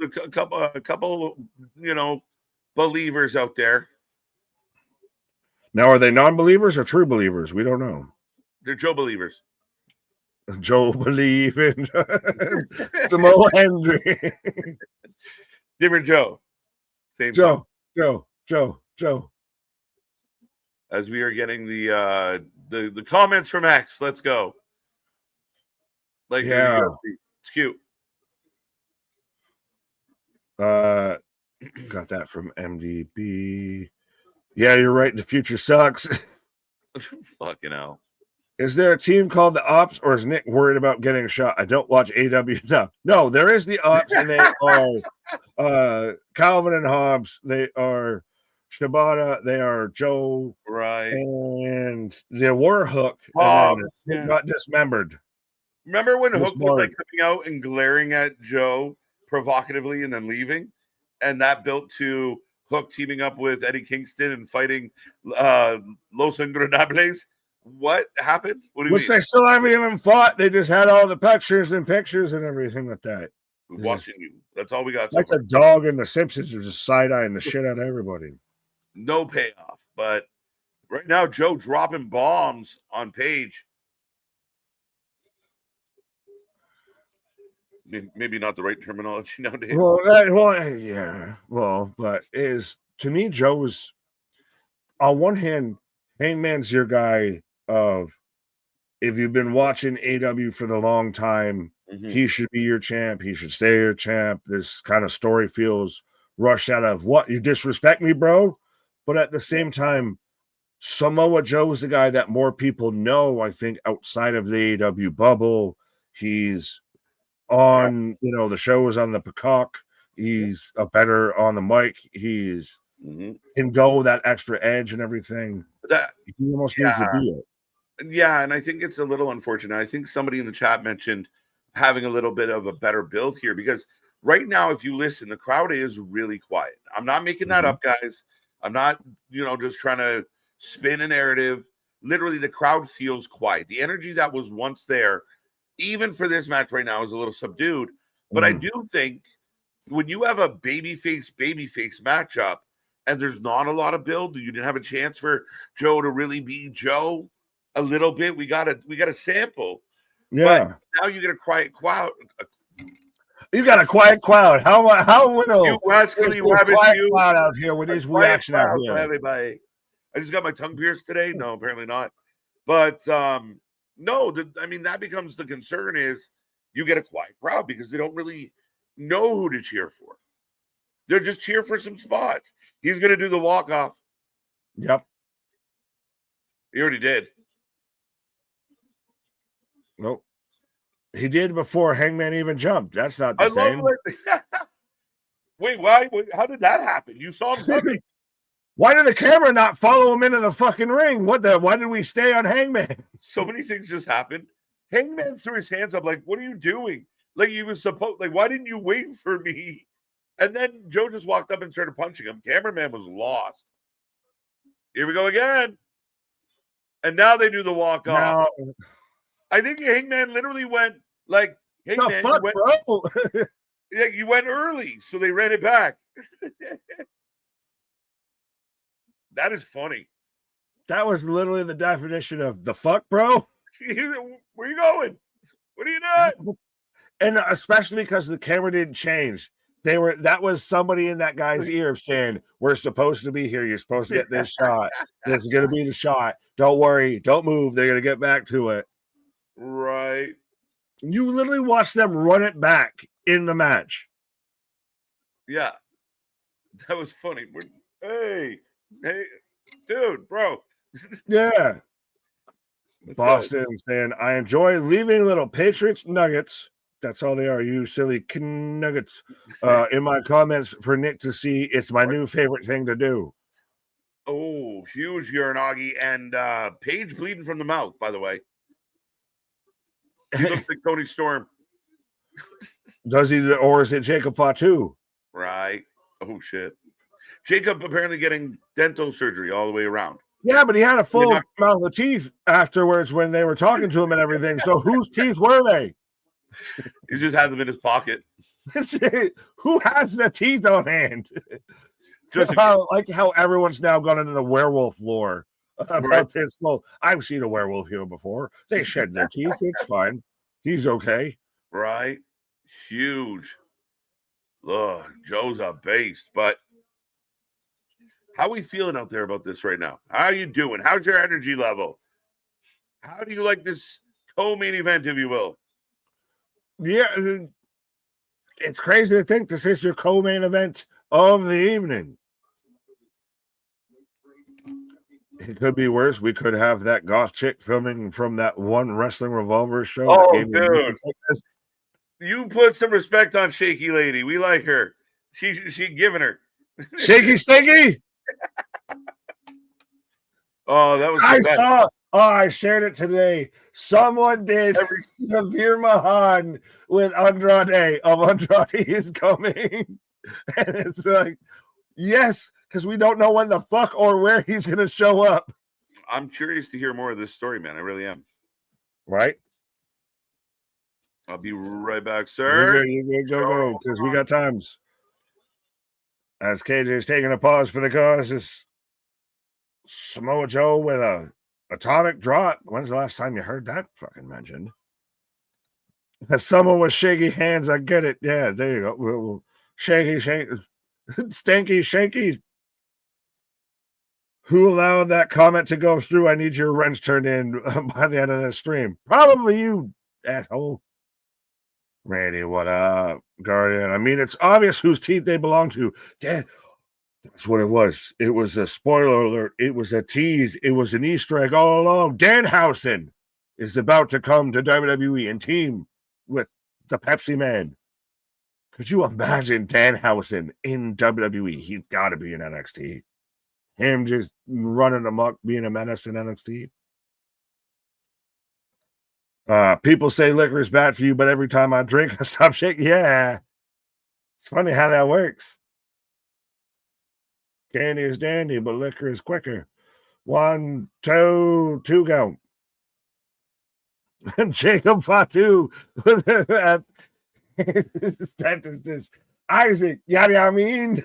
believers out there. Now, are they non-believers or true believers? We don't know. They're Joe believers. Joe believing Samoa Henry. Different Joe. Same Joe. As we are getting the comments from X, let's go. Like, yeah, it's cute. Got that from MDB. Yeah, you're right. The future sucks. Fucking hell. Is there a team called the Ops, or is Nick worried about getting shot? I don't watch AW. No, there is the Ops, and they are Calvin and Hobbs. They are Shibata. They are Joe. Right. And they were Hook. Hobbs, and then got dismembered. Remember when Hook was like coming out and glaring at Joe provocatively and then leaving? And that built to Hook teaming up with Eddie Kingston and fighting Los Ingobernables. What happened? What do you mean? They still haven't even fought. They just had all the pictures and everything like that. Watching you. That's all we got. Like the dog and the Simpsons are just side-eyeing the shit out of everybody. No payoff. But right now, Joe dropping bombs on Paige. Maybe not the right terminology nowadays. But to me, Joe's on one hand, Hangman's your guy of if you've been watching AW for the long time, he should be your champ. He should stay your champ. This kind of story feels rushed out of what you disrespect me, bro. But at the same time, Samoa Joe's the guy that more people know, I think, outside of the AW bubble. He's on, the show is on the Peacock. He's a better on the mic. He's can go that extra edge and everything. He almost needs to be it. Yeah, and I think it's a little unfortunate. I think somebody in the chat mentioned having a little bit of a better build here because right now, if you listen, the crowd is really quiet. I'm not making that up, guys. I'm not, just trying to spin a narrative. Literally, the crowd feels quiet. The energy that was once there, even for this match right now, is a little subdued. But I do think when you have a babyface matchup and there's not a lot of build, you didn't have a chance for Joe to really be Joe a little bit. We got a sample. Yeah. But now you get a quiet crowd. You got a quiet crowd. How little you rascally rabbit you crowd out here with his reaction out here. Everybody. I just got my tongue pierced today. No, apparently not. But no, that becomes the concern is you get a quiet crowd because they don't really know who to cheer for. They're just cheer for some spots. He's going to do the walk-off. Yep. He already did. Nope. He did before Hangman even jumped. That's not the same. Wait, why? How did that happen? You saw him coming. Why did the camera not follow him into the fucking ring? Why did we stay on Hangman? So many things just happened. Hangman threw his hands up like, what are you doing? Like he was supposed, like, why didn't you wait for me? And then Joe just walked up and started punching him. Cameraman was lost. Here we go again. And now they do the walk-off. No. I think Hangman literally went like, hey, man, bro. Yeah, you went early, so they ran it back. That is funny. That was literally the definition of the fuck, bro. Where you going? What are you doing? And especially because the camera didn't change. That was somebody in that guy's ear saying, "We're supposed to be here. You're supposed to get this shot. This is gonna be the shot. Don't worry, don't move. They're gonna get back to it." Right. You literally watch them run it back in the match. Yeah. That was funny. Hey, dude, bro. Yeah. Let's Boston saying, "I enjoy leaving little Patriots nuggets." That's all they are, you silly nuggets. In my comments for Nick to see. It's my new favorite thing to do. Oh, huge Uranagi and Paige bleeding from the mouth, by the way. He looks like Tony Storm. Does he, or is it Jacob Fatu? Right. Oh, shit. Jacob apparently getting dental surgery all the way around. Yeah, but he had a full mouth of teeth afterwards when they were talking to him and everything. So whose teeth were they? He just had them in his pocket. Who has the teeth on hand? Just like how everyone's now gone into the werewolf lore about this. Well, I've seen a werewolf here before. They shed their teeth. It's fine. He's okay. Right. Huge. Ugh, Joe's a beast. But how are we feeling out there about this right now? How are you doing? How's your energy level? How do you like this co-main event, if you will? Yeah, it's crazy to think this is your co-main event of the evening. It could be worse. We could have that goth chick filming from that one Wrestling Revolver show. Oh, dude. You put some respect on Shaky Lady. We like her. She giving her. Shaky Stinky? Oh, that was I shared it today. Someone did the Veer Mahan with Andrade of Andrade is coming. And it's like, yes, because we don't know when the fuck or where he's going to show up. I'm curious to hear more of this story, man. I really am. Right? I'll be right back, sir. You go, because we got times. As KJ is taking a pause for the cause, is Samoa Joe with a atomic drop. When's the last time you heard that fucking mentioned? As someone with shaky hands, I get it. Yeah, there you go. Shaky, stinky, shaky. Who allowed that comment to go through? I need your wrench turned in by the end of this stream. Probably you, asshole. Randy, what up, Guardian? I mean, it's obvious whose teeth they belong to. Dad, that's what it was. It was a spoiler alert. It was a tease. It was an Easter egg all along. Danhausen is about to come to WWE and team with the Pepsi Man. Could you imagine Danhausen in WWE? He's got to be in NXT. Him just running amok, being a menace in NXT. People say liquor is bad for you, but every time I drink, I stop shaking. Yeah. It's funny how that works. Candy is dandy, but liquor is quicker. 1, 2, 2 go. Jacob Fatu. That is this. Isaac, yada I mean.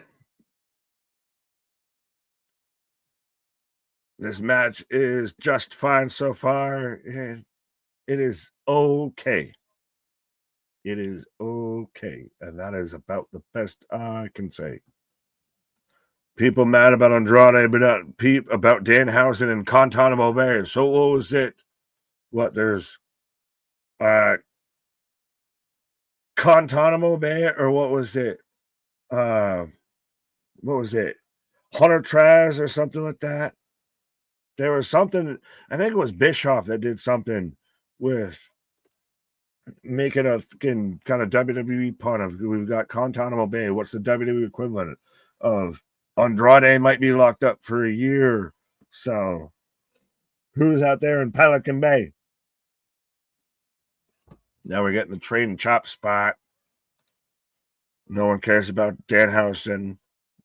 This match is just fine so far. It is okay. It is okay. And that is about the best I can say. People mad about Andrade, but not about Danhausen and Guantanamo Bay. So what was it? What, there's Guantanamo Bay, or what was it? What was it? Hunter Traz or something like that? There was something, I think it was Bischoff that did something with making a kind of WWE pun of, we've got Guantanamo Bay. What's the WWE equivalent of Andrade might be locked up for a year? So who's out there in Pelican Bay? Now we're getting the trade and chop spot. No one cares about Danhausen.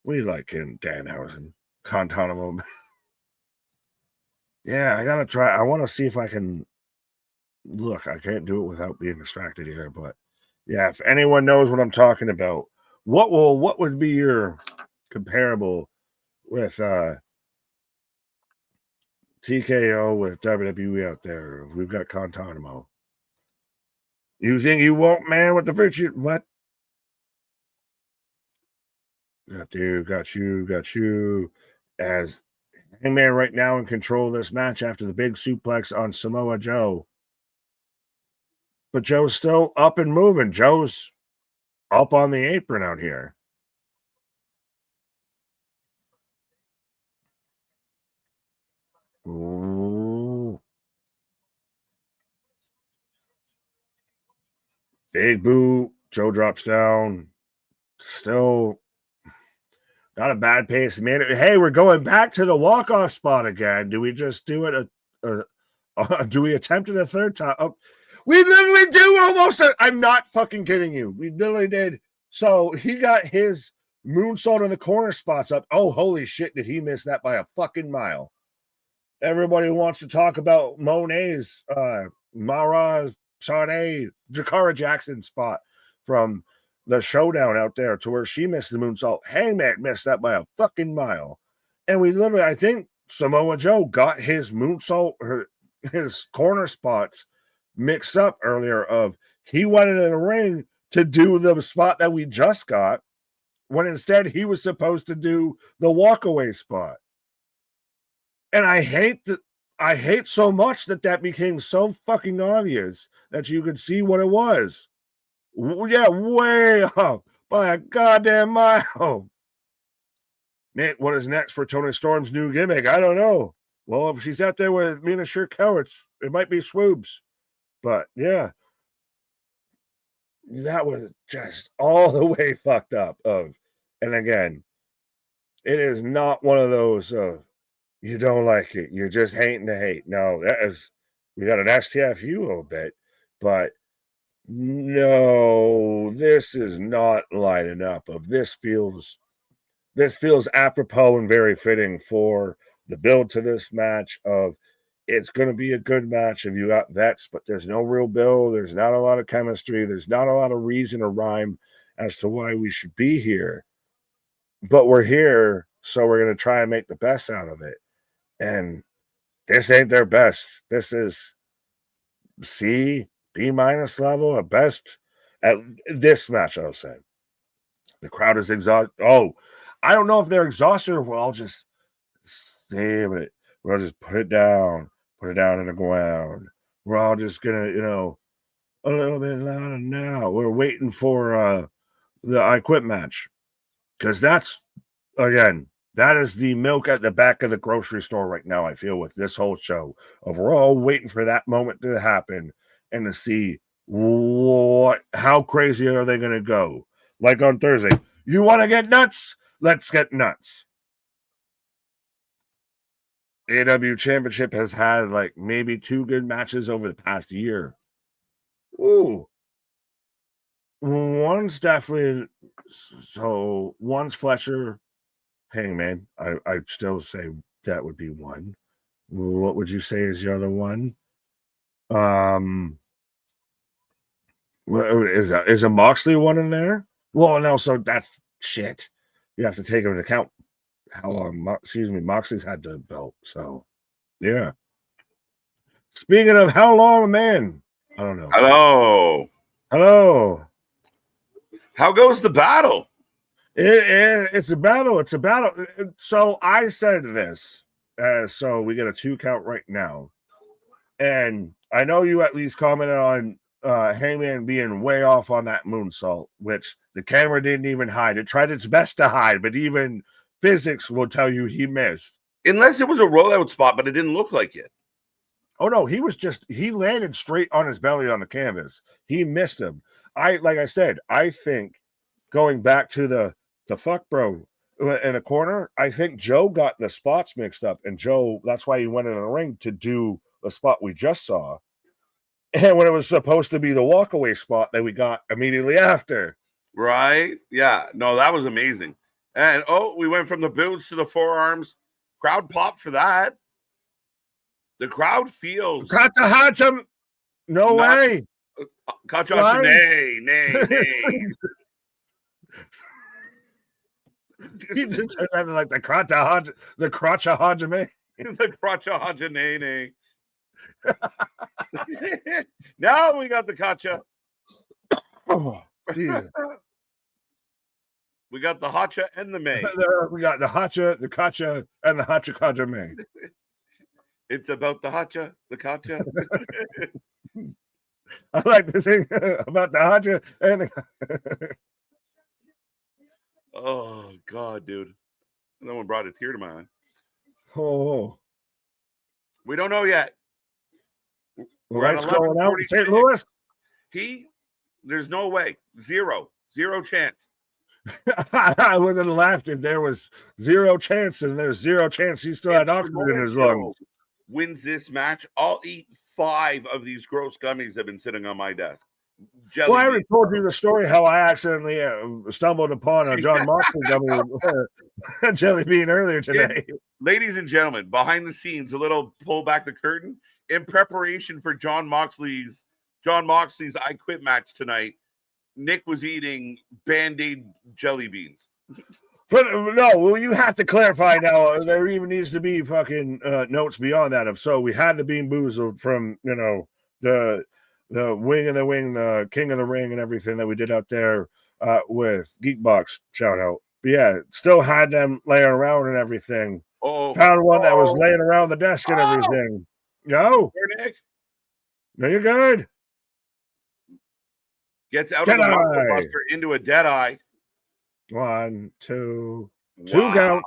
We like him, Danhausen. Guantanamo Bay. Yeah, I gotta try. I want to see if I can look. I can't do it without being distracted here, but yeah, if anyone knows what I'm talking about, what would be your comparable with TKO with WWE out there? We've got Guantanamo. You think you won't, man, with the virtue? What? Got you. As Hangman right now in control of this match after the big suplex on Samoa Joe. But Joe's still up and moving. Joe's up on the apron out here. Ooh. Big boot. Joe drops down. Still not a bad pace. Man, hey, we're going back to the walk-off spot again. Do we just do it? Do we attempt it a third time? Oh, we literally do almost. I'm not fucking kidding you. We literally did. So he got his moonsault in the corner spots up. Oh, holy shit. Did he miss that by a fucking mile? Everybody wants to talk about Monet's Mara Sade, Jakara Jackson spot from the showdown out there to where she missed the moonsault. Hangman missed that by a fucking mile. And we literally, I think Samoa Joe got his moonsault, his corner spots mixed up earlier of he went into the ring to do the spot that we just got when instead he was supposed to do the walkaway spot. And I hate so much that became so fucking obvious that you could see what it was. Yeah, way up by a goddamn mile. Nate, what is next for Tony Storm's new gimmick? I don't know. Well, if she's out there with Mina Shirko, it might be Swoobs. But yeah, that was just all the way fucked up. And again, it is not one of those you don't like it, you're just hating to hate. No, we got an STFU a little bit, but no, this is not lining up. This feels apropos and very fitting for the build to this match. It's going to be a good match if you got vets, but there's no real build. There's not a lot of chemistry. There's not a lot of reason or rhyme as to why we should be here. But we're here, so we're going to try and make the best out of it. And this ain't their best. This is C, B- level at best at this match, I'll say. The crowd is exhausted. Oh, I don't know if they're exhausted or we'll all just save it. We'll just put it down in the ground. We're all just gonna, a little bit louder now. We're waiting for the I Quit match. Because that's, again, that is the milk at the back of the grocery store right now, I feel, with this whole show. We're all waiting for that moment to happen and to see how crazy are they going to go. Like on Thursday, you want to get nuts? Let's get nuts. AEW Championship has had like maybe 2 good matches over the past year. Ooh. One's definitely, so one's Fletcher Hangman. I still say that would be one. What would you say is the other one? Is a Moxley one in there? Well, no, so that's shit. You have to take into account how long Moxley's had the belt. So yeah. Speaking of how long, man, I don't know. Hello. How goes the battle? It's a battle. It's a battle. So I said this. So we get a 2 count right now. And I know you at least commented on Hangman being way off on that moonsault, which the camera didn't even hide. It tried its best to hide, but even physics will tell you he missed. Unless it was a rollout spot, but it didn't look like it. Oh, no, he landed straight on his belly on the canvas. He missed him. Like I said, I think going back to the fuck bro in the corner, I think Joe got the spots mixed up, and Joe, that's why he went in the ring to do the spot we just saw. And when it was supposed to be the walkaway spot that we got immediately after. Right? Yeah. No, that was amazing. And we went from the boots to the forearms. Crowd popped for that. The crowd feels. Katahacham. No way. Katahacham. Nay. He just sounded like the Krachahajame. The Krachahajame. Now we got the Kacha. Oh, Jesus. We got the Hacha and the May. We got the Hacha, the Kacha, and the Hacha Kacha May. It's about the Hacha, the Kacha. I like to sing about the Hacha and the... Oh, God, dude. No one brought a tear to my eye. Oh. We don't know yet. Well, that's going out in St. Louis? There's no way. Zero chance. I wouldn't have laughed if there was zero chance, and there's zero chance he still had oxygen in his lungs. Wins this match, I'll eat 5 of these gross gummies that have been sitting on my desk. Well, I already told you the story how I accidentally stumbled upon a John Moxley gummy jelly bean earlier today. Ladies and gentlemen, behind the scenes, a little pull back the curtain. In preparation for John Moxley's I Quit match tonight, Nick was eating Band-Aid jelly beans. But no, well, you have to clarify now. There even needs to be fucking notes beyond that. If so, we had the Bean Boozled from, the Wing of the Wing, the King of the Ring, and everything that we did out there with Geekbox. Shout out. But yeah, still had them laying around and everything. Found one that was laying around the desk and everything. Yo, Nick. No, you're good. Gets out of the Muscle Buster into a dead eye. 1, 2, 2 count.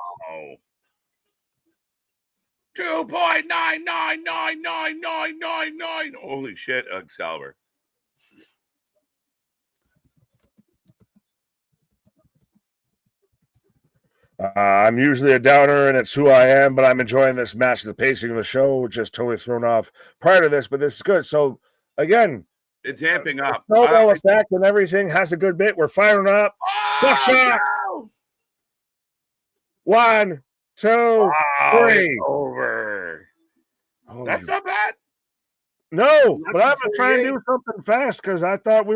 2.99999999. Holy shit, Excalibur. I'm usually a downer, and it's who I am, but I'm enjoying this match. The pacing of the show just totally thrown off prior to this, but this is good. So, again, it's amping up. Snowball effect and everything has a good bit. We're firing up. Shot. No! 1, 2, 3. Over. That's not bad. No, but I'm going to try and do something fast because I thought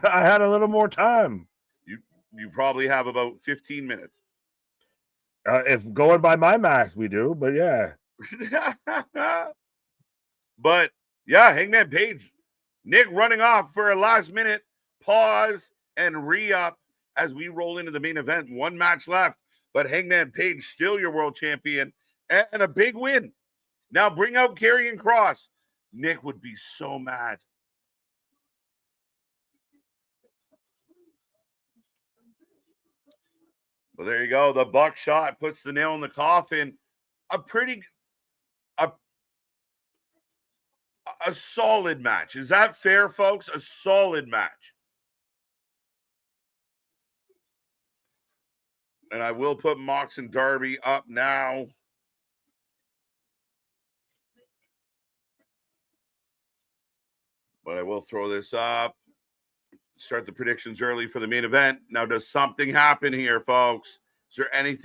I had a little more time. You probably have about 15 minutes. If going by my math, we do, but yeah. But yeah, Hangman Page, Nick running off for a last minute pause and re-up as we roll into the main event. 1 match left, but Hangman Page still your world champion and a big win. Now bring out Karrion Kross. Nick would be so mad. Well, there you go. The buckshot puts the nail in the coffin. A solid match. Is that fair, folks? A solid match. And I will put Mox and Darby up now. But I will throw this up. Start the predictions early for the main event. Now, does something happen here, folks? Is there any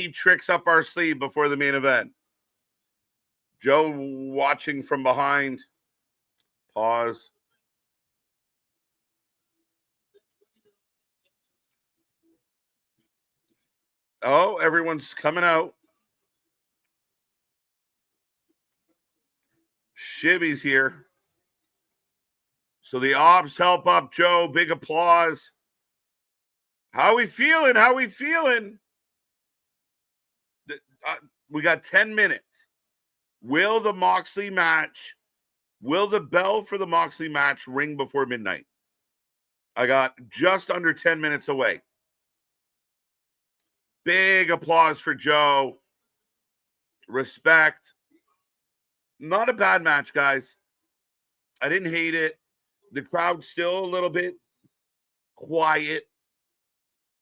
tricks up our sleeve before the main event? Joe watching from behind. Pause. Oh, everyone's coming out. Shibby's here. So the ops help up Joe. Big applause. How we feeling? We got 10 minutes. Will the bell for the Moxley match ring before midnight? I got just under 10 minutes away. Big applause for Joe. Respect. Not a bad match, guys. I didn't hate it. The crowd's still a little bit quiet,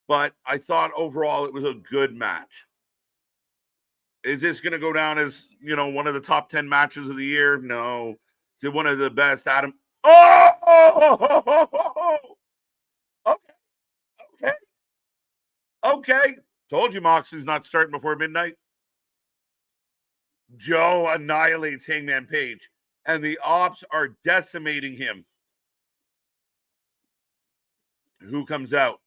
but I thought overall it was a good match. Is this going to go down as, one of the top 10 matches of the year? No. Is it one of the best, Adam? Oh! Okay. Told you Moxley's not starting before midnight. Joe annihilates Hangman Page, and the ops are decimating him. Who comes out?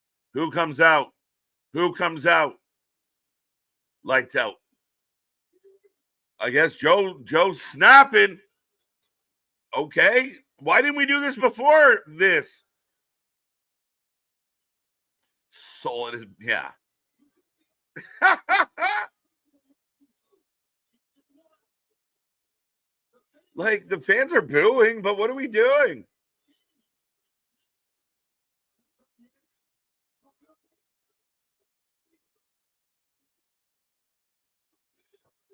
Lights out. I guess Joe's snapping. Okay. Why didn't we do this before this? soul. It is, yeah. Like, the fans are booing, but what are we doing?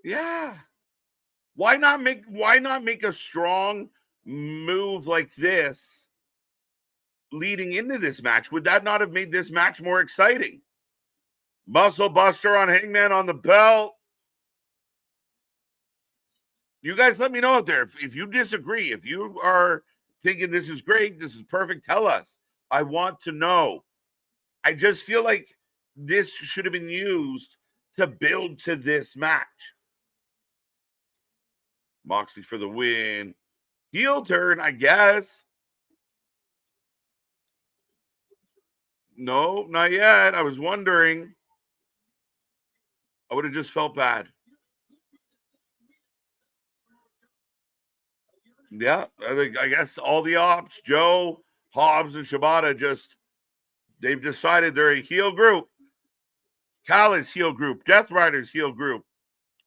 Yeah. Why not make a strong move like this leading into this match? Would that not have made this match more exciting? Muscle Buster on Hangman on the belt. You guys let me know out there if you disagree. If you are thinking this is great, this is perfect, tell us. I want to know. I just feel like this should have been used to build to this match. Moxley for the win. Heel turn, I guess. No, not yet. I was wondering. I would have just felt bad. Yeah, I guess all the ops, Joe, Hobbs, and Shibata, they've decided they're a heel group. Callis heel group, Death Riders heel group,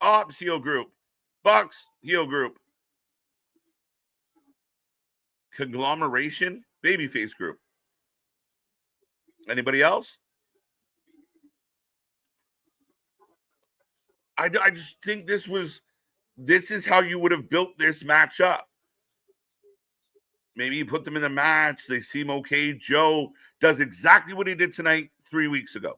Ops heel group, Bucks heel group, Conglomeration babyface group. Anybody else? I just think this is how you would have built this match up. Maybe you put them in a match, they seem okay. Joe does exactly what he did tonight 3 weeks ago.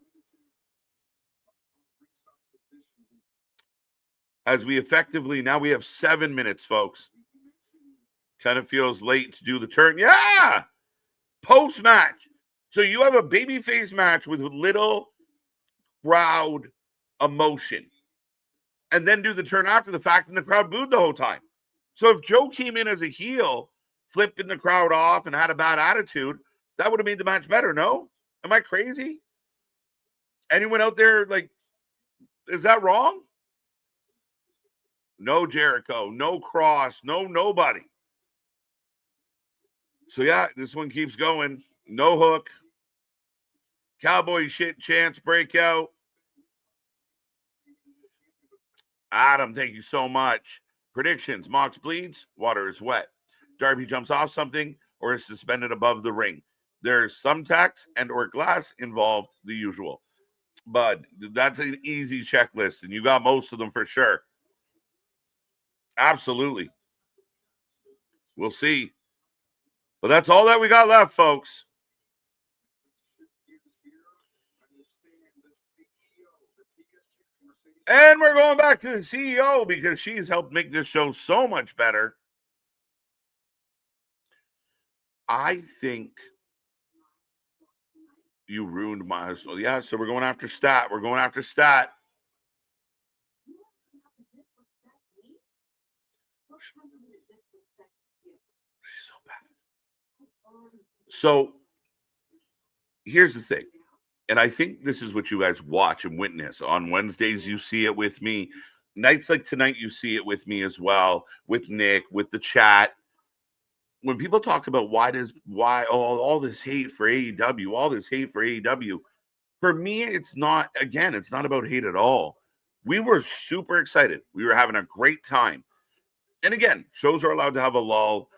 As we effectively, now we have 7 minutes, folks. Kind of feels late to do the turn. Yeah! Post-match. So you have a babyface match with little crowd emotion. And then do the turn after the fact, and the crowd booed the whole time. So if Joe came in as a heel, flipping the crowd off, and had a bad attitude, that would have made the match better, no? Am I crazy? Anyone out there, like, is that wrong? No Jericho, no Cross, no nobody. So, yeah, this one keeps going. No hook. Cowboy shit chance breakout. Adam, thank you so much. Predictions. Mox bleeds. Water is wet. Darby jumps off something or is suspended above the ring. There's thumbtacks and or glass involved, the usual. But that's an easy checklist, and you got most of them for sure. Absolutely. We'll see. But that's all that we got left, folks. And we're going back to the CEO because she's helped make this show so much better. I think you ruined my... Yeah, so we're going after Stat. We're going after Stat. She's so bad. So here's the thing. And I think this is what you guys watch and witness. On Wednesdays, you see it with me. Nights like tonight, you see it with me as well, with Nick, with the chat. When people talk about all this hate for AEW, all this hate for AEW, for me, it's not about hate at all. We were super excited. We were having a great time. And again, shows are allowed to have a lull.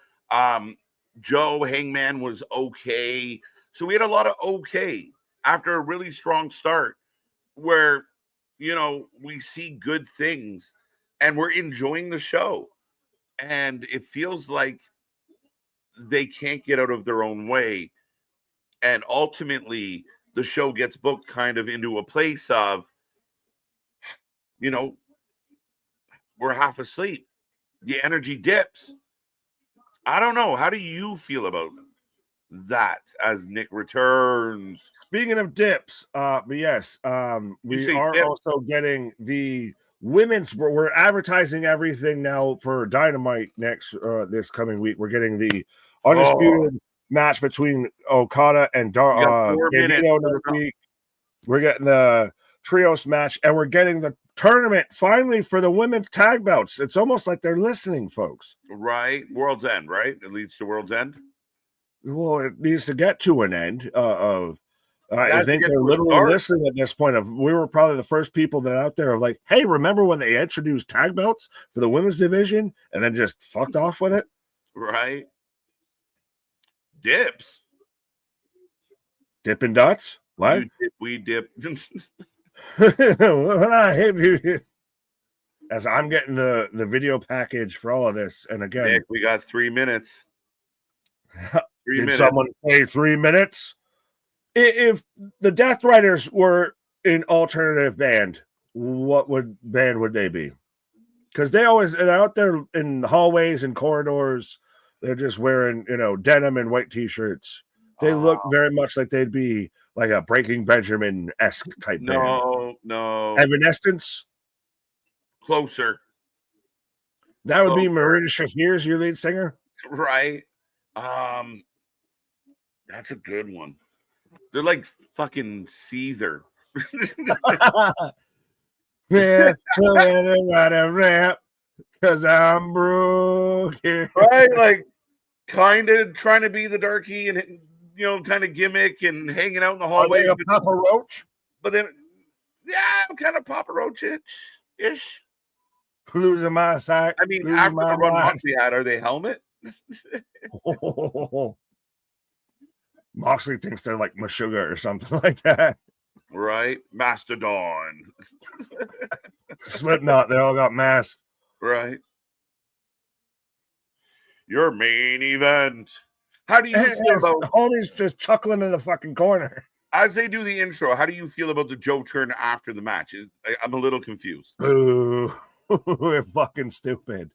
Joe Hangman was okay. So we had a lot of okay after a really strong start where, we see good things and we're enjoying the show. And it feels like they can't get out of their own way. And ultimately, the show gets booked kind of into a place of, we're half asleep. The energy dips. I don't know. How do you feel about that as Nick returns? Speaking of dips, but yes, we are dips. also getting the women's. We're advertising everything now for Dynamite next this coming week. We're getting the undisputed match between Okada and Bandito next week. We're getting the trios match, and we're getting the tournament finally for the women's tag belts. It's almost like they're listening, folks. Right, World's End, right? It leads to World's End. Well, it needs to get to an end of I think they're literally listening at this point. We were probably the first people that out there of like, hey, remember when they introduced tag belts for the women's division and then just fucked off with it? Right. Dips. Dippin' Dots? What? You dip, we dip. When I hit you. As I'm getting the video package for all of this. And again, Nick, we got 3 minutes. Did someone say 3 minutes? If the Death Riders were an alternative band, what band would they be? Because they always are out there in the hallways and corridors. They're just wearing, denim and white t-shirts. They look very much like they'd be like a Breaking Benjamin-esque type band. No. Evanescence? Closer. That would be Marina Shafir's your lead singer? Right. That's a good one. They're like fucking Caesar. Yeah, because I'm broken. Right, like kind of trying to be the darky and kind of gimmick and hanging out in the hallway. Are they a Papa Roach? But then, yeah, I'm kind of Papa Roach-ish. Losing my sight. I mean, after the run Moxley had, are they Helmet? Moxley thinks they're like Meshuggah or something like that. Right? Mastodon. Slipknot, they all got masks. Right. Your main event. How do you feel about homie's just chuckling in the fucking corner? As they do the intro, how do you feel about the Joe turn after the match? I'm a little confused. Ooh, we're fucking stupid.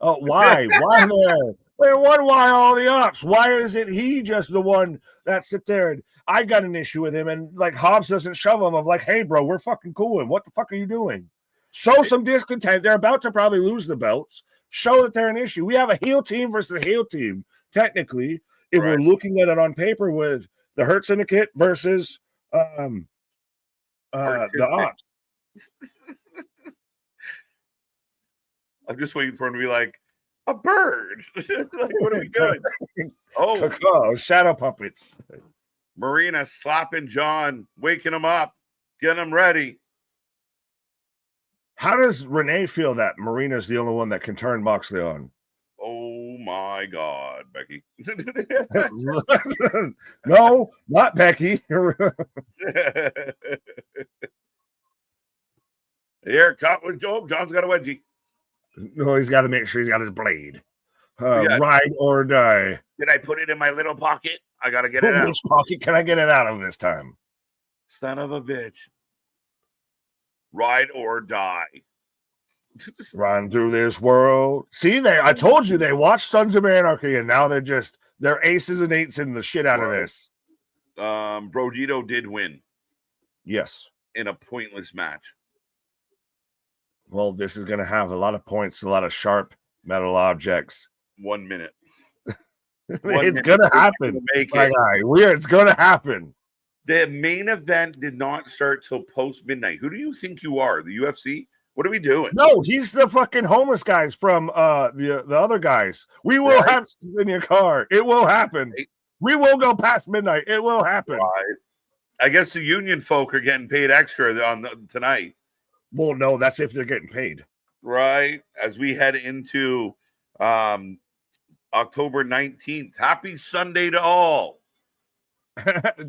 Oh, why? Why there? Why all the ups? Why isn't he just the one that sit there? And I got an issue with him, and like Hobbs doesn't shove him. I'm like, hey, bro, we're fucking cool. And what the fuck are you doing? Show some discontent. They're about to probably lose the belts. Show that they're an issue. We have a heel team versus a heel team. Technically, if we're looking at it on paper with the Hurt Syndicate versus the Ops. I'm just waiting for him to be like, a bird. Like, what are we doing? Oh, shadow puppets. Marina slapping John, waking him up, getting him ready. How does Renee feel that Marina's the only one that can turn Moxley on? Oh my God, Becky. No, not Becky. Here, cut with Joe. John's got a wedgie. No, he's got to make sure he's got his blade. Ride or die. Did I put it in my little pocket? I got to get it out. Which pocket can I get it out of this time? Son of a bitch. Ride or die. Run through this world. See, I told you they watched Sons of Anarchy, and now they're aces and eights in the shit out of this. Brogito did win. Yes. In a pointless match. Well, this is going to have a lot of points, a lot of sharp metal objects. 1 minute. It's going to happen. It's going to happen. The main event did not start till post midnight. Who do you think you are? The UFC? What are we doing? No, he's the fucking homeless guys from the other guys. We will have in your car. It will happen. We will go past midnight. It will happen. Right. I guess the union folk are getting paid extra tonight. Well, no, that's if they're getting paid. Right. As we head into October 19th. Happy Sunday to all.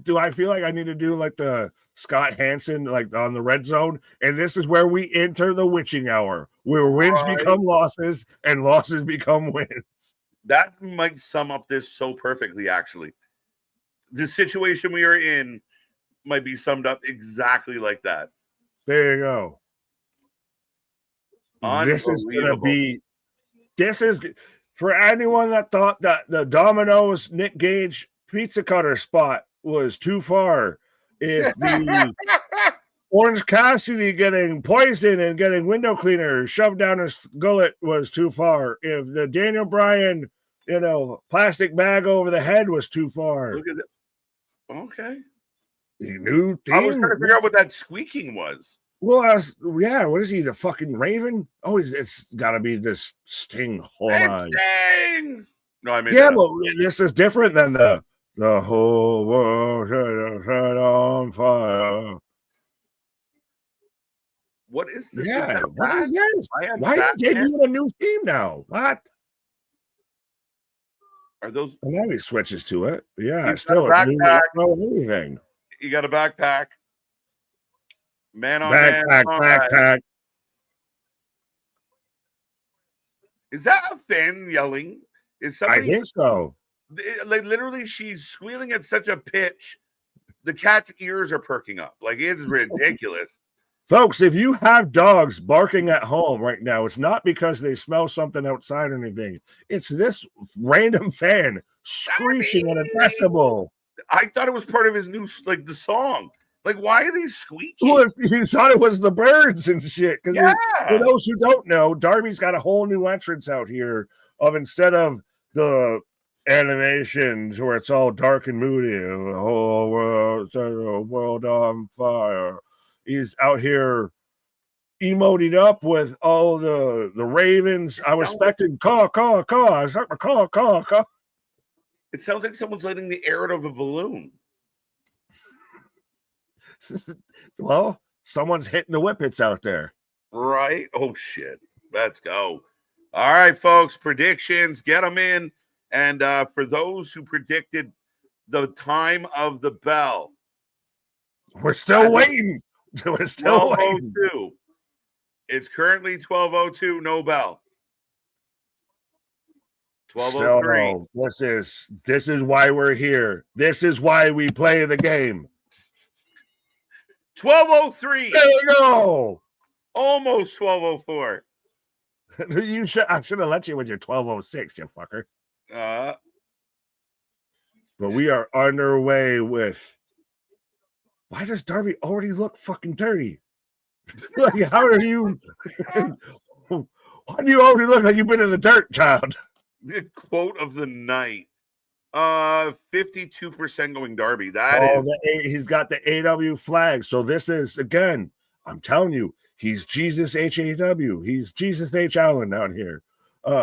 Do I feel like I need to do like the Scott Hansen, like on the Red Zone? And this is where we enter the witching hour, where wins become losses and losses become wins. That might sum up this so perfectly, actually. The situation we are in might be summed up exactly like that. There you go. This is for anyone that thought that the Domino's Nick Gage pizza cutter spot was too far. If the Orange Cassidy getting poisoned and getting window cleaner shoved down his gullet was too far. If the Daniel Bryan, plastic bag over the head was too far. Look at that. Okay. The new thing. I was trying to figure out what that squeaking was. Well, what is he, the fucking Raven? Oh, it's got to be this Sting. Hold on. Sting! No, I mean, but this is different than the The whole world set on fire. What is this? Yeah, what is that? this? I am Why are they Batman? doing a new theme now? What? Are those? And now he switches to it. Yeah, He's got still a a new backpack. anything. You got a backpack. Man on man. Backpack. Is that a fan yelling? Is I somebody think so. like literally? She's squealing at such a pitch. The cat's ears are perking up. Like it's ridiculous. Folks, if you have dogs barking at home right now, it's not because they smell something outside or anything. It's this random fan screeching at a decibel. I thought it was part of his new, like the song. Like, why are they squeaking? Well, you thought it was the birds and shit. Because for those who don't know, Darby's got a whole new entrance out here of instead of the animations where it's all dark and moody, the whole world on fire. He's out here emoting up with all the ravens. I was expecting caw. I was like, caw. It sounds like someone's letting the air out of a balloon. Well, someone's hitting the whippets out there. Right? Oh, shit. Let's go. All right, folks. Predictions. Get them in. And for those who predicted the time of the bell, we're still waiting. We're still waiting. It's currently 12:02. No bell. 12:03. No. This is why we're here. This is why we play the game. 12:03. There we go. Almost 12:04. I should have let you with your 12:06, you fucker. But we are underway with. Why does Darby already look fucking dirty? Like, how are you? Why do you already look like you've been in the dirt, child? The quote of the night. 52% going Darby. That is. He's got the AW flag. So this is, again, I'm telling you, he's Jesus HAW. He's Jesus H. Allen out here.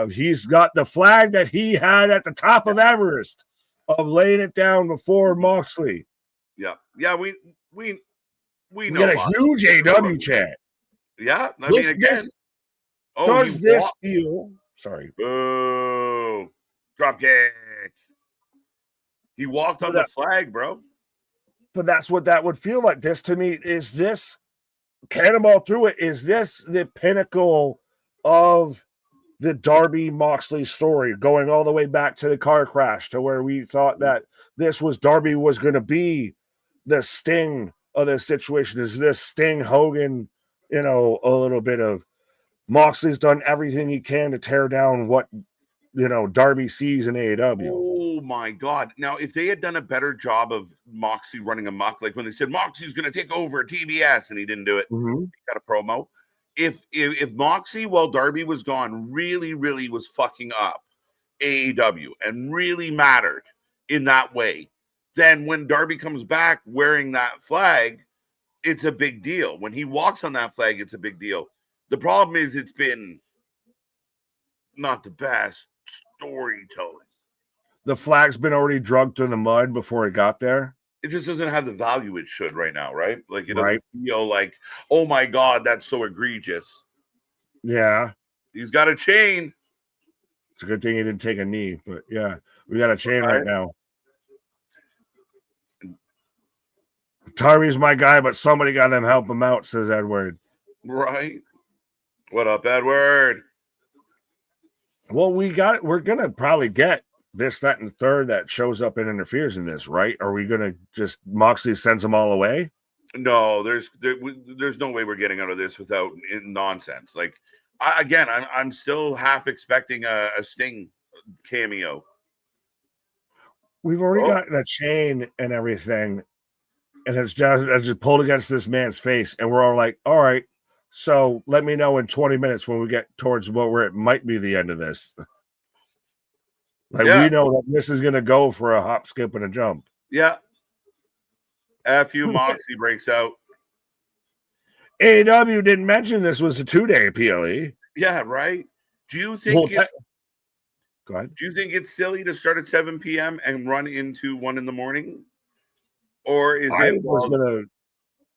He's got the flag that he had at the top of Everest of laying it down before Moxley. Yeah. We know. Got a huge AW chat. Yeah. I mean, again. Does this feel... Sorry. Boo. Drop kick. He walked on the flag, bro. But that's what that would feel like. This, to me, is this... Cannonball through it. Is this the pinnacle of the Darby Moxley story, going all the way back to the car crash, to where we thought that this was Darby was going to be the Sting of this situation? Is this Sting Hogan, a little bit of Moxley's done everything he can to tear down what, Darby sees in AEW. Oh my God. Now, if they had done a better job of Moxley running amok, like when they said Moxley's going to take over TBS and he didn't do it, He got a promo. If Moxley, while Darby was gone, really, really was fucking up AEW and really mattered in that way, then when Darby comes back wearing that flag, it's a big deal. When he walks on that flag, it's a big deal. The problem is it's been not the best storytelling. The flag's been already drugged in the mud before it got there. It just doesn't have the value it should right now, right? Like it doesn't feel like, oh my God, that's so egregious. Yeah. He's got a chain. It's a good thing he didn't take a knee, but yeah, we got a chain right now. Darby's my guy, but somebody got him help him out, says Edward. Right. What up, Edward? Well, we're gonna probably get this, that, and third that shows up and interferes in this, right? Are we gonna just Moxley sends them all away? No, there's no way we're getting out of this without nonsense. Like I'm still half expecting a Sting cameo. We've already gotten a chain and everything, and it's just pulled against this man's face, and we're all like, all right. So let me know in 20 minutes when we get towards where it might be the end of this. We know that this is going to go for a hop, skip, and a jump. Yeah. FU Moxley breaks out. AEW didn't mention this was a 2-day PLE. Yeah, right. Do you think Go ahead. Do you think it's silly to start at 7 p.m. and run into 1 a.m? Or is I it? was going to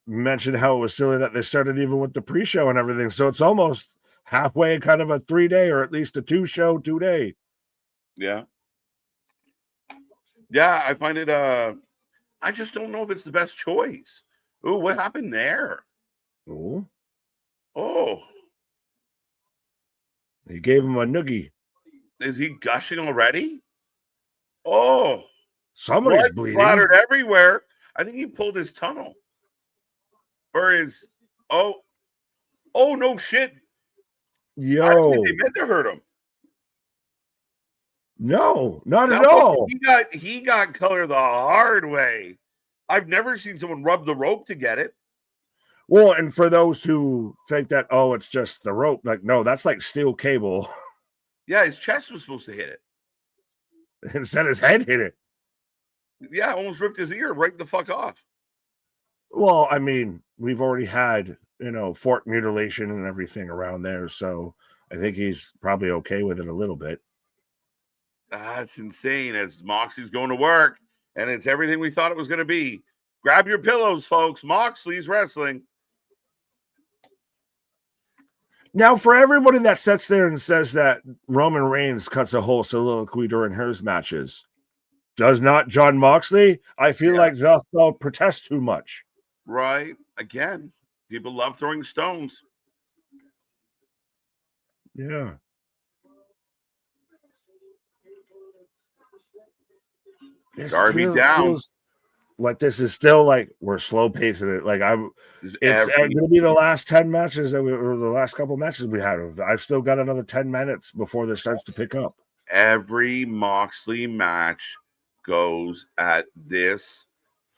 mention how it was silly that they started even with the pre-show and everything. So it's almost halfway kind of a 3-day or at least a 2-show, 2-day. Yeah. Yeah, I find it I just don't know if it's the best choice. Ooh, what happened there? Oh, Oh, he gave him a noogie. is he gushing already? Oh, Somebody's blood bleeding. splattered everywhere. I think he pulled his tunnel. Or his oh no shit. I don't think Yo, they meant to hurt him. no, not at No, all. he got color the hard way. I've never seen someone rub the rope to get it. Well, and for those who think that, oh, it's just the rope, like, no, that's like steel cable. Yeah, his chest was supposed to hit it. Instead, his head hit it. Yeah, almost ripped his ear right the fuck off. Well, I mean, we've already had, fork mutilation and everything around there. So I think he's probably okay with it a little bit. That's insane. As Moxley's going to work, and it's everything we thought it was going to be. Grab your pillows, folks. Moxley's wrestling. Now, for everybody that sits there and says that Roman Reigns cuts a whole soliloquy during his matches, does not John Moxley? I feel like they'll protest too much. Right. Again, people love throwing stones. Yeah. Darby down. Like this is still like we're slow pacing it. Like it's going to be the last 10 matches or the last couple matches we had. I've still got another 10 minutes before this starts to pick up. Every Moxley match goes at this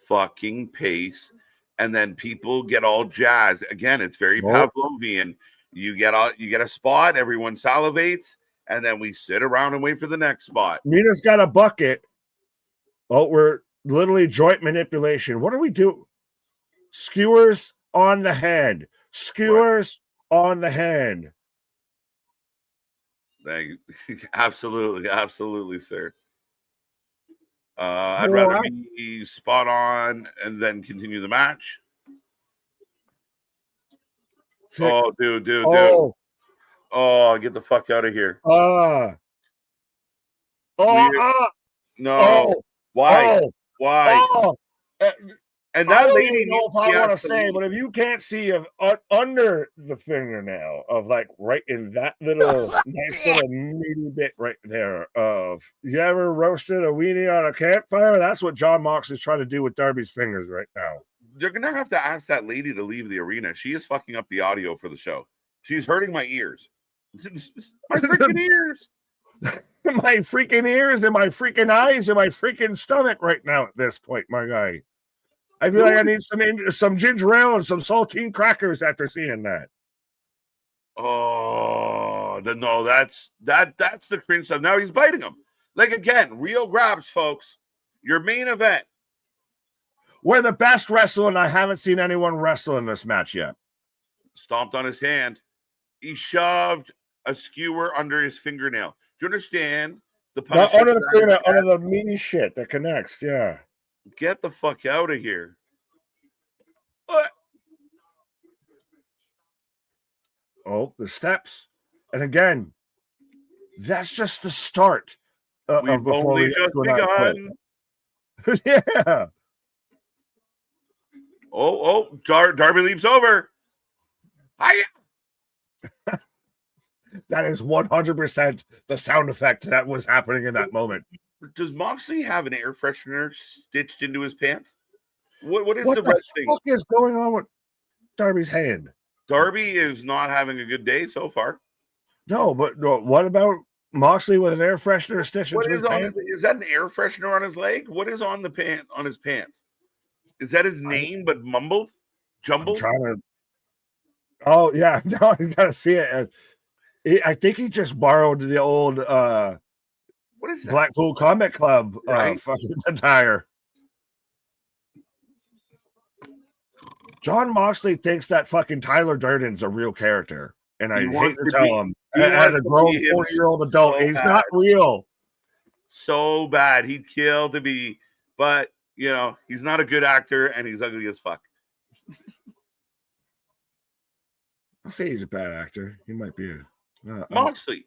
fucking pace, and then people get all jazzed. Again, it's very Pavlovian. You get a spot, everyone salivates, and then we sit around and wait for the next spot. Mina's got a bucket. Oh, we're literally joint manipulation. What do we do? Skewers on the hand. Skewers on the hand. Thank you. Absolutely, sir. I'd rather be spot on and then continue the match. Oh, dude. Oh, get the fuck out of here. No. Why? Why? And that I lady don't even know if I want to say, but if you can't see under the fingernail of like right in that little nice little meaty bit right there of you ever roasted a weenie on a campfire? That's what John Moxley's trying to do with Darby's fingers right now. You're gonna have to ask that lady to leave the arena. She is fucking up the audio for the show. She's hurting my ears. My freaking ears. My freaking ears and my freaking eyes and my freaking stomach right now at this point, my guy. I feel like I need some ginger ale and some saltine crackers after seeing that. Oh, no, that's the cringe stuff. Now he's biting him. Like, again, real grabs, folks. Your main event. We're the best wrestling. I haven't seen anyone wrestle in this match yet. Stomped on his hand. He shoved a skewer under his fingernail. Do you understand the punishment? Under the fingernail, under the meaty shit that connects. Yeah. Get the fuck out of here. Oh, the steps. And again, that's just the start. We've only just begun. Yeah. Oh, Darby leaps over. Hiya. That is 100% the sound effect that was happening in that moment. Does Moxley have an air freshener stitched into his pants? What is the red thing? What is going on with Darby's hand? Darby is not having a good day so far. No, but what about Moxley with an air freshener stitched into his pants? Is that an air freshener on his leg? What is on his pants? Is that his name but jumbled? I'm trying to. Oh yeah, no, you gotta see it. I think he just borrowed the old what is that? Blackpool Comic Club fucking attire. John Moxley thinks that fucking Tyler Durden's a real character, and I hate to tell him as a grown 40-year-old adult. So He's bad. not real. So bad. He'd kill to be, but he's not a good actor and he's ugly as fuck. I'll say he's a bad actor. He might be Moxley.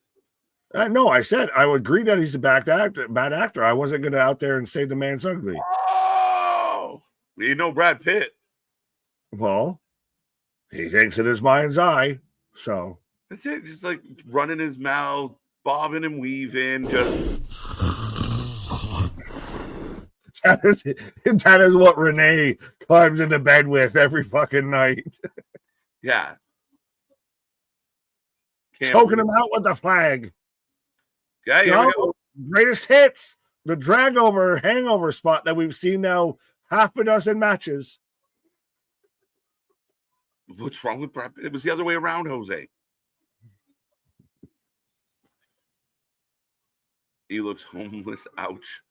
No, I said I would agree that he's a bad actor. I wasn't going to out there and say the man's ugly. Oh, you know Brad Pitt. Well, he thinks in his mind's eye. So that's it. Just like running his mouth, bobbing and weaving. Just that is what Renee climbs into bed with every fucking night. Yeah. Choking him out with the flag. Yeah, here we go. Greatest hits. The hangover spot that we've seen now half a dozen matches. What's wrong with Brad Pitt? It was the other way around, Jose. He looks homeless. Ouch.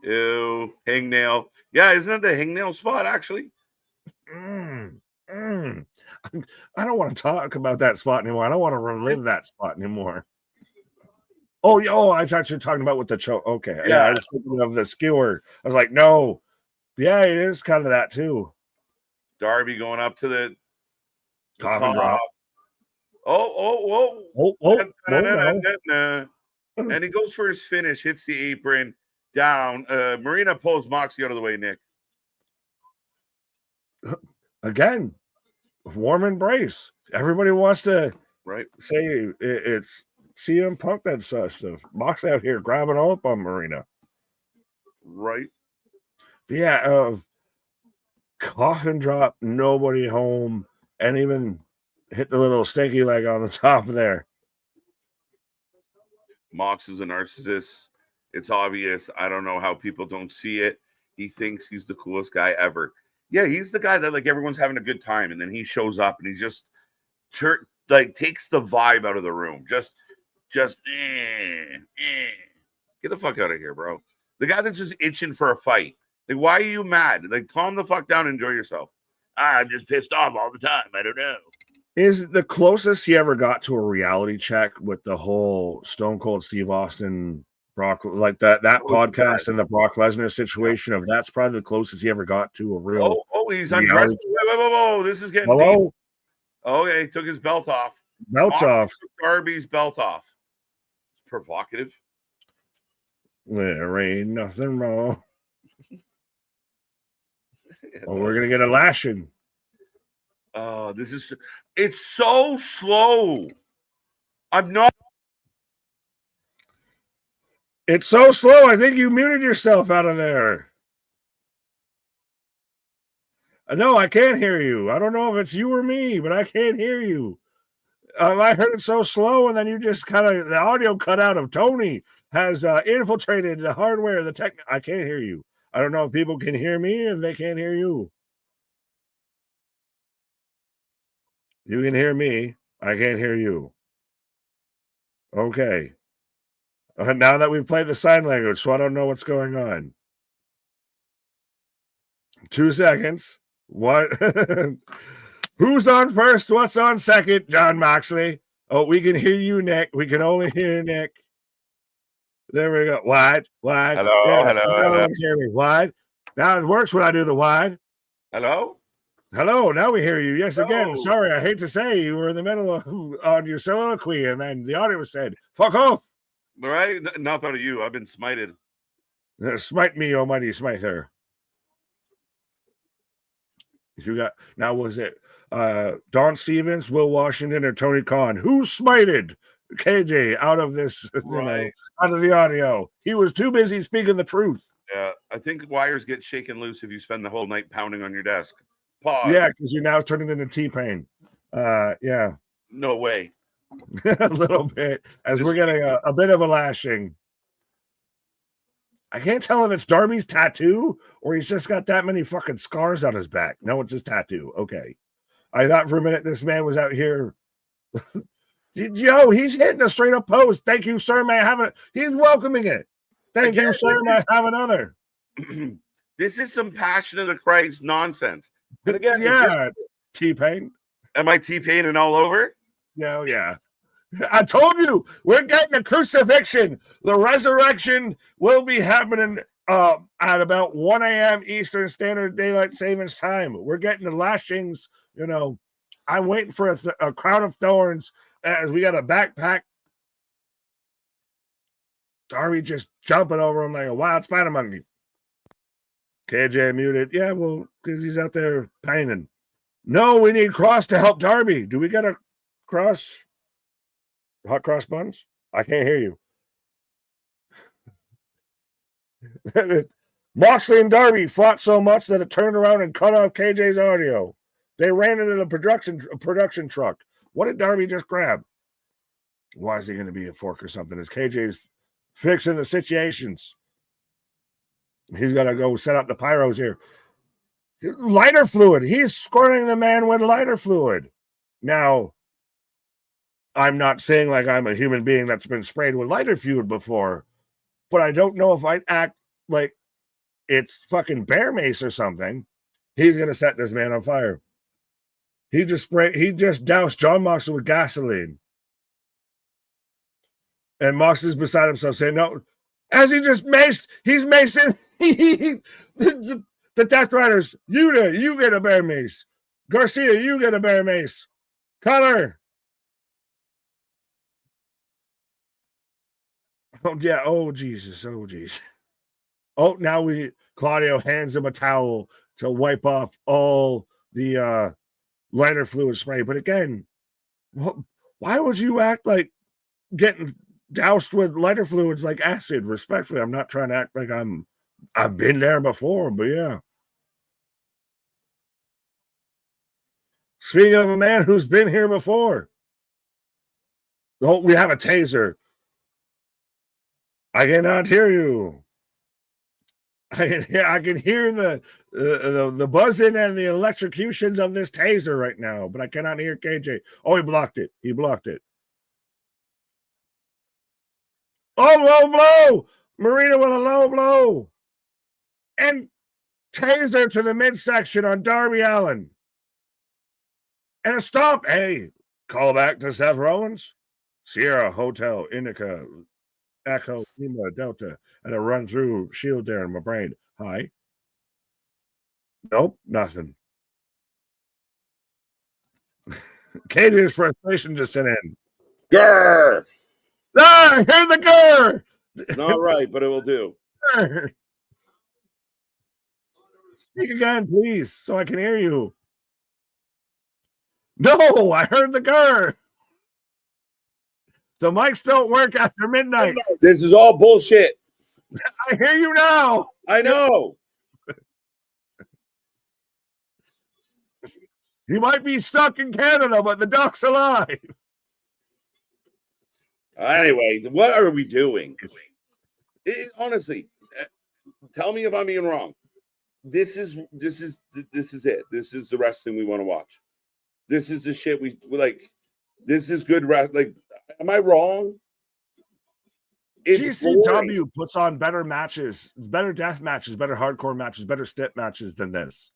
Ew. Hangnail. Yeah, isn't that the hangnail spot, actually? I don't want to talk about that spot anymore. I don't want to relive that spot anymore. Oh, I thought you were talking about with the choke. Okay. Yeah, I was thinking of the skewer. I was like, no. Yeah, it is kind of that too. Darby going up to the coffin drop. Oh. No. And he goes for his finish, hits the apron down. Marina pulls Moxie out of the way, Nick. Again, warm embrace. Everybody wants to say it's CM Punk that stuff. Moxie out here grabbing up on Marina. Right. Yeah, coffin drop, nobody home, and even hit the little stinky leg on the top there. Mox is a narcissist. It's obvious. I don't know how people don't see it. He thinks he's the coolest guy ever. Yeah, he's the guy that like everyone's having a good time, and then he shows up and he just takes the vibe out of the room. Just get the fuck out of here, bro. The guy that's just itching for a fight. Like, why are you mad? Like, calm the fuck down and enjoy yourself. I'm just pissed off all the time. I don't know. Is the closest he ever got to a reality check with the whole Stone Cold Steve Austin Brock, like that podcast and the Brock Lesnar situation of that's probably the closest he ever got to a real. Oh, he's undressed. Whoa. This is getting deep. Okay, he took his belt off. Belt's off. Darby's belt off. It's provocative. There ain't nothing wrong. We're gonna get a lashing. It's so slow. It's so slow. I think you muted yourself out of there. No, I can't hear you. I don't know if it's you or me, but I can't hear you. I heard it so slow, and then you just the audio cut out of Tony has infiltrated the hardware, the tech. I can't hear you. I don't know if people can hear me if they can't hear you. You can hear me. I can't hear you. Okay. Now that we've played the sign language, so I don't know what's going on. 2 seconds. What? Who's on first? What's on second? John Moxley. Oh, we can hear you, Nick. We can only hear Nick. There we go. Wide. Hello. Hello. Hear me. Wide. Now it works when I do the wide. Hello. Now we hear you. Yes, again. Sorry, I hate to say you were in the middle of on your soliloquy, and then the audio said, "Fuck off." All right, not out of you. I've been smited. Smite me, almighty smiter. You got now. Was it Don Stevens, Will Washington, or Tony Khan? Who smited KJ out of this? Out of the audio. He was too busy speaking the truth. Yeah, I think wires get shaken loose if you spend the whole night pounding on your desk. Pause. Yeah, because you're now turning into T-Pain. Yeah. No way. A little bit, as we're getting a bit of a lashing. I can't tell if it's Darby's tattoo or he's just got that many fucking scars on his back. No, it's his tattoo. Okay. I thought for a minute this man was out here. Yo, he's hitting a straight up post. Thank you, sir. May I have it? He's welcoming it. Thank you, sir. May I have another? This is some Passion of the Christ nonsense. And again, yeah, T-Pain. Am I T-Pain and all over? No, yeah. I told you, we're getting a crucifixion. The resurrection will be happening at about 1 a.m. Eastern Standard Daylight Savings Time. We're getting the lashings. You know, I'm waiting for a crown of thorns as we got a backpack. Darby just jumping over him like a wild spider monkey. KJ muted. Yeah, well, because he's out there painting. No, we need Cross to help Darby. Do we got a Cross? Hot cross buns? I can't hear you. Moxley and Darby fought so much that it turned around and cut off KJ's audio. They ran into the production truck. What did Darby just grab? Why is he going to be a fork or something? Is KJ's fixing the situations? He's got to go set up the pyros here. Lighter fluid. He's squirting the man with lighter fluid. Now, I'm not saying like I'm a human being that's been sprayed with lighter fluid before, but I don't know if I'd act like it's fucking bear mace or something. He's going to set this man on fire. He just doused John Moxley with gasoline. And Moxley's beside himself saying, no, as he's macing the Death Riders. You get a bear mace. Garcia, you get a bear mace. Connor. Oh, yeah. Oh, Jesus. Oh, Jesus. Oh, now Claudio hands him a towel to wipe off all the lighter fluid spray. But again, why would you act like getting doused with lighter fluids like acid? Respectfully, I'm not trying to act like I've been there before, but yeah. Speaking of a man who's been here before. Oh, we have a taser. I cannot hear you. I can hear the buzzing and the electrocutions of this taser right now, but I cannot hear KJ. Oh, he blocked it. Oh, low blow. Marina with a low blow. And taser to the midsection on Darby Allin. And a stop. Hey, call back to Seth Rollins. Sierra Hotel Indica Echo Lima Delta. And a run through shield there in my brain. Hi. Nope, nothing. Katie's frustration just sent in. Grr! Ah, hear the grr! It's not right, but it will do. Speak again, please, so I can hear you. No, I heard the grr. The mics don't work after midnight. This is all bullshit. I hear you now. I know. You might be stuck in Canada, but the duck's alive. Anyway, what are we doing? Honestly, tell me if I'm being wrong. This is it. This is the wrestling we want to watch. This is the shit we like. This is good wrestling. Like, am I wrong? GCW puts on better matches, better death matches, better hardcore matches, better step matches than this.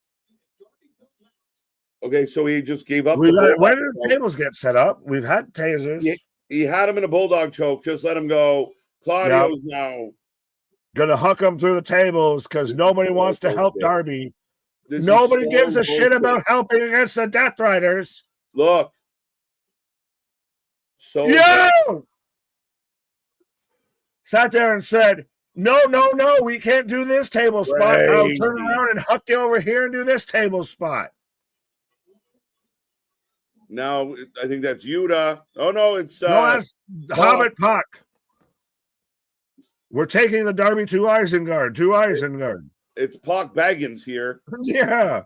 Okay, so he just gave up. Where did the tables get set up? We've had tasers. He had him in a bulldog choke. Just let him go. Claudio's now gonna huck him through the tables because nobody wants to help Darby. Nobody gives a shit about helping against the Death Riders. Look. So sat there and said, no, we can't do this table spot. I'll turn around and huck you over here and do this table spot. Now, I think that's Yuta. Oh, no, it's... that's Hobbit Puck. We're taking the Darby to Isengard. It's Pac Baggins here. Yeah.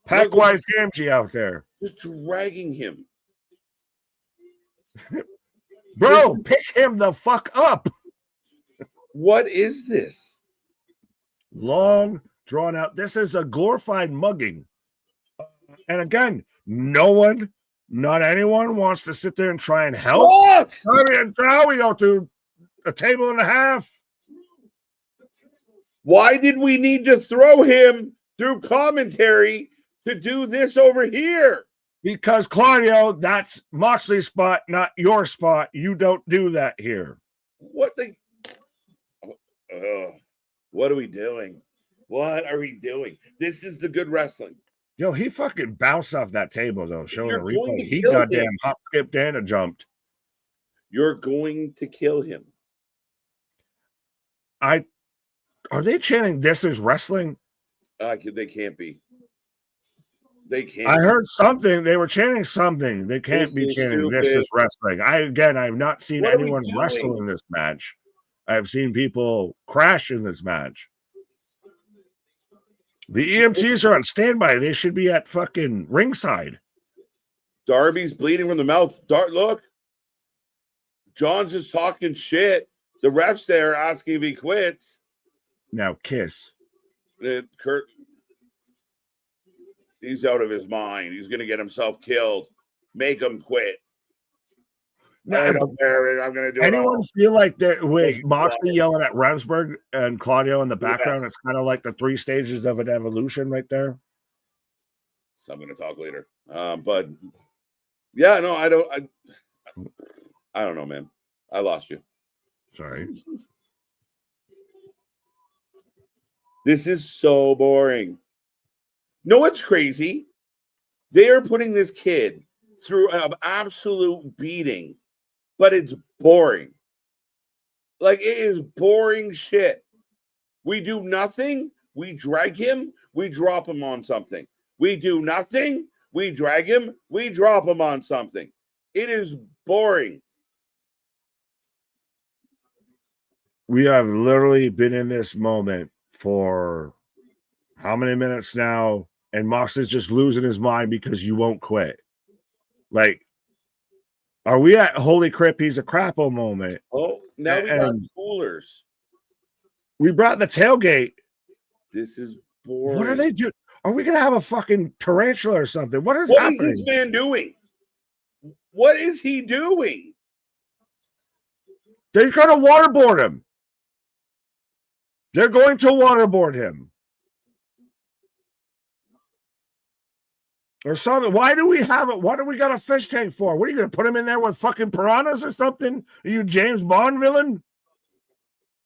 Pac-wise Gamgee out there. Just dragging him. Bro, pick him the fuck up. What is this? Long, drawn out. This is a glorified mugging. And again, not anyone wants to sit there and try and help. Look! Now we go to a table and a half. Why did we need to throw him through commentary to do this over here? Because Claudio, that's Moxley's spot, not your spot. You don't do that here. What are we doing? What are we doing? This is the good wrestling. Yo, he fucking bounced off that table, though, showing You're a going replay. to He kill goddamn him. hop, skipped, and jumped. You're going to kill him. Are they chanting "This is wrestling"? They can't be. They can't. I heard something. They were chanting something. They can't This be is chanting stupid. "This is wrestling." I've not seen What are we anyone doing? wrestle in this match. I've seen people crash in this match. The EMTs are on standby. They should be at fucking ringside. Darby's bleeding from the mouth. Look. John's just talking shit. The ref's there asking if he quits. Now kiss. Kurt, he's out of his mind. He's going to get himself killed. Make him quit. Now, I don't care. I'm going to do it. Anyone feel like that with Take Moxley it. yelling at Remsburg and Claudio in the background? Yes. It's kind of like the 3 stages of an evolution right there. So I'm going to talk later. But yeah, no, I don't know, man. I lost you. Sorry. This is so boring. No, what's crazy? They are putting this kid through an absolute beating, but it's boring. Like, it is boring shit. We do nothing. We drag him. We drop him on something. We do nothing. We drag him. We drop him on something. It is boring. We have literally been in this moment for how many minutes now? And Moxley's just losing his mind because you won't quit. Like, are we at holy crap, he's a crappo moment? Oh, now we got coolers. We brought the tailgate. This is boring. What are they doing? Are we going to have a fucking tarantula or something? What is What happening? is this man doing? What is he doing? They're going to waterboard him. They're going to waterboard him. Or something. Why do we have it? What do we got a fish tank for? What are you going to put him in there with fucking piranhas or something? Are you James Bond villain?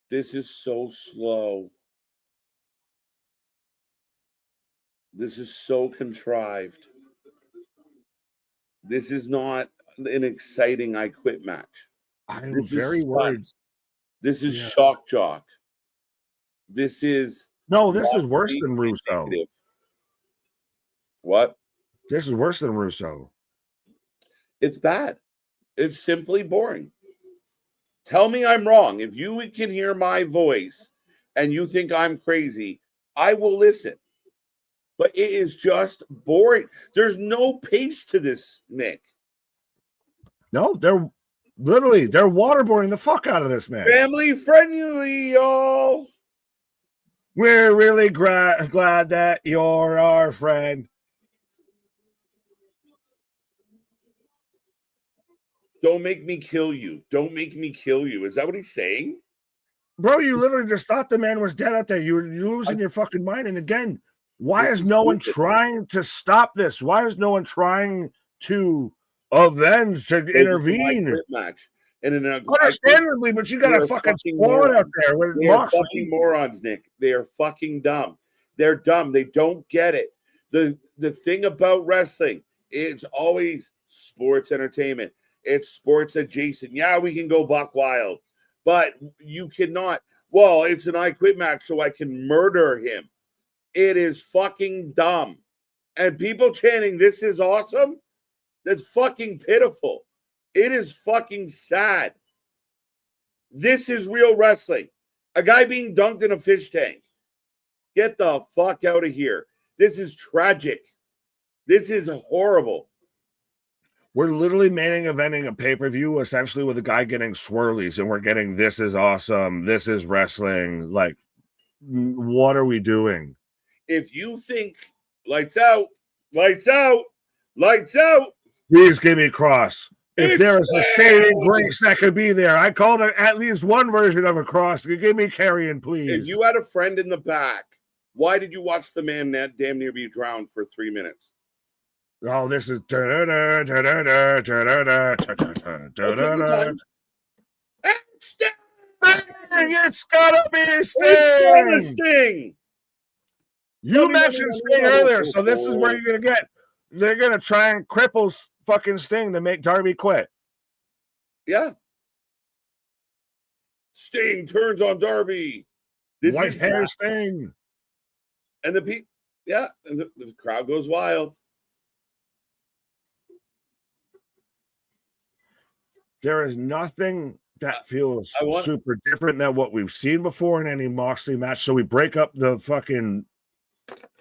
This is so slow. This is so contrived. This is not an exciting I quit match. I'm This very is worried. This is shock jock. This is this is worse than Russo. Negative. What? This is worse than Russo. It's bad. It's simply boring. Tell me I'm wrong. If you can hear my voice and you think I'm crazy, I will listen. But it is just boring. There's no pace to this, Nick. No, they're waterboarding the fuck out of this man. Family friendly, y'all. We're really glad that you're our friend. Don't make me kill you. Don't make me kill you. Is that what he's saying? Bro, you literally just thought the man was dead out there. You're losing your fucking mind. And again, why is no one trying to stop this? Why is no one trying to avenge, to intervene? Match. And understandably, but you got a fucking squad out there with Moxley. Fucking morons, Nick. They are fucking dumb. They're dumb. They don't get it. The thing about wrestling, it's always sports entertainment. It's sports adjacent. Yeah, we can go buck wild, but you cannot. Well, it's an I quit match, so I can murder him. It is fucking dumb. And people chanting, "This is awesome." That's fucking pitiful. It is fucking sad. This is real wrestling. A guy being dunked in a fish tank. Get the fuck out of here. This is tragic. This is horrible. We're literally main eventing a pay-per-view essentially with a guy getting swirlies, and we're getting "This is awesome. This is wrestling." Like, what are we doing? If you think lights out, lights out, lights out. Please give me cross. If there is a saving grace that could be there, I called it at least one version of a cross. Give me carrying, please. If you had a friend in the back, why did you watch the man damn near be drowned for 3 minutes? Oh, this is. It's gotta be It's gonna Sting. Sting. You mentioned Sting earlier, so this is where you're gonna get. They're gonna try and cripple fucking Sting to make Darby quit. Yeah. Sting turns on Darby. This White is hair bad. Sting. And the crowd goes wild. There is nothing that feels I want- super different than what we've seen before in any Moxley match. So we break up the fucking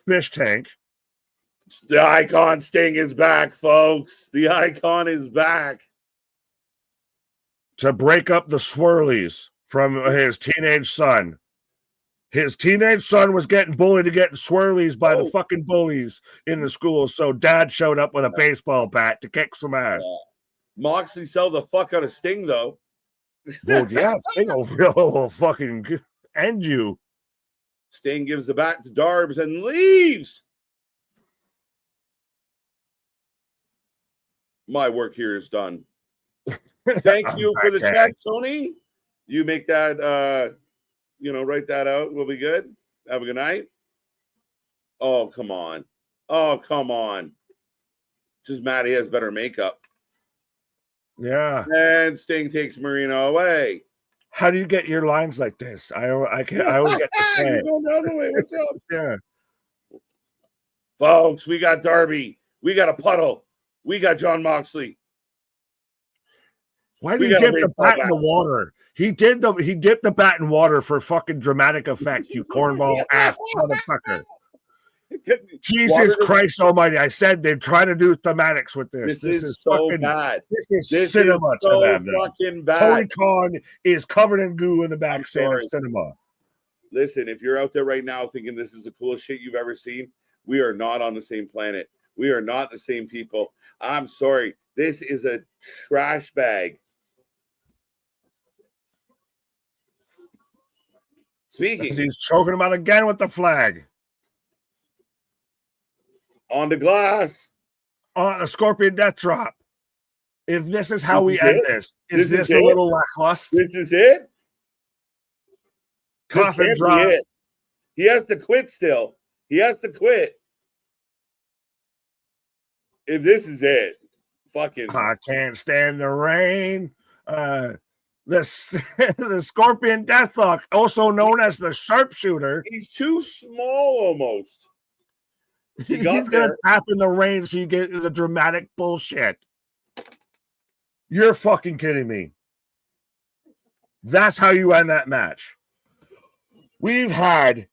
fish tank. The Icon Sting is back, folks. The Icon is back. To break up the swirlies from his teenage son. His teenage son was getting bullied to getting swirlies by the fucking bullies in the school. So dad showed up with a baseball bat to kick some ass. Moxley sell the fuck out of Sting, though. Well, yeah, Sting will fucking end you. Sting gives the bat to Darbs and leaves. My work here is done. Thank you for the check, Tony. You make that, write that out. We'll be good. Have a good night. Oh, come on. Oh, come on. Just Matty has better makeup. Yeah. And Sting takes Marina away. How do you get your lines like this? I always get to say it. Going down the way. What's up? Yeah. Folks, we got Darby. We got a puddle. We got John Moxley. Why did he dip the bat in the water? He dipped the bat in water for fucking dramatic effect, you cornball ass motherfucker. Jesus Christ almighty. I said they're trying to do thematics with this. This is so fucking bad. This is cinema is so to them. Fucking bad. Tony Khan is covered in goo in the back saying cinema. Listen, if you're out there right now thinking this is the coolest shit you've ever seen, we are not on the same planet. We are not the same people. I'm sorry. This is a trash bag. Speaking. He's choking him out again with the flag. On the glass. On a Scorpion Death Drop. If this is how we end this, is this a little lackluster? This is it? Coffin drop. He has to quit still. He has to quit. If this is it, fucking. I can't stand the rain. The Scorpion Deathlock, also known as the Sharpshooter. He's too small almost. He's going to tap in the rain so you get the dramatic bullshit. You're fucking kidding me. That's how you end that match. We've had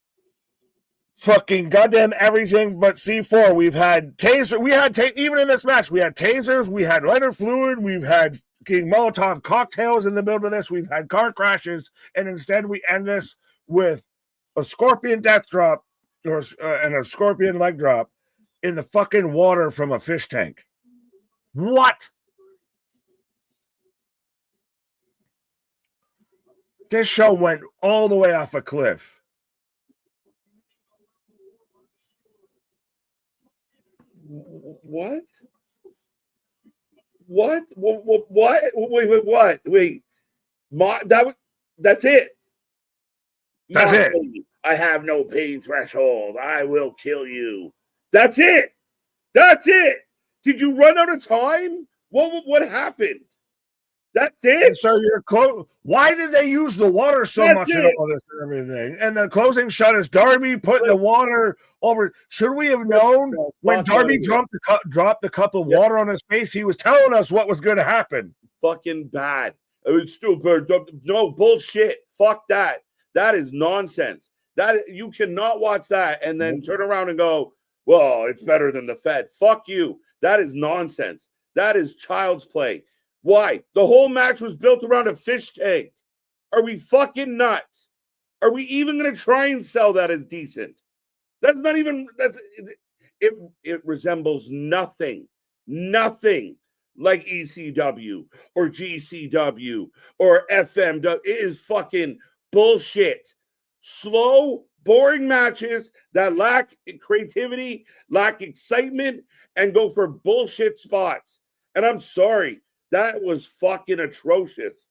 fucking goddamn everything but C4. We've had taser. Even in this match, we had tasers. We had lighter fluid. We've had King Molotov cocktails in the middle of this. We've had car crashes. And instead we end this with a Scorpion Death Drop and a Scorpion leg drop in the fucking water from a fish tank. What? This show went all the way off a cliff. What? What? What? Wait, what? Wait. That's it. That's it. I have no pain threshold. I will kill you. That's it. That's it. Did you run out of time? What happened? That's it. And so you're why did they use the water so much in all this and everything? And the closing shot is Darby putting the water over. Should we have known when Darby dropped the cup of water on his face? He was telling us what was going to happen. Fucking bad. It's still bad. No bullshit. Fuck that. That is nonsense. That you cannot watch that and then turn around and go, well, it's better than the Fed. Fuck you. That is nonsense. That is child's play. Why? The whole match was built around a fish tank. Are we fucking nuts? Are we even going to try and sell that as decent? That's not even, it resembles nothing like ECW or GCW or FMW. It is fucking bullshit. Slow, boring matches that lack creativity, lack excitement, and go for bullshit spots. And I'm sorry, that was fucking atrocious.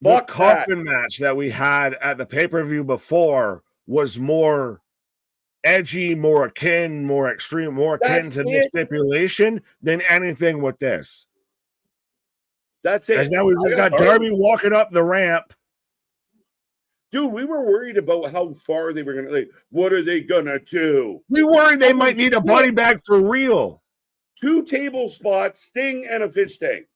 The Fuck that. coffin match that we had at the pay-per-view before was more edgy, more akin, more extreme, more akin That's to the it. stipulation than anything with this. That's it. And now we've just got Darby walking up the ramp. Dude, we were worried about how far they were going to, like, what are they going to do? We worried they might need a body bag for real. 2 table spots, Sting, and a fish tank.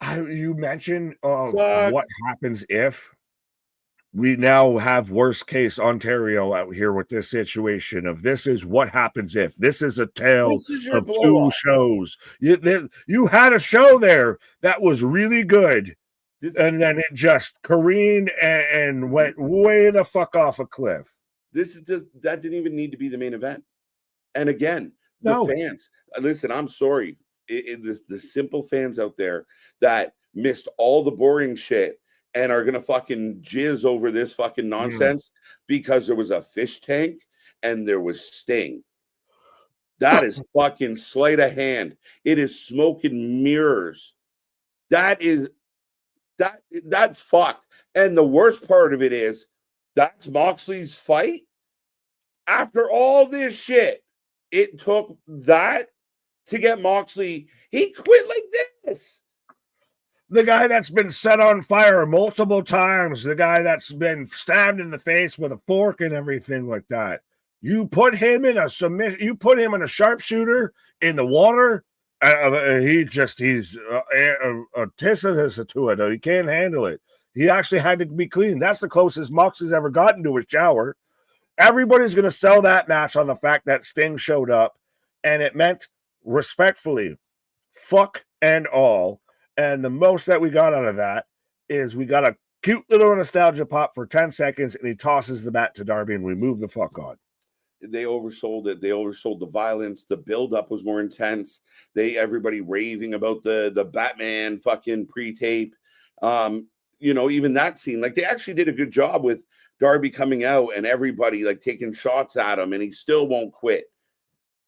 You mentioned what happens if we now have worst case Ontario out here with this situation of this is what happens if this is a tale of 2 shows. You had a show there that was really good, and then it just careened and went way the fuck off a cliff. This is just that didn't even need to be the main event. And again, the fans. Listen, I'm sorry. The simple fans out there that missed all the boring shit and are gonna fucking jizz over this fucking nonsense because there was a fish tank and there was Sting. That is fucking sleight of hand. It is smoke and mirrors. That's fucked. And the worst part of it is that's Moxley's fight. After all this shit, it took that to get Moxley. He quit like this. The guy that's been set on fire multiple times, the guy that's been stabbed in the face with a fork and everything like that. You put him in a submission, you put him in a sharpshooter in the water. He's a antithesis to it. He can't handle it. He actually had to be clean. That's the closest Moxley's ever gotten to a shower. Everybody's going to sell that match on the fact that Sting showed up, and it meant respectfully, fuck and all. And the most that we got out of that is we got a cute little nostalgia pop for 10 seconds, and he tosses the mat to Darby, and we move the fuck on. They oversold it. They oversold the violence. The buildup was more intense. Everybody raving about the Batman fucking pre-tape. Even that scene, like they actually did a good job with Darby coming out and everybody like taking shots at him, and he still won't quit.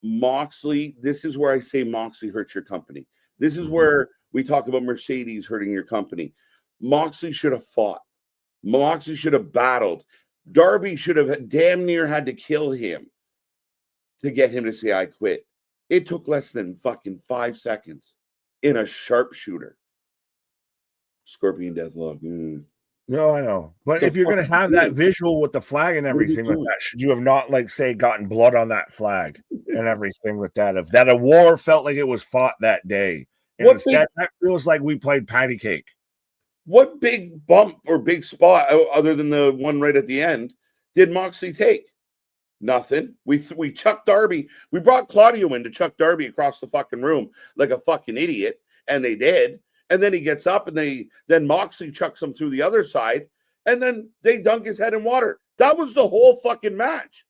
Moxley, this is where I say Moxley hurts your company. This is where we talk about Mercedes hurting your company. Moxley should have fought. Moxley should have battled. Darby should have damn near had to kill him to get him to say, I quit. It took less than fucking 5 seconds in a sharpshooter. Scorpion Deathlock. No, I know. But if you're going to have that visual with the flag and everything like that, should you have not, like, say, gotten blood on that flag and everything like that? If that a war felt like it was fought that day. And instead, that feels like we played patty cake. What big bump or big spot, other than the one right at the end, did Moxley take? Nothing. We chucked Darby. We brought Claudio in to chuck Darby across the fucking room like a fucking idiot, and they did. And then he gets up, and then Moxley chucks him through the other side, and then they dunk his head in water. That was the whole fucking match.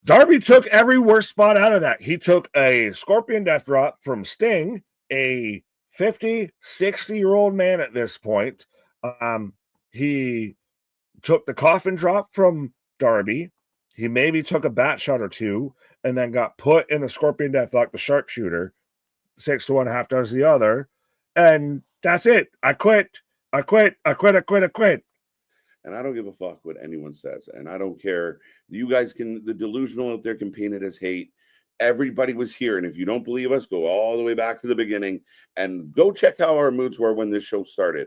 Darby took every worst spot out of that. He took a Scorpion Death Drop from Sting, a 50, 60-year-old man at this point. He took the coffin drop from Darby. He maybe took a bat shot or two, and then got put in the Scorpion Deathlock, the sharpshooter. 6 to 1, half does the other. And that's it. I quit. And I don't give a fuck what anyone says. And I don't care. You guys the delusional out there can paint it as hate. Everybody was here. And if you don't believe us, go all the way back to the beginning and go check how our moods were when this show started.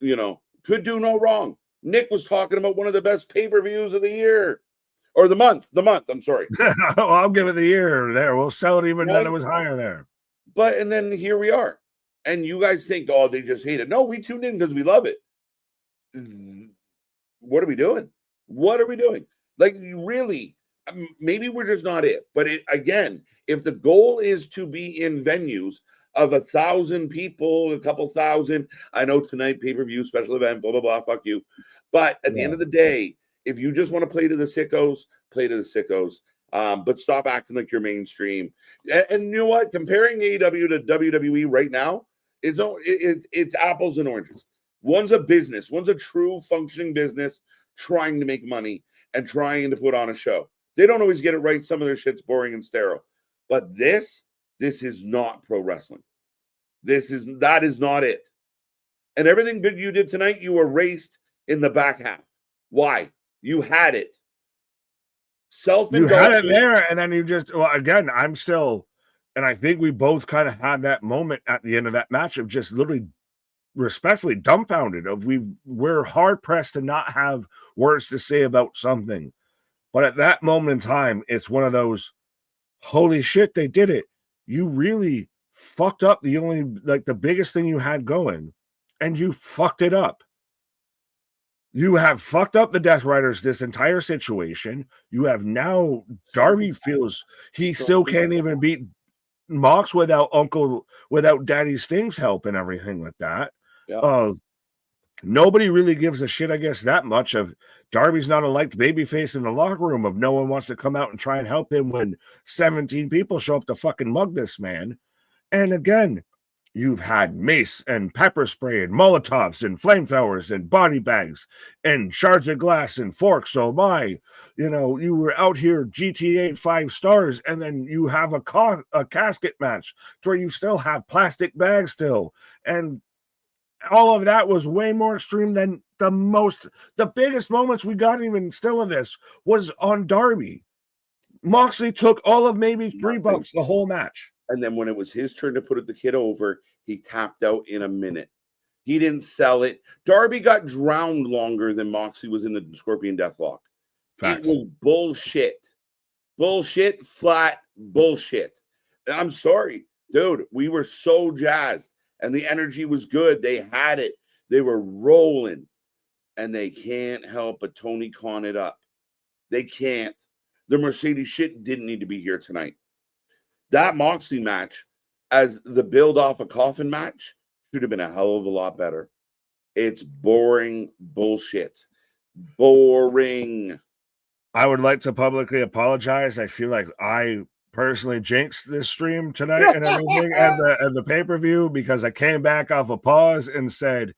Could do no wrong. Nick was talking about one of the best pay-per-views of the year. Or the month, I'm sorry. Well, I'll give it the year there. We'll sell it even then it was higher there. And then here we are. And you guys think, oh, they just hate it. No, we tuned in because we love it. What are we doing? Like, really, maybe we're just not it. But again, if the goal is to be in venues of 1,000 people, a couple thousand, I know tonight, pay-per-view, special event, blah, blah, blah, fuck you. But at the end of the day, if you just want to play to the sickos, play to the sickos. But stop acting like you're mainstream. And you know what? Comparing AEW to WWE right now, it's apples and oranges. One's a business. One's a true functioning business trying to make money and trying to put on a show. They don't always get it right. Some of their shit's boring and sterile. But this is not pro wrestling. That is not it. And everything Big U did tonight, you erased in the back half. Why? You had it. You had it there, and then you just, well, again, I'm still, and I think we both kind of had that moment at the end of that match of just literally respectfully dumbfounded of we're hard pressed to not have words to say about something. But at that moment in time, it's one of those, holy shit, they did it. You really fucked up the biggest thing you had going, and you fucked it up. You have fucked up the Death Riders this entire situation. You have now, Darby feels he still can't even beat Mox without Daddy Sting's help and everything like that. Yeah. Nobody really gives a shit, I guess, that much of Darby's not a liked babyface in the locker room of no one wants to come out and try and help him when 17 people show up to fucking mug this man. And again, you've had mace and pepper spray and Molotovs and flamethrowers and body bags and shards of glass and forks. So you were out here GTA 5 stars, and then you have a casket match to where you still have plastic bags still. And all of that was way more extreme than the biggest moments we got even still of this was on Darby. Moxley took all of maybe 3 bumps the whole match. And then when it was his turn to put the kid over, he tapped out in a minute. He didn't sell it. Darby got drowned longer than Moxley was in the Scorpion Deathlock. Facts. It was bullshit. Bullshit, flat bullshit. I'm sorry, dude. We were so jazzed, and the energy was good. They had it. They were rolling, and they can't help but Tony Khan it up. They can't. The Mercedes shit didn't need to be here tonight. That Moxley match, as the build off a coffin match, should have been a hell of a lot better. It's boring bullshit. Boring. I would like to publicly apologize. I feel like I personally jinxed this stream tonight and everything and the pay-per-view because I came back off a pause and said,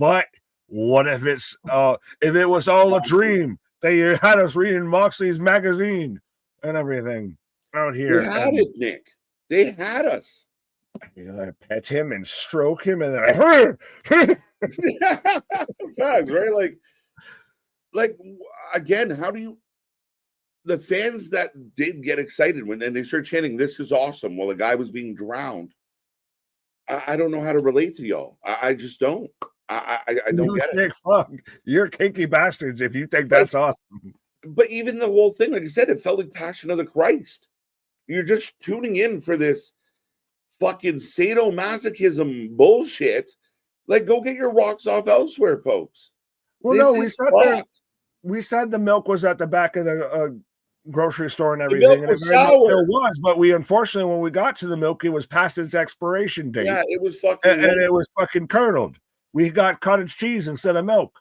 but what if it was all a dream? They had us reading Moxley's magazine and everything out here. They had it, Nick. They had us. I pet him and stroke him, and then facts, right? Like again, how do you? The fans that did get excited when they start chanting, "This is awesome!" while the guy was being drowned. I don't know how to relate to y'all. I just don't. I don't get it. Fuck. You're kinky bastards if you think that's awesome. But even the whole thing, like I said, it felt like Passion of the Christ. You're just tuning in for this fucking sadomasochism bullshit. Like, go get your rocks off elsewhere, folks. Well, we said the milk was at the back of the grocery store and everything, and it still was. But we unfortunately, when we got to the milk, it was past its expiration date. Yeah, it was fucking, and it was fucking curdled. We got cottage cheese instead of milk.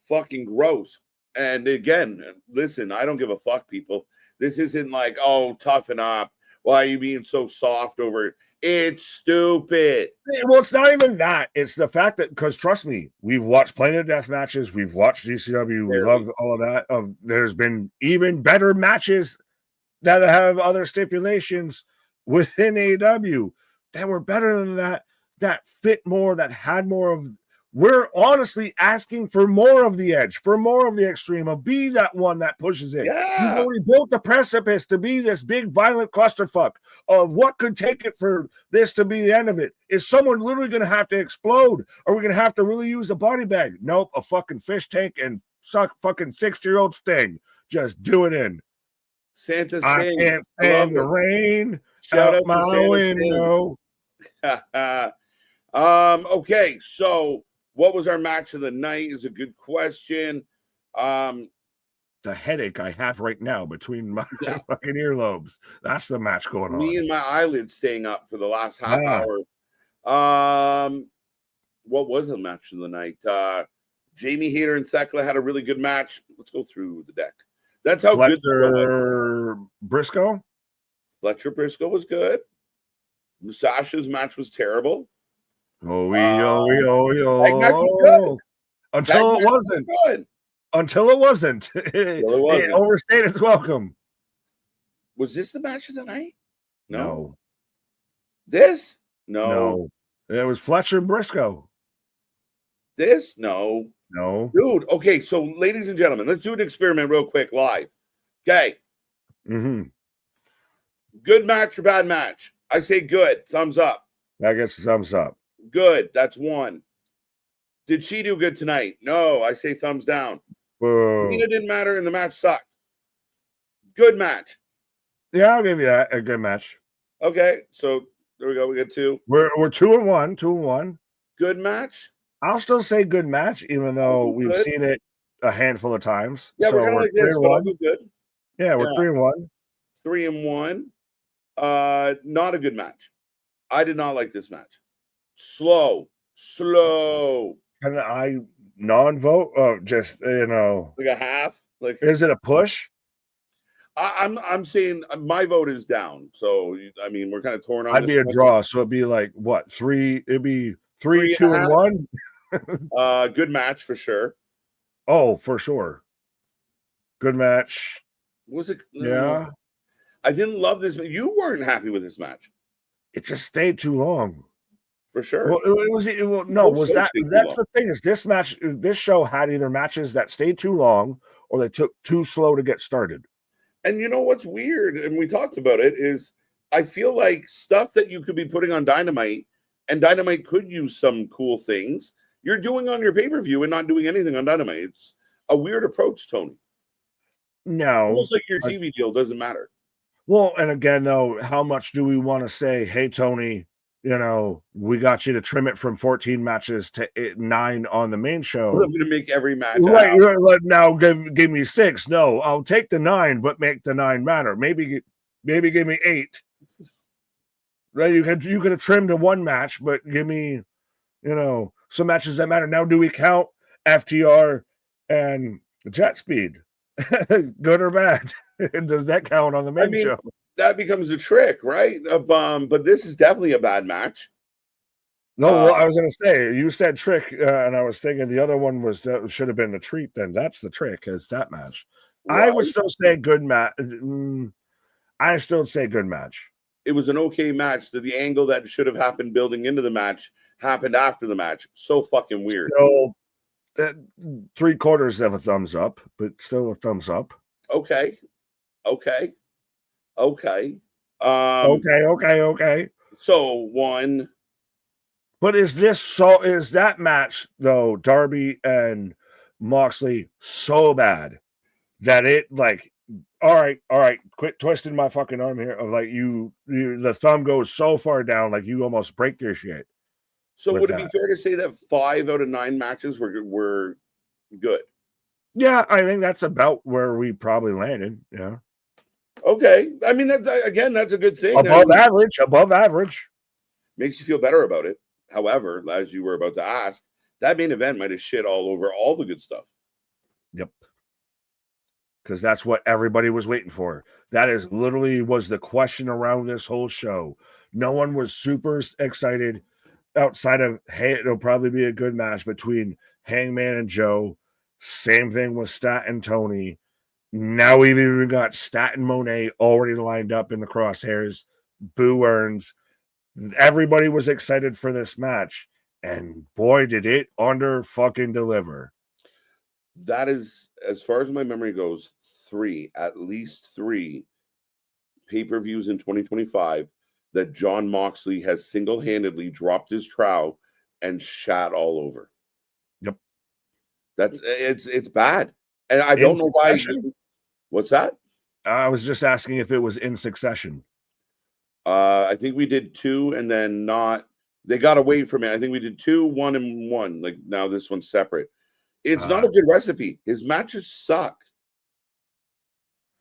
Fucking gross. And again, listen, I don't give a fuck, people. This isn't like, oh, toughen up. Why are you being so soft over it? It's stupid. Well, it's not even that. It's the fact that, because trust me, we've watched plenty of death matches. We've watched GCW. We love all of that. There's been even better matches that have other stipulations within AEW that were better than that fit more, that had more of. We're honestly asking for more of the edge, for more of the extreme, of be that one that pushes it. Yeah. You've already built the precipice to be this big violent clusterfuck of what could take it for this to be the end of it. Is someone literally going to have to explode? Are we going to have to really use a body bag? Nope, a fucking fish tank and suck fucking 60-year-old Sting. Just do it in. Santa Sting. I can't stand the rain. Shout out my to window. Okay, so what was our match of the night is a good question. The headache I have right now between my fucking earlobes. That's the match going on. Me and my eyelids staying up for the last half hour. What was the match of the night? Jamie Hayter and Thekla had a really good match. Let's go through the deck. That's how Fletcher Briscoe? Fletcher Briscoe was good. Sasha's match was terrible. Until it wasn't. Good. Until it wasn't. It wasn't. overstayed its welcome. Was this the match of the night? No. This? No. No. It was Fletcher and Briscoe. This? No. No. Dude, okay, so ladies and gentlemen, let's do an experiment real quick live. Okay. Mm-hmm. Good match or bad match? I say good. Thumbs up. That gets a thumbs up. Good. That's one. Did she do good tonight? No. I say thumbs down. Nina didn't matter and the match sucked. Good match. Yeah, I'll give you that. A good match. Okay, so there we go. We got two. We're 2-1. 2-1. Good match. I'll still say good match, even though we've good. seen it a handful of times. Yeah, so we're kind of like this, but I'll do good. Yeah, we're 3-1. 3-1. Not a good match. I did not like this match. Slow. Can I non-vote? Oh, just like a half. Like, is it a push? I'm saying my vote is down. So I mean, we're kind of torn on. I'd be a draw, so it'd be like what 3? It'd be 3, 2, and 1. Good match for sure. Oh, for sure. Good match. Was it? Yeah. I didn't love this. You weren't happy with this match. It just stayed too long. For sure. Well, that's the thing is this show had either matches that stayed too long or they took too slow to get started. And you know what's weird, and we talked about it, is I feel like stuff that you could be putting on Dynamite, and Dynamite could use some cool things, you're doing on your pay-per-view and not doing anything on Dynamite. It's a weird approach, Tony. No. Almost like your TV deal doesn't matter. Well, and again, though, how much do we want to say, hey, Tony, we got you to trim it from 14 matches to 9 on the main show. We're going to make every match. Right. Now give me 6. No, I'll take the 9, but make the 9 matter. Maybe give me 8. Right. You could have trimmed to 1 match, but give me, some matches that matter. Now, do we count FTR and Jet Speed? Good or bad? Does that count on the main show? That becomes a trick, right? But this is definitely a bad match. No, I was going to say, you said trick, and I was thinking the other one should have been the treat. Then that's the trick, is that match. Right. I would still say good match. I still say good match. It was an okay match. The angle that should have happened building into the match happened after the match. So fucking weird. So, 3/4 of a thumbs up, but still a thumbs up. Okay. Okay. So 1. But is that match though, Darby and Moxley, so bad that it all right, quit twisting my fucking arm here. Of you the thumb goes so far down, you almost break your shit. So would it be fair to say that 5 out of 9 matches were good? Yeah, I think that's about where we probably landed. Yeah. Okay. I mean, that's a good thing. Above average. Makes you feel better about it. However, as you were about to ask, that main event might have shit all over all the good stuff. Yep. Because that's what everybody was waiting for. That is literally was the question around this whole show. No one was super excited outside of, hey, it'll probably be a good match between Hangman and Joe. Same thing with Stat and Tony. Now we've even got Stat and Monet already lined up in the crosshairs. Boo earns. Everybody was excited for this match. And boy, did it under fucking deliver. That is, as far as my memory goes, at least 3 pay-per-views in 2025 that John Moxley has single-handedly dropped his trowel and shat all over. Yep. It's bad. And I don't know why. What's that? I was just asking if it was in succession. I think we did 2 and then not. They got away from it. I think we did 2, 1, and 1. Now this one's separate. It's not a good recipe. His matches suck.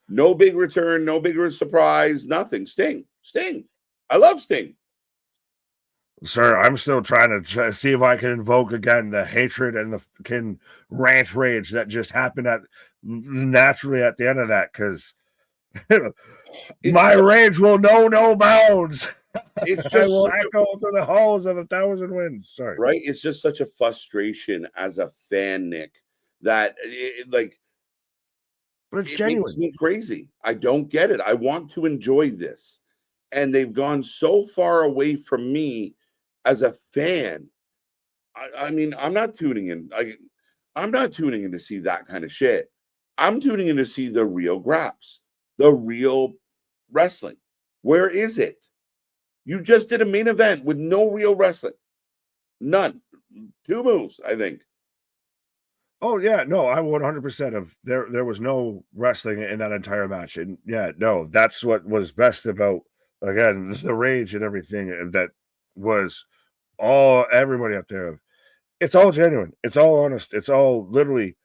No big return, no bigger surprise, nothing. Sting. I love Sting. Sir, I'm still trying to see if I can invoke again the hatred and the fucking rant rage that just happened naturally at the end of that, because my rage will know no bounds. It's just I will echo through the halls of 1,000 winds. Sorry. Right? It's just such a frustration as a fan, Nick, that But it's it genuine. makes me crazy. I don't get it. I want to enjoy this. And they've gone so far away from me as a fan. I mean, I'm not tuning in. I'm not tuning in to see that kind of shit. I'm tuning in to see the real graps, the real wrestling. Where is it? You just did a main event with no real wrestling. None. 2 moves, I think. Oh yeah, no, I 100% of there was no wrestling in that entire match. And yeah, no, that's what was best about, again, the rage and everything, and that was all everybody out there. It's all genuine. It's all honest. It's all literally,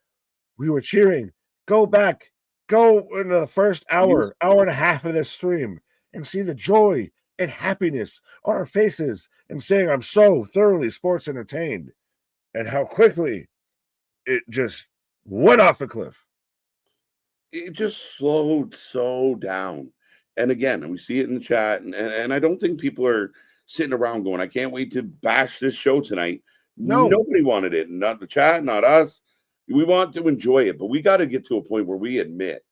we were cheering. Go back. Go in the first hour and a half of this stream and see the joy and happiness on our faces and saying, I'm so thoroughly sports entertained, and how quickly it just went off a cliff. It just slowed so down. And again, we see it in the chat, and I don't think people are sitting around going, I can't wait to bash this show tonight. No. Nobody wanted it. Not the chat, not us. We want to enjoy it, but we got to get to a point where we admit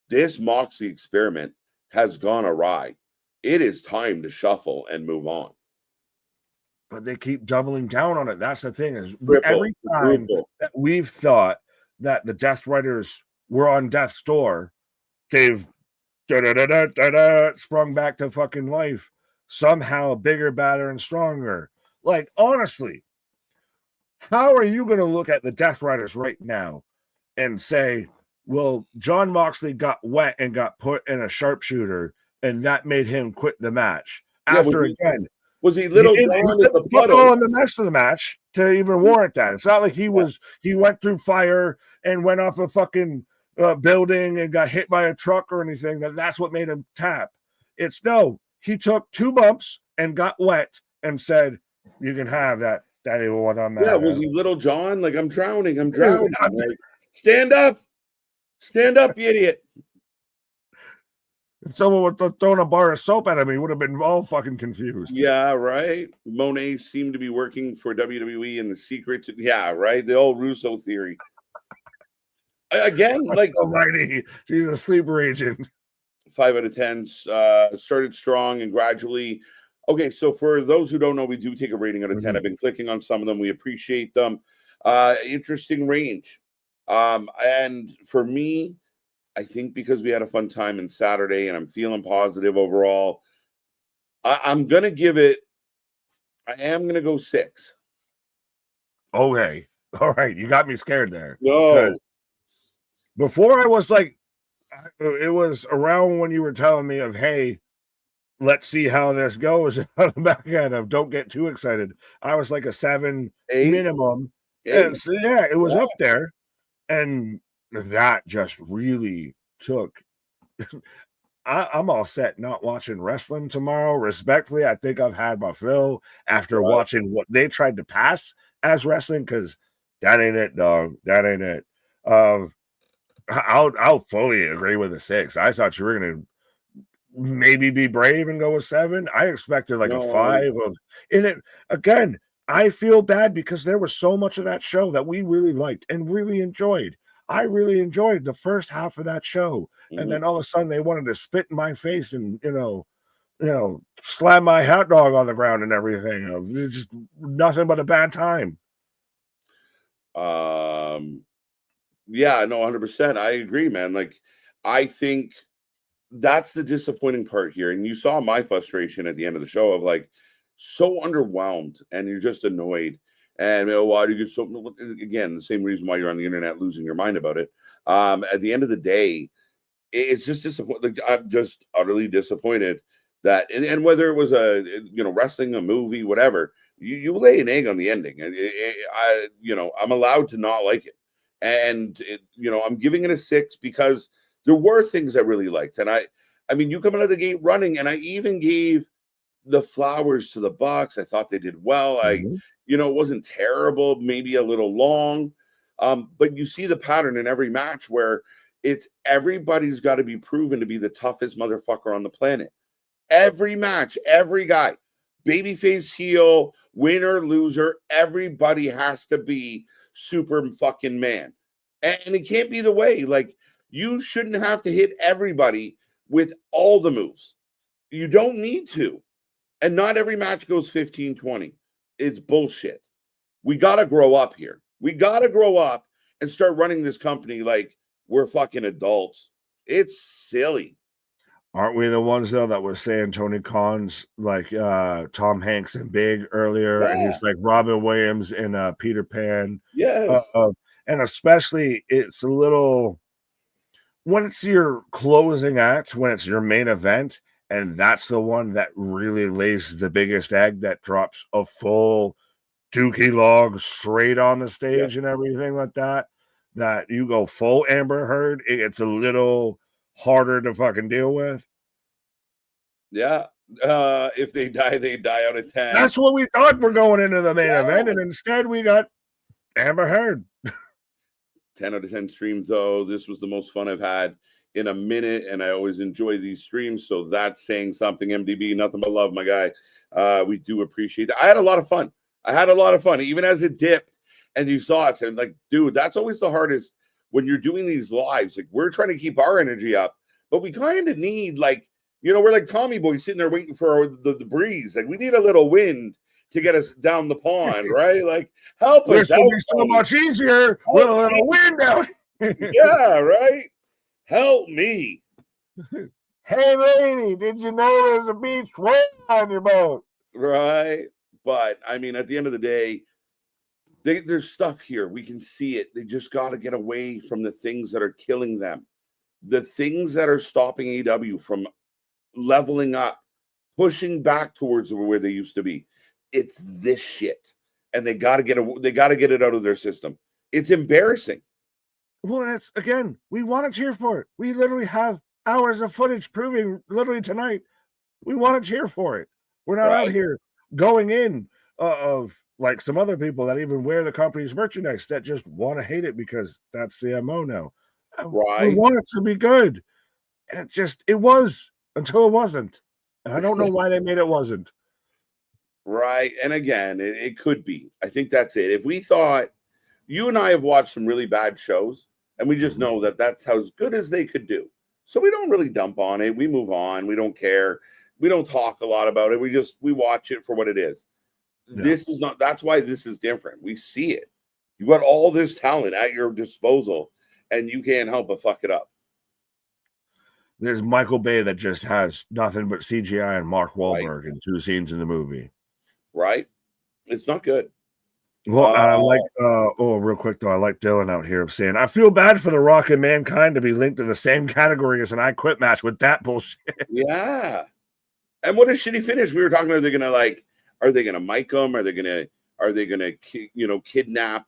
this Moxley experiment has gone awry. It is time to shuffle and move on. But they keep doubling down on it. That's the thing, is Triple. every time that we've thought that the Death Riders were on death's door, they've sprung back to fucking life. Somehow bigger, badder, and stronger. Like, honestly, how are you going to look at the Death Riders right now and say, well, John Moxley got wet and got put in a sharpshooter, and that made him quit the match? After, again, was he Little John at the puddle in the rest of the match to even warrant that? It's not like he went through fire and went off a fucking building and got hit by a truck or anything. That's what made him tap. It's no, he took 2 bumps and got wet and said, you can have that. Daddy will want on that. Yeah, was he Little John? Like, I'm drowning. Like, stand up, you idiot. If someone would have thrown a bar of soap at him, he would have been all fucking confused. Yeah, right. Monet seemed to be working for WWE in the secret. Yeah, right. The old Russo theory. Again, like, almighty, she's a sleeper agent. 5 out of 10. Started strong and gradually. Okay, so for those who don't know, we do take a rating out of 10. I've been clicking on some of them. We appreciate them. Interesting range. And for me, I think because we had a fun time on Saturday and I'm feeling positive overall, I'm going to give it, I am going to go 6. Okay. All right. You got me scared there. No. Before I was like, it was around when you were telling me of, hey, let's see how this goes on the back end of don't get too excited. I was like a 7 minimum. 8. And so, yeah, it was up there. And that just really took. I'm all set not watching wrestling tomorrow. Respectfully, I think I've had my fill after watching what they tried to pass as wrestling, because that ain't it, dog. That ain't it. I'll fully agree with a 6. I thought you were gonna maybe be brave and go with 7. I expected like a 5 of in it. Again, I feel bad because there was so much of that show that we really liked and really enjoyed. I really enjoyed the first half of that show. And then all of a sudden they wanted to spit in my face and, slam my hot dog on the ground and everything. It was just nothing but a bad time. Yeah, no, 100%. I agree, man. Like, I think that's the disappointing part here. And you saw my frustration at the end of the show of like, so underwhelmed and you're just annoyed. And why do you get so, again, the same reason why you're on the internet losing your mind about it. At the end of the day, it's just disappointing. I'm just utterly disappointed that, and whether it was wrestling, a movie, whatever, you lay an egg on the ending. And I'm allowed to not like it. And I'm giving it a 6 because there were things I really liked. And I mean, you come out of the gate running, and I even gave the flowers to the Bucks. I thought they did well. It wasn't terrible, maybe a little long. But you see the pattern in every match where it's everybody's got to be proven to be the toughest motherfucker on the planet. Every match, every guy, babyface, heel, winner, loser, everybody has to be super fucking man. And it can't be the way. Like, you shouldn't have to hit everybody with all the moves. You don't need to. And not every match goes 15-20. It's bullshit. We got to grow up here. We got to grow up and start running this company like we're fucking adults. It's silly. Aren't we the ones though that was saying Tony Khan's like Tom Hanks and Big earlier, and he's like Robin Williams in Peter Pan? Yes. And especially it's a little when it's your closing act, when it's your main event, and that's the one that really lays the biggest egg that drops a full dookie log straight on the stage and everything like that. That you go full Amber Heard, it's a little harder to fucking deal with. Yeah. If they die out of 10. That's what we thought we're going into the main event, and instead we got Amber Heard. 10 out of 10 streams, though. This was the most fun I've had in a minute, and I always enjoy these streams, so that's saying something. MDB, nothing but love, my guy. We do appreciate that. I had a lot of fun. Even as it dipped and you saw it. And like, dude, that's always the hardest when you're doing these lives. Like, we're trying to keep our energy up, but we kind of need, like, we're like Tommy Boy sitting there waiting for the breeze. Like, we need a little wind to get us down the pond, right? Like, help us. This will be so much easier with a little wind out. Yeah, right? Help me. Hey, lady, did you know there's a beach right on your boat? Right. But, I mean, at the end of the day, there's stuff here. We can see it. They just got to get away from the things that are killing them. The things that are stopping AEW from leveling up, pushing back towards where they used to be. It's this shit. And they got to get it out of their system. It's embarrassing. Well, that's, again, we want to cheer for it. We literally have hours of footage proving literally tonight. We want to cheer for it. We're not out here going in of like some other people that even wear the company's merchandise that just want to hate it because that's the MO now. Right. We want it to be good. And it was until it wasn't. And I don't know why they made it wasn't. Right. And again, it could be. I think that's it. If we thought, you and I have watched some really bad shows, and we just know that that's as good as they could do. So we don't really dump on it. We move on. We don't care. We don't talk a lot about it. We watch it for what it is. Yeah. This is not, that's why this is different. We see it. You got all this talent at your disposal, and you can't help but fuck it up. There's Michael Bay that just has nothing but CGI and Mark Wahlberg in 2 scenes in the movie. Right? It's not good. Well, I like, real quick though, I like Dylan out here saying, I feel bad for The Rock and Mankind to be linked to the same category as an I Quit match with that bullshit. Yeah. And what a shitty finish. We were talking, are they going to mic them? Are they going to kidnap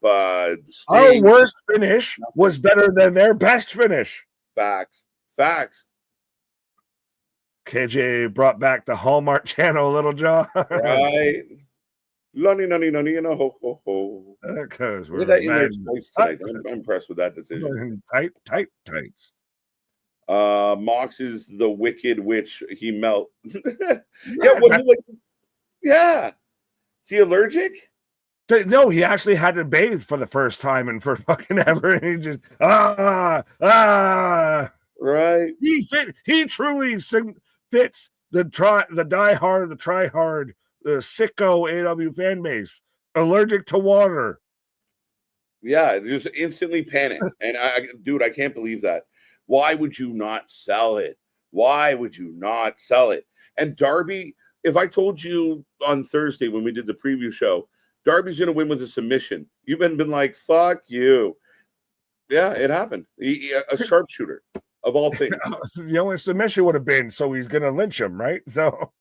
Sting? Our worst finish was better than their best finish. Facts. KJ brought back the Hallmark Channel, Little John. Right. Lunny, ho, ho, ho. Because we're that in their place tonight. I'm impressed with that decision. Tights. Mox is the wicked witch. He melt. Yeah. Is he allergic? No, he actually had to bathe for the first time and for fucking ever. And he just right. He truly fits the die-hard, the try-hard, the sicko AW fan base. Allergic to water. Yeah, just instantly panic. And I can't believe that. Why would you not sell it? And Darby, if I told you on Thursday when we did the preview show, Darby's going to win with a submission, you've been like, fuck you. Yeah, it happened. A sharpshooter of all things. The only submission would have been, so he's going to lynch him, right? So,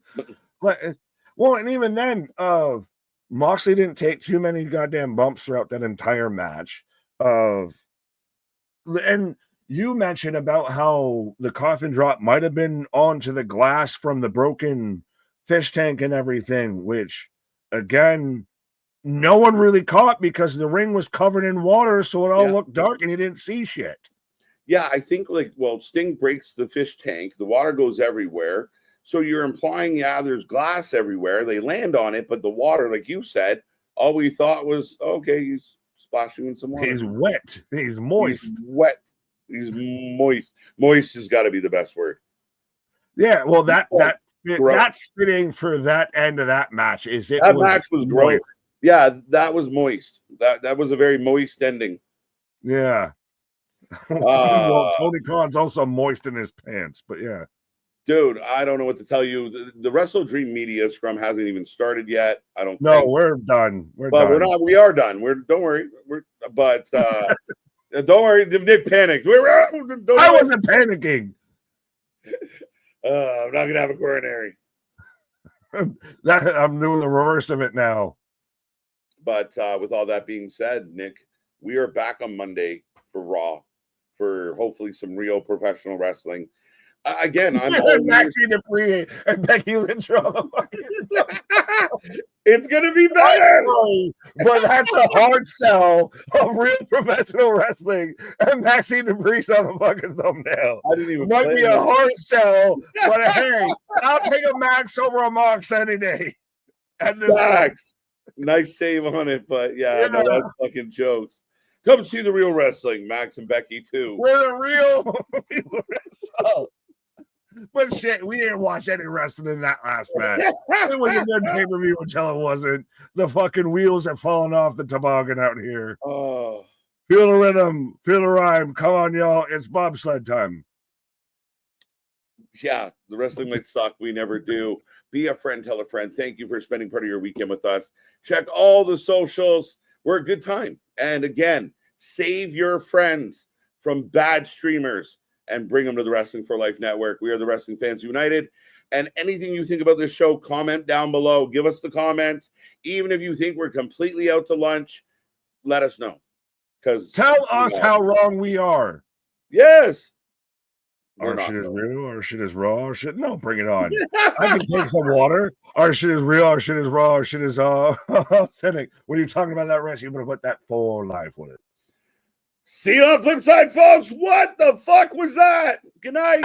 well, and even then, Moxley didn't take too many goddamn bumps throughout that entire match. And you mentioned about how the coffin drop might have been onto the glass from the broken fish tank and everything, which, again, no one really caught because the ring was covered in water, so it all looked dark and you didn't see shit. Yeah, I think, Sting breaks the fish tank, the water goes everywhere. So you're implying, there's glass everywhere. They land on it, but the water, like you said, all we thought was, okay, he's splash you in some water. He's wet. He's moist. He's wet. He's moist. Moist has got to be the best word. Yeah, well, that's fitting for that end of that match. That match was gross. Yeah, that was moist. That was a very moist ending. Yeah. Well, Tony Khan's also moist in his pants, but yeah. Dude, I don't know what to tell you. The WrestleDream media scrum hasn't even started yet. I don't. No, we're done. We're not. We are done. Don't worry. But don't worry. Nick panicked. I wasn't panicking. I'm not gonna have a coronary. I'm doing the reverse of it now. But with all that being said, Nick, we are back on Monday for Raw, for hopefully some real professional wrestling. Again, I'm Maxie Dupree and Becky Lynch are on the fucking. It's gonna be better, but that's a hard sell of real professional wrestling, and Maxine Dupree's on the fucking thumbnail. I didn't even. Might be a hard sell, but hey, I'll take a Max over a Mox any day. At this Max, nice save on it, but yeah. No, that's fucking jokes. Come see the real wrestling, Max and Becky too. We're the real people wrestle. But shit, we didn't watch any wrestling in that last match. It was a good pay-per-view until it wasn't. The fucking wheels are falling off the toboggan out here. Oh. Feel the rhythm, feel the rhyme. Come on, y'all. It's bobsled time. Yeah, the wrestling might suck. We never do. Be a friend, tell a friend. Thank you for spending part of your weekend with us. Check all the socials. We're a good time. And again, save your friends from bad streamers and bring them to the Wrestling for Life Network. We are the Wrestling Fans United. And anything you think about this show, comment down below. Give us the comments. Even if you think we're completely out to lunch, let us know. Tell us how wrong we are. Yes. Our shit is real. Our shit is raw. Our shit. No, bring it on. I can take some water. Our shit is real. Our shit is raw. Our shit is authentic. When you're talking about that rest, you're going to put that full life with it. See you on the flip side, folks. What the fuck was that? Good night.